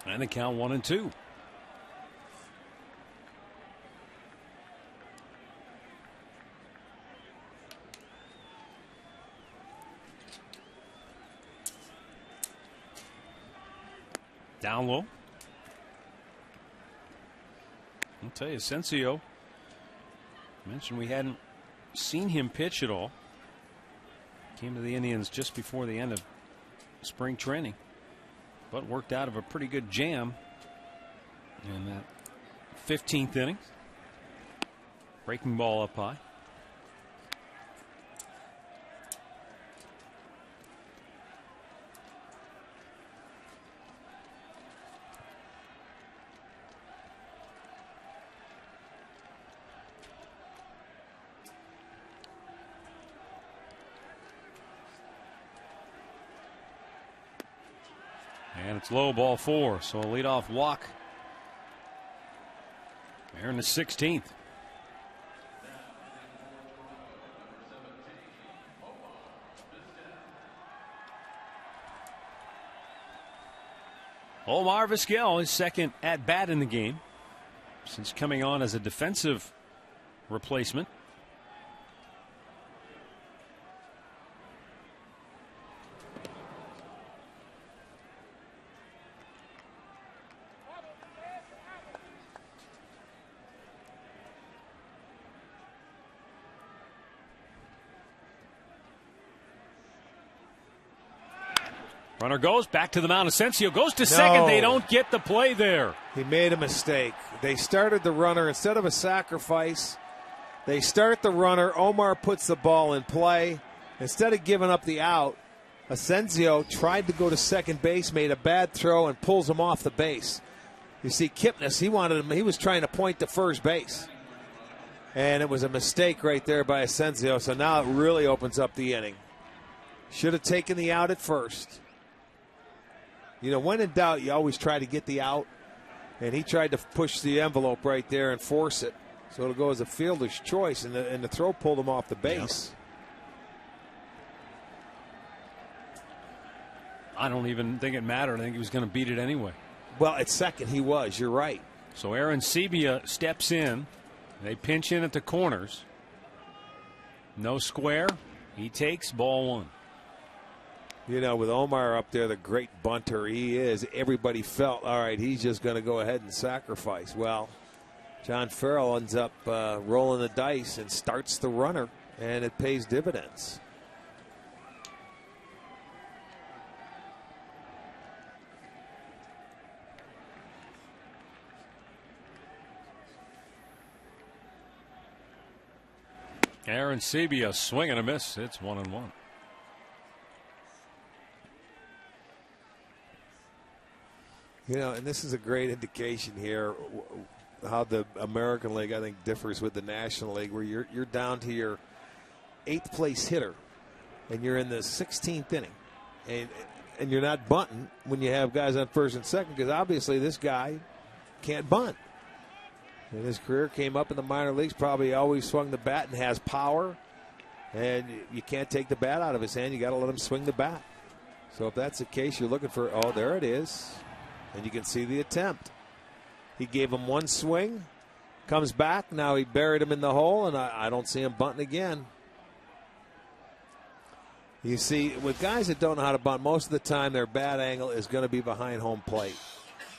And the count 1-2. Down low. I'll tell you, Asensio, mentioned we hadn't seen him pitch at all. Came to the Indians just before the end of spring training, but worked out of a pretty good jam in that 15th inning. Breaking ball up high. And it's low, ball 4. So a leadoff walk there in the 16th. Omar Vizquel, his second at bat in the game since coming on as a defensive replacement. Runner goes back to the mound. Asensio goes to second. They don't get the play there. He made a mistake. They started the runner instead of a sacrifice. They start the runner. Omar puts the ball in play. Instead of giving up the out, Asensio tried to go to second base, made a bad throw, and pulls him off the base. You see, Kipnis, he was trying to point to first base. And it was a mistake right there by Asensio. So now it really opens up the inning. Should have taken the out at first. You know, when in doubt, you always try to get the out. And he tried to push the envelope right there and force it. So it'll go as a fielder's choice. And the throw pulled him off the base. I don't even think it mattered. I think he was going to beat it anyway. Well, at second, he was. You're right. So Aaron Sebia steps in. They pinch in at the corners. No square. He takes ball 1. You know, with Omar up there, the great bunter he is, everybody felt, all right, he's just going to go ahead and sacrifice. Well, John Farrell ends up rolling the dice and starts the runner, and it pays dividends. Aaron Sebia swing and a miss. It's 1-1. You know, and this is a great indication here how the American League, I think, differs with the National League, where you're down to your 8th place hitter, and you're in the 16th inning, and you're not bunting when you have guys on first and second, because obviously this guy can't bunt. And his career came up in the minor leagues, probably always swung the bat and has power, and you can't take the bat out of his hand. You got to let him swing the bat. So if that's the case, you're looking for, oh, there it is. And you can see the attempt. He gave him one swing, comes back. Now he buried him in the hole, and I don't see him bunting again. You see, with guys that don't know how to bunt, most of the time their bat angle is going to be behind home plate.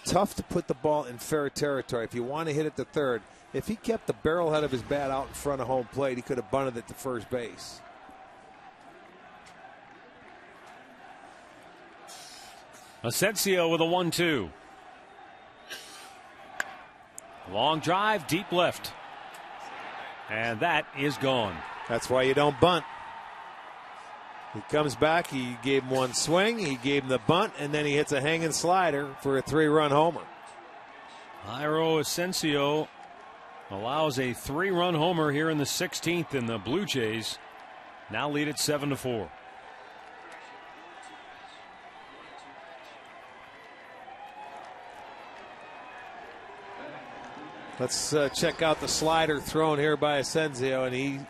Tough to put the ball in fair territory. If you want to hit it to third, if he kept the barrel head of his bat out in front of home plate, he could have bunted it to first base. Asensio with a 1-2. Long drive, deep left. And that is gone. That's why you don't bunt. He comes back, he gave him one swing, he gave him the bunt, and then he hits a hanging slider for a 3-run homer. Jairo Asensio allows a 3-run homer here in the 16th, and the Blue Jays now lead it 7-4. Let's check out the slider thrown here by Asensio, and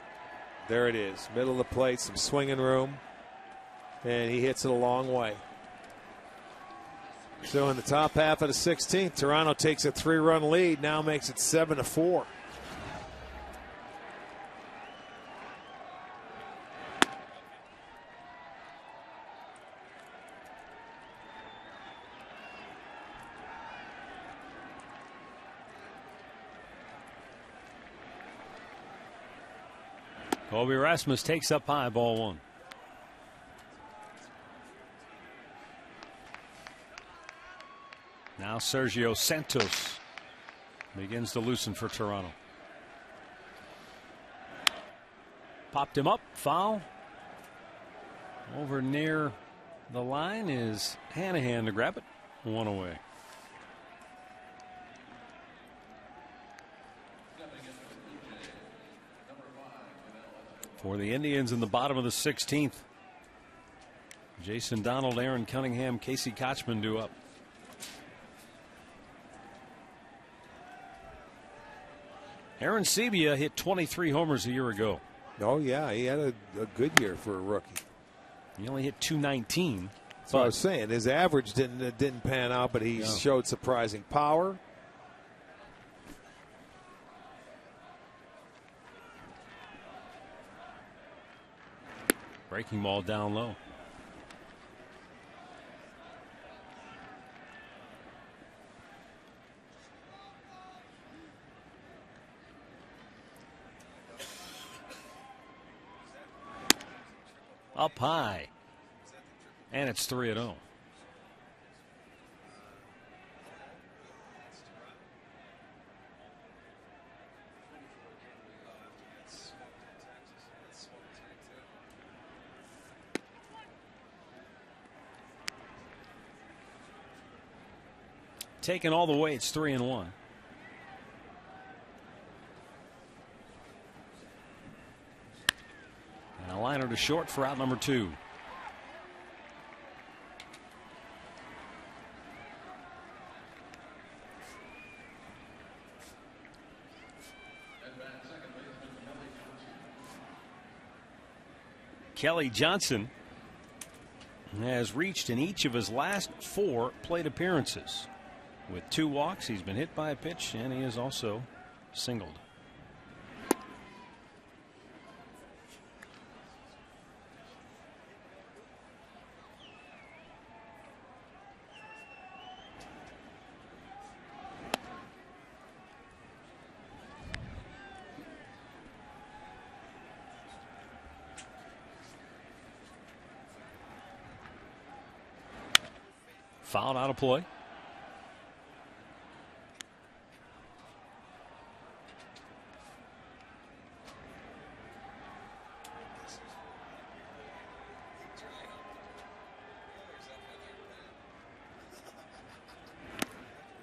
there it is, middle of the plate, some swinging room, and he hits it a long way. So in the top half of the 16th, Toronto takes a 3-run lead, now makes it 7-4. Colby Rasmus takes up high, ball one. Now Sergio Santos begins to loosen for Toronto. Popped him up, foul. Over near the line is Hanahan to grab it. One away. For the Indians in the bottom of the 16th. Jason Donald, Aaron Cunningham, Casey Kochman due up. Aaron Sebia hit 23 homers a year ago. Oh, yeah, he had a good year for a rookie. He only hit 219. That's what I was saying. His average didn't pan out, but he showed surprising power. Breaking ball down low. Up high. And it's 3-0. Taken all the way, it's 3-1. And a liner to short for out number 2. Kelly Johnson has reached in each of his last 4 plate appearances. With 2 walks, he's been hit by a pitch, and he is also singled. Fouled out of play.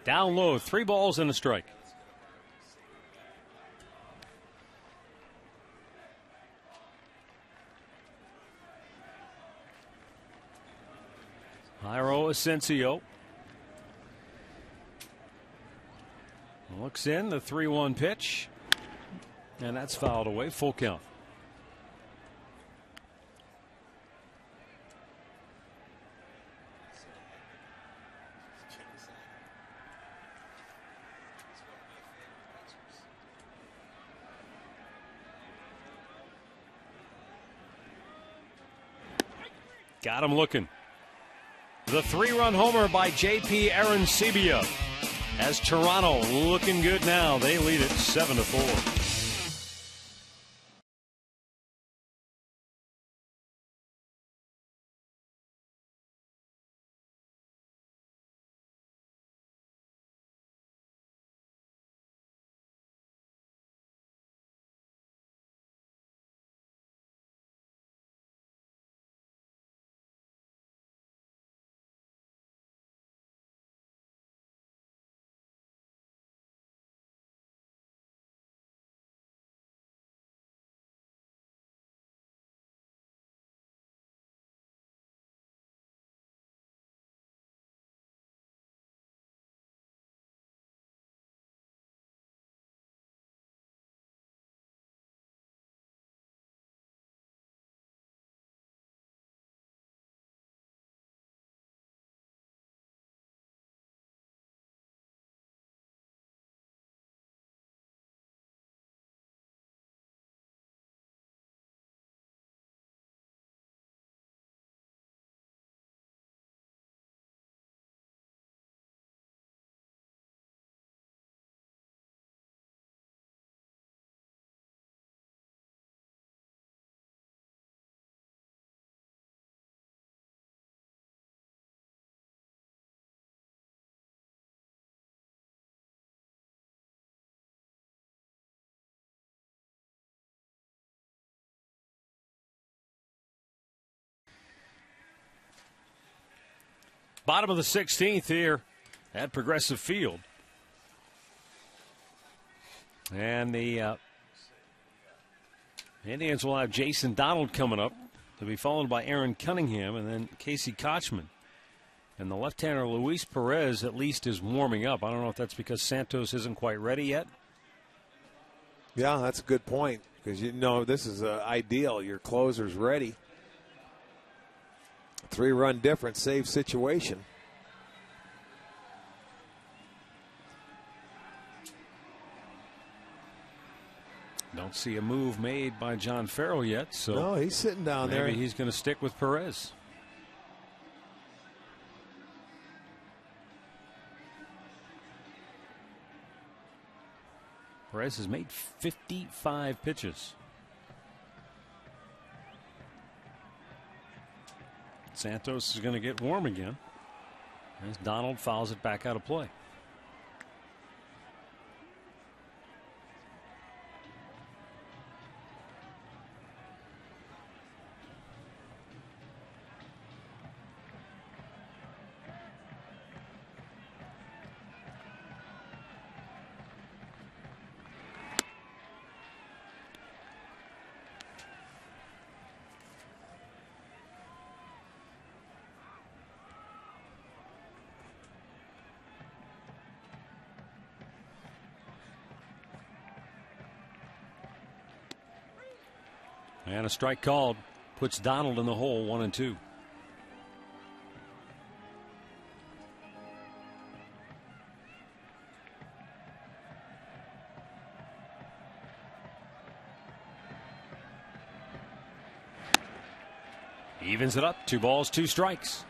Down low, 3 balls and a strike. Jairo Asensio looks in, the 3-1 pitch, and that's fouled away. Full count. Got him looking. The 3-run homer by J.P. Arencibia. As Toronto looking good now. They lead it 7-4. Bottom of the 16th here at Progressive Field. And the Indians will have Jason Donald coming up to be followed by Aaron Cunningham and then Casey Kochman. And the left-hander Luis Perez at least is warming up. I don't know if that's because Santos isn't quite ready yet. Yeah, that's a good point because this is ideal. Your closer's ready. 3-run difference, save situation. Don't see a move made by John Farrell yet. So no, he's sitting down there. Maybe he's going to stick with Perez. Perez has made 55 pitches. Santos is going to get warm again as Donald fouls it back out of play. And a strike called puts Donald in the hole, 1-2. Evens it up, 2 balls, 2 strikes.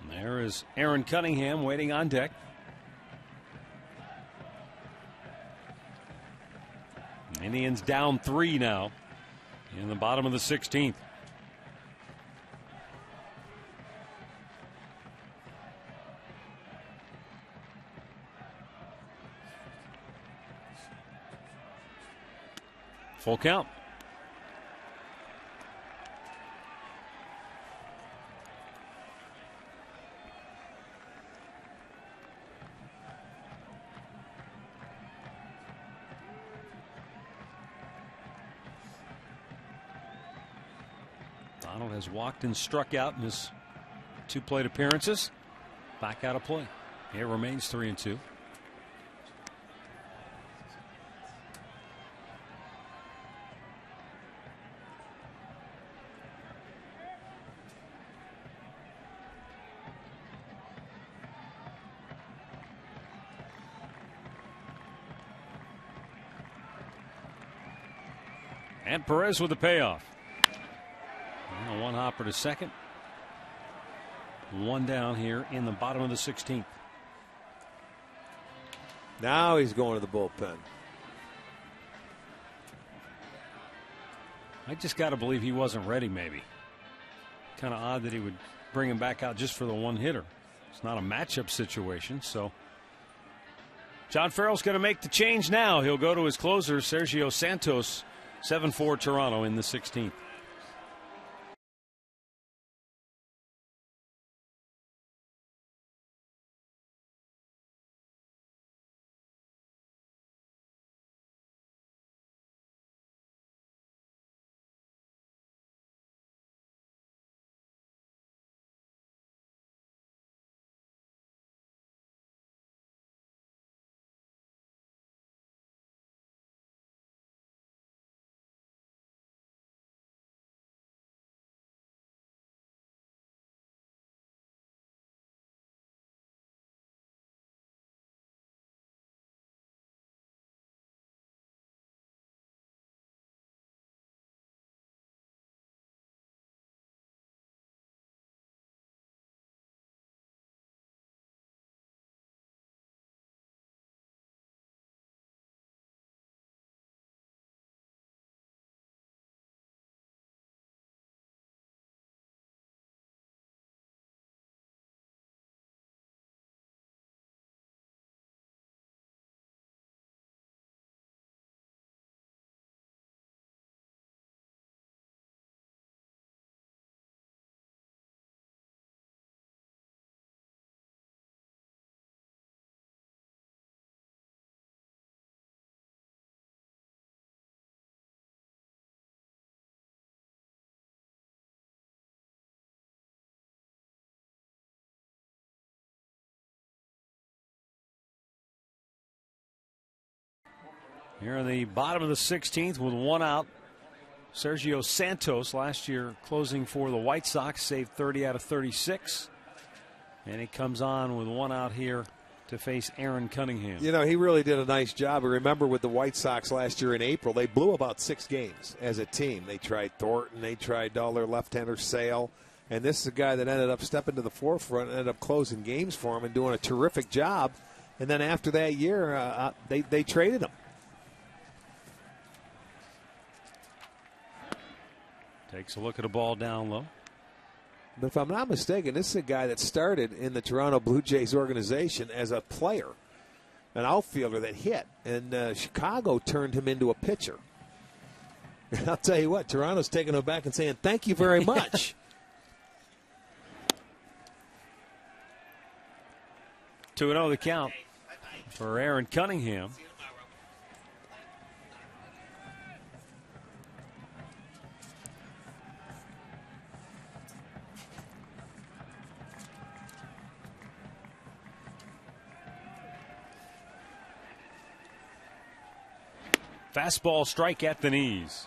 And there is Aaron Cunningham waiting on deck. Indians down 3 now in the bottom of the 16th. Full count. Donald has walked and struck out in his 2 plate appearances. Back out of play. It remains 3-2. And Perez with the payoff. A 1 hopper to second. 1 down here in the bottom of the 16th. Now he's going to the bullpen. I just got to believe he wasn't ready, maybe. Kind of odd that he would bring him back out just for the 1 hitter. It's not a matchup situation, so John Farrell's going to make the change now. He'll go to his closer, Sergio Santos, 7-4 Toronto in the 16th. Here in the bottom of the 16th with one out, Sergio Santos, last year closing for the White Sox, saved 30 out of 36. And he comes on with one out here to face Aaron Cunningham. You know, he really did a nice job. I remember with the White Sox last year in April, they blew about 6 games as a team. They tried Thornton, they tried all their left-hander Sale, and this is a guy that ended up stepping to the forefront and ended up closing games for him and doing a terrific job. And then after that year, they traded him. Takes a look at a ball down low. But if I'm not mistaken, this is a guy that started in the Toronto Blue Jays organization as a player, an outfielder that hit, and Chicago turned him into a pitcher. And I'll tell you what, Toronto's taking him back and saying, thank you very much. 2-0 the count for Aaron Cunningham. Fastball strike at the knees.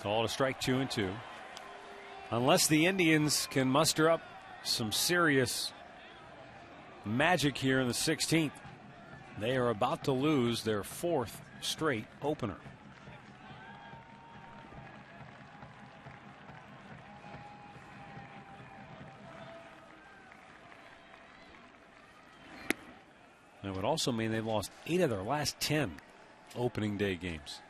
Called a strike, 2-2. Unless the Indians can muster up some serious magic here in the 16th, they are about to lose their 4th straight opener. That would also mean they've lost 8 of their last 10 opening day games,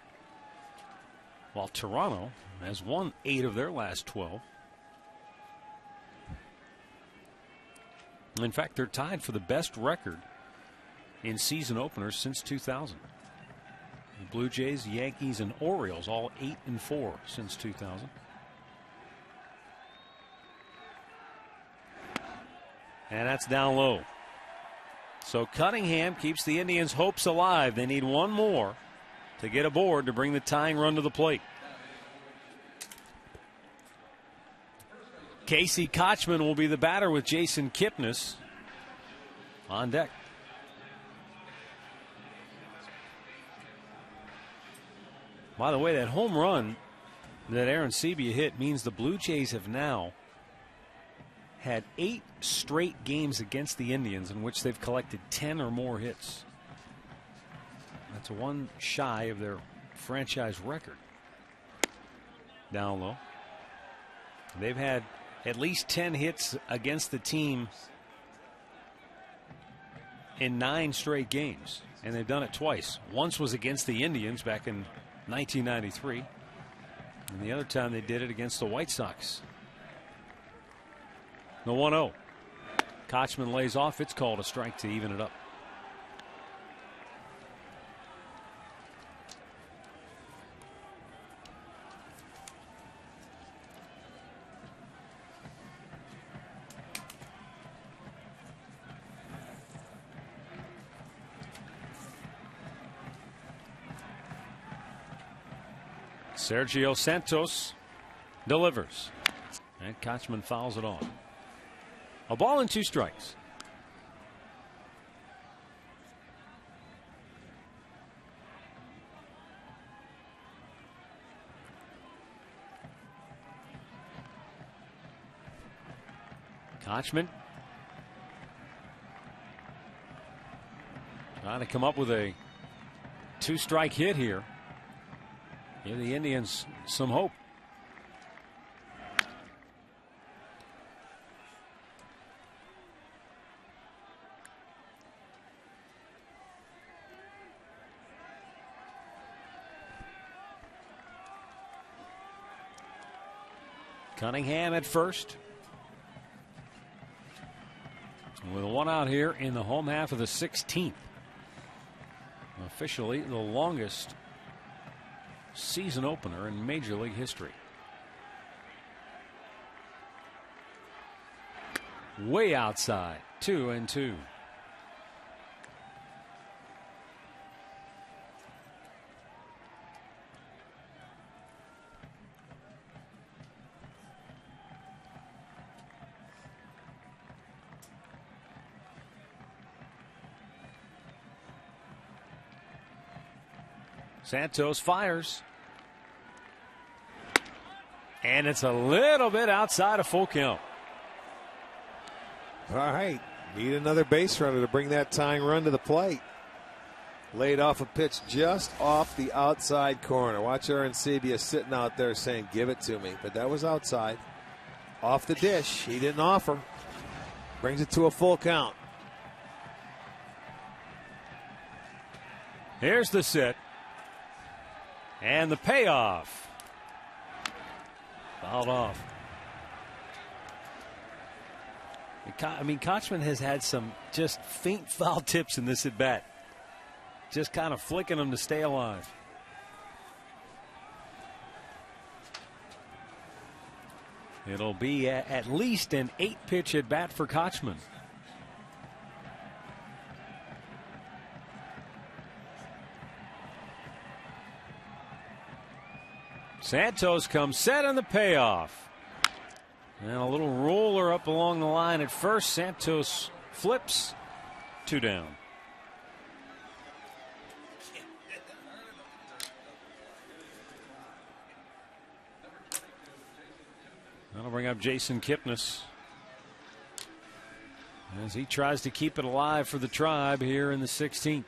while Toronto has won 8 of their last 12. In fact, they're tied for the best record in season openers since 2000. The Blue Jays, Yankees, and Orioles all 8-4 since 2000. And that's down low. So Cunningham keeps the Indians' hopes alive. They need one more to get aboard to bring the tying run to the plate. Casey Kochman will be the batter with Jason Kipnis on deck. By the way, that home run that Aaron Sebia hit means the Blue Jays have now had 8 straight games against the Indians in which they've collected 10 or more hits. That's one shy of their franchise record. Down low. They've had at least 10 hits against the team in 9 straight games, and they've done it twice. Once was against the Indians back in 1993, and the other time they did it against the White Sox. The 1-0. Kochman lays off. It's called a strike to even it up. Sergio Santos delivers, and Kochman fouls it off. A ball and 2 strikes. Kochman trying to come up with a 2-strike hit here. Give the Indians some hope. Cunningham at first, with one out here in the home half of the 16th. Officially the longest season opener in Major League history. Way outside, 2-2. Santos fires. And it's a little bit outside of full count. All right. Need another base runner to bring that tying run to the plate. Laid off a pitch just off the outside corner. Watch Arancibia sitting out there saying, give it to me. But that was outside. Off the dish. He didn't offer. Brings it to a full count. Here's the sit. And the payoff. Fouled off. I mean, Kochman has had some just faint foul tips in this at bat. Just kind of flicking them to stay alive. It'll be at least an 8-pitch at bat for Kochman. Santos comes set on the payoff. And a little roller up along the line at first. Santos flips. 2 down. That'll bring up Jason Kipnis as he tries to keep it alive for the Tribe here in the 16th.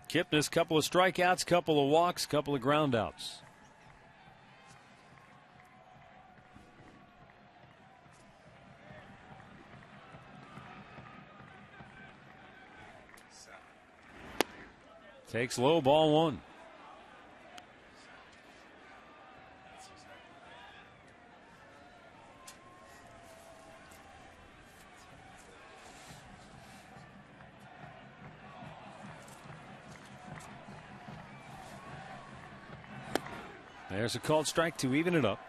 Kipnis, couple of strikeouts, couple of walks, couple of groundouts. Takes low, ball 1. There's a called strike to even it up.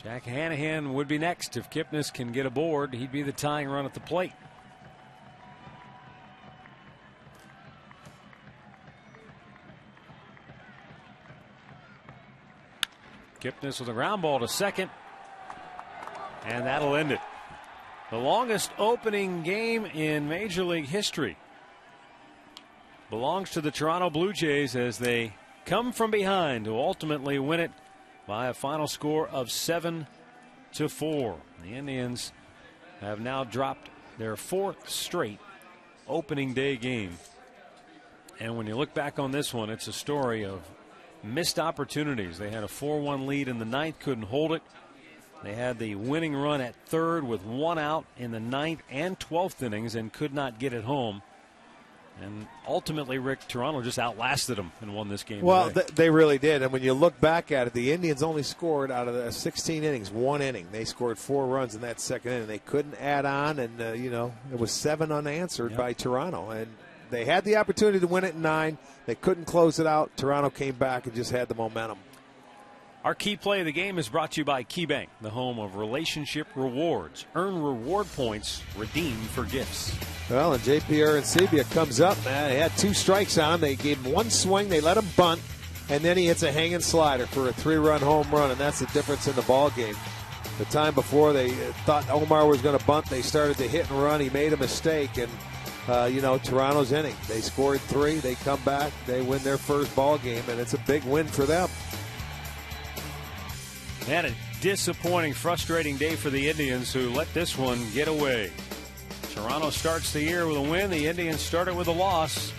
Jack Hanahan would be next. If Kipnis can get aboard, he'd be the tying run at the plate. Kipnis with a ground ball to second. And that'll end it. The longest opening game in Major League history belongs to the Toronto Blue Jays as they come from behind to ultimately win it by a final score of 7-4. The Indians have now dropped their 4th straight opening day game. And when you look back on this one, it's a story of missed opportunities. They had a 4-1 lead in the 9th, couldn't hold it. They had the winning run at 3rd with 1 out in the 9th and 12th innings and could not get it home. And ultimately, Rick, Toronto just outlasted them and won this game. Well, they really did. And when you look back at it, the Indians only scored out of the 16 innings, 1 inning. They scored 4 runs in that second inning. They couldn't add on, and, it was 7 unanswered by Toronto. And they had the opportunity to win it in 9. They couldn't close it out. Toronto came back and just had the momentum. Our key play of the game is brought to you by KeyBank, the home of relationship rewards. Earn reward points, redeem for gifts. Well, and JP Arancibia comes up, man. They had 2 strikes on. They gave him 1 swing. They let him bunt, and then he hits a hanging slider for a 3-run home run, and that's the difference in the ball game. The time before they thought Omar was going to bunt, they started to hit and run. He made a mistake, and Toronto's inning. They scored 3. They come back. They win their first ball game, and it's a big win for them. And a disappointing, frustrating day for the Indians, who let this one get away. Toronto starts the year with a win. The Indians started with a loss.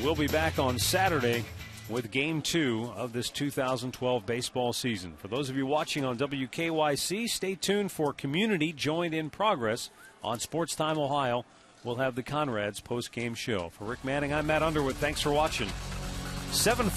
We'll be back on Saturday with Game 2 of this 2012 baseball season. For those of you watching on WKYC, stay tuned for Community Joined in Progress on Sports Time Ohio. We'll have the Conrads post-game show. For Rick Manning, I'm Matt Underwood. Thanks for watching. 7